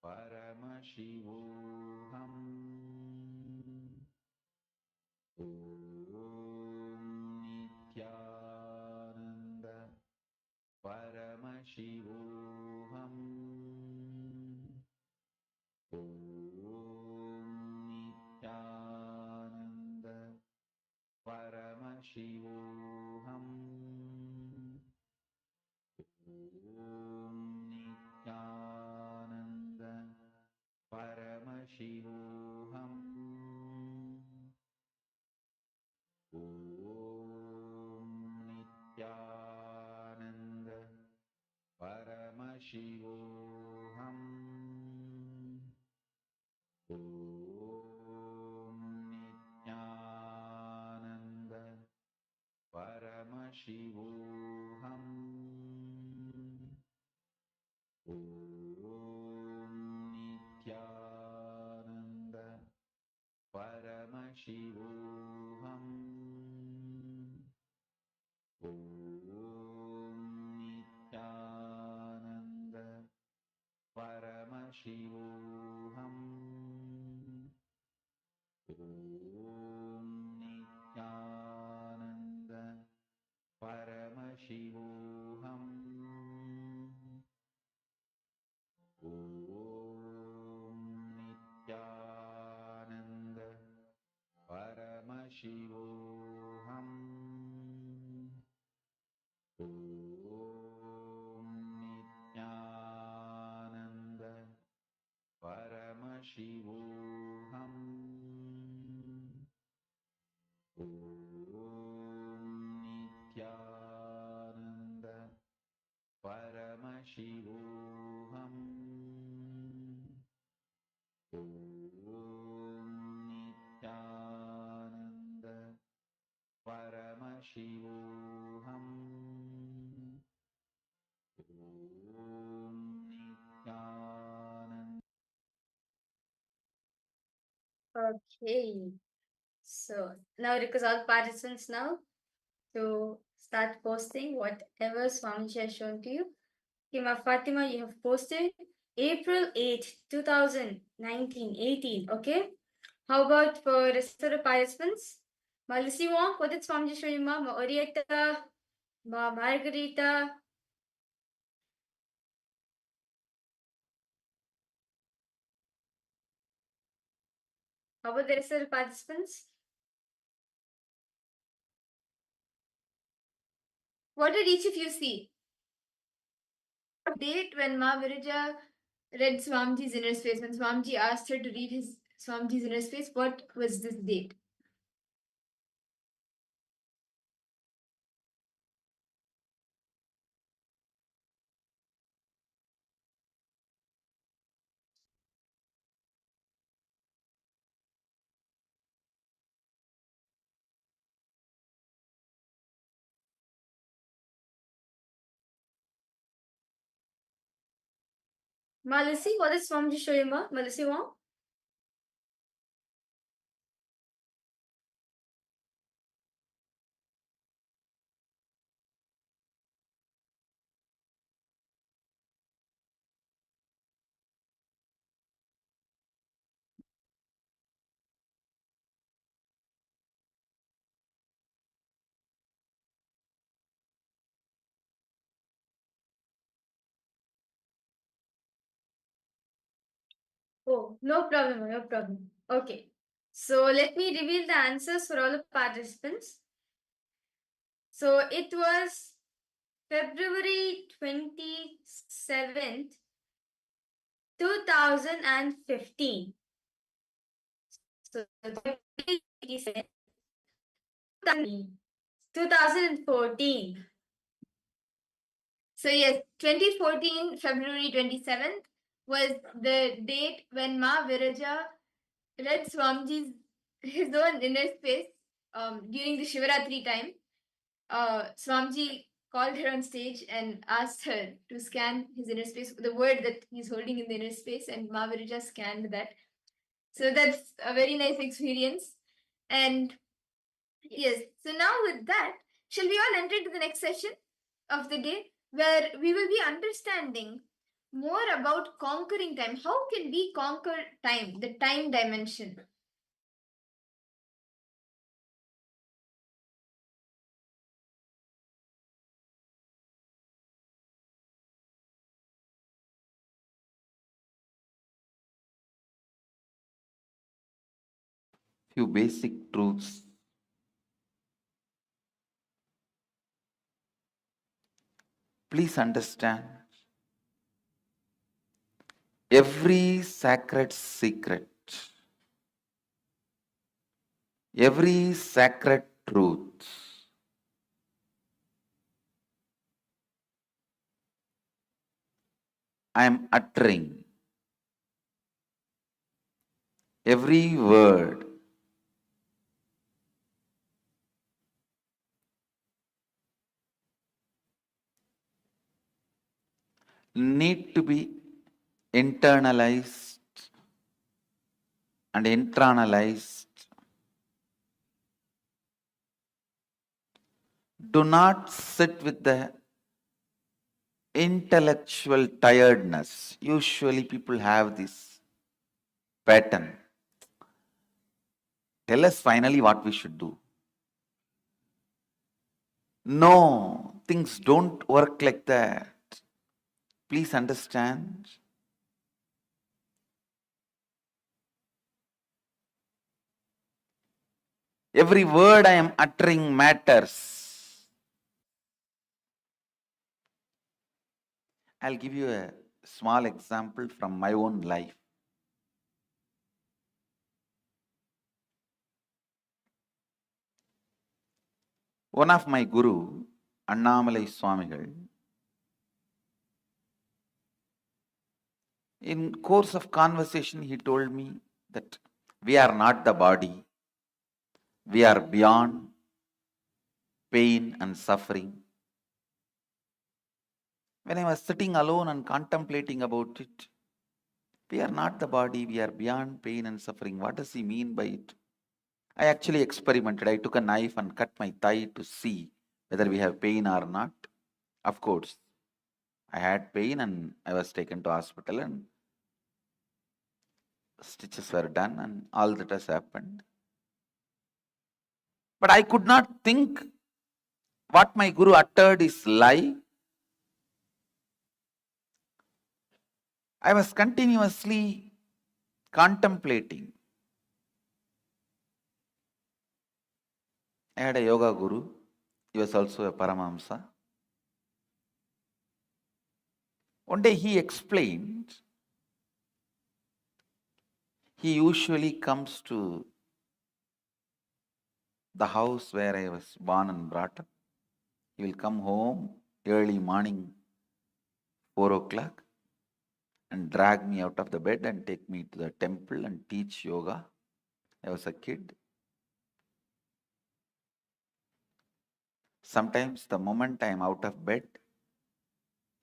परमशिवोऽहम् ॐ नित्यानन्द परमशिवोऽहम् ॐ नित्यानन्द परमशिवोऽहम् नित्यानन्द परमशिवोऽहम् ॐ नित्यानन्द परमशिवोऽहम् ॐ नित्यानन्द परमशिवोऽहम् ॐ नित्यानन्द परमशिवोऽहम् ॐ नित्यानन्द परमशिवोऽहम् ॐ नित्यानन्द परमशिवोऽहम् ॐ नित्यानन्द परमशिवोऽहम् ॐ नित्यानन्द परमशिवोऽहम् ॐ नित्यानन्द परमशिवोऽहम् ॐ नित्यानन्द परमशिवोऽहम् ॐ Nithyananda Okay. So now request all participants now to start posting whatever Swamiji has shown to you. Kima Fatima, you have posted April 8th, 2019, 18. Okay. How about for rest of the participants? Malisi Wong, what did Swamiji show you, Ma? Orietta, Ma Margarita. How about the rest of the participants? What did each of you see? What date when Ma Virija read Swamiji's inner space? When Swamiji asked her to read his Swamiji's inner space, what was this date? Malisi, what did Swamiji show you, Ma? Malisi Wong? Oh, no problem, no problem. Okay. So let me reveal the answers for all the participants. So it was February 27th, 2015. So 2014. So yes, 2014, February 27th, was the date when Ma Viraja read Swamiji's his own inner space during the Shivaratri time. Swamiji called her on stage and asked her to scan his inner space, the word that he's holding in the inner space, and Ma Viraja scanned that. So that's a very nice experience. And yes, so now with that, shall we all enter into the next session of the day where we will be understanding more about conquering time. How can we conquer time, the time dimension? Few basic truths. Please understand, every sacred secret, every sacred truth I am uttering, every word need to be internalized and internalized. Do not sit with the intellectual tiredness. Usually people have this pattern. Tell us finally what we should do. No, things don't work like that. Please understand. Every word I am uttering matters. I'll give you a small example from my own life. One of my guru, Annamalai Swamigal, in course of conversation, he told me that we are not the body. We are beyond pain and suffering. When I was sitting alone and contemplating about it, we are not the body, we are beyond pain and suffering. What does he mean by it? I actually experimented. I took a knife and cut my thigh to see whether we have pain or not. Of course, I had pain and I was taken to hospital and stitches were done and all that has happened. But I could not think what my guru uttered is lie. I was continuously contemplating. I had a yoga guru. He was also a Paramahamsa. One day he explained, he usually comes to the house where I was born and brought up. He will come home early morning, 4 o'clock, and drag me out of the bed and take me to the temple and teach yoga. I was a kid. Sometimes the moment I am out of bed,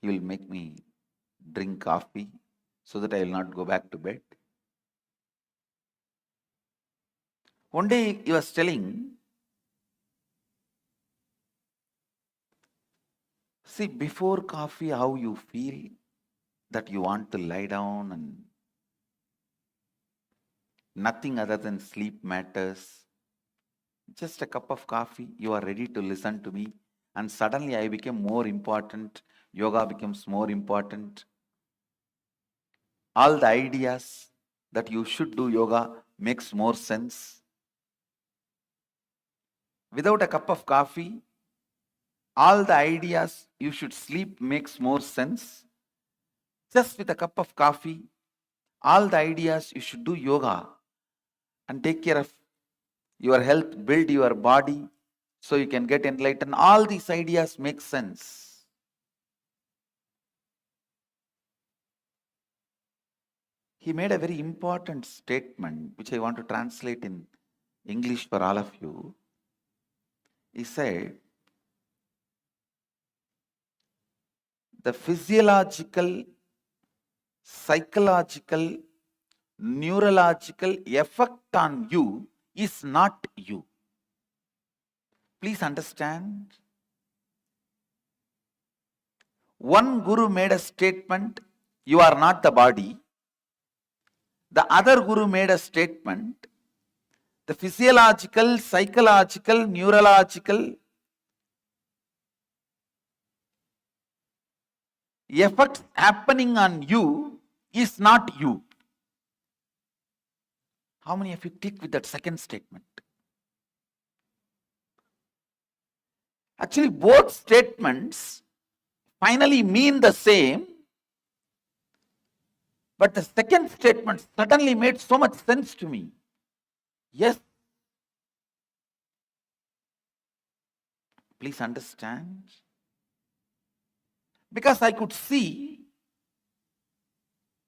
he will make me drink coffee so that I will not go back to bed. One day he was telling, see, before coffee, how you feel that you want to lie down and nothing other than sleep matters. Just a cup of coffee, you are ready to listen to me. And suddenly I became more important. Yoga becomes more important. All the ideas that you should do yoga makes more sense. Without a cup of coffee, all the ideas you should sleep makes more sense. Just with a cup of coffee, all the ideas you should do yoga and take care of your health, build your body so you can get enlightened. All these ideas make sense. he made a very important statement, which I want to translate in English for all of you. He said, the physiological, psychological, neurological effect on you is not you. Please understand. One guru made a statement, you are not the body. The other guru made a statement, the physiological, psychological, neurological effects happening on you is not you. How many of you click with that second statement? Actually, both statements finally mean the same, but the second statement suddenly made so much sense to me. Yes. Please understand. Because I could see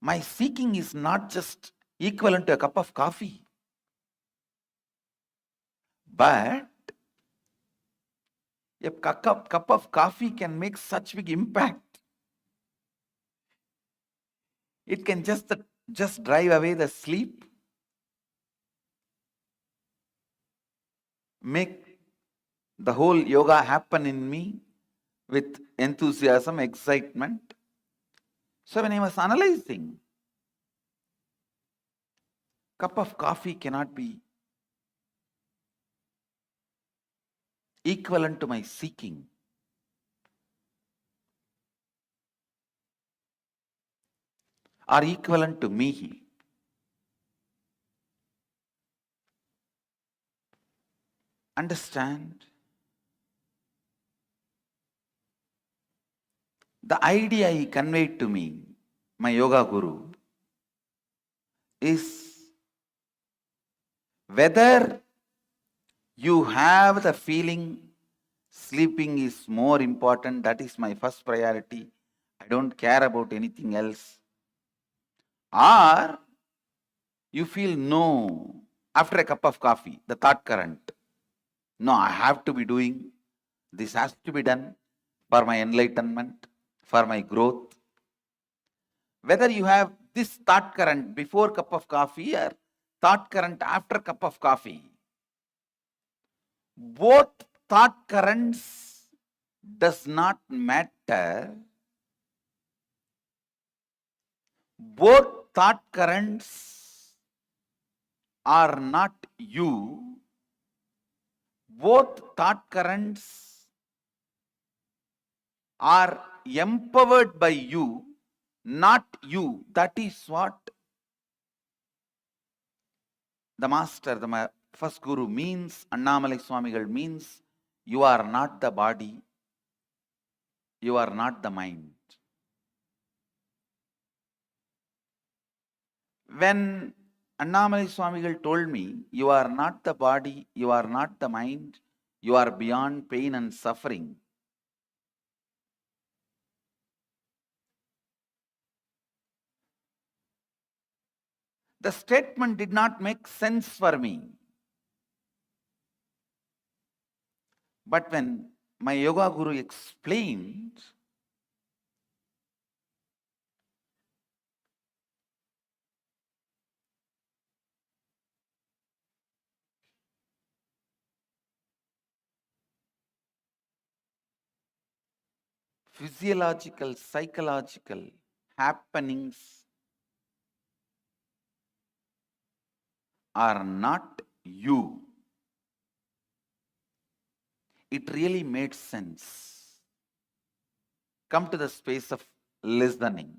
my seeking is not just equivalent to a cup of coffee, but a cup of coffee can make such big impact. It can just drive away the sleep, make the whole yoga happen in me with enthusiasm, excitement. So when I was analyzing, cup of coffee cannot be equivalent to my seeking. Or equivalent to me. Understand? The idea he conveyed to me, my yoga guru, is whether you have the feeling sleeping is more important, that is my first priority, I don't care about anything else, or you feel no, after a cup of coffee, the thought current, no, I have to be doing, this has to be done for my enlightenment, for my growth. Whether you have this thought current before cup of coffee or thought current after cup of coffee, both thought currents does not matter. Both thought currents are not you. Both thought currents are empowered by you, not you. That is what the master, the first guru means, Annamalai Swamigal means, you are not the body, you are not the mind. When Annamalai Swamigal told me, you are not the body, you are not the mind, you are beyond pain and suffering, the statement did not make sense for me. But when my yoga guru explained, physiological, psychological happenings are not you, it really made sense. Come to the space of listening.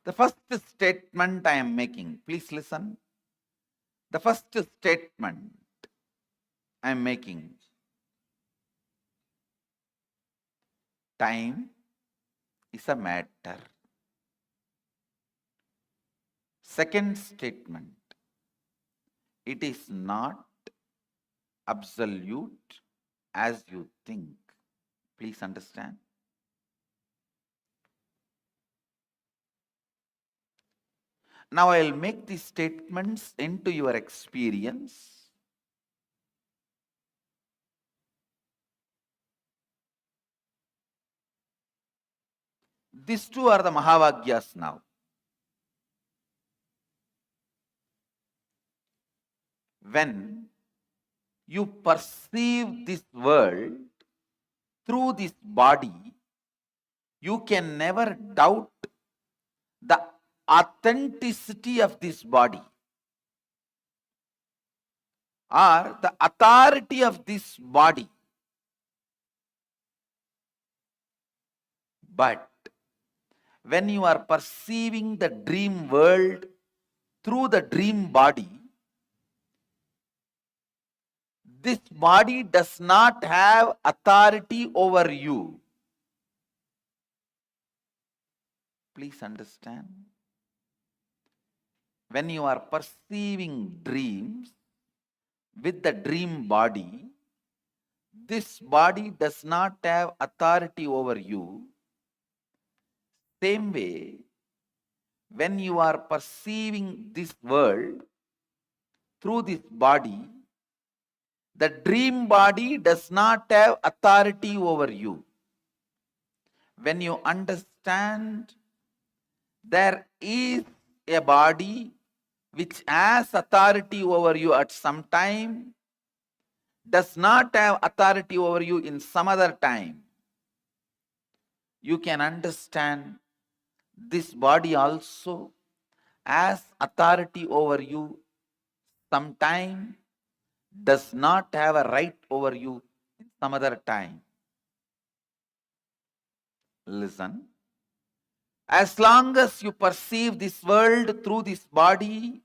The first statement I am making, please listen. The first statement I am making, time is a matter. Second statement, it is not absolute as you think. Please understand. Now I will make these statements into your experience. These two are the Mahavagyas now. When you perceive this world through this body, you can never doubt the authenticity of this body or the authority of this body. But when you are perceiving the dream world through the dream body, this body does not have authority over you. Please understand. When you are perceiving dreams with the dream body, this body does not have authority over you. Same way, when you are perceiving this world through this body, the dream body does not have authority over you. When you understand there is a body which has authority over you at some time, does not have authority over you in some other time, you can understand this body also has authority over you sometime, does not have a right over you in some other time. Listen. As long as you perceive this world through this body,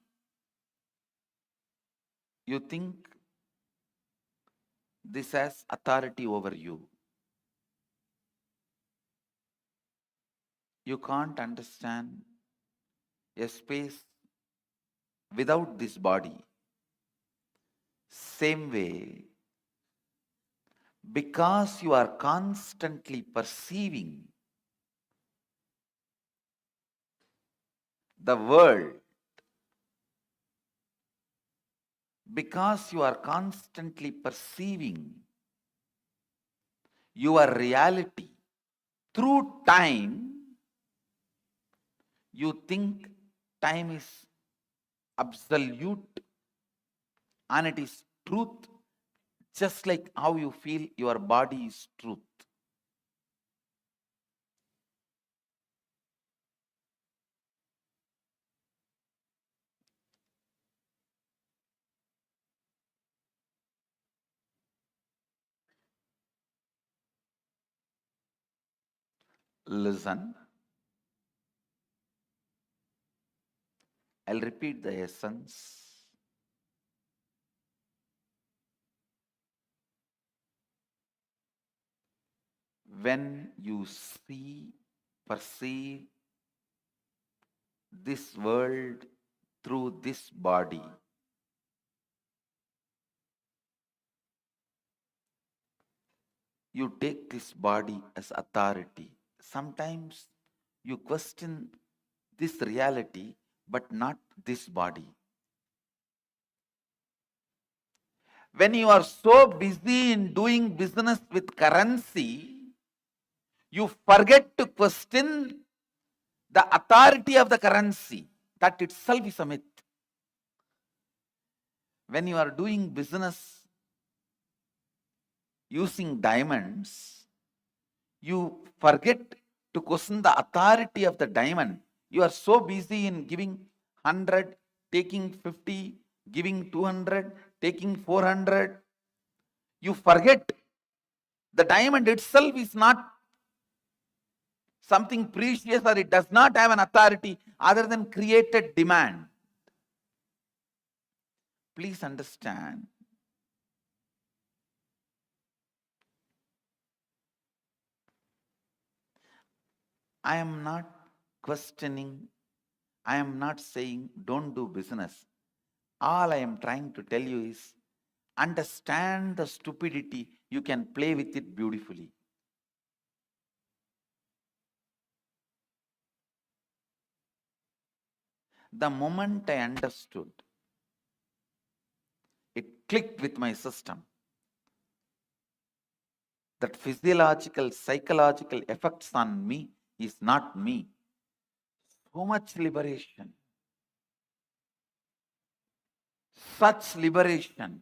you think this has authority over you. You can't understand a space without this body. Same way, because you are constantly perceiving the world, because you are constantly perceiving your reality through time, you think time is absolute and it is truth, just like how you feel your body is truth. Listen. I'll repeat the essence. When you see, perceive this world through this body, you take this body as authority. Sometimes you question this reality, but not this body. When you are so busy in doing business with currency, you forget to question the authority of the currency. That itself is a myth. When you are doing business using diamonds, you forget to question the authority of the diamond. You are so busy in giving 100, taking 50, giving 200, taking 400. You forget the diamond itself is not something precious, or it does not have an authority other than created demand. Please understand. I am not questioning, I am not saying don't do business. All I am trying to tell you is understand the stupidity, you can play with it beautifully. The moment I understood, it clicked with my system that physiological, psychological effects on me is not me. So much liberation. Such liberation.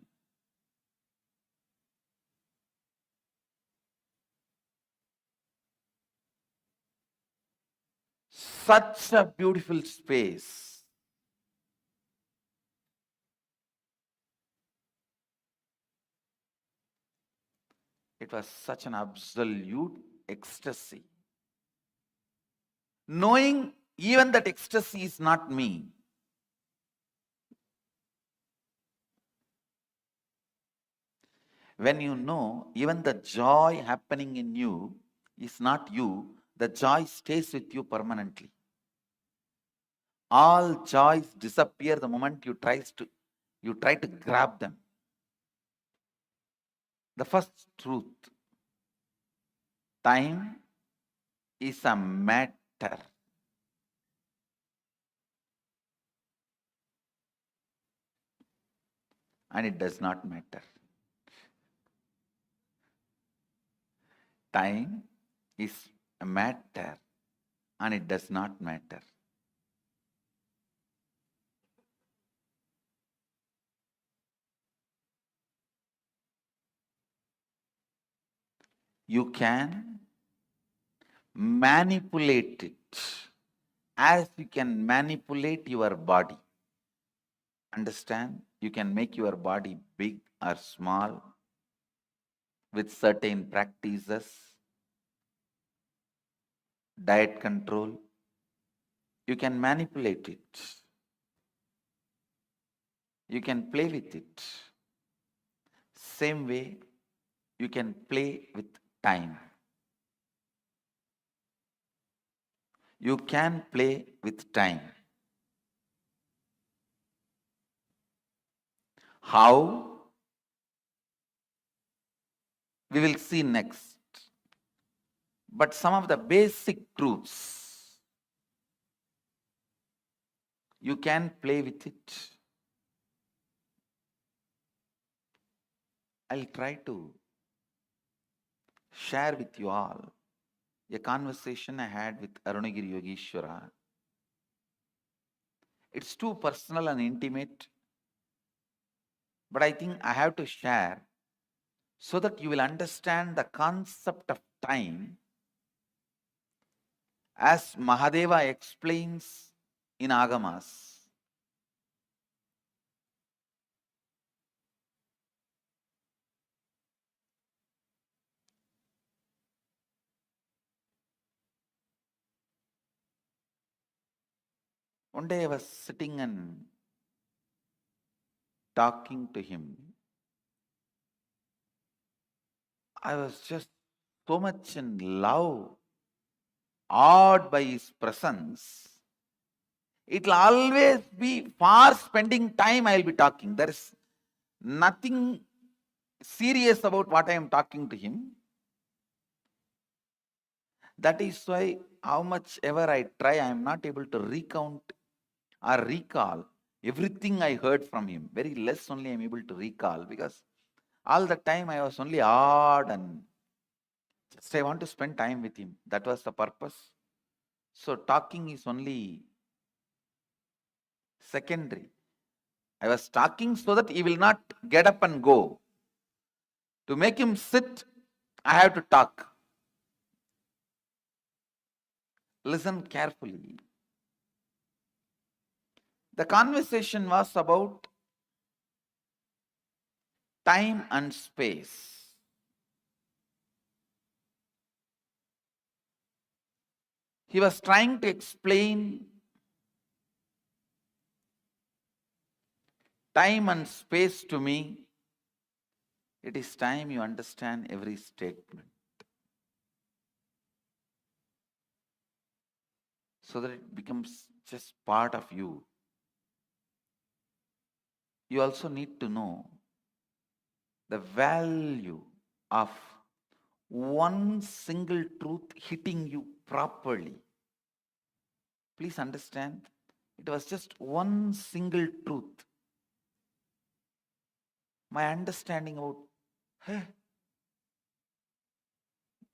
Such a beautiful space. It was such an absolute ecstasy. Knowing even that ecstasy is not me. When you know even the joy happening in you is not you, the joy stays with you permanently. All joys disappear the moment you try to grab them. The first truth, time is a matter. And it does not matter. Time is a matter and it does not matter. You can manipulate it as you can manipulate your body. Understand? You can make your body big or small with certain practices, diet control. You can manipulate it. You can play with it. Same way, you can play with time. You can play with time. How? We will see next. But some of the basic truths, you can play with it. I'll try to share with you all a conversation I had with Arunagiri Yogeshwara. It's too personal and intimate, but I think I have to share so that you will understand the concept of time as Mahadeva explains in Agamas. One day I was sitting and talking to him. I was just so much in love, awed by his presence. It will always be for spending time I will be talking. There is nothing serious about what I am talking to him. That is why how much ever I try, I am not able to recount or recall everything I heard from him. Very less only I am able to recall, because all the time I was only awed and just I want to spend time with him. That was the purpose. So talking is only secondary. I was talking so that he will not get up and go. To make him sit, I have to talk. Listen carefully. The conversation was about time and space. He was trying to explain time and space to me. It is time you understand every statement, so that it becomes just part of you. You also need to know the value of one single truth hitting you properly. Please understand, It was just one single truth. My understanding about, hey,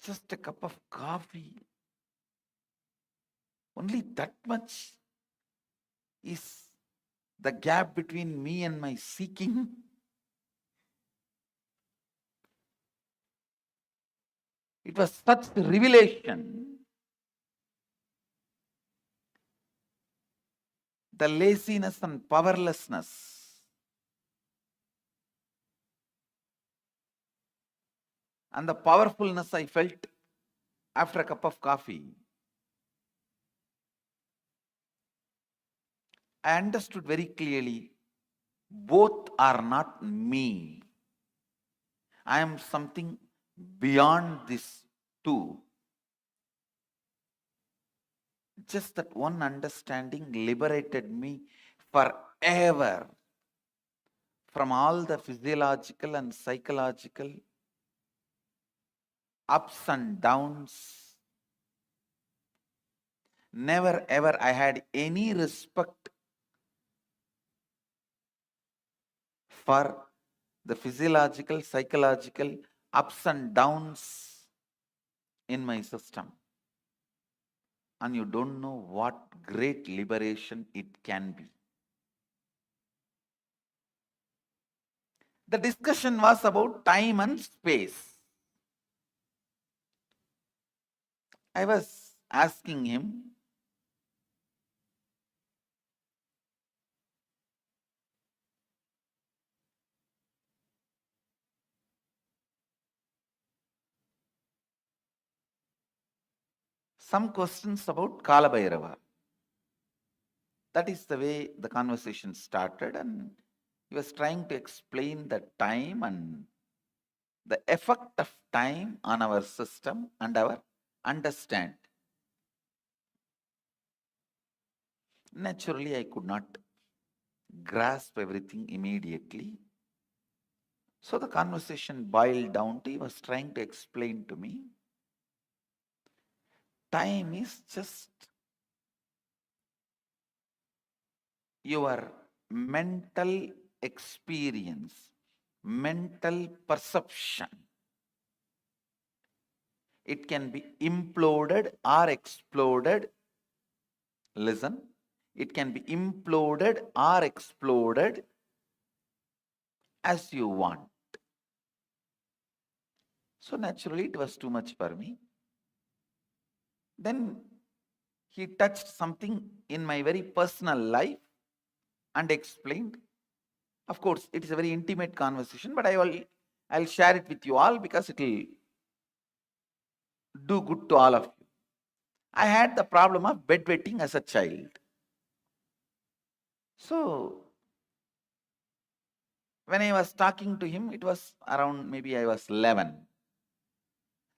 just a cup of coffee, only that much is the gap between me and my seeking. It was such a revelation. The laziness and powerlessness and the powerfulness I felt after a cup of coffee, I understood very clearly, both are not me. I am something beyond this too. Just that one understanding liberated me forever from all the physiological and psychological ups and downs. Never ever I had any respect for the physiological, psychological ups and downs in my system. And you don't know what great liberation it can be. The discussion was about time and space. I was asking him, some questions about Kala Bhairava. That is the way the conversation started, and he was trying to explain the time and the effect of time on our system and our understand. Naturally, I could not grasp everything immediately. So the conversation boiled down to, he was trying to explain to me, time is just your mental experience, mental perception. It can be imploded or exploded. Listen, it can be imploded or exploded as you want. So naturally, it was too much for me. Then he touched something in my very personal life and explained. Of course, it is a very intimate conversation, but I'll share it with you all because it will do good to all of you. I had the problem of bedwetting as a child. So when I was talking to him, it was around maybe I was 11.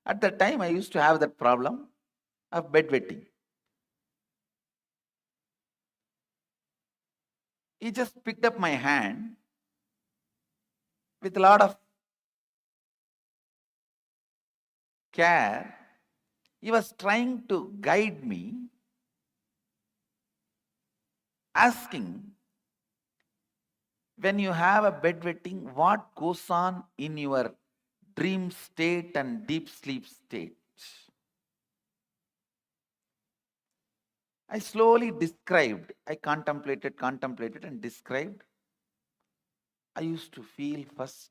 At that time, I used to have that problem of bedwetting. He just picked up my hand with a lot of care. He was trying to guide me, asking, when you have a bedwetting, what goes on in your dream state and deep sleep state? I slowly described, I contemplated and described. I used to feel first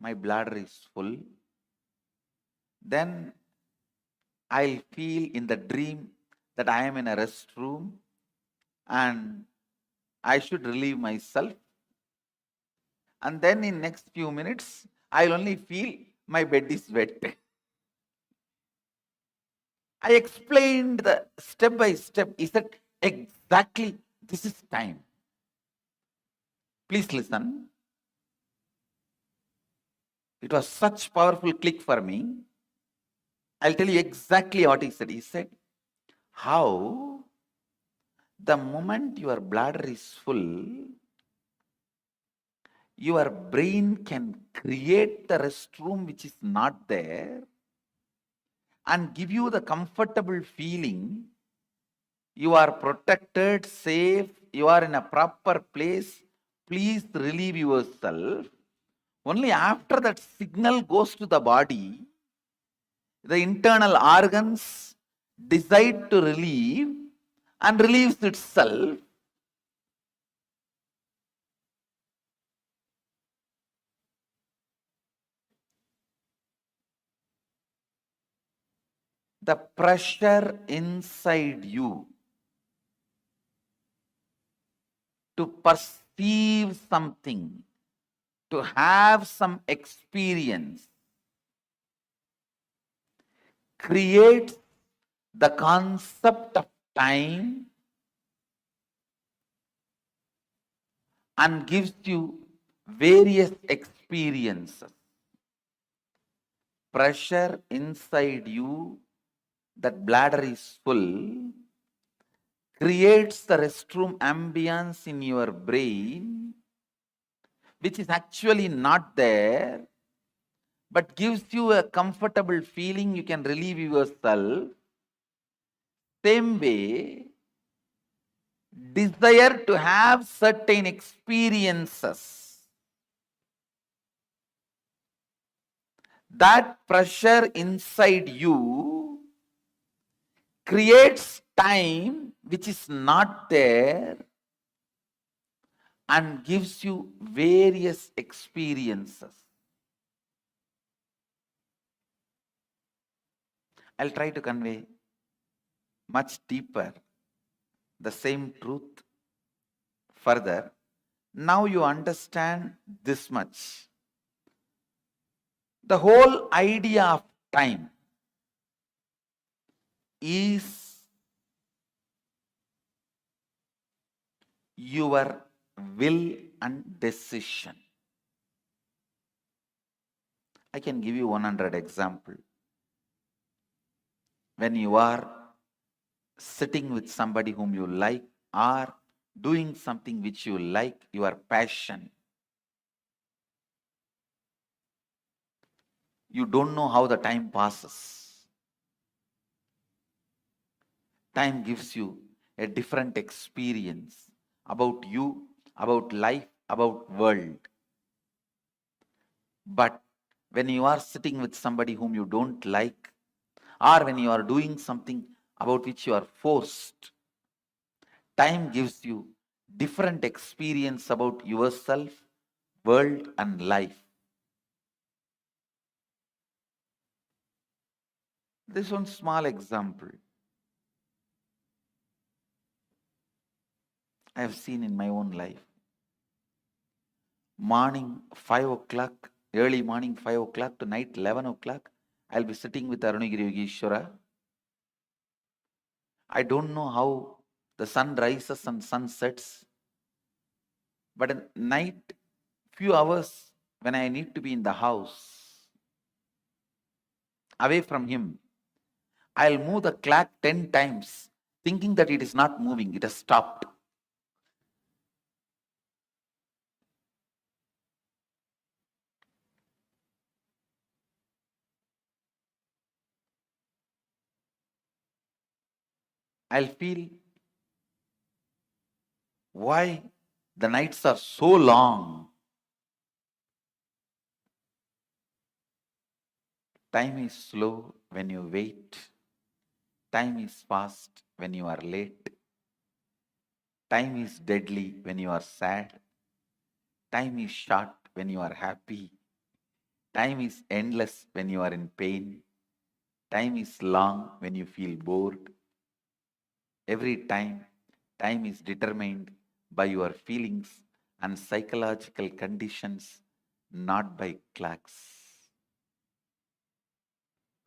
my bladder is full. Then I'll feel in the dream that I am in a restroom and I should relieve myself. And then in next few minutes, I'll only feel my bed is wet. I explained the step by step. He said, exactly, this is time. Please listen. It was such powerful click for me. I'll tell you exactly what he said. He said, how the moment your bladder is full, your brain can create the restroom which is not there and give you the comfortable feeling you are protected, safe, you are in a proper place, please relieve yourself. Only after that signal goes to the body, the internal organs decide to relieve and relieves itself. The pressure inside you to perceive something, to have some experience, creates the concept of time and gives you various experiences. Pressure inside you, that bladder is full, creates the restroom ambience in your brain, which is actually not there, but gives you a comfortable feeling, you can relieve yourself. Same way, desire to have certain experiences, that pressure inside you creates time which is not there and gives you various experiences. I'll try to convey much deeper the same truth further. Now you understand this much. The whole idea of time is your will and decision. I can give you 100 example. When you are sitting with somebody whom you like or doing something which you like, your passion, you don't know how the time passes. Time gives you a different experience about you, about life, about world. But when you are sitting with somebody whom you don't like, or when you are doing something about which you are forced, time gives you different experience about yourself, world and life. This one small example I have seen in my own life. Morning 5 o'clock, early morning 5 o'clock to night 11 o'clock, I'll be sitting with Arunagiri Yogeshwara. I don't know how the sun rises and sun sets, but at night, few hours when I need to be in the house, away from him, I'll move the clock 10 times, thinking that it is not moving, it has stopped. I'll feel why the nights are so long. Time is slow when you wait. Time is fast when you are late. Time is deadly when you are sad. Time is short when you are happy. Time is endless when you are in pain. Time is long when you feel bored. Every time, time is determined by your feelings and psychological conditions, not by clocks.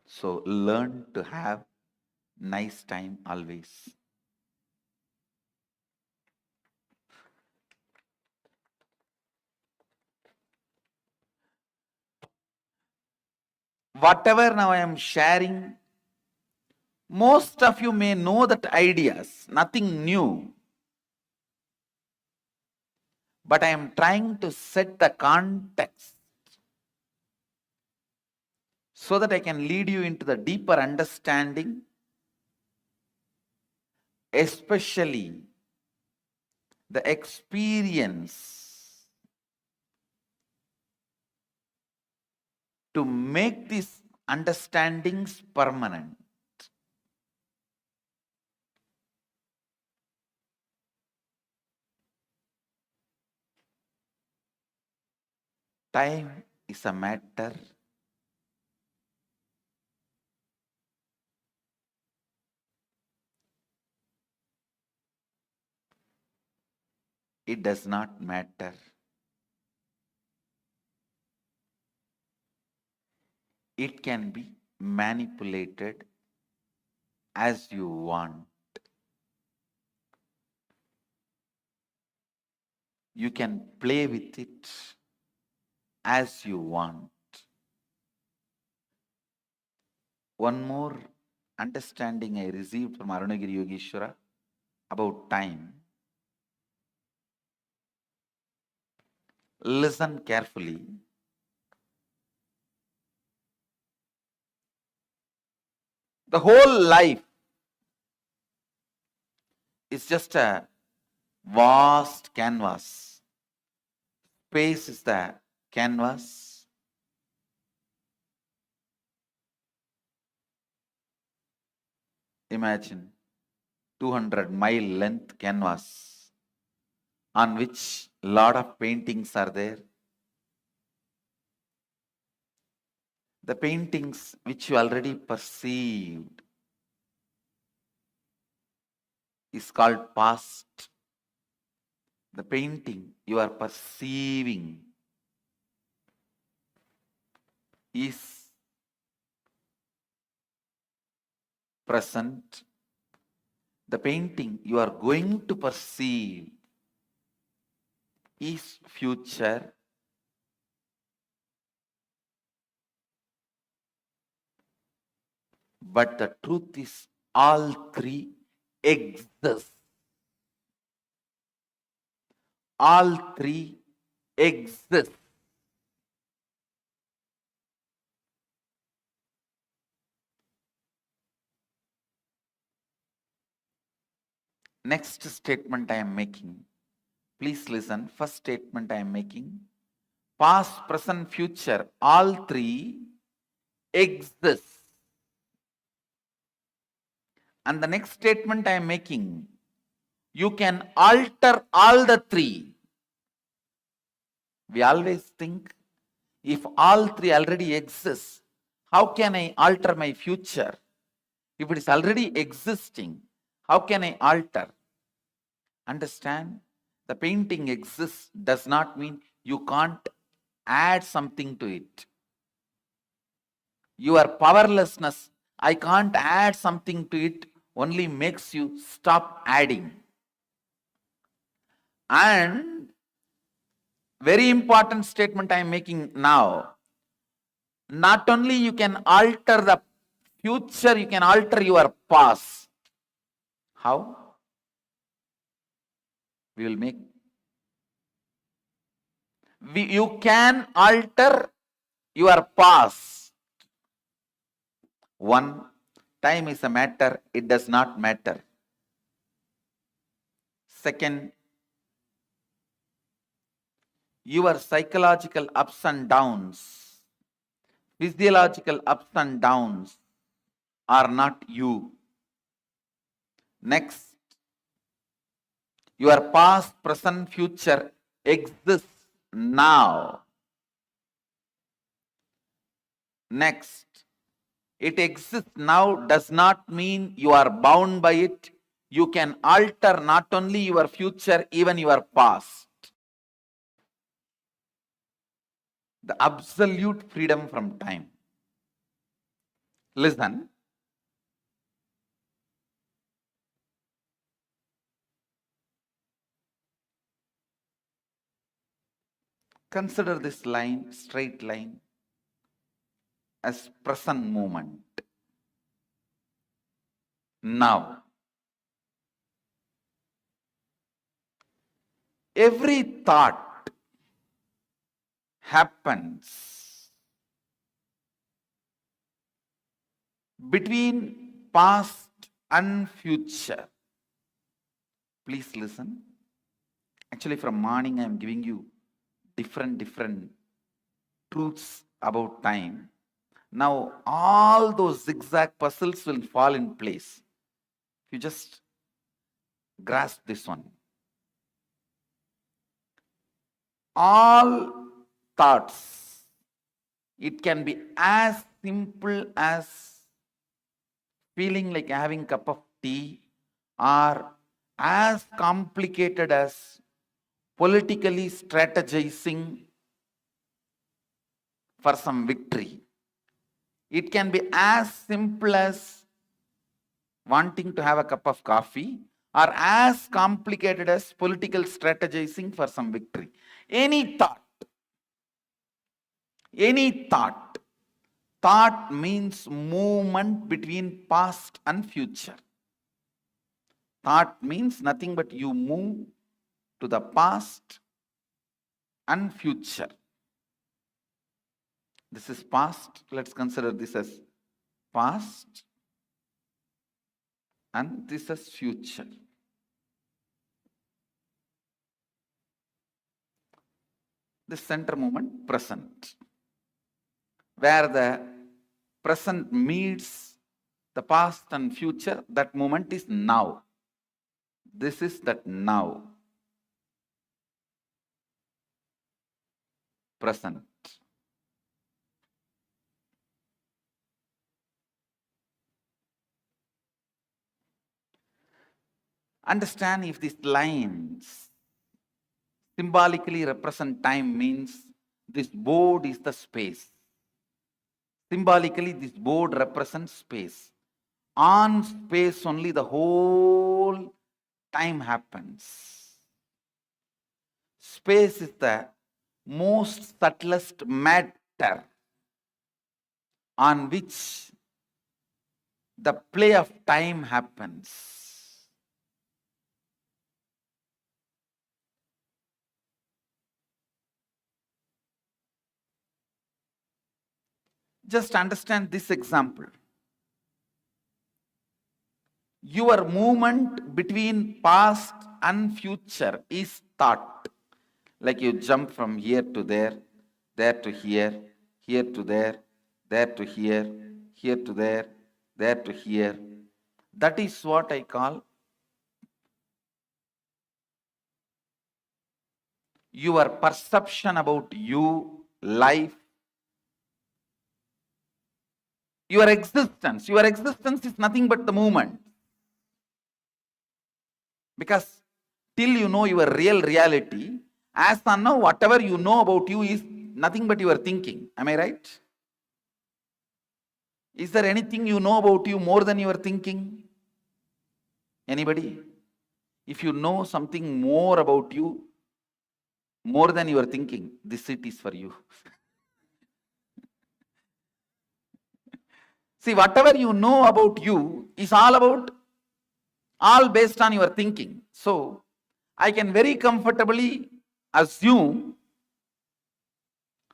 So learn to have nice time always. Whatever now I am sharing, most of you may know that ideas, nothing new. But I am trying to set the context so that I can lead you into the deeper understanding especially the experience to make these understandings permanent. Time is a matter it does not matter. It can be manipulated as you want. You can play with it as you want. One more understanding I received from Arunagiri Yogeshwara about time. Listen carefully. The whole life is just a vast canvas. Space is the canvas. Imagine 200-mile length canvas on which a lot of paintings are there. The paintings which you already perceived is called past. The painting you are perceiving is present. The painting you are going to perceive is future. But the truth is all three exist. All three exist. Next statement I am making. Please listen. First statement I am making. Past, present, future, all three exist. And the next statement I am making, you can alter all the three. We always think, if all three already exist, how can I alter my future? If it is already existing, how can I alter? Understand? The painting exists does not mean you can't add something to it. Your powerlessness, I can't add something to it, only makes you stop adding. And very important statement I am making now. Not only you can alter the future, you can alter your past. How? We will make. You can alter your past. One, time is a matter, it does not matter. Second, your psychological ups and downs, physiological ups and downs are not you. Next, your past, present, future exists now. Next, it exists now does not mean you are bound by it. You can alter not only your future, even your past. The absolute freedom from time. Listen. Consider this line, straight line, as present moment. Now, every thought happens between past and future. Please listen. Actually, from morning I am giving you different truths about time. Now all those zigzag puzzles will fall in place. You just grasp this one. All thoughts, it can be as simple as feeling like having a cup of tea, or as complicated as politically strategizing for some victory. It can be as simple as wanting to have a cup of coffee, or as complicated as political strategizing for some victory. Any thought. Thought means movement between past and future. Thought means nothing but you move to the past and future. This is past. Let's consider this as past, and this as future. The center moment, present, where the present meets the past and future. That moment is now. This is that now. Present. Understand, if these lines symbolically represent time, means this board is the space. Symbolically, this board represents space. On space only the whole time happens. Space is the most subtlest matter on which the play of time happens. Just understand this example. Your movement between past and future is thought. Like you jump from here to there to here, here to there to here, here to there to here. That is what I call your perception about you, life, your existence. Your existence is nothing but the movement. Because till you know your real reality, as of now, whatever you know about you is nothing but your thinking. Am I right? Is there anything you know about you more than your thinking? Anybody? If you know something more about you, more than your thinking, this seat is for you. See, whatever you know about you is all based on your thinking. So, I can very comfortably assume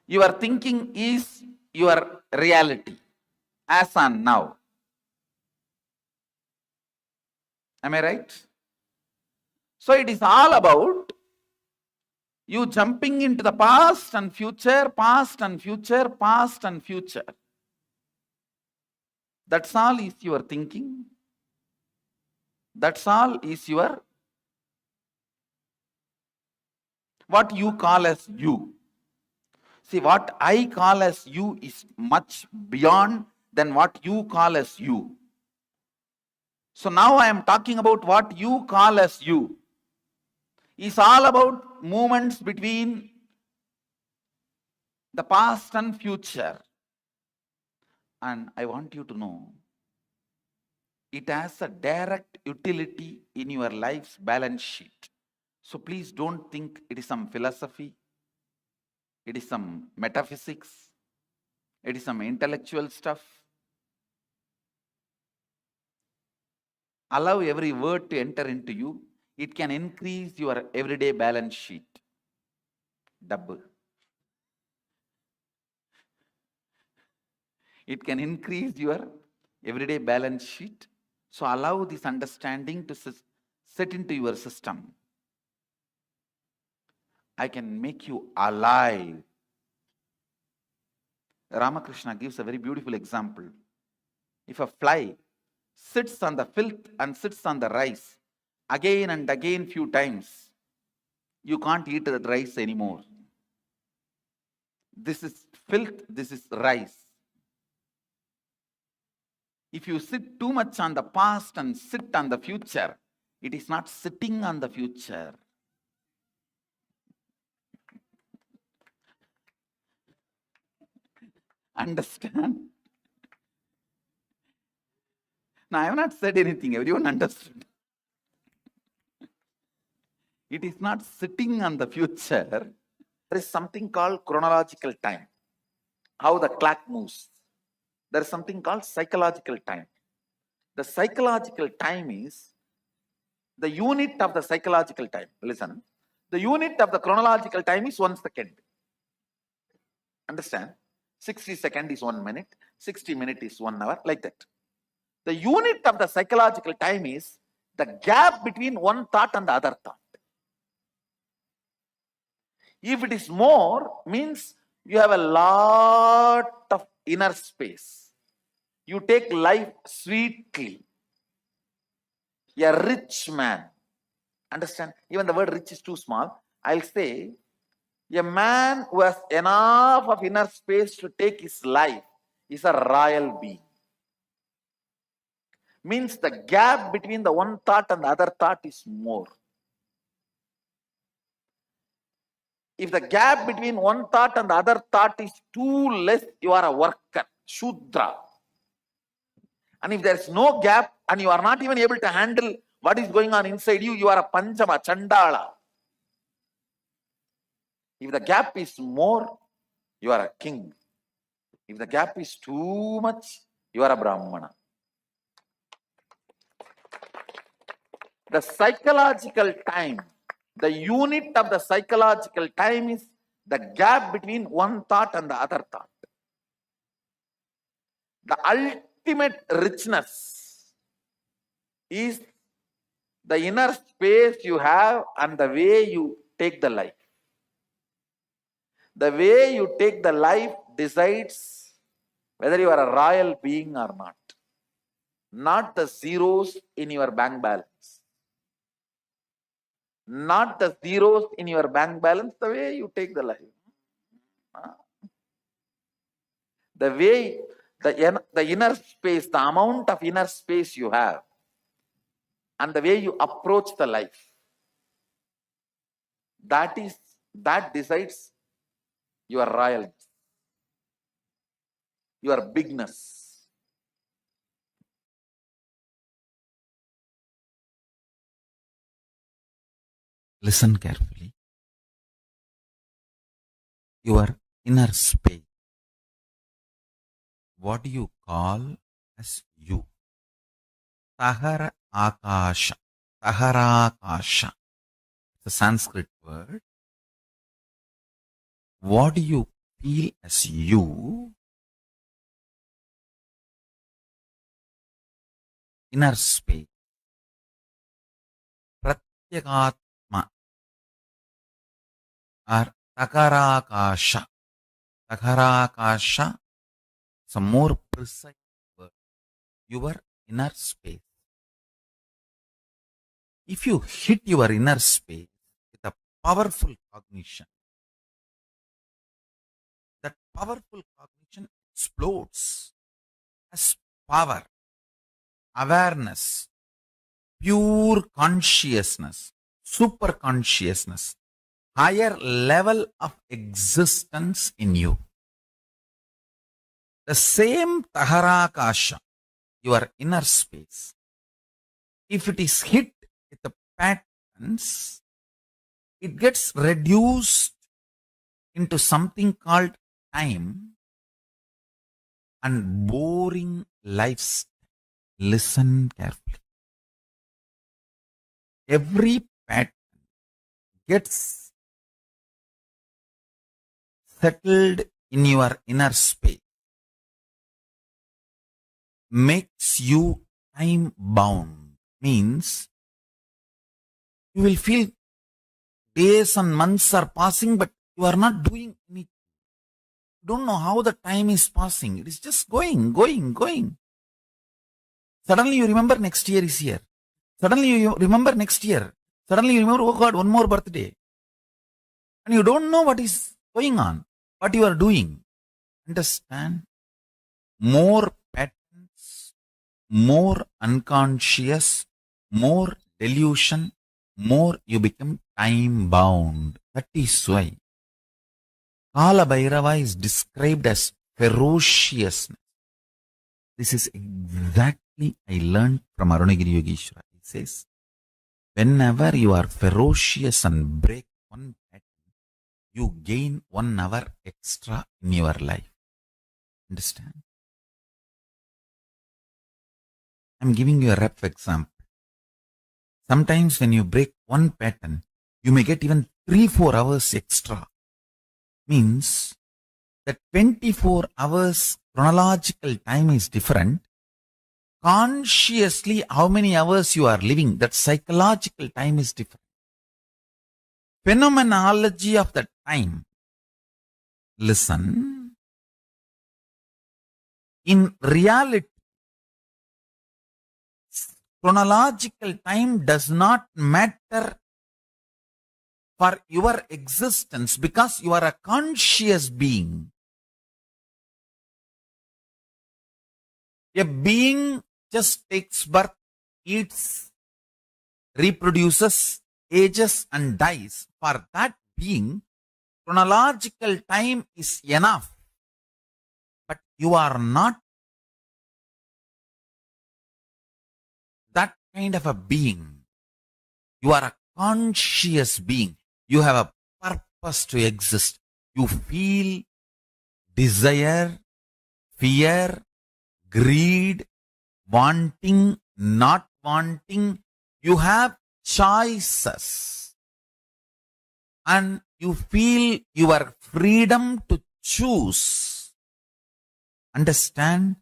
your thinking is your reality as on now. Am I right? So, it is all about you jumping into the past and future, past and future, past and future. That's all is your thinking. That's all is your, what you call as you. See, what I call as you is much beyond than what you call as you. So now I am talking about what you call as you. It's all about movements between the past and future. And I want you to know, it has a direct utility in your life's balance sheet. So please don't think it is some philosophy, it is some metaphysics, it is some intellectual stuff. Allow every word to enter into you. It can increase your everyday balance sheet. Double. It can increase your everyday balance sheet. So allow this understanding to set into your system, I can make you alive. Ramakrishna gives a very beautiful example. If a fly sits on the filth and sits on the rice again and again few times, you can't eat the rice anymore. This is filth, this is rice. If you sit too much on the past and sit on the future, it is not sitting on the future. Understand? Now, I have not said anything. Everyone understood. It is not sitting on the future. There is something called chronological time. How the clock moves. There is something called psychological time. The psychological time is the unit of the psychological time. Listen. The unit of the chronological time is 1 second. Understand? 60 seconds is 1 minute. 60 minutes is 1 hour. Like that. The unit of the psychological time is the gap between one thought and the other thought. If it is more, means you have a lot of inner space. You take life sweetly. A rich man. Understand? Even the word rich is too small. I'll say, a man who has enough of inner space to take his life is a royal being. Means the gap between the one thought and the other thought is more. If the gap between one thought and the other thought is too less, you are a worker, Shudra. And if there is no gap and you are not even able to handle what is going on inside you, you are a Panchama, Chandala. If the gap is more, you are a king. If the gap is too much, you are a Brahmana. The psychological time, the unit of the psychological time is the gap between one thought and the other thought. The ultimate richness is the inner space you have and the way you take the life. The way you take the life decides whether you are a royal being or not. Not the zeros in your bank balance. Not the zeros in your bank balance, the way you take the life. The way, the inner space, the amount of inner space you have, and the way you approach the life, that decides your royalty, your bigness. Listen carefully. Your inner space. What do you call as you? Tahara Akasha. Taharakasha. It's a Sanskrit word. What do you feel as you? Inner space. Pratyagatma or Takarakasha. Takarakasha is a more precise word. Your inner space. If you hit your inner space with a powerful cognition, that powerful cognition explodes as power, awareness, pure consciousness, super consciousness, higher level of existence in you. The same Taharakasha, your inner space, if it is hit with the patterns, it gets reduced into something called time and boring lifestyle. Listen carefully. Every pattern gets settled in your inner space, makes you time bound, means You will feel days and months are passing, but you are not doing anything. You don't know how the time is passing. It is just going. Suddenly you remember next year is here. Suddenly you remember next year. Suddenly you remember, oh God, one more birthday. And you don't know what is going on, what you are doing. Understand? More patterns, more unconscious, more delusion, more you become time bound. That is why Kala Bhairava is described as ferociousness. This is exactly I learned from Arunagiri Yogeshwara. He says, whenever you are ferocious and break one pattern, you gain 1 hour extra in your life. Understand? I'm giving you a rep example. Sometimes when you break one pattern, you may get even 3-4 hours extra. Means that 24 hours chronological time is different. Consciously, how many hours you are living, that psychological time is different. Phenomenology of the time. Listen. In reality, chronological time does not matter for your existence because you are a conscious being. A being just takes birth, eats, reproduces, ages and dies. For that being, chronological time is enough. But you are not that kind of a being. You are a conscious being. You have a purpose to exist. You feel desire, fear, greed, wanting, not wanting. You have choices. And you feel your freedom to choose. Understand?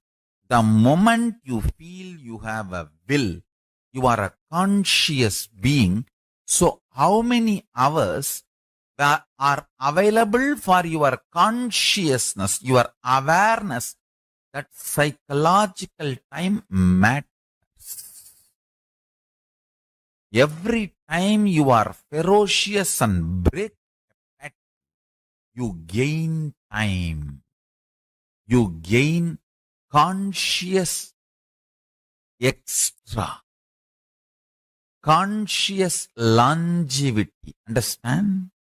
The moment you feel you have a will, you are a conscious being. So how many hours that are available for your consciousness, your awareness, that psychological time matters. Every time you are ferocious and break a pattern, you gain time. You gain conscious extra. Conscious longevity. Understand?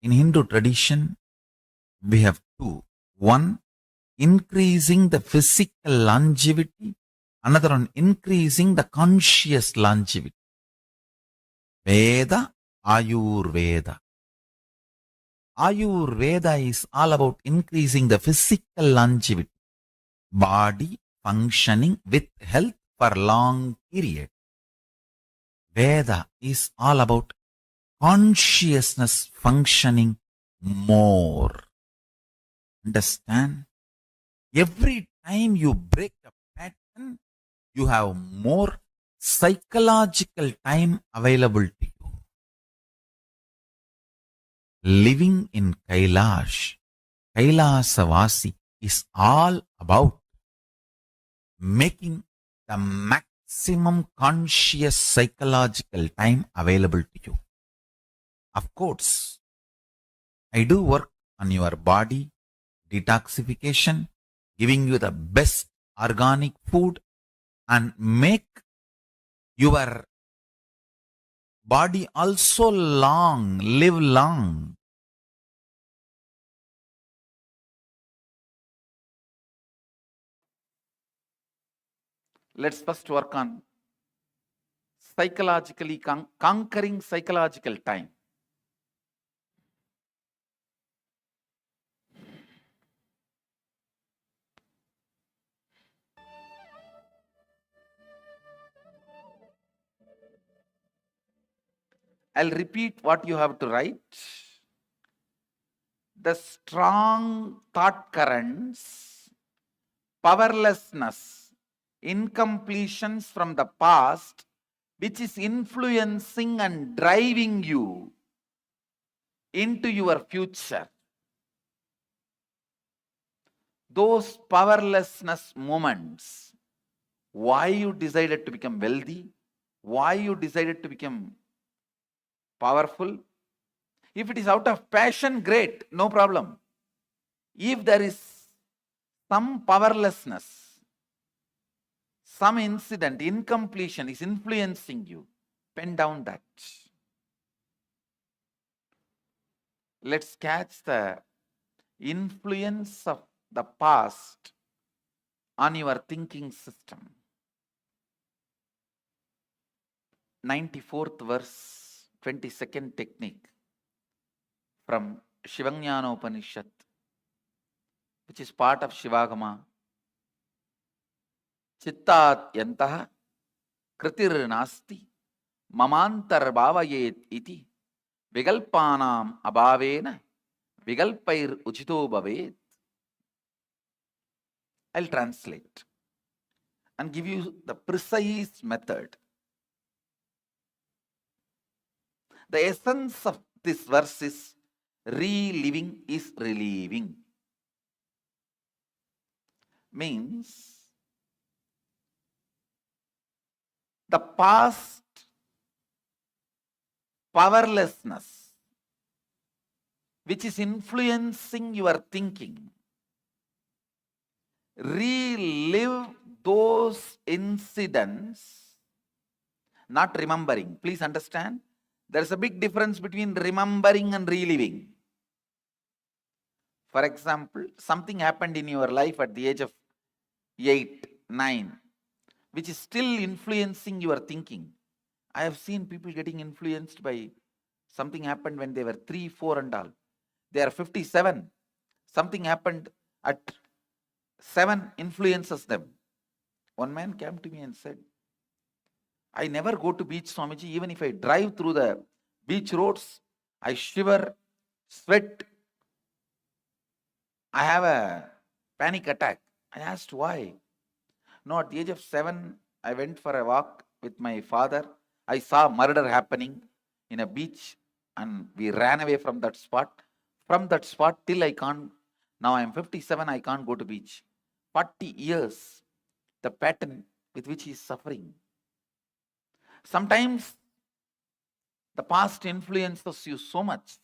In Hindu tradition, we have two. One, increasing the physical longevity. Another one, increasing the conscious longevity. Veda, Ayurveda. Ayurveda is all about increasing the physical longevity. Body functioning with health for long period. Veda is all about consciousness functioning more. Understand? Every time you break a pattern, you have more psychological time available to you. Living in Kailash, Kailasavasi is all about making the maximum conscious psychological time available to you. Of course, I do work on your body, detoxification, giving you the best organic food and make your body also live long. Let's first work on psychologically conquering psychological time. I'll repeat what you have to write. The strong thought currents powerlessness, incompletions from the past, which is influencing and driving you into your future. Those powerlessness moments, why you decided to become wealthy, why you decided to become powerful. If it is out of passion, great, no problem. If there is some powerlessness, some incident, incompletion is influencing you, pen down that. Let's catch the influence of the past on your thinking system. 94th verse, 22nd technique from Shivanyana Upanishad, which is part of Shivagama. Chittat yantaha kritir nasti mamantar bhavayet iti vigalpanam abhavena vigalpair uchito bhavet. I'll translate and give you the precise method. The essence of this verse is reliving is relieving. Means the past powerlessness which is influencing your thinking, relive those incidents, not remembering. Please understand, there's a big difference between remembering and reliving. For example, something happened in your life at the age of 8, 9, which is still influencing your thinking. I have seen people getting influenced by something happened when they were 3, 4 and all. They are 57. Something happened at 7 influences them. One man came to me and said, I never go to beach, Swamiji. Even if I drive through the beach roads, I shiver, sweat. I have a panic attack. I asked why. No, at the age of 7, I went for a walk with my father. I saw murder happening in a beach and we ran away from that spot. From that spot till I can't, now I am 57, I can't go to beach. 40 years, the pattern with which he is suffering. Sometimes the past influences you so much.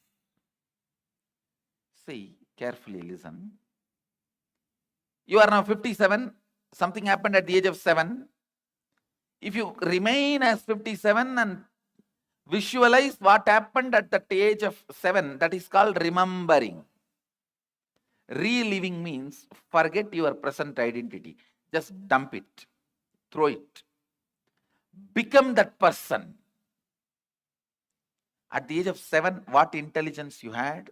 See, carefully listen. You are now 57, something happened at the age of 7. If you remain as 57 and visualize what happened at that age of 7, that is called remembering. Reliving means forget your present identity. Just dump it, throw it. Become that person. At the age of 7, what intelligence you had,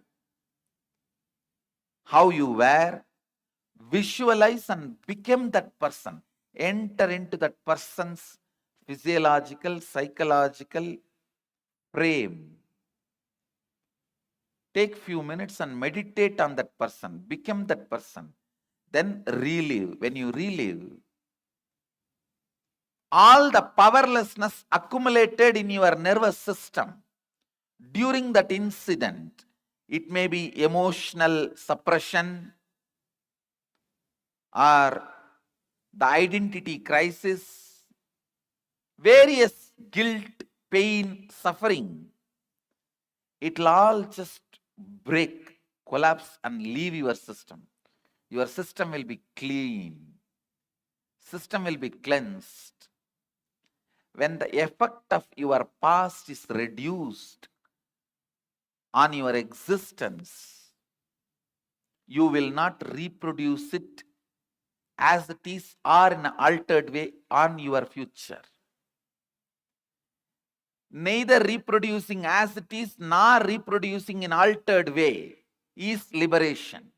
how you were, visualize and become that person. Enter into that person's physiological, psychological frame. Take few minutes and meditate on that person. Become that person. Then relive. When you relive, all the powerlessness accumulated in your nervous system during that incident, it may be emotional suppression or the identity crisis, various guilt, pain, suffering. It will all just break, collapse and leave your system. Your system will be clean. System will be cleansed. When the effect of your past is reduced on your existence, you will not reproduce it as it is or in an altered way on your future. Neither reproducing as it is nor reproducing in altered way is liberation.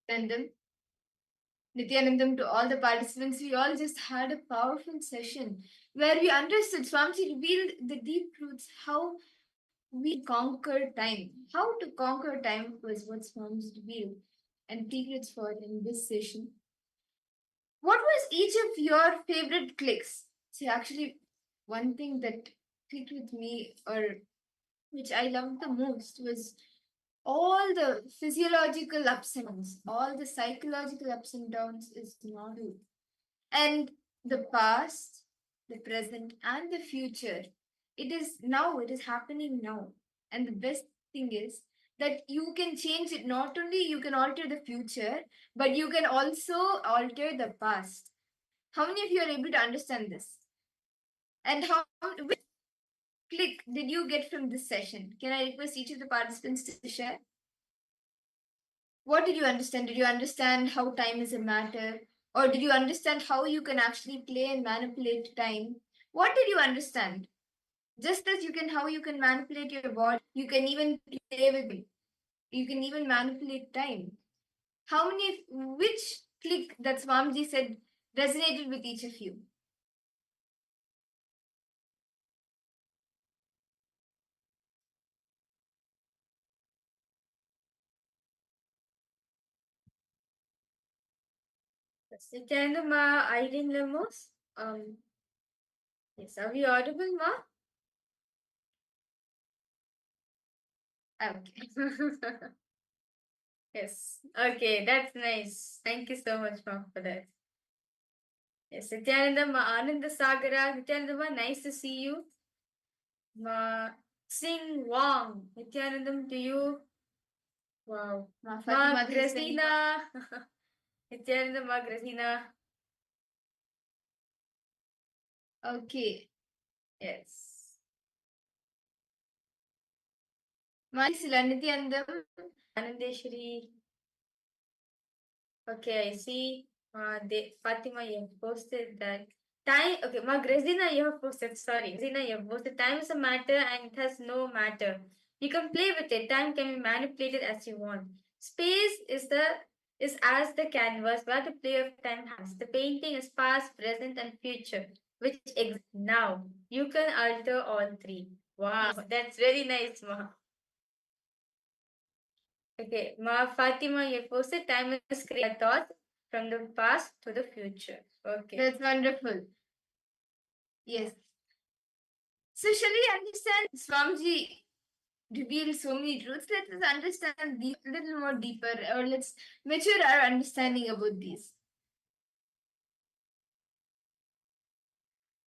Nityanandam, Nityanandam, to all the participants, we all just had a powerful session where we understood Swamiji revealed the deep truths how we conquer time. How to conquer time was what Swamiji revealed and secrets for in this session. What was each of your favorite clicks? See, actually, one thing that clicked with me, or which I loved the most, was all the physiological ups and downs, all the psychological ups and downs is normal. And the past, the present, and the future, it is now, it is happening now. And the best thing is that you can change it. Not only you can alter the future, but you can also alter the past. How many of you are able to understand this? And which click did you get from this session? Can I request each of the participants to share? What did you understand? Did you understand how time is a matter? Or did you understand how you can actually play and manipulate time? What did you understand? Just as how you can manipulate your body, you can even play with it. You can even manipulate time. Which click that Swamiji said resonated with each of you? Nityananda, ma, Irene Lemos. Yes, are we audible, ma? Okay. Yes. Okay, that's nice. Thank you so much, ma, for that. Yes, Nityananda, ma, Ananda Sagara. Nityananda, ma, nice to see you. Ma, Sing Wong. Nityanandam to you. Wow. Ma, Grazina. Nityananda, ma, Grazina. Okay. Yes. Manisila, Nityanandam. Anandeshwari. Okay, I see. Fatima, you have posted that time. Okay, Ma Grazina, you have posted. Sorry, Grazina, you have posted. Time is a matter and it has no matter. You can play with it. Time can be manipulated as you want. Space is as the canvas where the play of time has. The painting is past, present, and future, which exists now. You can alter all three. Wow, that's very nice, Ma. Okay, Ma Fatima, you posted time is create thought from the past to the future. Okay. That's wonderful. Yes. So shall we understand Swamiji revealed so many truths? Let us understand these a little more deeper, or let's mature our understanding about these.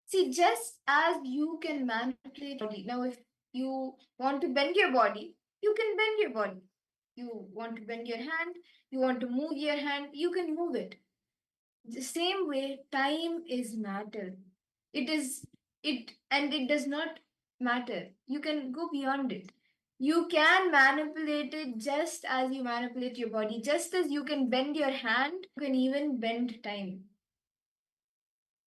See, just as you can manipulate your body. Now, if you want to bend your body, you can bend your body. You want to bend your hand, you want to move your hand, you can move it. The same way, time is matter. It does not matter. You can go beyond it. You can manipulate it just as you manipulate your body. Just as you can bend your hand, you can even bend time.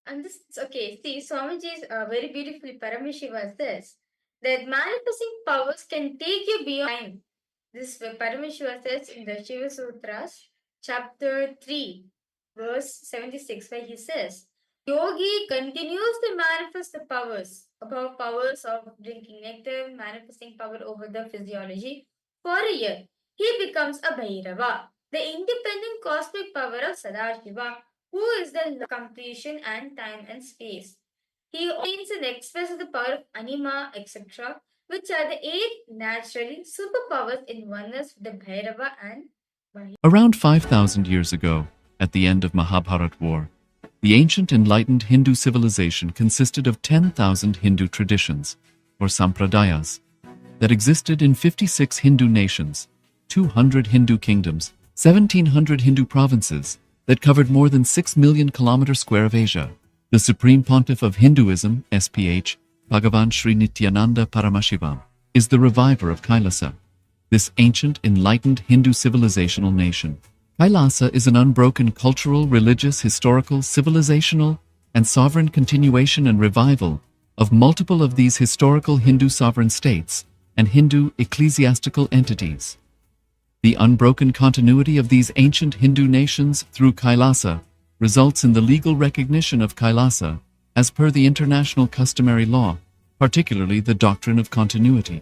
And this okay. See, Swamiji's very beautifully Paramashiva says that manifesting powers can take you beyond time. This Paramashiva says in the Shiva Sutras, chapter 3, verse 76, where he says, Yogi continues to manifest the powers, above powers of drinking nectar, manifesting power over the physiology. For a year, he becomes a Bhairava, the independent cosmic power of Sadashiva, who is the law of completion and time and space. He obtains and expresses the power of Anima, etc., which are the 8 naturally superpowers in oneness with the Bhairava and Mahima. Around 5,000 years ago, at the end of Mahabharat war, the ancient enlightened Hindu civilization consisted of 10,000 Hindu traditions, or sampradayas, that existed in 56 Hindu nations, 200 Hindu kingdoms, 1,700 Hindu provinces, that covered more than 6 million kilometers square of Asia. The Supreme Pontiff of Hinduism, SPH, Bhagavan Sri Nityananda Paramashivoham, is the reviver of Kailasa, this ancient enlightened Hindu civilizational nation. Kailasa is an unbroken cultural, religious, historical, civilizational, and sovereign continuation and revival of multiple of these historical Hindu sovereign states and Hindu ecclesiastical entities. The unbroken continuity of these ancient Hindu nations through Kailasa results in the legal recognition of Kailasa as per the international customary law, particularly the doctrine of continuity.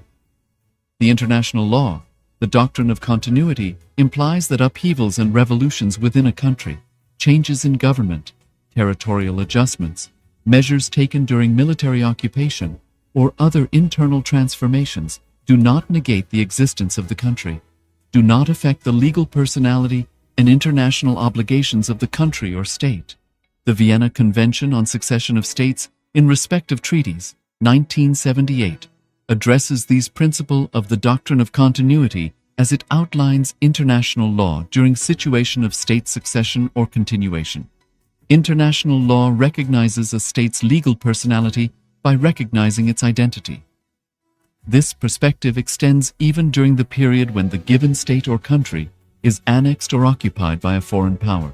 The international law, the doctrine of continuity, implies that upheavals and revolutions within a country, changes in government, territorial adjustments, measures taken during military occupation, or other internal transformations do not negate the existence of the country, do not affect the legal personality and international obligations of the country or state. The Vienna Convention on Succession of States in Respect of Treaties, 1978, addresses these principles of the doctrine of continuity as it outlines international law during situation of state succession or continuation. International law recognizes a state's legal personality by recognizing its identity. This perspective extends even during the period when the given state or country is annexed or occupied by a foreign power.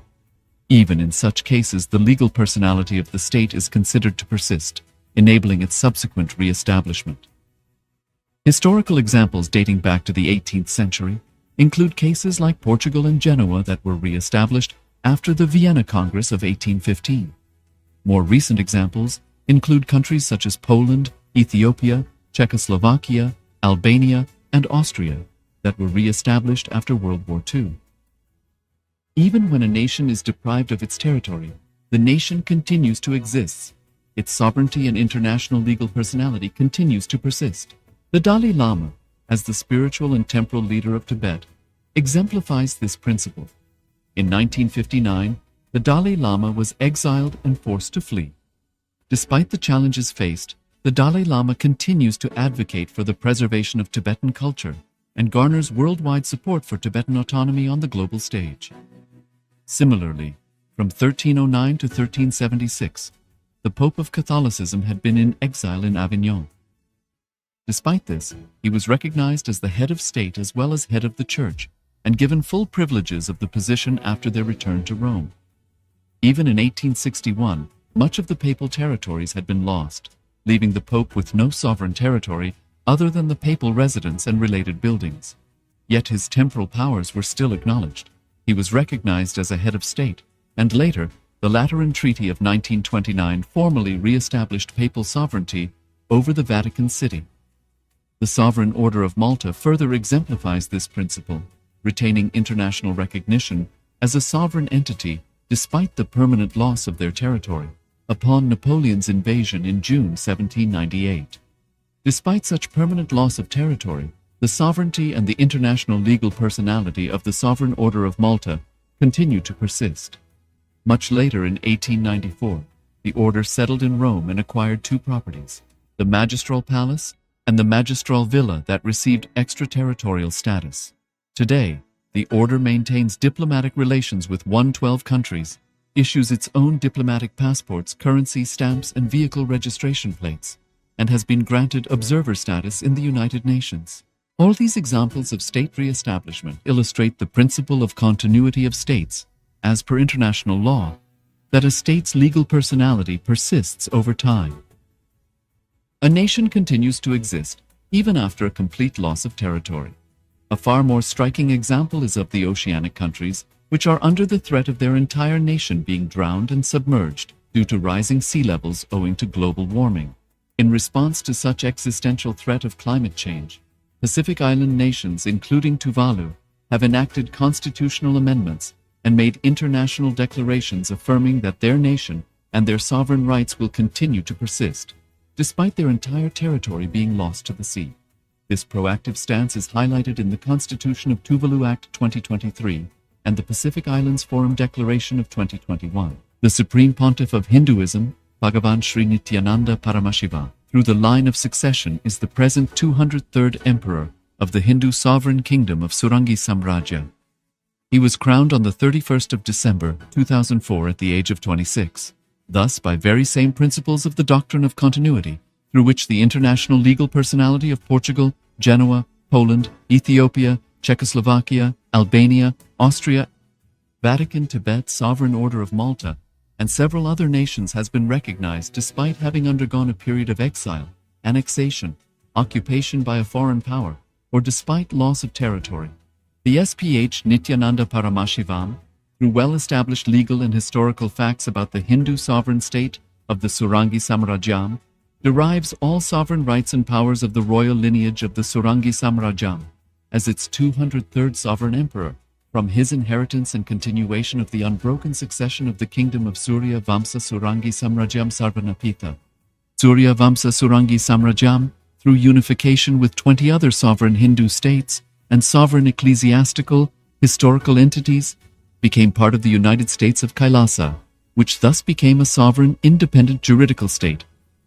Even in such cases, the legal personality of the state is considered to persist, enabling its subsequent re-establishment. Historical examples dating back to the 18th century include cases like Portugal and Genoa that were re-established after the Vienna Congress of 1815. More recent examples include countries such as Poland, Ethiopia, Czechoslovakia, Albania, and Austria that were re-established after World War II. Even when a nation is deprived of its territory, the nation continues to exist. Its sovereignty and international legal personality continues to persist. The Dalai Lama, as the spiritual and temporal leader of Tibet, exemplifies this principle. In 1959, the Dalai Lama was exiled and forced to flee. Despite the challenges faced, the Dalai Lama continues to advocate for the preservation of Tibetan culture and garners worldwide support for Tibetan autonomy on the global stage. Similarly, from 1309 to 1376, the Pope of Catholicism had been in exile in Avignon. Despite this, he was recognized as the head of state as well as head of the church and given full privileges of the position after their return to Rome. Even in 1861, much of the papal territories had been lost, leaving the Pope with no sovereign territory other than the papal residence and related buildings. Yet his temporal powers were still acknowledged. He was recognized as a head of state, and later, the Lateran Treaty of 1929 formally re-established papal sovereignty over the Vatican City. The Sovereign Order of Malta further exemplifies this principle, retaining international recognition as a sovereign entity despite the permanent loss of their territory upon Napoleon's invasion in June 1798. Despite such permanent loss of territory, the sovereignty and the international legal personality of the Sovereign Order of Malta continue to persist. Much later in 1894, the order settled in Rome and acquired two properties, the Magistral Palace and the Magistral Villa that received extraterritorial status. Today, the order maintains diplomatic relations with 112 countries, issues its own diplomatic passports, currency stamps, and vehicle registration plates, and has been granted observer status in the United Nations. All these examples of state re-establishment illustrate the principle of continuity of states, as per international law, that a state's legal personality persists over time. A nation continues to exist even after a complete loss of territory. A far more striking example is of the oceanic countries, which are under the threat of their entire nation being drowned and submerged due to rising sea levels owing to global warming. In response to such existential threat of climate change, Pacific Island nations, including Tuvalu, have enacted constitutional amendments and made international declarations affirming that their nation and their sovereign rights will continue to persist, despite their entire territory being lost to the sea. This proactive stance is highlighted in the Constitution of Tuvalu Act 2023 and the Pacific Islands Forum Declaration of 2021. The Supreme Pontiff of Hinduism, Bhagavan Sri Nityananda Paramashiva, through the line of succession is the present 203rd Emperor of the Hindu Sovereign Kingdom of Surangi Samrajya. He was crowned on the 31st of December 2004 at the age of 26. Thus, by very same principles of the doctrine of continuity, through which the international legal personality of Portugal, Genoa, Poland, Ethiopia, Czechoslovakia, Albania, Austria, Vatican, Tibet, Sovereign Order of Malta, and several other nations has been recognized despite having undergone a period of exile, annexation, occupation by a foreign power, or despite loss of territory. The SPH Nityananda Paramashivoham, through well-established legal and historical facts about the Hindu sovereign state of the Surangi Samrajyam, derives all sovereign rights and powers of the royal lineage of the Surangi Samrajyam, as its 203rd sovereign emperor, from his inheritance and continuation of the unbroken succession of the kingdom of Surya Vamsa Surangi Samrajyam Sarvanapitha. Surya Vamsa Surangi Samrajyam, through unification with 20 other sovereign Hindu states and sovereign ecclesiastical, historical entities, became part of the United States of Kailasa, which thus became a sovereign, independent juridical state,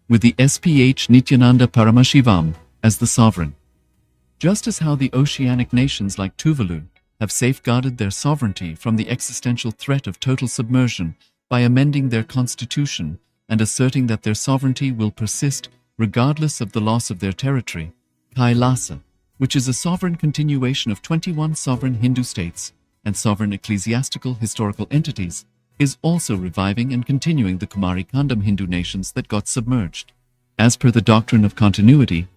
with the SPH Nityananda Paramashivoham as the sovereign. Just as how the oceanic nations like Tuvalu have safeguarded their sovereignty from the existential threat of total submersion by amending their constitution and asserting that their sovereignty will persist regardless of the loss of their territory, Kailasa, which is a sovereign continuation of 21 sovereign Hindu states and sovereign ecclesiastical historical entities, is also reviving and continuing the Kumari Kandam Hindu nations that got submerged. As per the doctrine of continuity,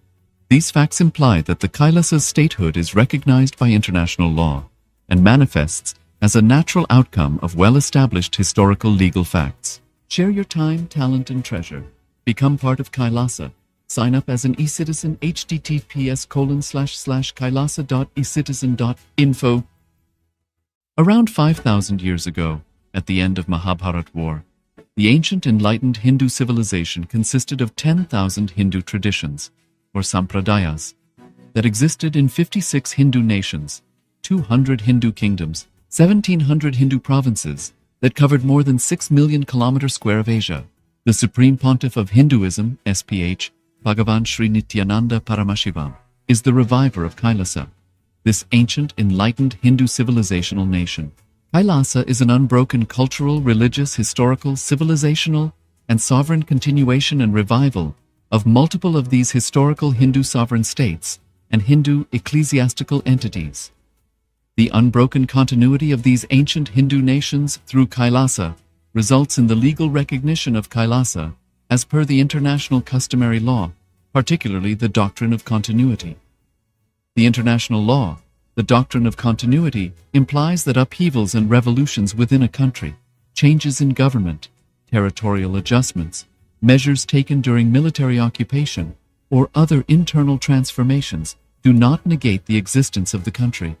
these facts imply that the Kailasa's statehood is recognized by international law and manifests as a natural outcome of well-established historical legal facts. Share your time, talent, and treasure. Become part of Kailasa. Sign up as an eCitizen https://kailasa.ecitizen.info. Around 5,000 years ago, at the end of Mahabharat War, the ancient enlightened Hindu civilization consisted of 10,000 Hindu traditions, or sampradayas, that existed in 56 Hindu nations, 200 Hindu kingdoms, 1,700 Hindu provinces that covered more than 6 million kilometers square of Asia. The Supreme Pontiff of Hinduism, SPH, Bhagavan Sri Nityananda Paramashivoham, is the reviver of Kailasa, this ancient enlightened Hindu civilizational nation. Kailasa is an unbroken cultural, religious, historical, civilizational, and sovereign continuation and revival of multiple of these historical Hindu sovereign states and Hindu ecclesiastical entities. The unbroken continuity of these ancient Hindu nations through Kailasa results in the legal recognition of Kailasa as per the international customary law, particularly the doctrine of continuity. The international law, the doctrine of continuity, implies that upheavals and revolutions within a country, changes in government, territorial adjustments, measures taken during military occupation, or other internal transformations do not negate the existence of the country,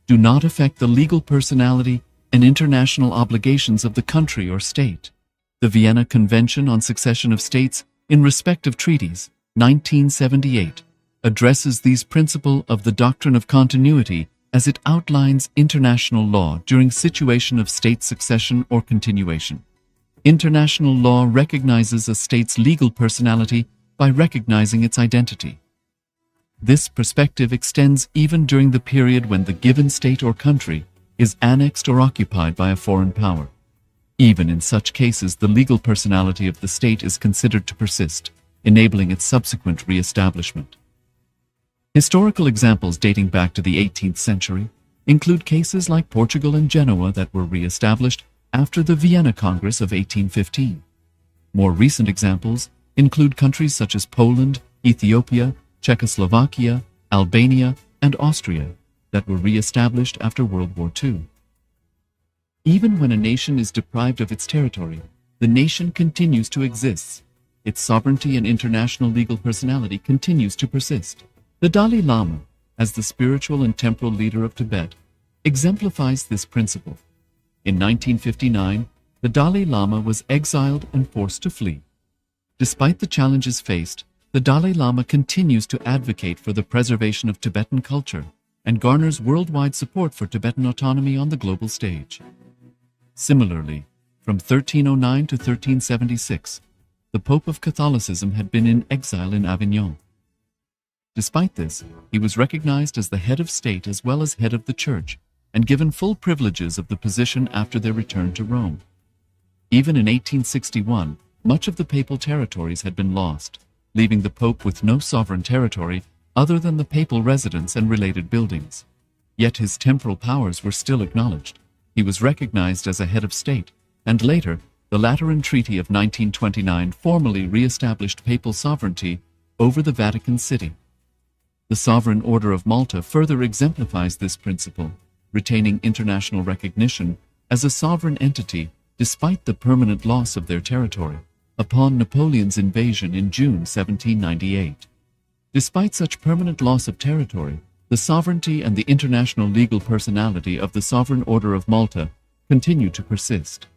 do not affect the legal personality and international obligations of the country or state. The Vienna Convention on Succession of States in respect of treaties, 1978, addresses these principles of the doctrine of continuity as it outlines international law during situation of state succession or continuation. International law recognizes a state's legal personality by recognizing its identity. This perspective extends even during the period when the given state or country is annexed or occupied by a foreign power. Even in such cases, the legal personality of the state is considered to persist, enabling its subsequent re-establishment. Historical examples dating back to the 18th century include cases like Portugal and Genoa that were re-established after the Vienna Congress of 1815. More recent examples include countries such as Poland, Ethiopia, Czechoslovakia, Albania, and Austria that were re-established after World War II. Even when a nation is deprived of its territory, the nation continues to exist. Its sovereignty and international legal personality continues to persist. The Dalai Lama, as the spiritual and temporal leader of Tibet, exemplifies this principle. In 1959, the Dalai Lama was exiled and forced to flee. Despite the challenges faced, the Dalai Lama continues to advocate for the preservation of Tibetan culture and garners worldwide support for Tibetan autonomy on the global stage. Similarly, from 1309 to 1376, the Pope of Catholicism had been in exile in Avignon. Despite this, he was recognized as the head of state as well as head of the church and given full privileges of the position after their return to Rome. Even in 1861, much of the papal territories had been lost, leaving the Pope with no sovereign territory other than the papal residence and related buildings. Yet his temporal powers were still acknowledged. He was recognized as a head of state, and later, the Lateran Treaty of 1929 formally re-established papal sovereignty over the Vatican City. The Sovereign Order of Malta further exemplifies this principle, retaining international recognition as a sovereign entity despite the permanent loss of their territory upon Napoleon's invasion in June 1798. Despite such permanent loss of territory, the sovereignty and the international legal personality of the Sovereign Order of Malta continue to persist.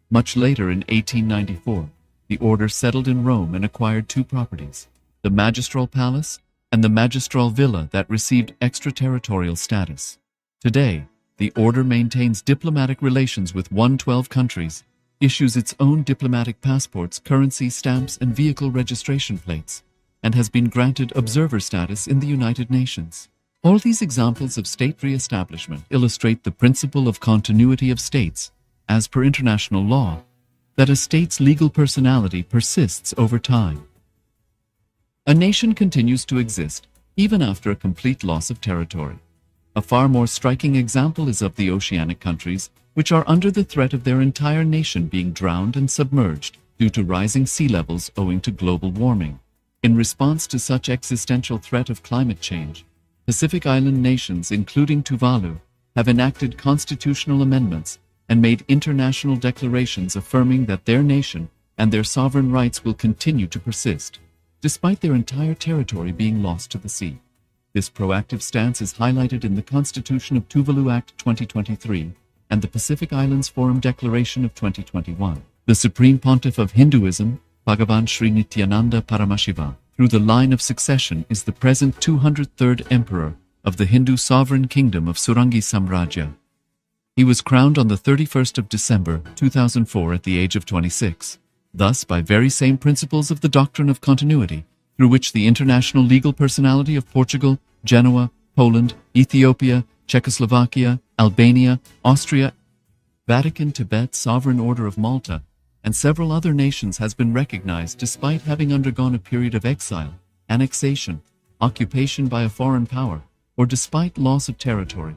Much later in 1894, the order settled in Rome and acquired two properties, the Magistral Palace and the Magistral Villa that received extraterritorial status. Today, the order maintains diplomatic relations with 112 countries, issues its own diplomatic passports, currency, stamps, and vehicle registration plates, and has been granted observer status in the United Nations. All these examples of state re-establishment illustrate the principle of continuity of states, as per international law, that a state's legal personality persists over time. A nation continues to exist even after a complete loss of territory. A far more striking example is of the oceanic countries, which are under the threat of their entire nation being drowned and submerged due to rising sea levels owing to global warming. In response to such existential threat of climate change, Pacific Island nations, including Tuvalu, have enacted constitutional amendments and made international declarations affirming that their nation and their sovereign rights will continue to persist, despite their entire territory being lost to the sea. This proactive stance is highlighted in the Constitution of Tuvalu Act 2023 and the Pacific Islands Forum Declaration of 2021. The Supreme Pontiff of Hinduism, Bhagavan Sri Nityananda Paramashiva, through the line of succession is the present 203rd Emperor of the Hindu Sovereign Kingdom of Surangi Samrajya. He was crowned on the 31st of December 2004 at the age of 26. Thus, by very same principles of the doctrine of continuity, through which the international legal personality of Portugal, Genoa, Poland, Ethiopia, Czechoslovakia, Albania, Austria, Vatican, Tibet, Sovereign Order of Malta, and several other nations has been recognized despite having undergone a period of exile, annexation, occupation by a foreign power, or despite loss of territory.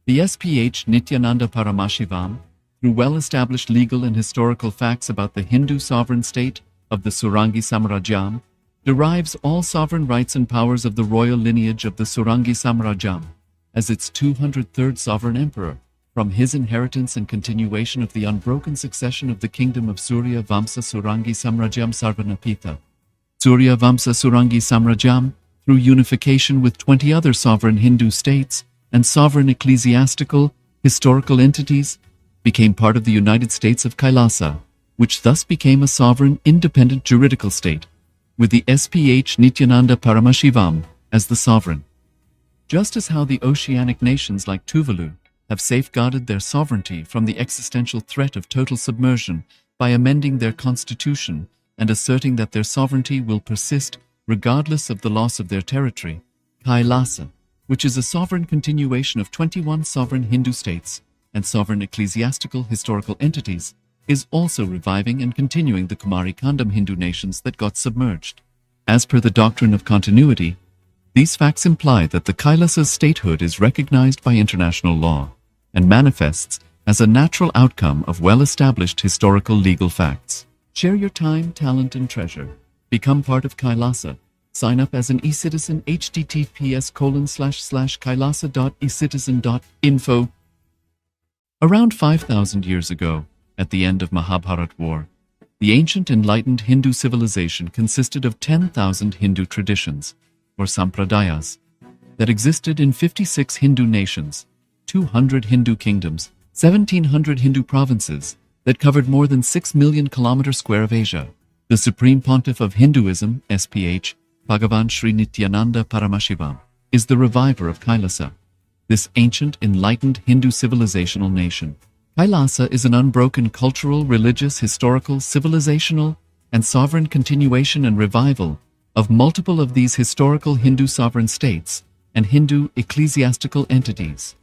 The SPH Nityananda Paramashivam, through well-established legal and historical facts about the Hindu sovereign state of the Surangi Samrajyam, derives all sovereign rights and powers of the royal lineage of the Surangi Samrajyam, as its 203rd sovereign emperor, from his inheritance and continuation of the unbroken succession of the kingdom of Surya Vamsa Surangi Samrajyam Sarvanapitha. Surya Vamsa Surangi Samrajyam, through unification with 20 other sovereign Hindu states and sovereign ecclesiastical, historical entities, became part of the United States of Kailasa, which thus became a sovereign, independent juridical state, with the SPH Nityananda Paramashivam as the sovereign. Just as how the oceanic nations like Tuvalu have safeguarded their sovereignty from the existential threat of total submersion by amending their constitution and asserting that their sovereignty will persist regardless of the loss of their territory, Kailasa, which is a sovereign continuation of 21 sovereign Hindu states and sovereign ecclesiastical historical entities, is also reviving and continuing the Kumari Kandam Hindu nations that got submerged. As per the doctrine of continuity, these facts imply that the Kailasa's statehood is recognized by international law and manifests as a natural outcome of well-established historical legal facts. Share your time, talent, and treasure. Become part of Kailasa. Sign up as an eCitizen https://kailasa.ecitizen.info. Around 5,000 years ago, at the end of Mahabharat War, the ancient enlightened Hindu civilization consisted of 10,000 Hindu traditions, or sampradayas, that existed in 56 Hindu nations, 200 Hindu kingdoms, 1,700 Hindu provinces that covered more than 6 million kilometers square of Asia. The Supreme Pontiff of Hinduism, SPH, Bhagavan Sri Nityananda Paramashivam, is the reviver of Kailasa, this ancient enlightened Hindu civilizational nation. Kailasa is an unbroken cultural, religious, historical, civilizational, and sovereign continuation and revival of multiple of these historical Hindu sovereign states and Hindu ecclesiastical entities.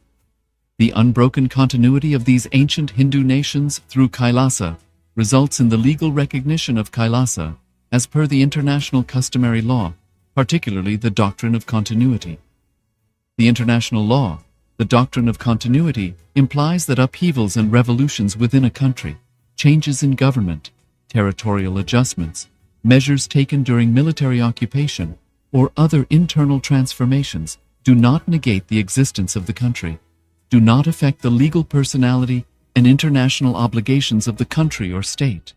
The unbroken continuity of these ancient Hindu nations through Kailasa results in the legal recognition of Kailasa as per the international customary law, particularly the doctrine of continuity. The international law, the doctrine of continuity, implies that upheavals and revolutions within a country, changes in government, territorial adjustments, measures taken during military occupation, or other internal transformations do not negate the existence of the country, do not affect the legal personality and international obligations of the country or state.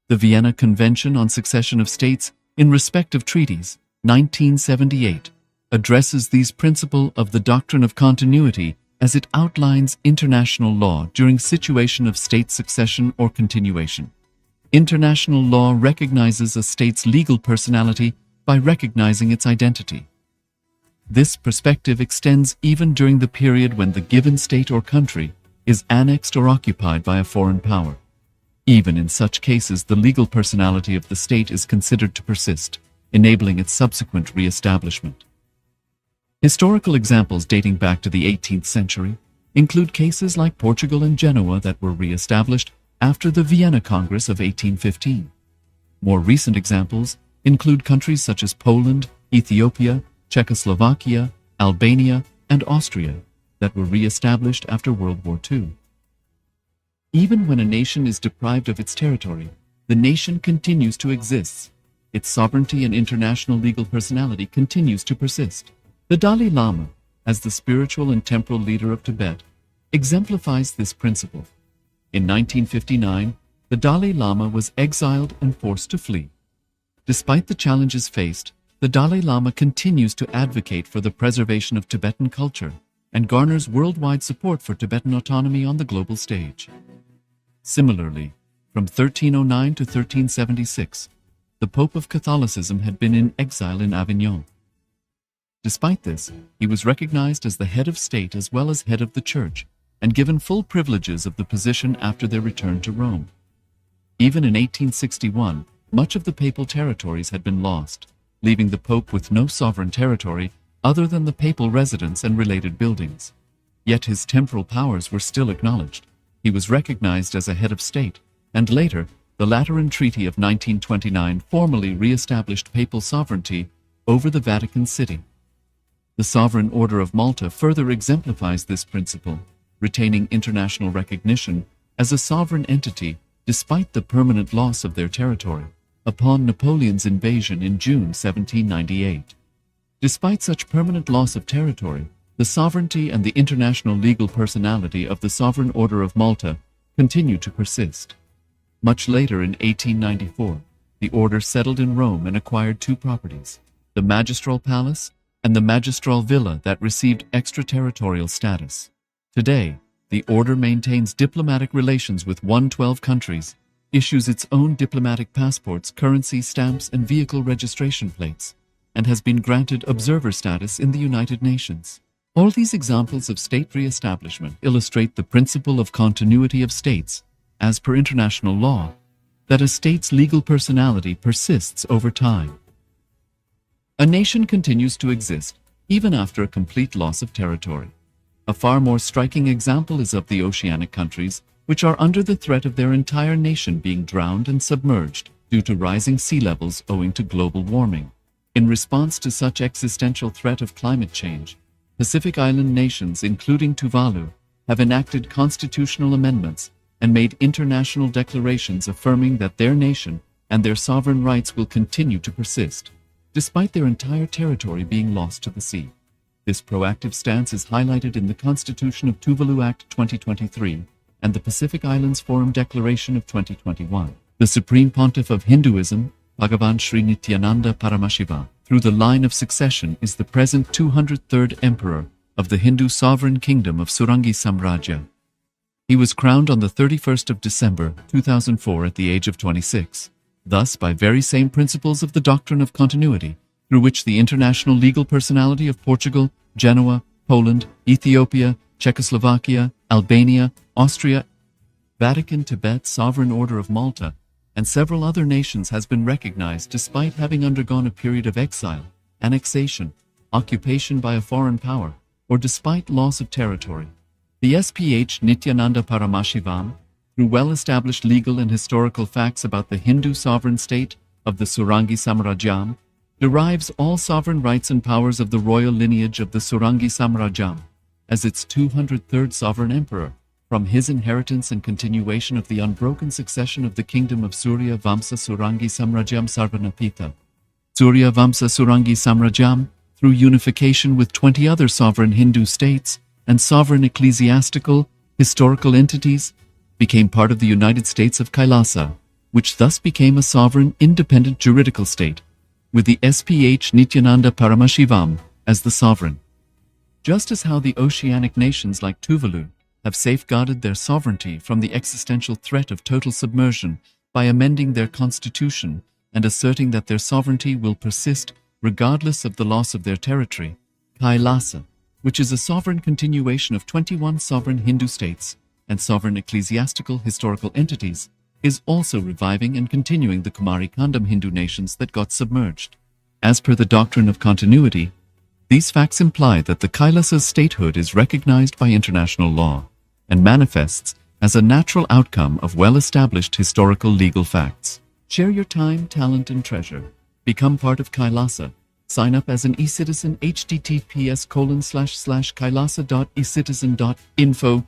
The Vienna Convention on Succession of States in respect of treaties, 1978, addresses these principles of the doctrine of continuity as it outlines international law during situation of state succession or continuation. International law recognizes a state's legal personality by recognizing its identity. This perspective extends even during the period when the given state or country is annexed or occupied by a foreign power. Even in such cases, the legal personality of the state is considered to persist, enabling its subsequent re-establishment. Historical examples dating back to the 18th century include cases like Portugal and Genoa that were re-established after the Vienna Congress of 1815. More recent examples include countries such as Poland, Ethiopia, Czechoslovakia, Albania, and Austria that were re-established after World War II. Even when a nation is deprived of its territory, the nation continues to exist. Its sovereignty and international legal personality continues to persist. The Dalai Lama, as the spiritual and temporal leader of Tibet, exemplifies this principle. In 1959, the Dalai Lama was exiled and forced to flee. Despite the challenges faced, the Dalai Lama continues to advocate for the preservation of Tibetan culture and garners worldwide support for Tibetan autonomy on the global stage. Similarly, from 1309 to 1376, the Pope of Catholicism had been in exile in Avignon. Despite this, he was recognized as the head of state as well as head of the church, and given full privileges of the position after their return to Rome. Even in 1861, much of the papal territories had been lost, leaving the Pope with no sovereign territory other than the papal residence and related buildings. Yet his temporal powers were still acknowledged. He was recognized as a head of state, and later, the Lateran Treaty of 1929 formally re-established papal sovereignty over the Vatican City. The Sovereign Order of Malta further exemplifies this principle, retaining international recognition as a sovereign entity despite the permanent loss of their territory upon Napoleon's invasion in June 1798. Despite such permanent loss of territory, the sovereignty and the international legal personality of the Sovereign Order of Malta continue to persist. Much later in 1894, the order settled in Rome and acquired two properties, the Magistral Palace and the Magistral Villa that received extraterritorial status. Today, the order maintains diplomatic relations with 112 countries, issues its own diplomatic passports, currency stamps, and vehicle registration plates, and has been granted observer status in the United Nations. All these examples of state re-establishment illustrate the principle of continuity of states, as per international law, that a state's legal personality persists over time. A nation continues to exist even after a complete loss of territory. A far more striking example is of the oceanic countries, which are under the threat of their entire nation being drowned and submerged due to rising sea levels owing to global warming. In response to such existential threat of climate change, Pacific Island nations, including Tuvalu, have enacted constitutional amendments and made international declarations affirming that their nation and their sovereign rights will continue to persist, despite their entire territory being lost to the sea. This proactive stance is highlighted in the Constitution of Tuvalu Act 2023 and the Pacific Islands Forum Declaration of 2021. The Supreme Pontiff of Hinduism, Bhagavan Sri Nityananda Paramashiva, through the line of succession is the present 203rd Emperor of the Hindu Sovereign Kingdom of Surangi Samrajya. He was crowned on the 31st of December 2004 at the age of 26. Thus, by very same principles of the doctrine of continuity, through which the international legal personality of Portugal, Genoa, Poland, Ethiopia, Czechoslovakia, Albania, Austria, Vatican, Tibet, Sovereign Order of Malta, and several other nations has been recognized despite having undergone a period of exile, annexation, occupation by a foreign power, or despite loss of territory. The SPH Nityananda Paramashivam, through well-established legal and historical facts about the Hindu sovereign state of the Surangi Samrajyam, derives all sovereign rights and powers of the royal lineage of the Surangi Samrajyam, as its 203rd sovereign emperor, from his inheritance and continuation of the unbroken succession of the kingdom of Surya Vamsa Surangi Samrajyam Sarvanapita. Surya Vamsa Surangi Samrajyam, through unification with 20 other sovereign Hindu states, and sovereign ecclesiastical, historical entities became part of the United States of Kailasa, which thus became a sovereign, independent juridical state, with the SPH Nityananda Paramashivam as the sovereign. Just as how the oceanic nations like Tuvalu have safeguarded their sovereignty from the existential threat of total submersion by amending their constitution and asserting that their sovereignty will persist regardless of the loss of their territory, Kailasa, which is a sovereign continuation of 21 sovereign Hindu states and sovereign ecclesiastical historical entities, is also reviving and continuing the Kumari Kandam Hindu nations that got submerged. As per the doctrine of continuity, these facts imply that the Kailasa's statehood is recognized by international law and manifests as a natural outcome of well-established historical legal facts. Share your time, talent, and treasure. Become part of Kailasa. Sign up as an eCitizen https://kailasa.ecitizen.info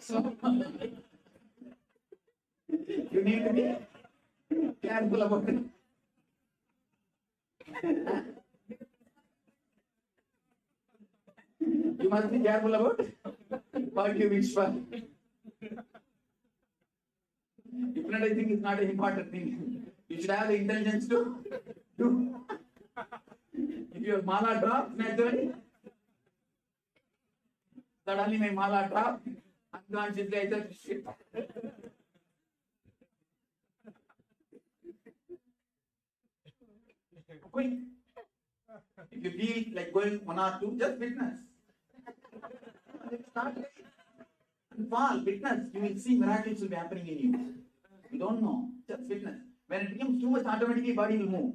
So you need to be careful about it. You must be careful about what you wish for. Hypnotizing is not an important thing. You should have the intelligence to do. If your mala drops naturally, suddenly my mala dropped, unconsciously I said, shit. Quick. If you feel like going 1 or 2, just witness. Start and fall, witness. You will see miracles will be happening in you. You don't know, just witness. When it becomes too much, automatically body will move.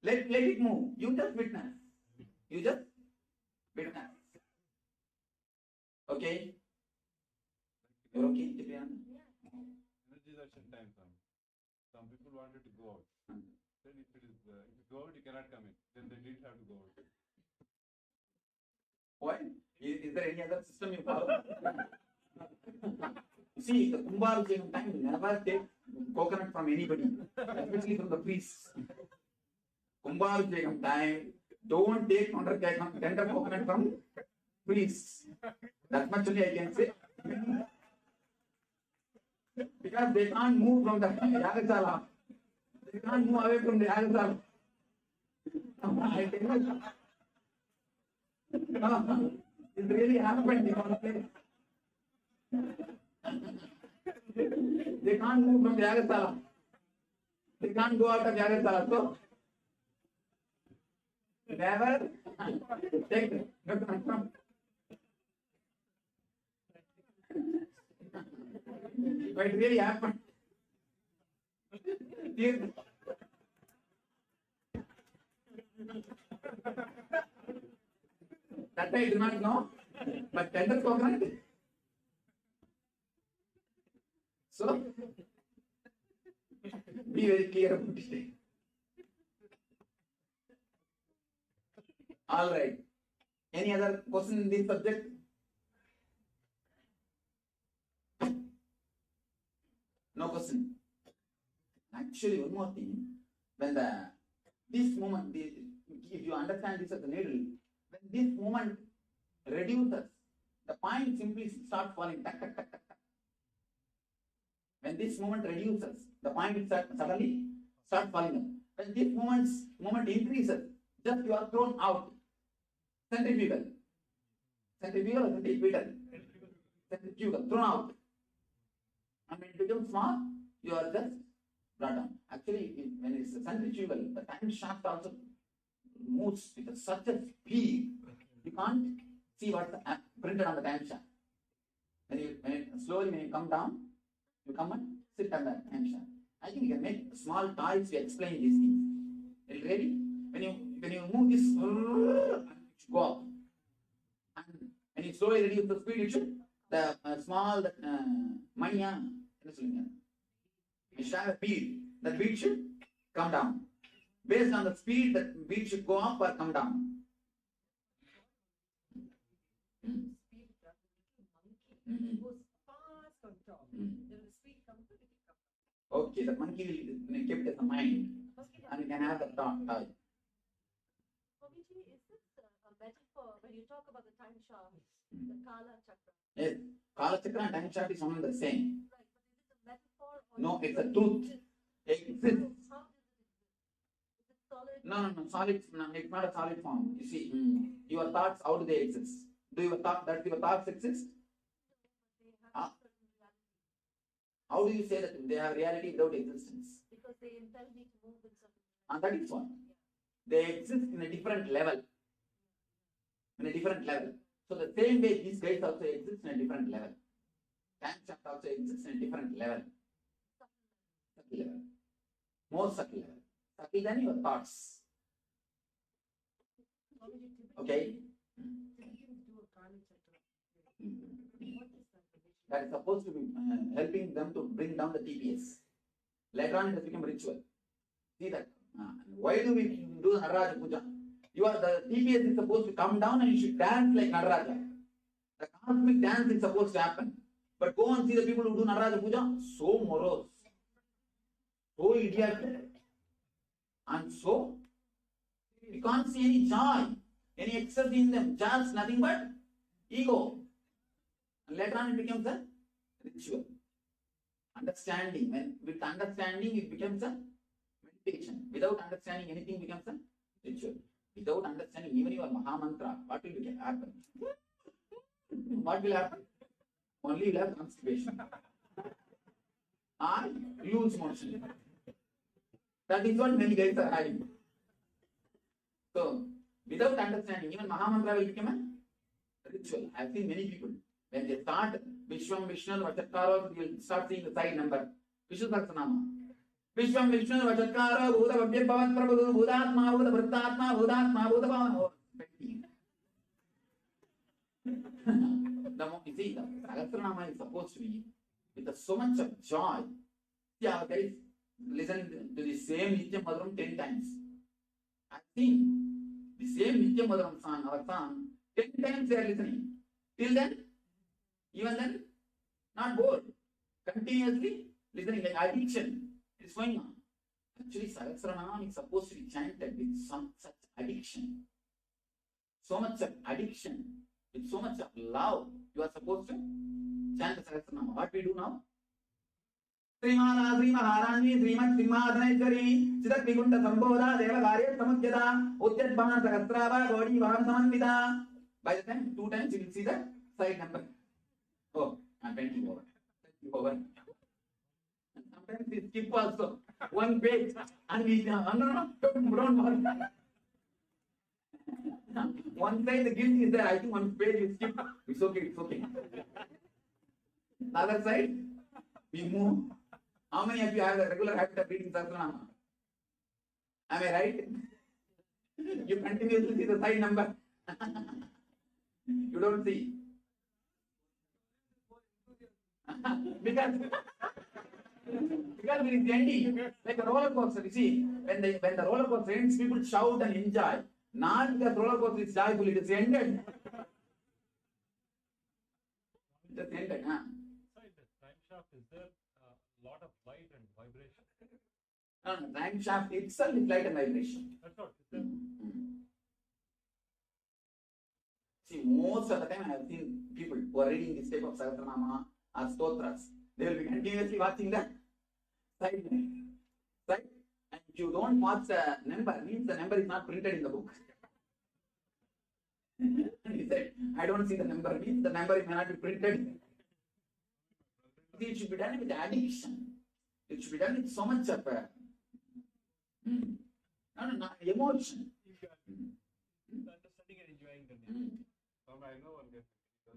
Let it move. You just witness. You just witness. Okay? You're okay, Divyana? Energies are time come. Some people wanted to go out. Then if you go out, you cannot come in. Then they didn't have to go out. Why? Is there any other system you follow? You see, the kumbhaka time will never take coconut from anybody, especially from the priests. Kumbhaka time, don't take tender coconut from priests. That much only I can say. Because they can't move from the Bhagasana. They can't move away from the Bhagasana. I tell you. It really happened. They can't move from the Bhagasana. They can't go out of Bhagasana. So, never take coconut from. But it really happened. That I do not know, but tender coconut. So, be very clear about it. All right. Any other question in this subject? No question. Actually, one more thing. When this moment, if you understand this as a needle, when this moment reduces, the point simply starts falling. Tak, tak, tak, tak, tak. When this moment reduces, the point suddenly starts falling. When this moment increases, just you are thrown out. Centrifugal. Centrifugal or centripetal? Centrifugal. Thrown out. And when it becomes small, you are just brought down. Actually, when it's centrifugal, the time shaft also moves with such a speed, you can't see what's printed on the time shaft. When you come down, you come and sit on the time shaft. I think you can make small toys to explain these things. Are you ready? When you move this, it should go up. And when you slowly reduce the speed, it should the small mania. You should have a bead. That bead should come down. Based on the speed, that bead should go up or come down. Okay, the monkey will keep it as a mind, and you can have the thought. Swamiji, is this a metaphor when you talk about the time shaft, the Kala chakra? Yes, Kala chakra and time shaft is one and the same. Right, but is it a metaphor? Or No, it's a truth. Exists. How does it exist? Is it solid? No, solid. No, it's not a solid form. You see, your thoughts, how do they exist? Do your thoughts exist? Ah. How do you say that they have reality without existence? Because they impel me to move in certain direction. And that is one. They exist in a different level. In a different level. So the same way these guys also exist in a different level. Time shaft also exists in a different level. Subtle level. More subtle level. Subtle than your thoughts. Okay? That is supposed to be helping them to bring down the TPS. Later on it has become ritual. See that? Why do we do the Nararaja Puja? The TPS is supposed to come down and you should dance like Nararaja. The cosmic dance is supposed to happen. But go and see the people who do Narada Puja, so morose, so idiotic, and so you can't see any joy, any excess in them, just nothing but ego. And later on it becomes a ritual. Understanding, when with understanding it becomes a meditation. Without understanding anything becomes a ritual. Without understanding even your Mahamantra, what will happen? What will happen? Only you'll have constipation. Or loose motion. That is what many guys are having. So, without understanding, even Mahamantra will become a ritual. I've seen many people, when they start Vishwam Vishnu Vachatkara, you'll start seeing the side number. Vishnu Sahasranama. Vishwam Vishnu Vachatkara, Bhuda Vabhya Bhavat Prabhu, Bhudatma, Bhuda Bhritatma, Bhudatma, Bhuda Bhavan. You see, the Sahasranama is supposed to be with so much of joy. See, our guys listen to the same Nitya Madhuram 10 times. I've seen the same Nitya Madhuram song, our song, 10 times they are listening. Till then, even then, not bored. Continuously listening, like addiction is going on. Actually, Sahasranama is supposed to be chanted with some such addiction. So much of addiction, with so much of love, you are supposed to chant the Sahasranama. What we do now? Srimala Sri Maharani Srimat Simhadhaneshwari Siddha Vikunta Sambodha Deva Garya Samudyada Utyat Bhana Sahasrava Gaudi Bham Samanvita. By the time, 2 times you will see the side number. Oh, I'm 20 over. 20 over. And sometimes we skip also. 1 page. And we no, don't worry. One side the guilt is there. I think 1 page we skip. It's okay, it's okay. The other side, we move. How many of you have the regular habit of reading Sahasranama? Am I right? You continuously see the side number. You don't see. because it is ending. Like a roller coaster, you see, when the roller coaster ends, people shout and enjoy. Not because roller coaster is joyful, it is ended. It is ended, huh? Inside the crankshaft, is there a lot of light and vibration? No, crankshaft itself is light and vibration. That's what. Is there? See, most of the time I have seen people who are reading this type of Sahasranama or Stotras, they will be continuously watching the side. Right? And if you don't watch the number, means the number is not printed in the book. He said, I don't see the number, means the number may not be printed. See, it should be done with addiction. It should be done with so much of emotion. Understanding and enjoying the name. I know one guy,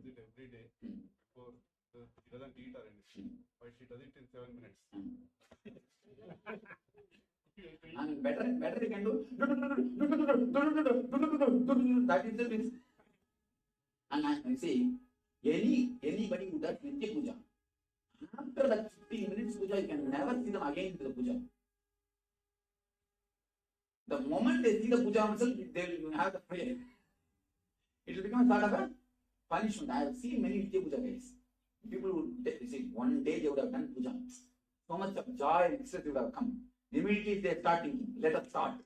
he does it every day before he doesn't eat or anything, but she does it in 7 minutes. And better you can do that is the best. And I say, anybody who does Nitya Puja, after that 15 minutes puja, you can never see them again into the puja. The moment they see the puja themselves, they will have the prayer. It will become a sort of a punishment. I have seen many Nitya Puja guys. People who say 1 day they would have done puja. So much of joy and excess would have come. Immediately they start thinking, let us start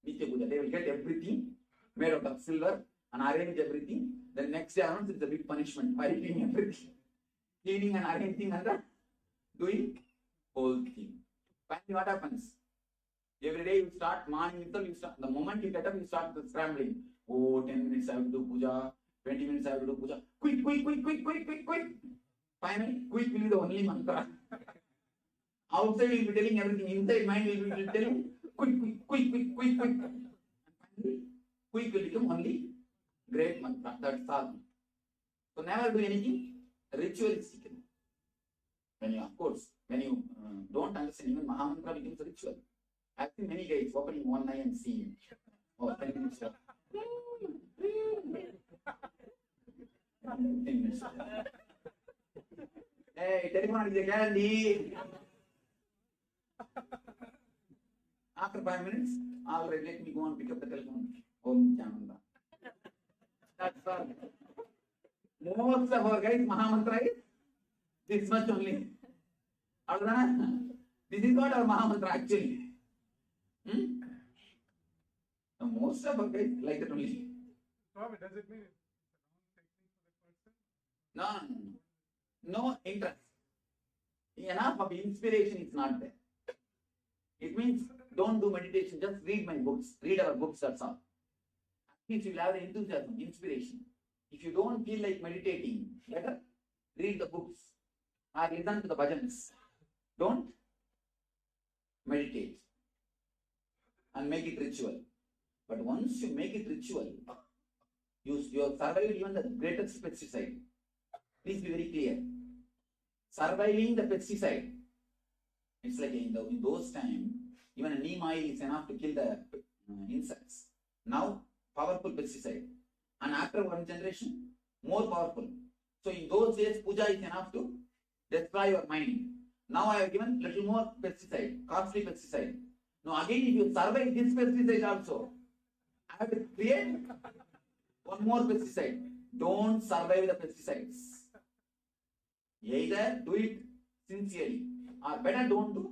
Nitya Puja. They will get everything made out of silver and arrange everything. Then next day onwards it's a big punishment, wiping everything, cleaning and arranging and doing whole thing. Finally what happens? Every day you start, morning itself you start, the moment you get up you start scrambling. Oh, 10 minutes I have to do puja, 20 minutes I have to do puja. Quick. Finally, quick will be the only mantra. Outside will be telling everything, inside mind will be telling quick. And finally, quick will become only great mantra. That's all. So never do anything ritualistic. When you don't understand, even Mahamantra becomes a ritual. I've seen many guys opening one eye and seeing. Oh, 10 minutes. 10 minutes. Hey, telephone is a candy. After 5 minutes, all right, let me go and pick up the telephone. Om Chananda. That's all. most of our guys Mahamantra is this much only. Ardhana? This is what our Mahamantra actually. The most of our guys like that only. Swami, does it mean it's No, no interest. Enough of inspiration is not there. It means don't do meditation, just read my books, read our books, that's all. At least you will have the enthusiasm, inspiration. If you don't feel like meditating, better read the books or listen to the bhajans. Don't meditate and make it ritual. But once you make it ritual, you have survived even the greatest pesticide. Please be very clear. Surviving the pesticide. It's like in those times, even a neem oil is enough to kill the insects. Now, powerful pesticide. And after one generation, more powerful. So in those days, puja is enough to destroy your mind. Now I have given little more pesticide, costly pesticide. Now again, if you survive this pesticide also, I have to create one more pesticide. Don't survive the pesticides. Either do it sincerely or better don't do.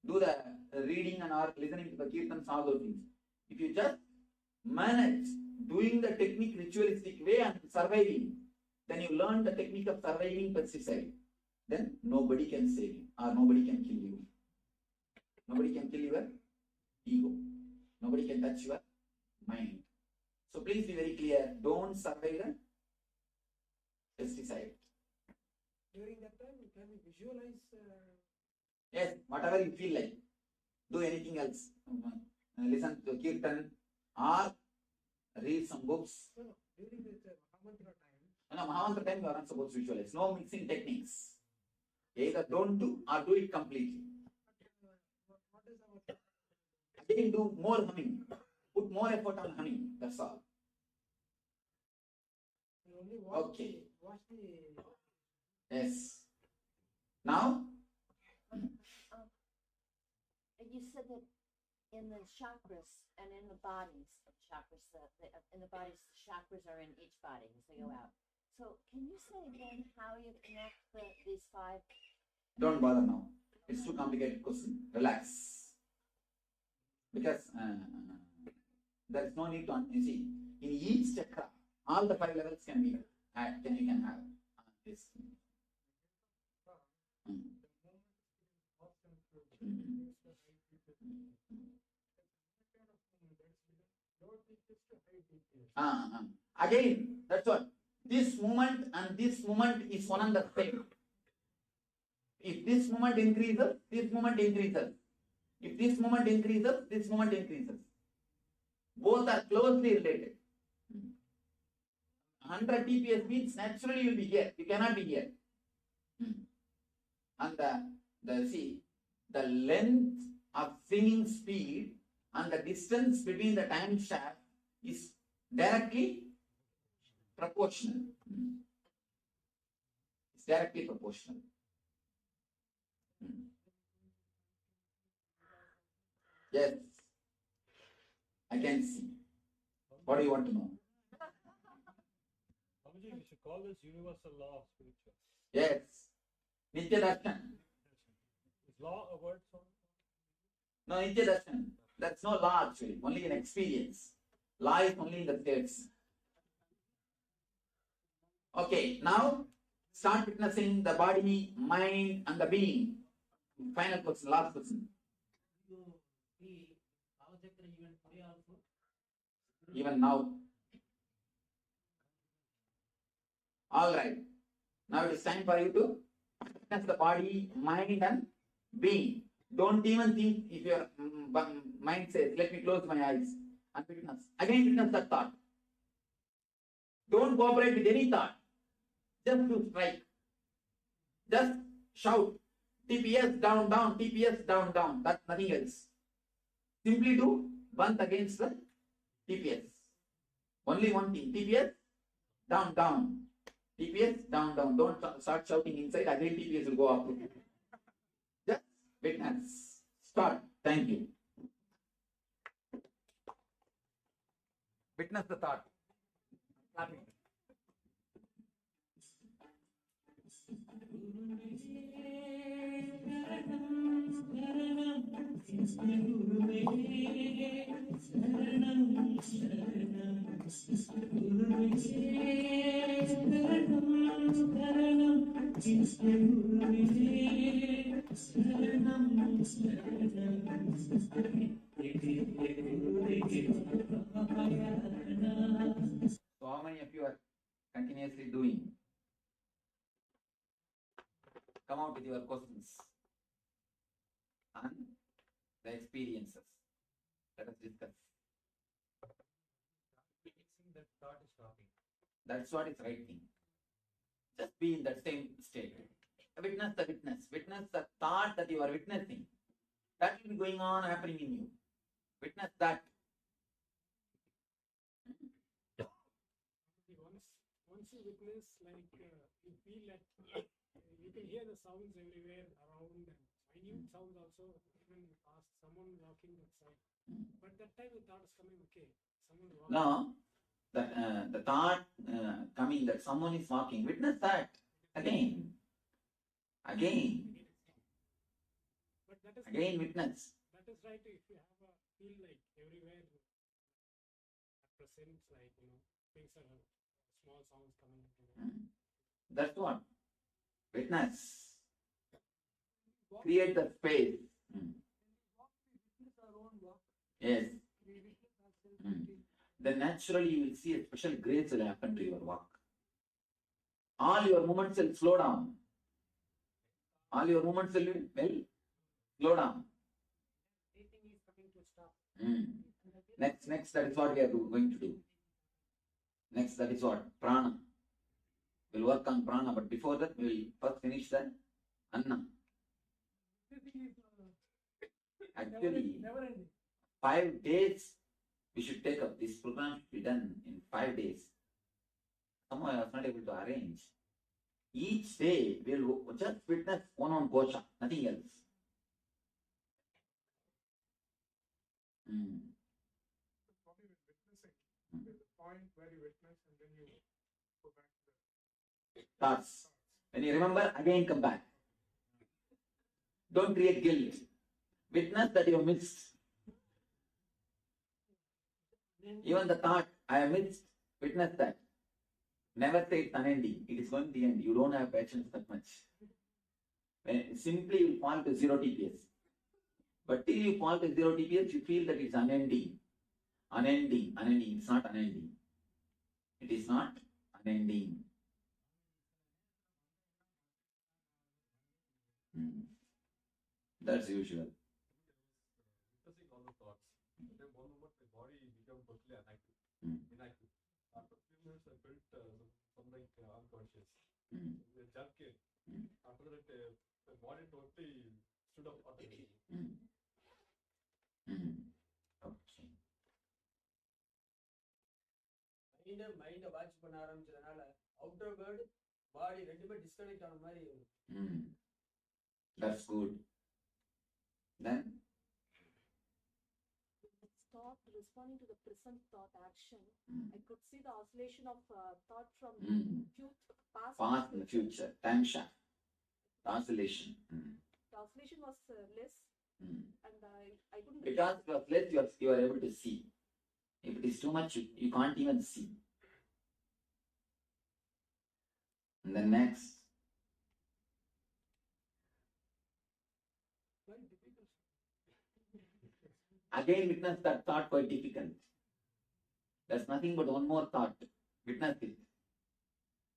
Do the reading and or listening to the kirtans, all those things. If you just manage doing the technique ritualistic way and surviving, then you learn the technique of surviving pesticide. Then nobody can save you or nobody can kill you. Nobody can kill your ego. Nobody can touch your mind. So please be very clear. Don't survive the pesticide. During that time, can we visualize? Yes, whatever you feel like. Do anything else. Listen to kirtan or read some books. No, during the Mahamantra time. No, Mahamantra time you are not supposed to visualize. No mixing techniques. Either don't do or do it completely. What is our? Again, do more humming. Put more effort on humming. That's all. Only watch, Okay. Watch the. Yes. Now? You said that in the chakras and in the bodies of chakras, in the bodies, the chakras are in each body as they go out. So can you say again how you connect these five? Don't bother now. It's too complicated question. Relax. Because there is no need to, you see, in each chakra, all the 5 levels can be, you can have this. Again, that's what. This movement and this movement is one and the same. If this movement increases, this movement increases. If this movement increases, this movement increases. Both are closely related. 100 TPS means naturally you will be here. You cannot be here. And the length of swinging speed and the distance between the time shaft is directly proportional. It's directly proportional. Yes, I can see. What do you want to know? Swamiji, we should call this universal law of spiritual. Yes, Nitya Darshan. Is law a word? No, Nitya Darshan. That's no law actually, only an experience. Law is only in the states. Okay, now start witnessing the body, mind, and the being. Final question, last question. Even now. All right. Now it is time for you to witness the body, mind, and being. Don't even think if your mind says, let me close my eyes and witness. Again, witness that thought. Don't cooperate with any thought. Just to strike. Just shout. TPS down, down, TPS down, down. That's nothing else. Simply do Bandh against the TPS. Only one thing. TPS down, down. TPS down, down. Don't start shouting inside. Again, TPS will go up. Just witness. Start. Thank you. Witness the thought. Clapping. So how many of you are continuously doing? Come out with your questions and the experiences. Let us discuss. That thought is stopping. That's what is right thing. Just be in that same state. Witness the witness. Witness the thought that you are witnessing. That will be going on, happening in you. Witness that. Once you witness, like you feel that you can hear the sounds everywhere around and minute sounds also, even past someone walking outside. But that time the thought is coming, okay, someone walking. No, the thought coming that someone is walking. Witness that again. Again. But that is Again witness. That is right if you have a feel like everywhere presence, like things are small sounds coming everywhere. That's what. Witness. Create the space. Yes. Then naturally you will see a special grace will happen to your walk. All your movements will slow down. All your movements will slow down. Everything is coming to stop. Next, that is what we are going to do. Next, that is what? Prana. We'll work on prana, but before that, we will first finish the anna. Actually, 5 days we should take up. This program should be done in 5 days. Somehow I was not able to arrange. Each day we will just witness one kosha, nothing else. Probably with witnessing, there's a point where you witness and then you go back to the Thoughts. When you remember, again come back. Don't create guilt. Witness that you missed. Even the thought, I have missed, witness that. Never say it's unending. It is going to end. You don't have patience that much. When simply you fall to 0 TPS. But till you fall to 0 TPS, you feel that it's unending. Unending. It's not unending. It is not unending. That's usual. Witnessing all the thoughts. Then one moment my body becomes totally inactive. After a few minutes, I felt something unconscious. They jerk in. After that, the body totally stood up automatically. Okay. Mind watch பண்ண ஆரம்பிச்சதுனால outer world பாடி ரெண்டுமே disconnect ஆன மாதிரி. That's good. Then stopped responding to the present thought action. I could see the oscillation of thought from past and future. Time shaft. Oscillation. The oscillation was less, and I couldn't. Because it was less, you are able to see. If it is too much, you can't even see. And then next. Again, witness that thought quite difficult. There's nothing but one more thought. Witness it.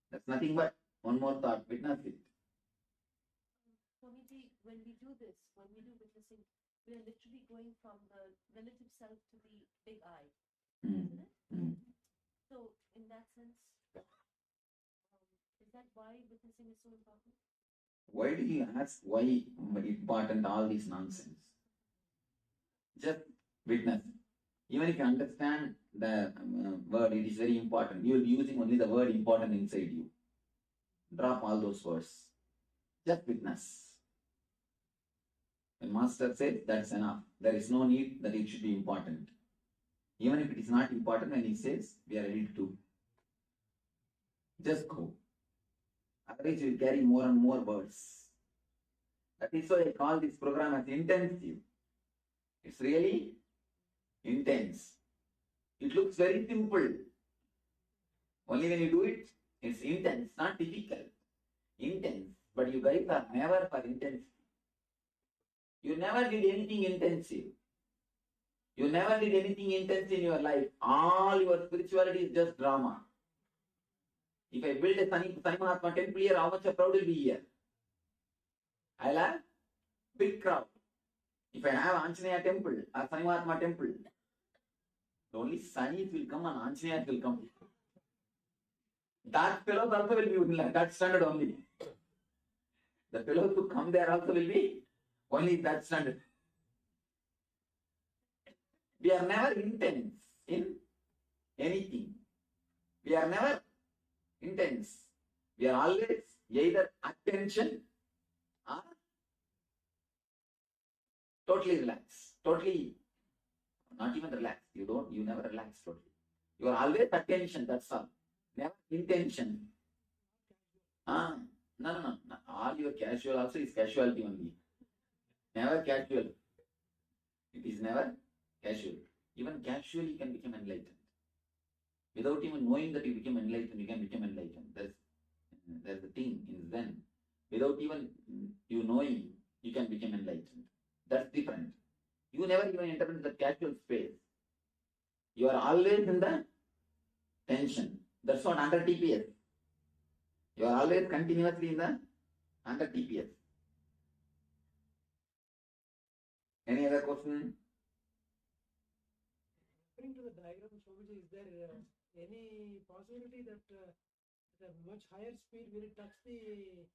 There's nothing but one more thought. Witness it. Swamiji, when we do this, when we do witnessing, we are literally going from the relative self to the big I. Isn't it? So, in that sense, is that why witnessing is so important? Why do you ask why important all this nonsense? Just witness. Even if you understand the word, it is very important. You will be using only the word important inside you. Drop all those words. Just witness. When Master says, that's enough. There is no need that it should be important. Even if it is not important, when he says, we are ready to do. Just go. Otherwise, you will carry more and more words. That is why I call this program as intensive. It's really intense. It looks very simple. Only when you do it, it's intense, not difficult. Intense. But you guys are never for intensity. You never did anything intensive. You never did anything intense in your life. All your spirituality is just drama. If I build a Sani Mahatma temple here, how much a crowd will be here? I'll have big crowd. If I have Anjaneya temple or Sani Mahatma temple, only Sanis will come and Anjaneyas will come. That fellows also will be that standard only. The fellows who come there also will be only that standard. We are never intense in anything. We are never intense. We are always either attention or totally relaxed. Totally, not even relaxed. You never relax totally. You are always attention, that's all. Never intention. No. All your casual also is casualty only. Never casual. It is never casual. Even casually you can become enlightened. Without even knowing that you become enlightened, you can become enlightened. There's the thing in Zen. Without even you knowing, you can become enlightened. That's different. You never even enter into the casual space. You are always in the tension. That's not under TPS. You are always continuously in the under TPS. Any other question? According to the diagram, Swamiji, is there any possibility that at a much higher speed will it touch the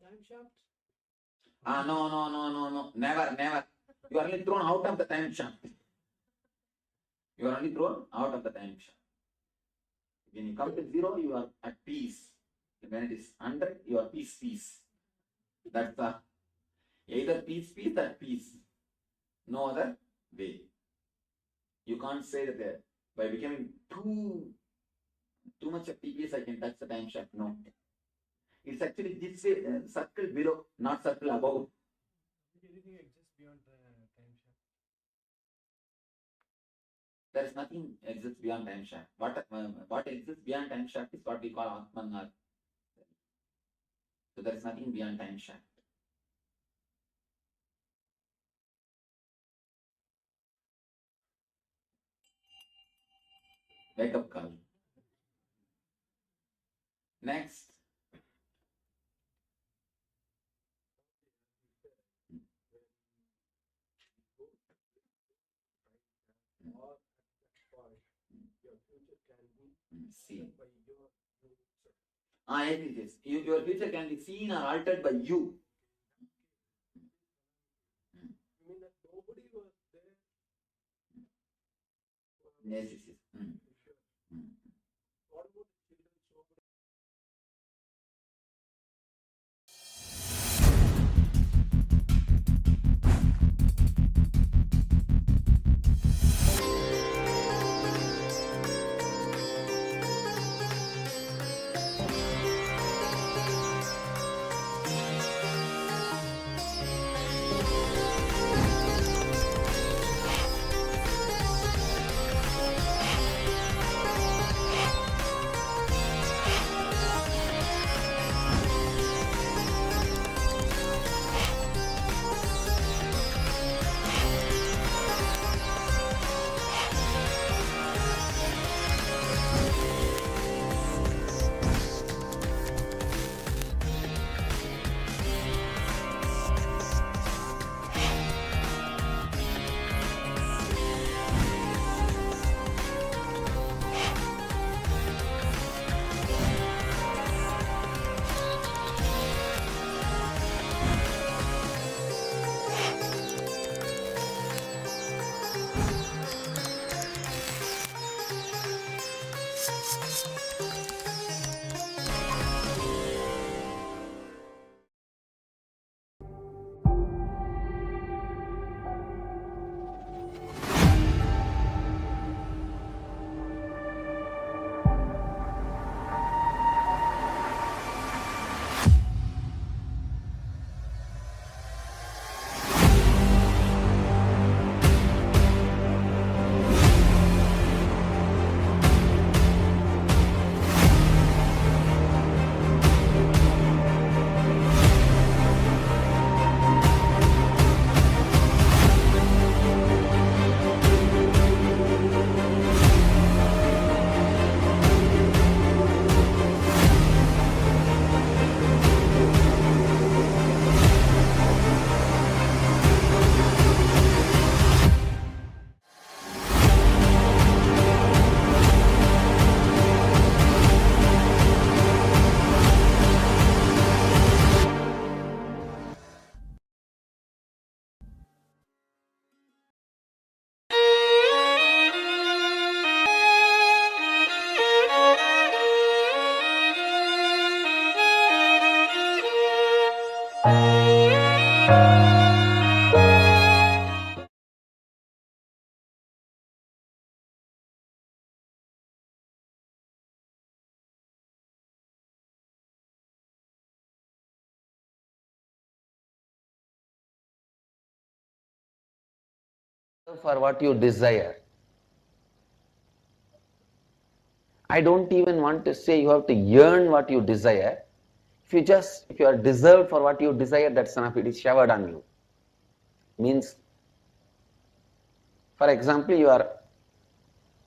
time shaft? No. Never. You are only thrown out of the time shaft. You are only thrown out of the time shaft. When you come to zero, you are at peace. When it is 100, you are peace. That's the either peace or peace. No other way. You can't say that by becoming too much of TPS, I can touch the time shaft. No. It's actually this circle below, not circle above. Anything exists beyond the time shaft? There is nothing exists beyond time shaft. What exists beyond time shaft is what we call Atman. So there is nothing beyond time shaft. Wake up call. Next. See. Yes. Your future can be seen or altered by you. You mean that nobody was there? Yes. What about the children? Nobody. For what you desire. I don't even want to say you have to yearn what you desire. If you are deserved for what you desire, that's enough. It is showered on you. Means, for example,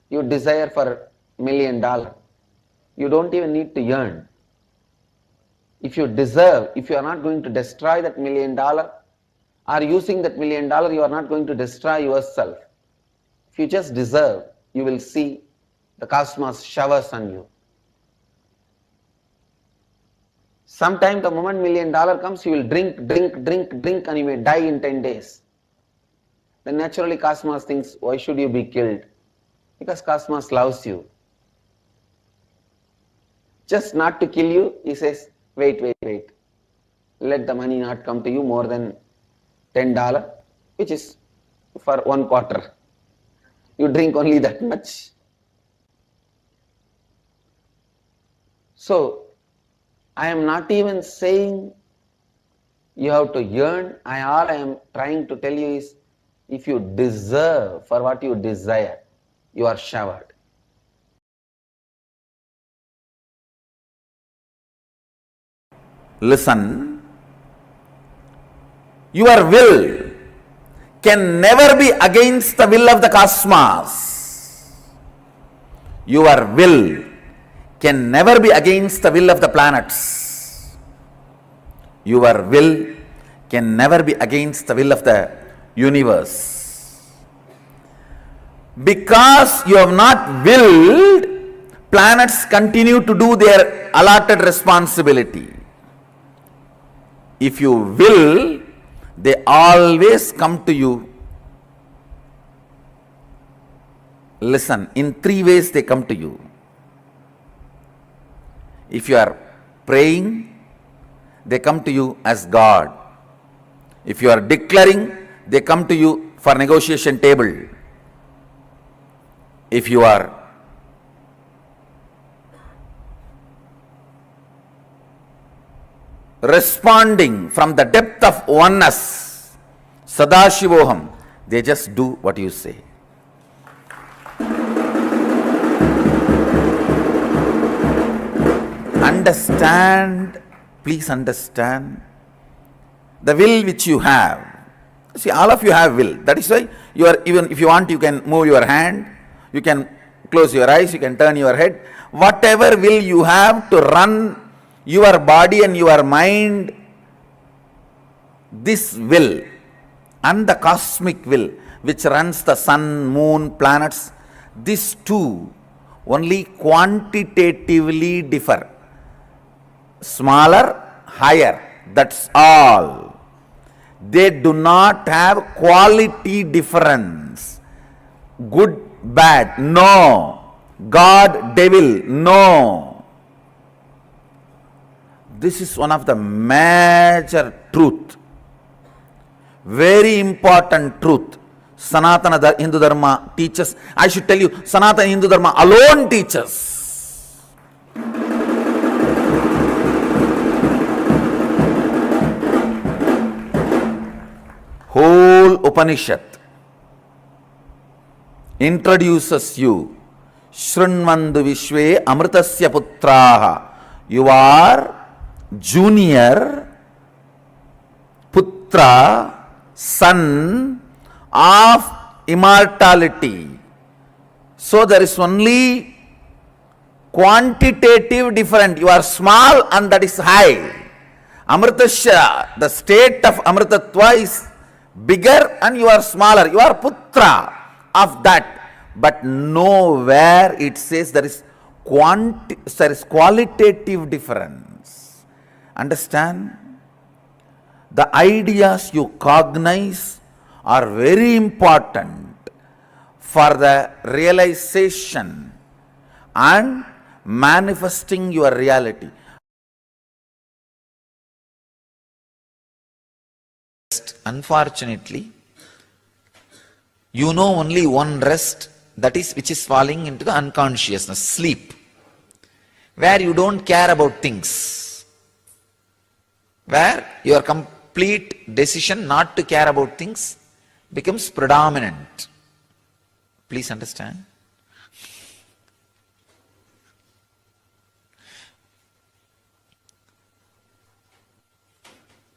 you desire for $1 million. You don't even need to yearn. If you deserve, if you are not going to destroy that $1 million, or using that $1 million, you are not going to destroy yourself. If you just deserve, you will see the cosmos showers on you. Sometime the moment $1 million comes, you will drink, and you may die in 10 days. Then naturally cosmos thinks, why should you be killed? Because cosmos loves you. Just not to kill you, he says, wait. Let the money not come to you more than $10, which is for 1 quarter. You drink only that much. So, I am not even saying you have to yearn. All I am trying to tell you is, if you deserve for what you desire, you are showered. Listen, your will can never be against the will of the cosmos. Your will can never be against the will of the planets. Your will can never be against the will of the universe. Because you have not willed, planets continue to do their allotted responsibility. If you will, they always come to you. Listen, in 3 ways they come to you. If you are praying, they come to you as God. If you are declaring, they come to you for negotiation table. If you are responding from the depth of oneness, Sadashivoham, they just do what you say. Understand, please understand, the will which you have. See, all of you have will. That is why you are, even if you want, you can move your hand, you can close your eyes, you can turn your head. Whatever will you have to run your body and your mind, this will and the cosmic will which runs the sun, moon, planets, these two only quantitatively differ. Smaller, higher, that's all. They do not have quality difference. Good, bad, no. God, devil, no. This is one of the major truth. Very important truth. Sanatana Hindu Dharma teaches. I should tell you, Sanatana Hindu Dharma alone teaches. Whole Upanishad introduces you. Shrunmandu Vishwe Amritasya Putraha. You are junior Putra, son of immortality. So there is only quantitative difference. You are small and that is high. Amritasya, the state of Amritatva is bigger and you are smaller. You are Putra of that. But nowhere it says there is qualitative difference. Understand? The ideas you cognize are very important for the realization and manifesting your reality. Unfortunately, you know only one rest, that is which is falling into the unconsciousness, sleep, where you don't care about things, where your complete decision not to care about things becomes predominant. Please understand.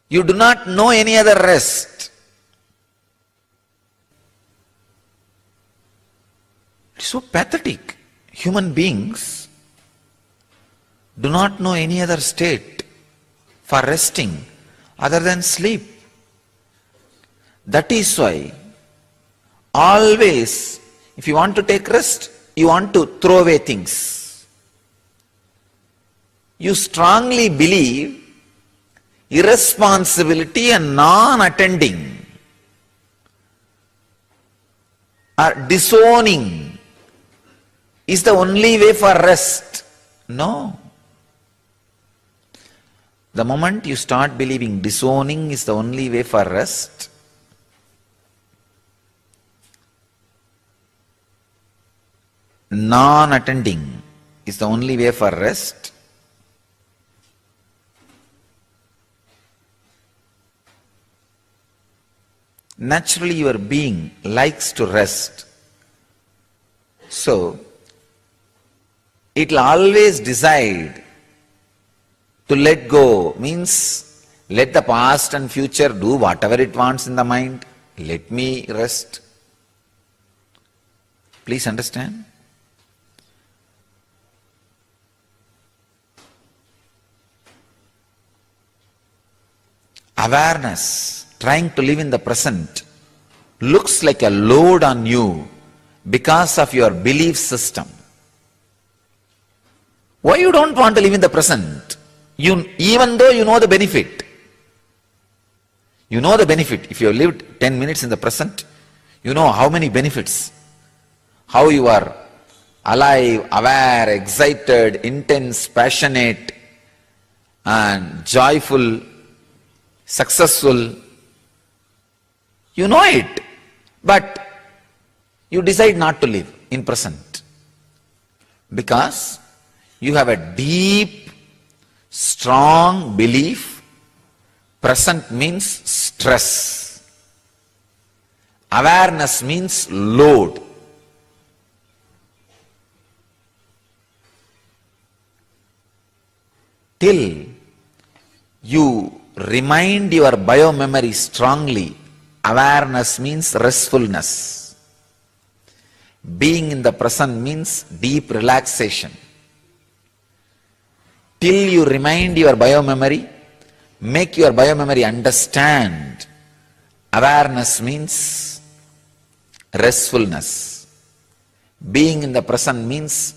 You do not know any other rest. It's so pathetic. Human beings do not know any other state for resting other than sleep. That is why always, if you want to take rest, you want to throw away things. You strongly believe irresponsibility and non-attending or disowning is the only way for rest. No. The moment you start believing disowning is the only way for rest, non-attending is the only way for rest, naturally your being likes to rest. So, it will always decide to let go, means let the past and future do whatever it wants in the mind. Let me rest. Please understand. Awareness, trying to live in the present, looks like a load on you because of your belief system. Why you don't want to live in the present? Even though you know the benefit. You know the benefit. If you have lived 10 minutes in the present, you know how many benefits. How you are alive, aware, excited, intense, passionate, and joyful, successful. You know it, but you decide not to live in present because you have a deep, strong belief present means stress, awareness means load. Till you remind your biomemory strongly, awareness means restfulness. Being in the present means deep relaxation. Till you remind your biomemory, make your biomemory understand, awareness means restfulness. Being in the present means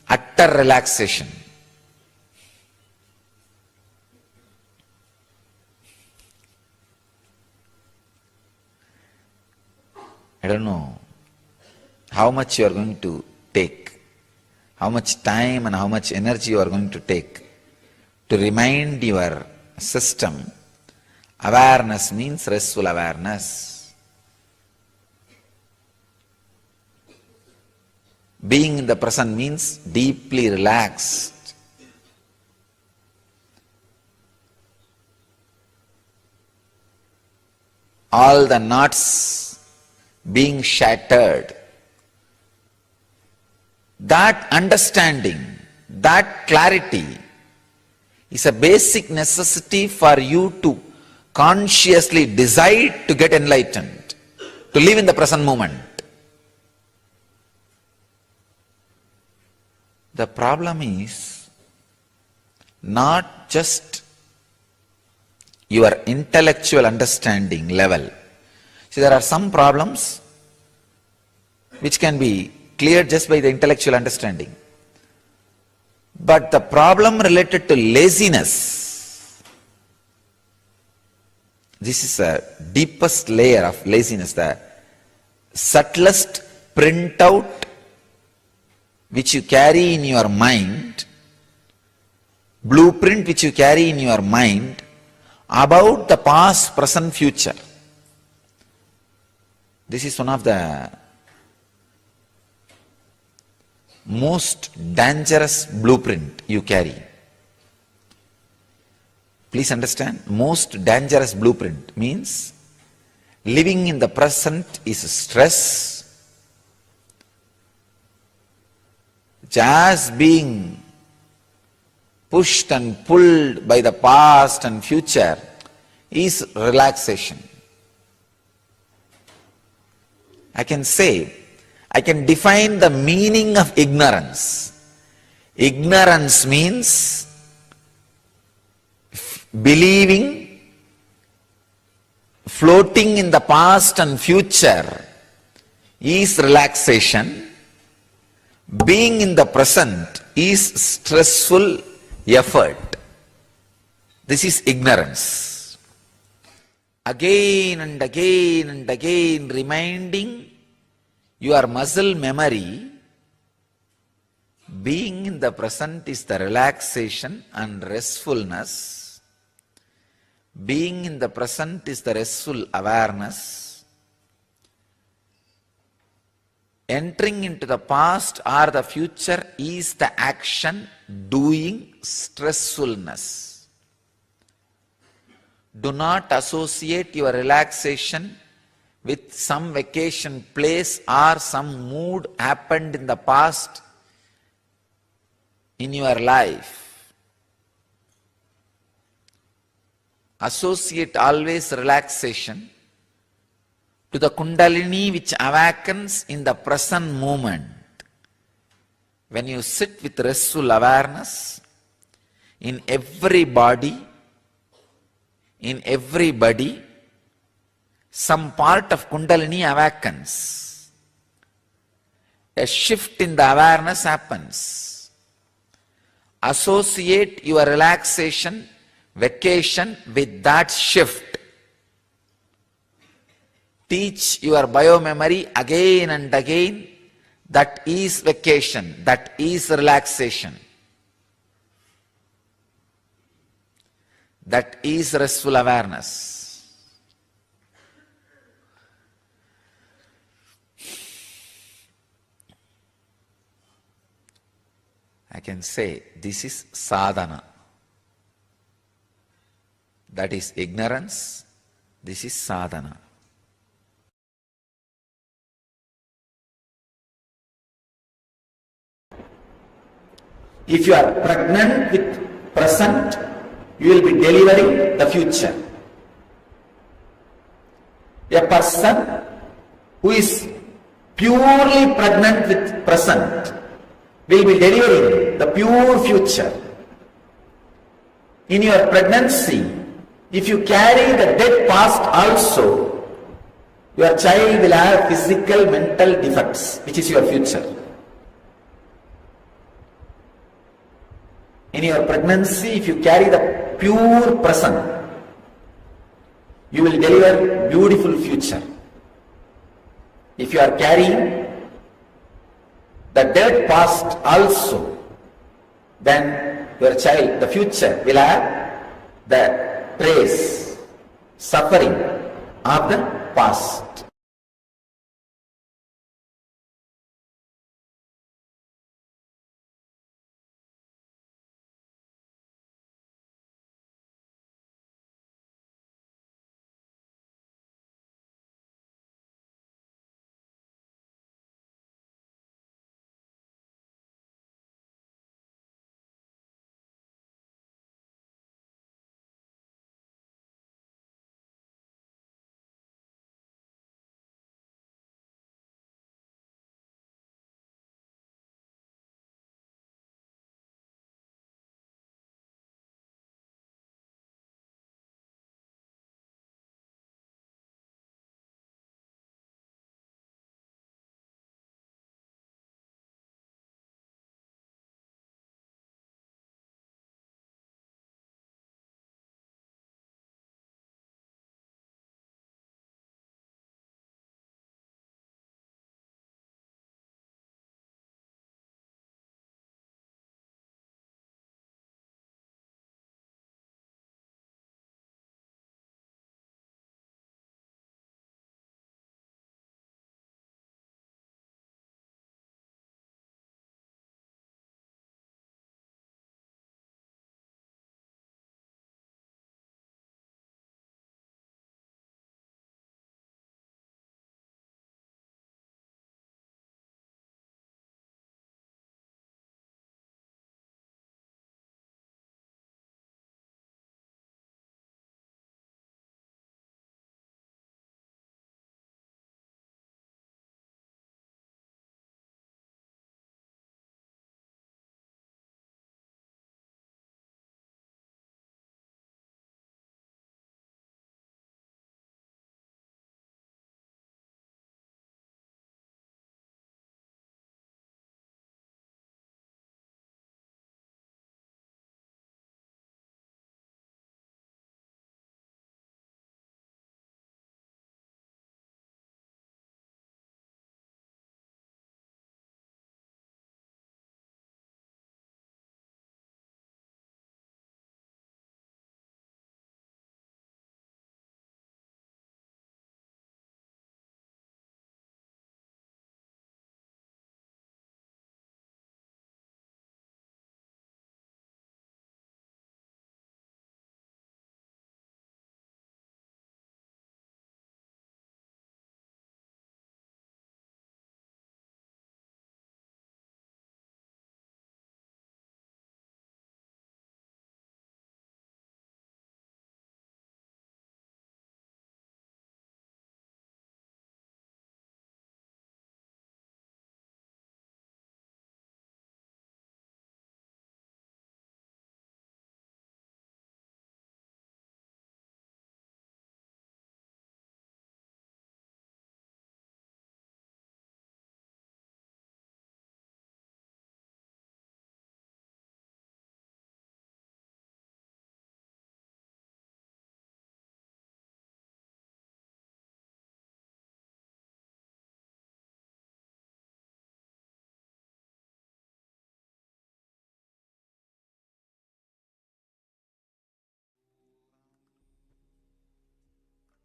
utter relaxation. I don't know how much you are going to take, how much time and how much energy you are going to take to remind your system, awareness means restful awareness. Being in the present means deeply relaxed. All the knots being shattered. That understanding, that clarity is a basic necessity for you to consciously decide to get enlightened, to live in the present moment. The problem is not just your intellectual understanding level. See, there are some problems which can be cleared just by the intellectual understanding. But the problem related to laziness, this is the deepest layer of laziness, the subtlest printout which you carry in your mind, blueprint which you carry in your mind about the past, present, future. This is one of the most dangerous blueprint you carry. Please understand, most dangerous blueprint means Living in the present is stress. Just being pushed and pulled by the past and future is relaxation. I can define the meaning of ignorance. Ignorance means believing, floating in the past and future is relaxation. Being in the present is stressful effort. This is ignorance. Again and again and again reminding your muscle memory, being in the present is the relaxation and restfulness. Being in the present is the restful awareness. Entering into the past or the future is the action, doing, stressfulness. Do not associate your relaxation with some vacation place or some mood happened in the past in your life. Associate always relaxation to the kundalini which awakens in the present moment. When you sit with restful awareness, in every body, some part of kundalini awakens. A shift in the awareness happens. Associate your relaxation, vacation with that shift. Teach your biomemory again and again, that is vacation, that is relaxation. That is restful awareness. I can say this is sadhana. That is ignorance. This is sadhana. If you are pregnant with present, you will be delivering the future. A person who is purely pregnant with present will be delivering the pure future. In your pregnancy, if you carry the dead past also, your child will have physical, mental defects, which is your future. In your pregnancy, if you carry the pure present, you will deliver beautiful future. If you are carrying the dead past also, then your child, the future, will have the trace, suffering of the past.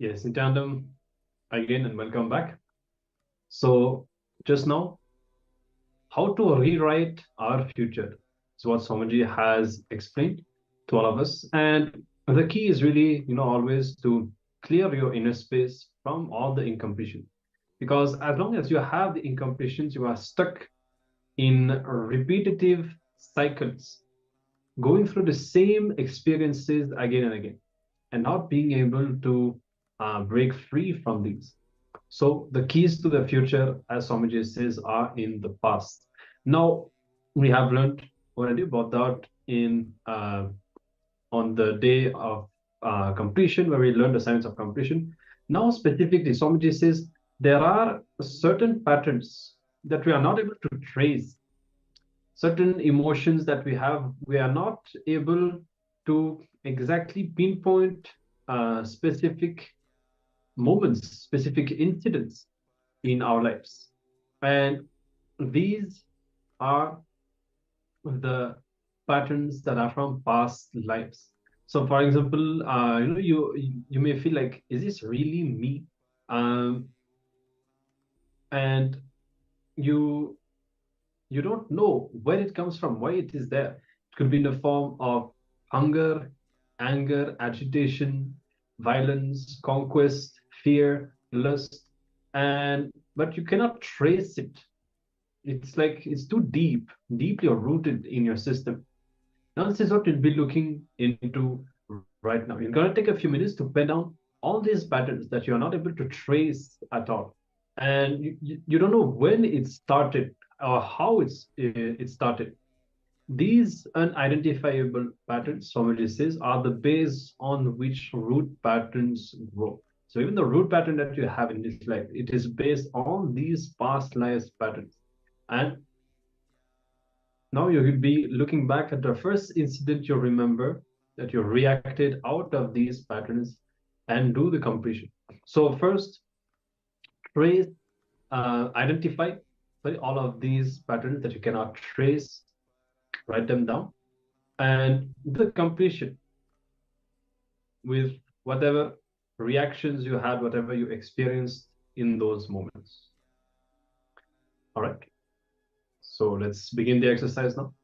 Yes, Nityanam, again and welcome back. So, just now, how to rewrite our future is what Somaji has explained to all of us. And the key is really, always to clear your inner space from all the incompletion. Because as long as you have the incompletions, you are stuck in repetitive cycles, going through the same experiences again and again, and not being able to break free from these. So the keys to the future, as Swamiji says, are in the past. Now we have learned already about that in on the day of completion, where we learned the science of completion. Now specifically, Swamiji says there are certain patterns that we are not able to trace, certain emotions that we are not able to exactly pinpoint specific moments, specific incidents in our lives. And these are the patterns that are from past lives. So, for example, you may feel like, is this really me? Um, and you you don't know where it comes from, why it is there. It could be in the form of hunger, anger, agitation, violence, conquest, fear, lust, and but you cannot trace it. It's like it's too deeply rooted in your system. Now, this is what we'll be looking into right now. You're going to take a few minutes to pen down all these patterns that you're not able to trace at all. And you don't know when it started or how it started. These unidentifiable patterns, somebody says, are the base on which root patterns grow. So even the root pattern that you have in this life, it is based on these past lives patterns. And now you will be looking back at the first incident you remember that you reacted out of these patterns and do the completion. So first, trace, identify all of these patterns that you cannot trace, write them down, and the completion with whatever reactions you had, whatever you experienced in those moments. All right. So let's begin the exercise now.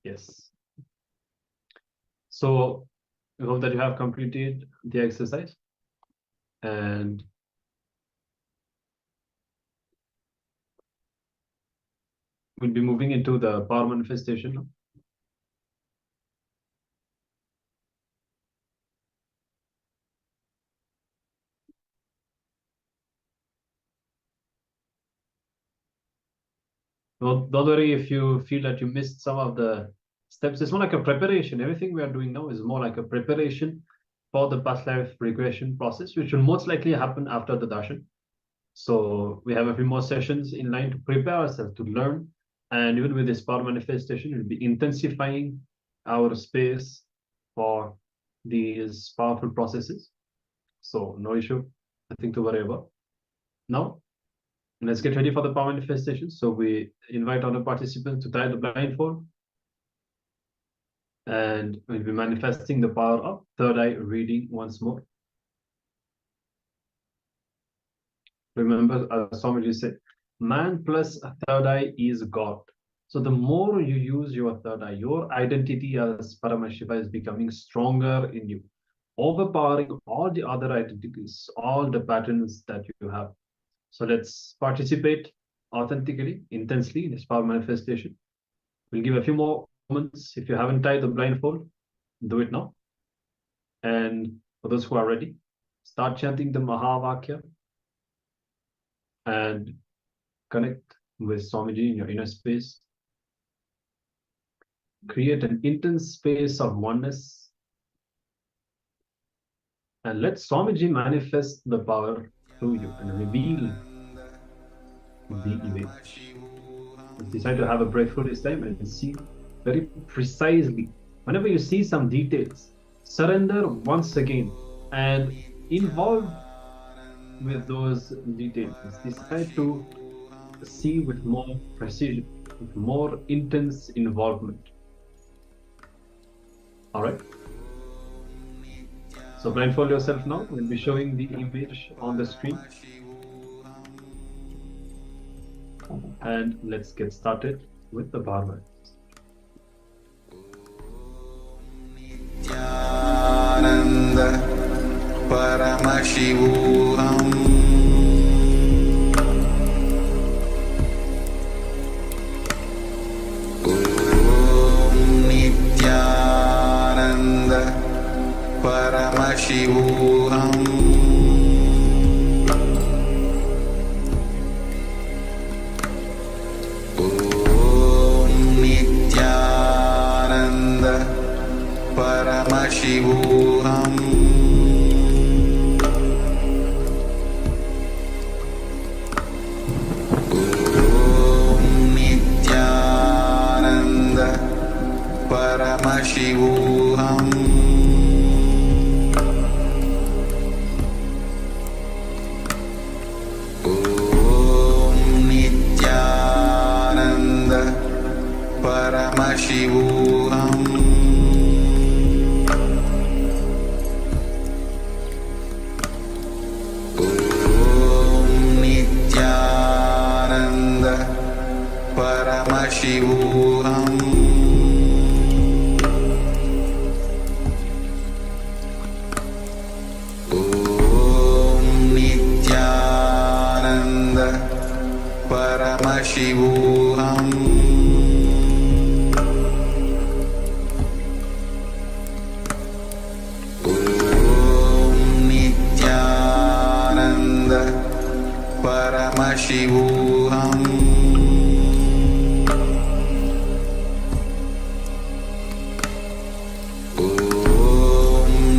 Yes. So we hope that you have completed the exercise, and we'll be moving into the power manifestation now. Don't worry if you feel that you missed some of the steps. It's more like a preparation. Everything we are doing now is more like a preparation for the past life regression process, which will most likely happen after the darshan. So we have a few more sessions in line to prepare ourselves to learn. And even with this power manifestation, we'll be intensifying our space for these powerful processes. So no issue, nothing to worry about. Now, let's get ready for the power manifestation. So we invite all the participants to tie the blindfold. And we'll be manifesting the power of third eye reading once more. Remember, as Swamiji said, man plus a third eye is God. So the more you use your third eye, your identity as Paramashiva is becoming stronger in you, overpowering all the other identities, all the patterns that you have. So let's participate authentically, intensely in this power manifestation. We'll give a few more moments. If you haven't tied the blindfold, do it now. And for those who are ready, start chanting the Mahavakya and connect with Swamiji in your inner space. Create an intense space of oneness. And let Swamiji manifest the power through you and reveal the image. Let's decide to have a breathful this time and see very precisely. Whenever you see some details, surrender once again and involve with those details. Decide to see with more precision, with more intense involvement. All right. So blindfold yourself now. We'll be showing the image on the screen. And let's get started with the Bharma. Paramashivoham Nityananda Paramashivoham Nityananda Paramashivoham Paramashivoham Nityananda Paramashivoham Nityananda Paramashivoham Paramashivoham Nityananda Paramashivoham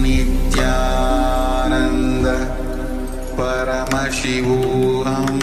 Nityananda Paramashivoham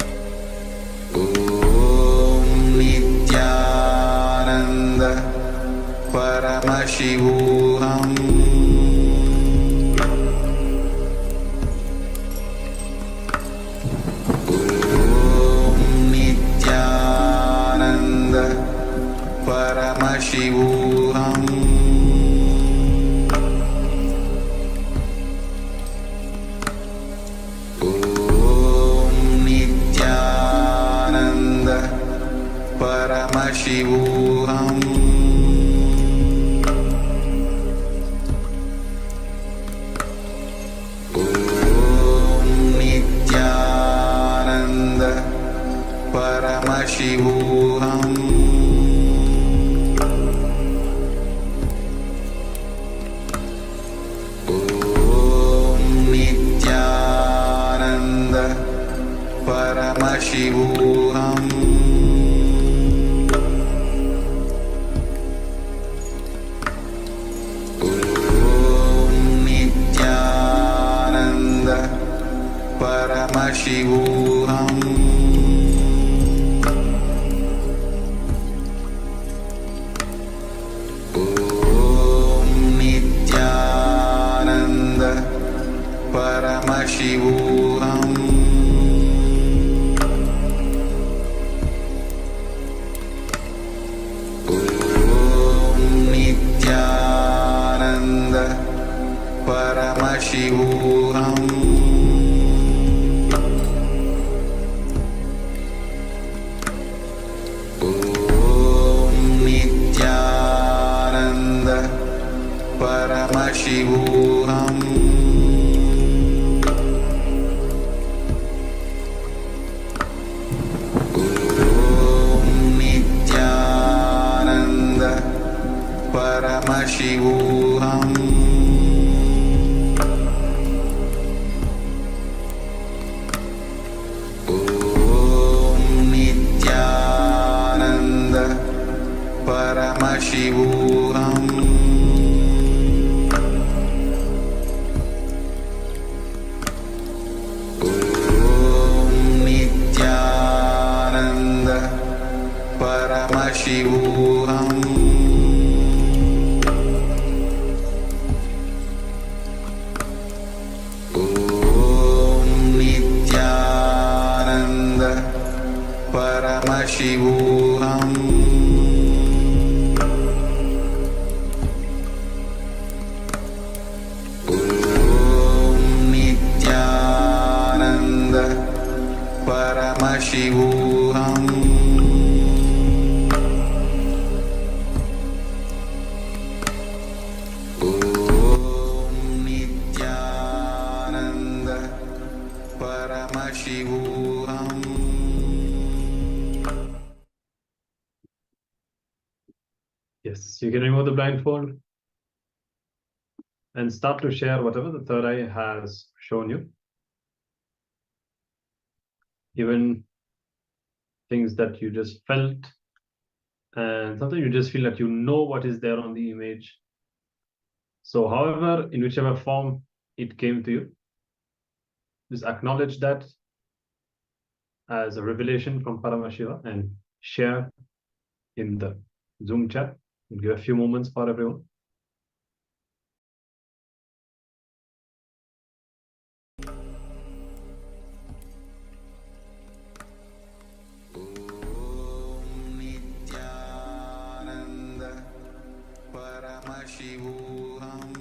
Paramashivoham Om Nityananda Paramashivoham Om Nityananda Paramashivoham Nityananda Paramashivoham Om Nityananda Paramashivoham Om Nityananda Paramashivoham Om Nityananda Paramashivoham Om Nityananda Paramashivoham Om Nityananda Paramashivoham Om Nityananda Paramashivoham Om Nityananda Paramashivoham Yes, you can remove the blindfold and start to share whatever the third eye has shown you. Even things that you just felt, and sometimes you just feel that you know what is there on the image. So however, in whichever form it came to you, just acknowledge that as a revelation from Paramashiva and share in the Zoom chat. We'll give a few moments for everyone. Om Nityananda Paramashivoham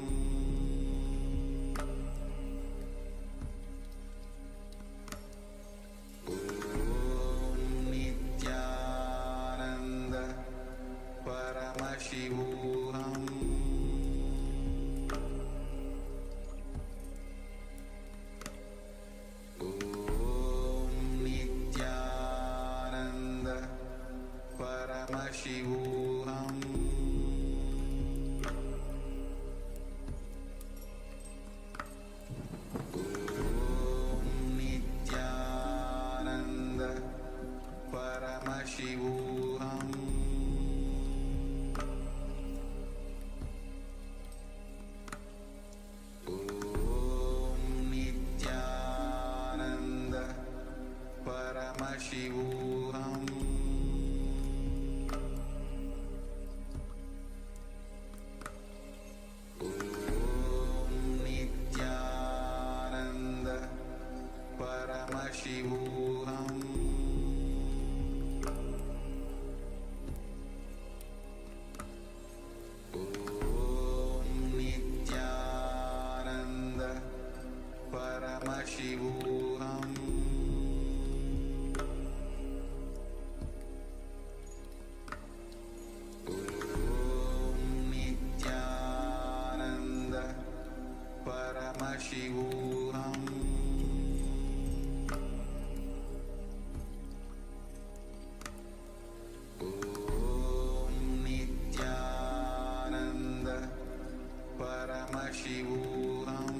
Om Nityananda Paramashivoham Om Nityananda Paramashivoham Om Nityananda Paramashivoham Om Nityananda Paramashivoham Om Nityananda Paramashivoham Om Nityananda Paramashivoham Om Nityananda Paramashivoham Om Nityananda Paramashivoham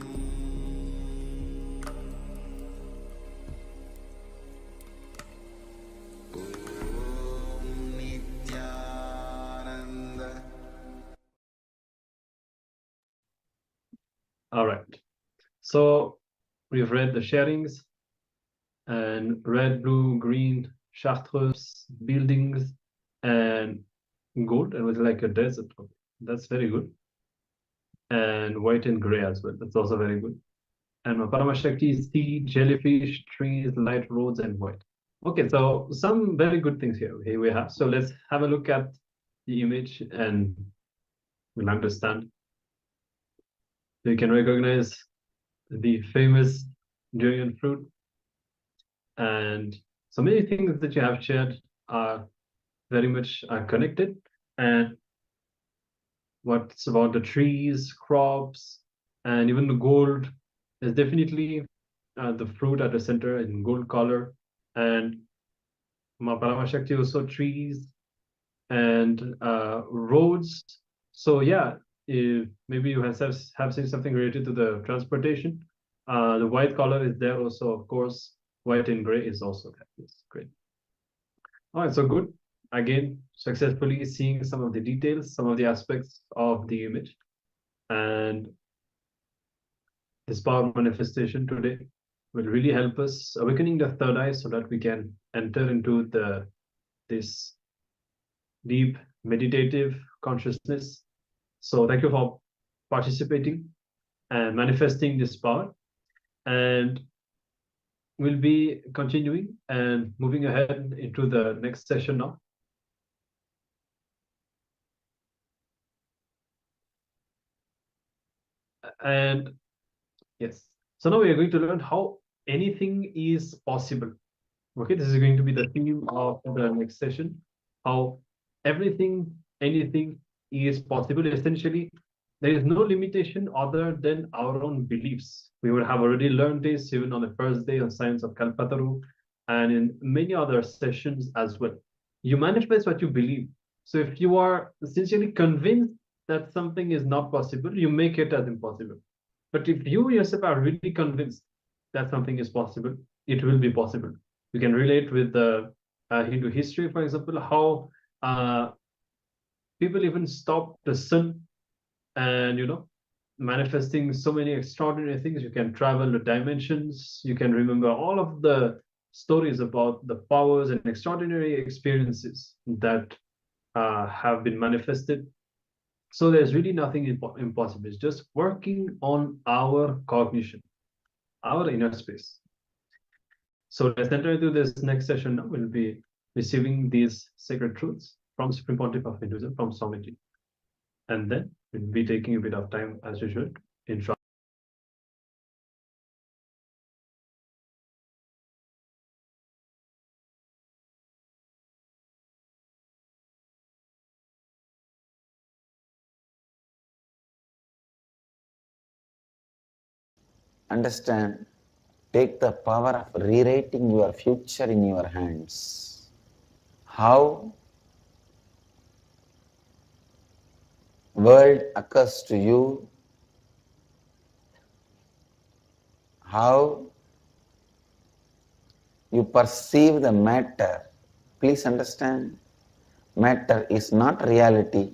All right. So we've read the sharings and red, blue, green, chartreuse, buildings, and gold. It was like a desert. That's very good. And white and gray as well. That's also very good. And my Paramashakti is sea, jellyfish, trees, light roads, and white. Okay, so some very good things here we have. So let's have a look at the image and we'll understand. You can recognize the famous durian fruit. And so many things that you have shared are very much connected. And what's about the trees, crops, and even the gold is definitely the fruit at the center in gold color. And Paramashakti also trees and roads. So yeah, if maybe you have seen something related to the transportation. The white color is there also, of course. White and gray is also there. Yes, great. All right, so good. Again, successfully seeing some of the details, some of the aspects of the image. And this power manifestation today will really help us awakening the third eye so that we can enter into this deep meditative consciousness. So thank you for participating and manifesting this power. And we'll be continuing and moving ahead into the next session now. And yes, so now we are going to learn how anything is possible. Okay, this is going to be the theme of the next session. How everything, anything is possible. Essentially, there is no limitation other than our own beliefs. We would have already learned this even on the first day on Science of Kalpataru and in many other sessions as well. You manifest what you believe. So if you are essentially convinced that something is not possible, you make it as impossible. But if you yourself are really convinced that something is possible, it will be possible. You can relate with the Hindu history, for example, how people even stopped the sun and, manifesting so many extraordinary things. You can travel the dimensions. You can remember all of the stories about the powers and extraordinary experiences that have been manifested. So there's really nothing impossible. It's just working on our cognition, our inner space. So let's enter into this next session now. We'll be receiving these sacred truths from Supreme Pontiff of Hinduism, from Swamiji. And then we'll be taking a bit of time, as usual, in short. Understand, take the power of rewriting your future in your hands. How world occurs to you, how you perceive the matter. Please understand, matter is not reality.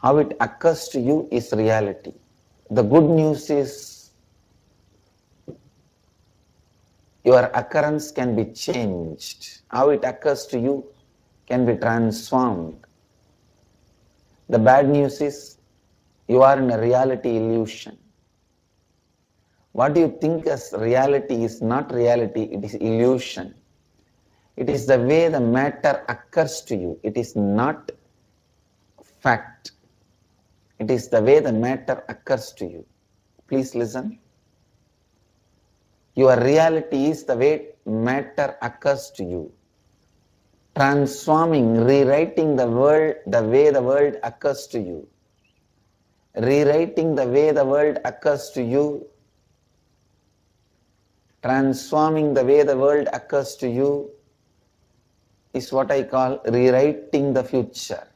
How it occurs to you is reality. The good news is your occurrence can be changed. How it occurs to you can be transformed. The bad news is you are in a reality illusion. What you think as reality is not reality, it is illusion. It is the way the matter occurs to you. It is not fact. It is the way the matter occurs to you. Please listen. Your reality is the way matter occurs to you. Transforming, rewriting the world the way the world occurs to you. Rewriting the way the world occurs to you. Transforming the way the world occurs to you is what I call rewriting the future.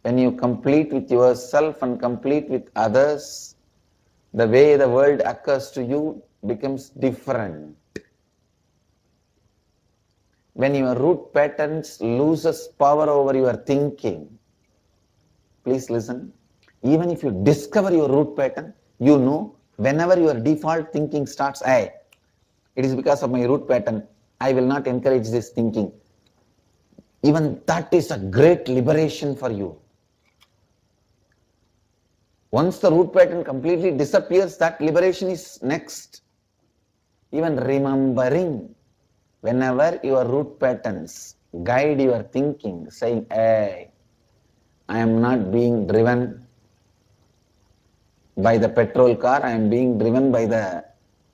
When you complete with yourself and complete with others, the way the world occurs to you becomes different. When your root patterns loses power over your thinking, please listen. Even if you discover your root pattern, you know whenever your default thinking starts, it is because of my root pattern, I will not encourage this thinking. Even that is a great liberation for you. Once the root pattern completely disappears, that liberation is next. Even remembering, whenever your root patterns guide your thinking, saying, I am not being driven by the petrol car, I am being driven by the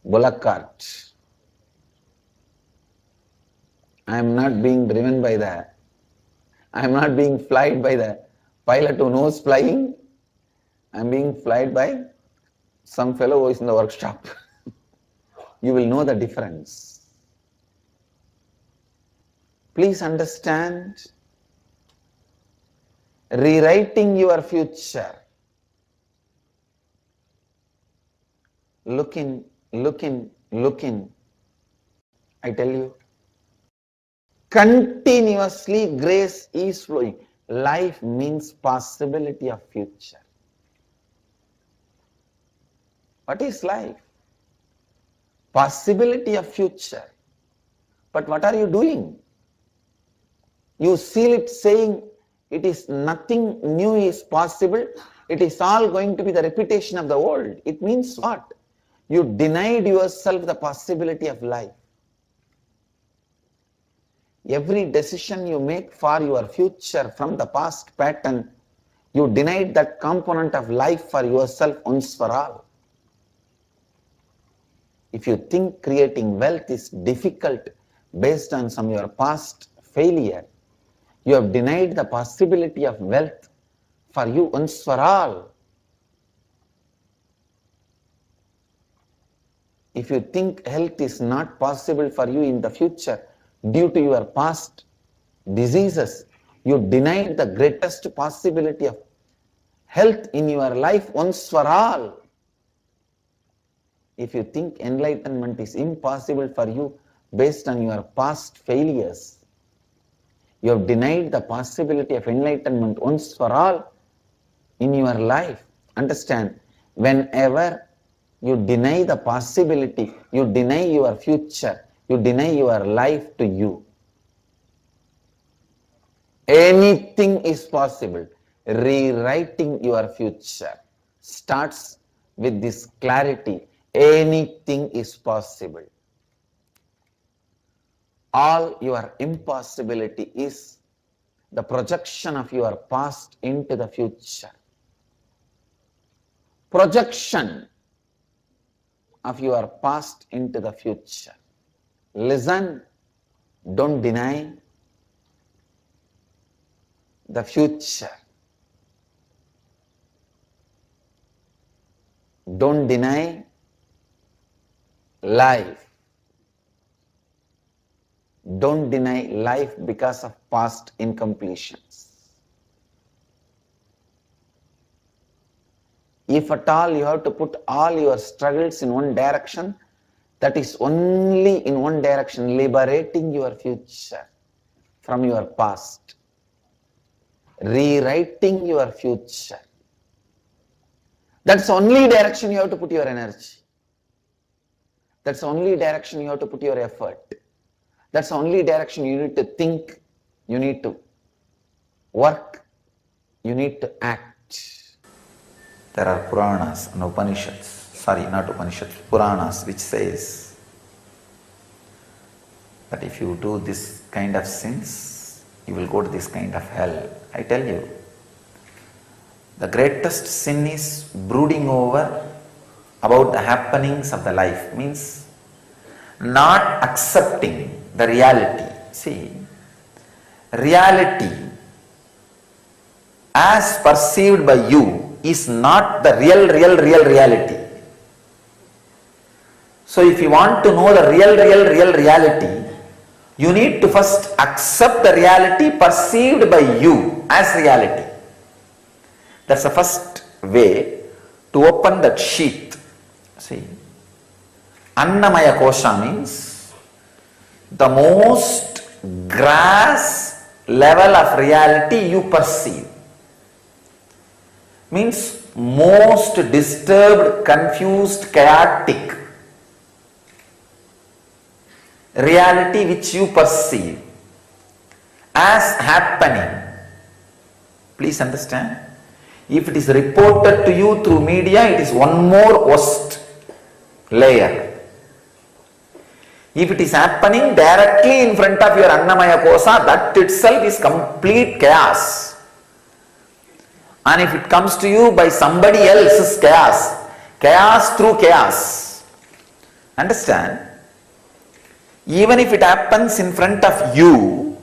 bullock cart. I am not being driven by I am not being flied by the pilot who knows flying. I am being flied by some fellow who is in the workshop. You will know the difference. Please understand, rewriting your future. Look in. I tell you, continuously grace is flowing. Life means possibility of future. What is life? Possibility of future. But what are you doing? You seal it saying it is nothing new is possible. It is all going to be the repetition of the old. It means what? You denied yourself the possibility of life. Every decision you make for your future from the past pattern, you denied that component of life for yourself once for all. If you think creating wealth is difficult based on some your past failure, you have denied the possibility of wealth for you once for all. If you think health is not possible for you in the future due to your past diseases, you denied the greatest possibility of health in your life once for all. If you think enlightenment is impossible for you based on your past failures, you have denied the possibility of enlightenment once for all in your life. Understand, whenever you deny the possibility, you deny your future, you deny your life to you. Anything is possible. Rewriting your future starts with this clarity. Anything is possible. All your impossibility is the projection of your past into the future. Projection of your past into the future. Listen, don't deny the future. Don't deny life. Don't deny life because of past incompletions. If at all you have to put all your struggles in one direction, that is only in one direction, liberating your future from your past, rewriting your future. That's the only direction you have to put your energy. That's the only direction you have to put your effort. That's the only direction you need to think, you need to work, you need to act. There are Puranas and Upanishads, not Upanishads, Puranas, which says that if you do this kind of sins, you will go to this kind of hell. I tell you, the greatest sin is brooding over about the happenings of the life, means not accepting the reality. See, reality as perceived by you is not the real reality. So if you want to know the real reality, you need to first accept the reality perceived by you as reality. That's the first way to open that sheath. See, Annamaya Kosha means the most grass level of reality you perceive. means most disturbed, confused, chaotic reality which you perceive as happening. Please understand. If it is reported to you through media, it is one more worst layer. If it is happening directly in front of your Annamaya Kosa, that itself is complete chaos. And if it comes to you by somebody else's chaos, chaos through chaos. Understand? Even if it happens in front of you,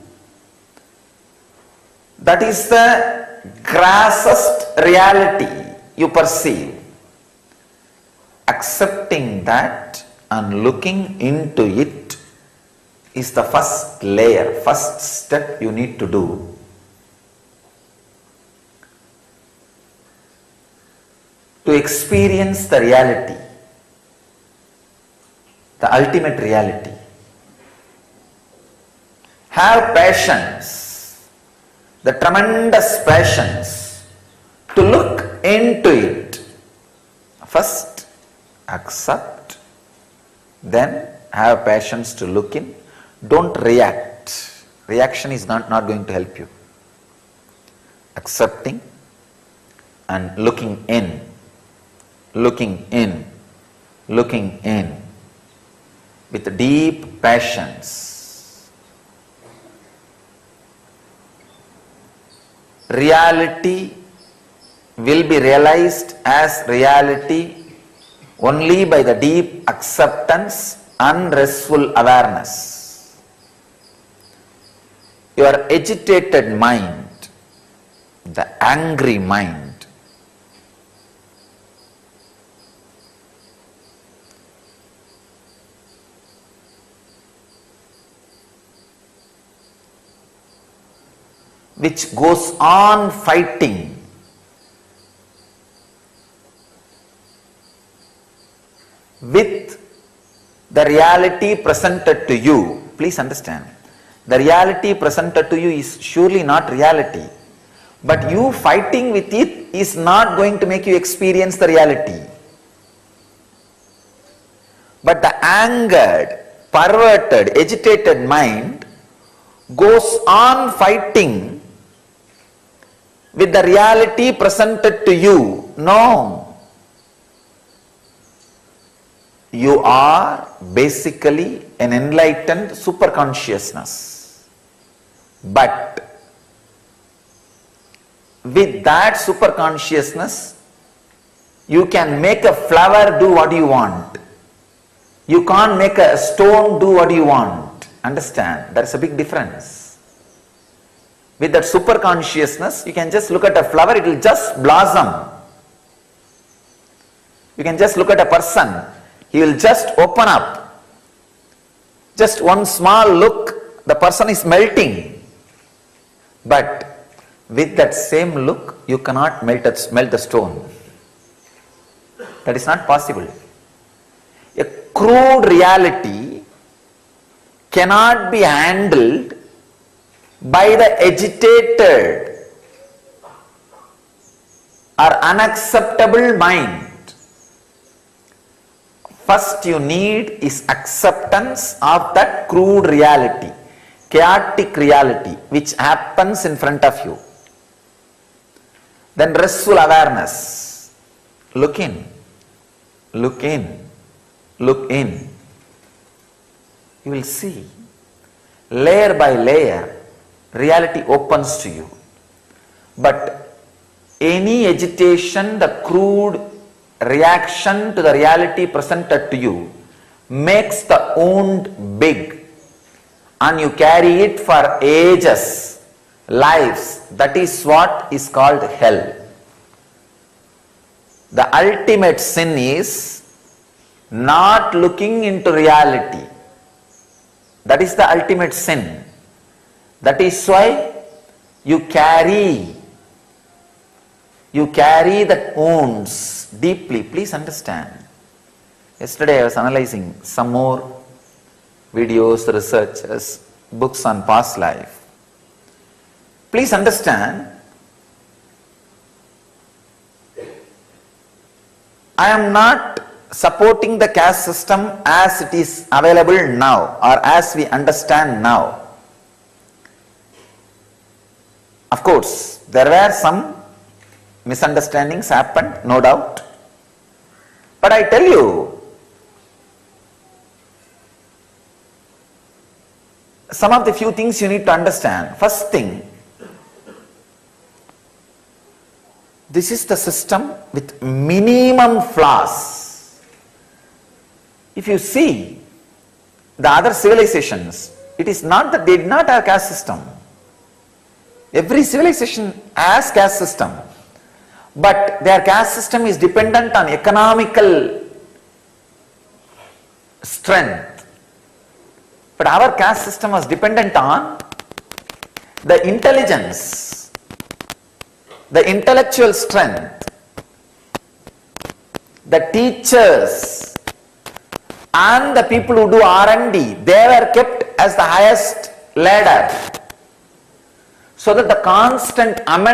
that is the grossest reality you perceive. Accepting that and looking into it is the first layer, first step you need to do. To experience the reality, the ultimate reality. Have patience, the tremendous patience to look into it. First, accept, then have patience to look in. Don't react. Reaction is not going to help you. Accepting and looking in, looking in, looking in with deep patience. Reality will be realized as reality only by the deep acceptance and restful awareness. Your agitated mind, the angry mind, which goes on fighting with the reality presented to you. Please understand, the reality presented to you is surely not reality, but you fighting with it is not going to make you experience the reality. But the angered, perverted, agitated mind goes on fighting with the reality presented to you. No. You are basically an enlightened superconsciousness. But with that superconsciousness, you can make a flower do what you want. You can't make a stone do what you want. Understand? There is a big difference. With that super consciousness, you can just look at a flower, it will just blossom. You can just look at a person, he will just open up. Just one small look, the person is melting. But with that same look, you cannot melt the stone. That is not possible. A crude reality cannot be handled by the agitated or unacceptable mind. First you need is acceptance of that crude reality, chaotic reality which happens in front of you. Then restful awareness. Look in, look in, look in. You will see, layer by layer, reality opens to you. But any agitation, the crude reaction to the reality presented to you makes the wound big and you carry it for ages, lives. That is what is called hell. The ultimate sin is not looking into reality. That is the ultimate sin. That is why you carry the wounds deeply. Please understand. Yesterday I was analyzing some more videos, researches, books on past life. Please understand, I am not supporting the caste system as it is available now or as we understand now. Of course, there were some misunderstandings happened, no doubt. But I tell you, some of the few things you need to understand. First thing, this is the system with minimum flaws. If you see the other civilizations, it is not that they did not have caste system. Every civilization has caste system, but their caste system is dependent on economical strength. But our caste system was dependent on the intelligence, the intellectual strength, the teachers and the people who do R&D. They were kept as the highest ladder, so that the constant amendment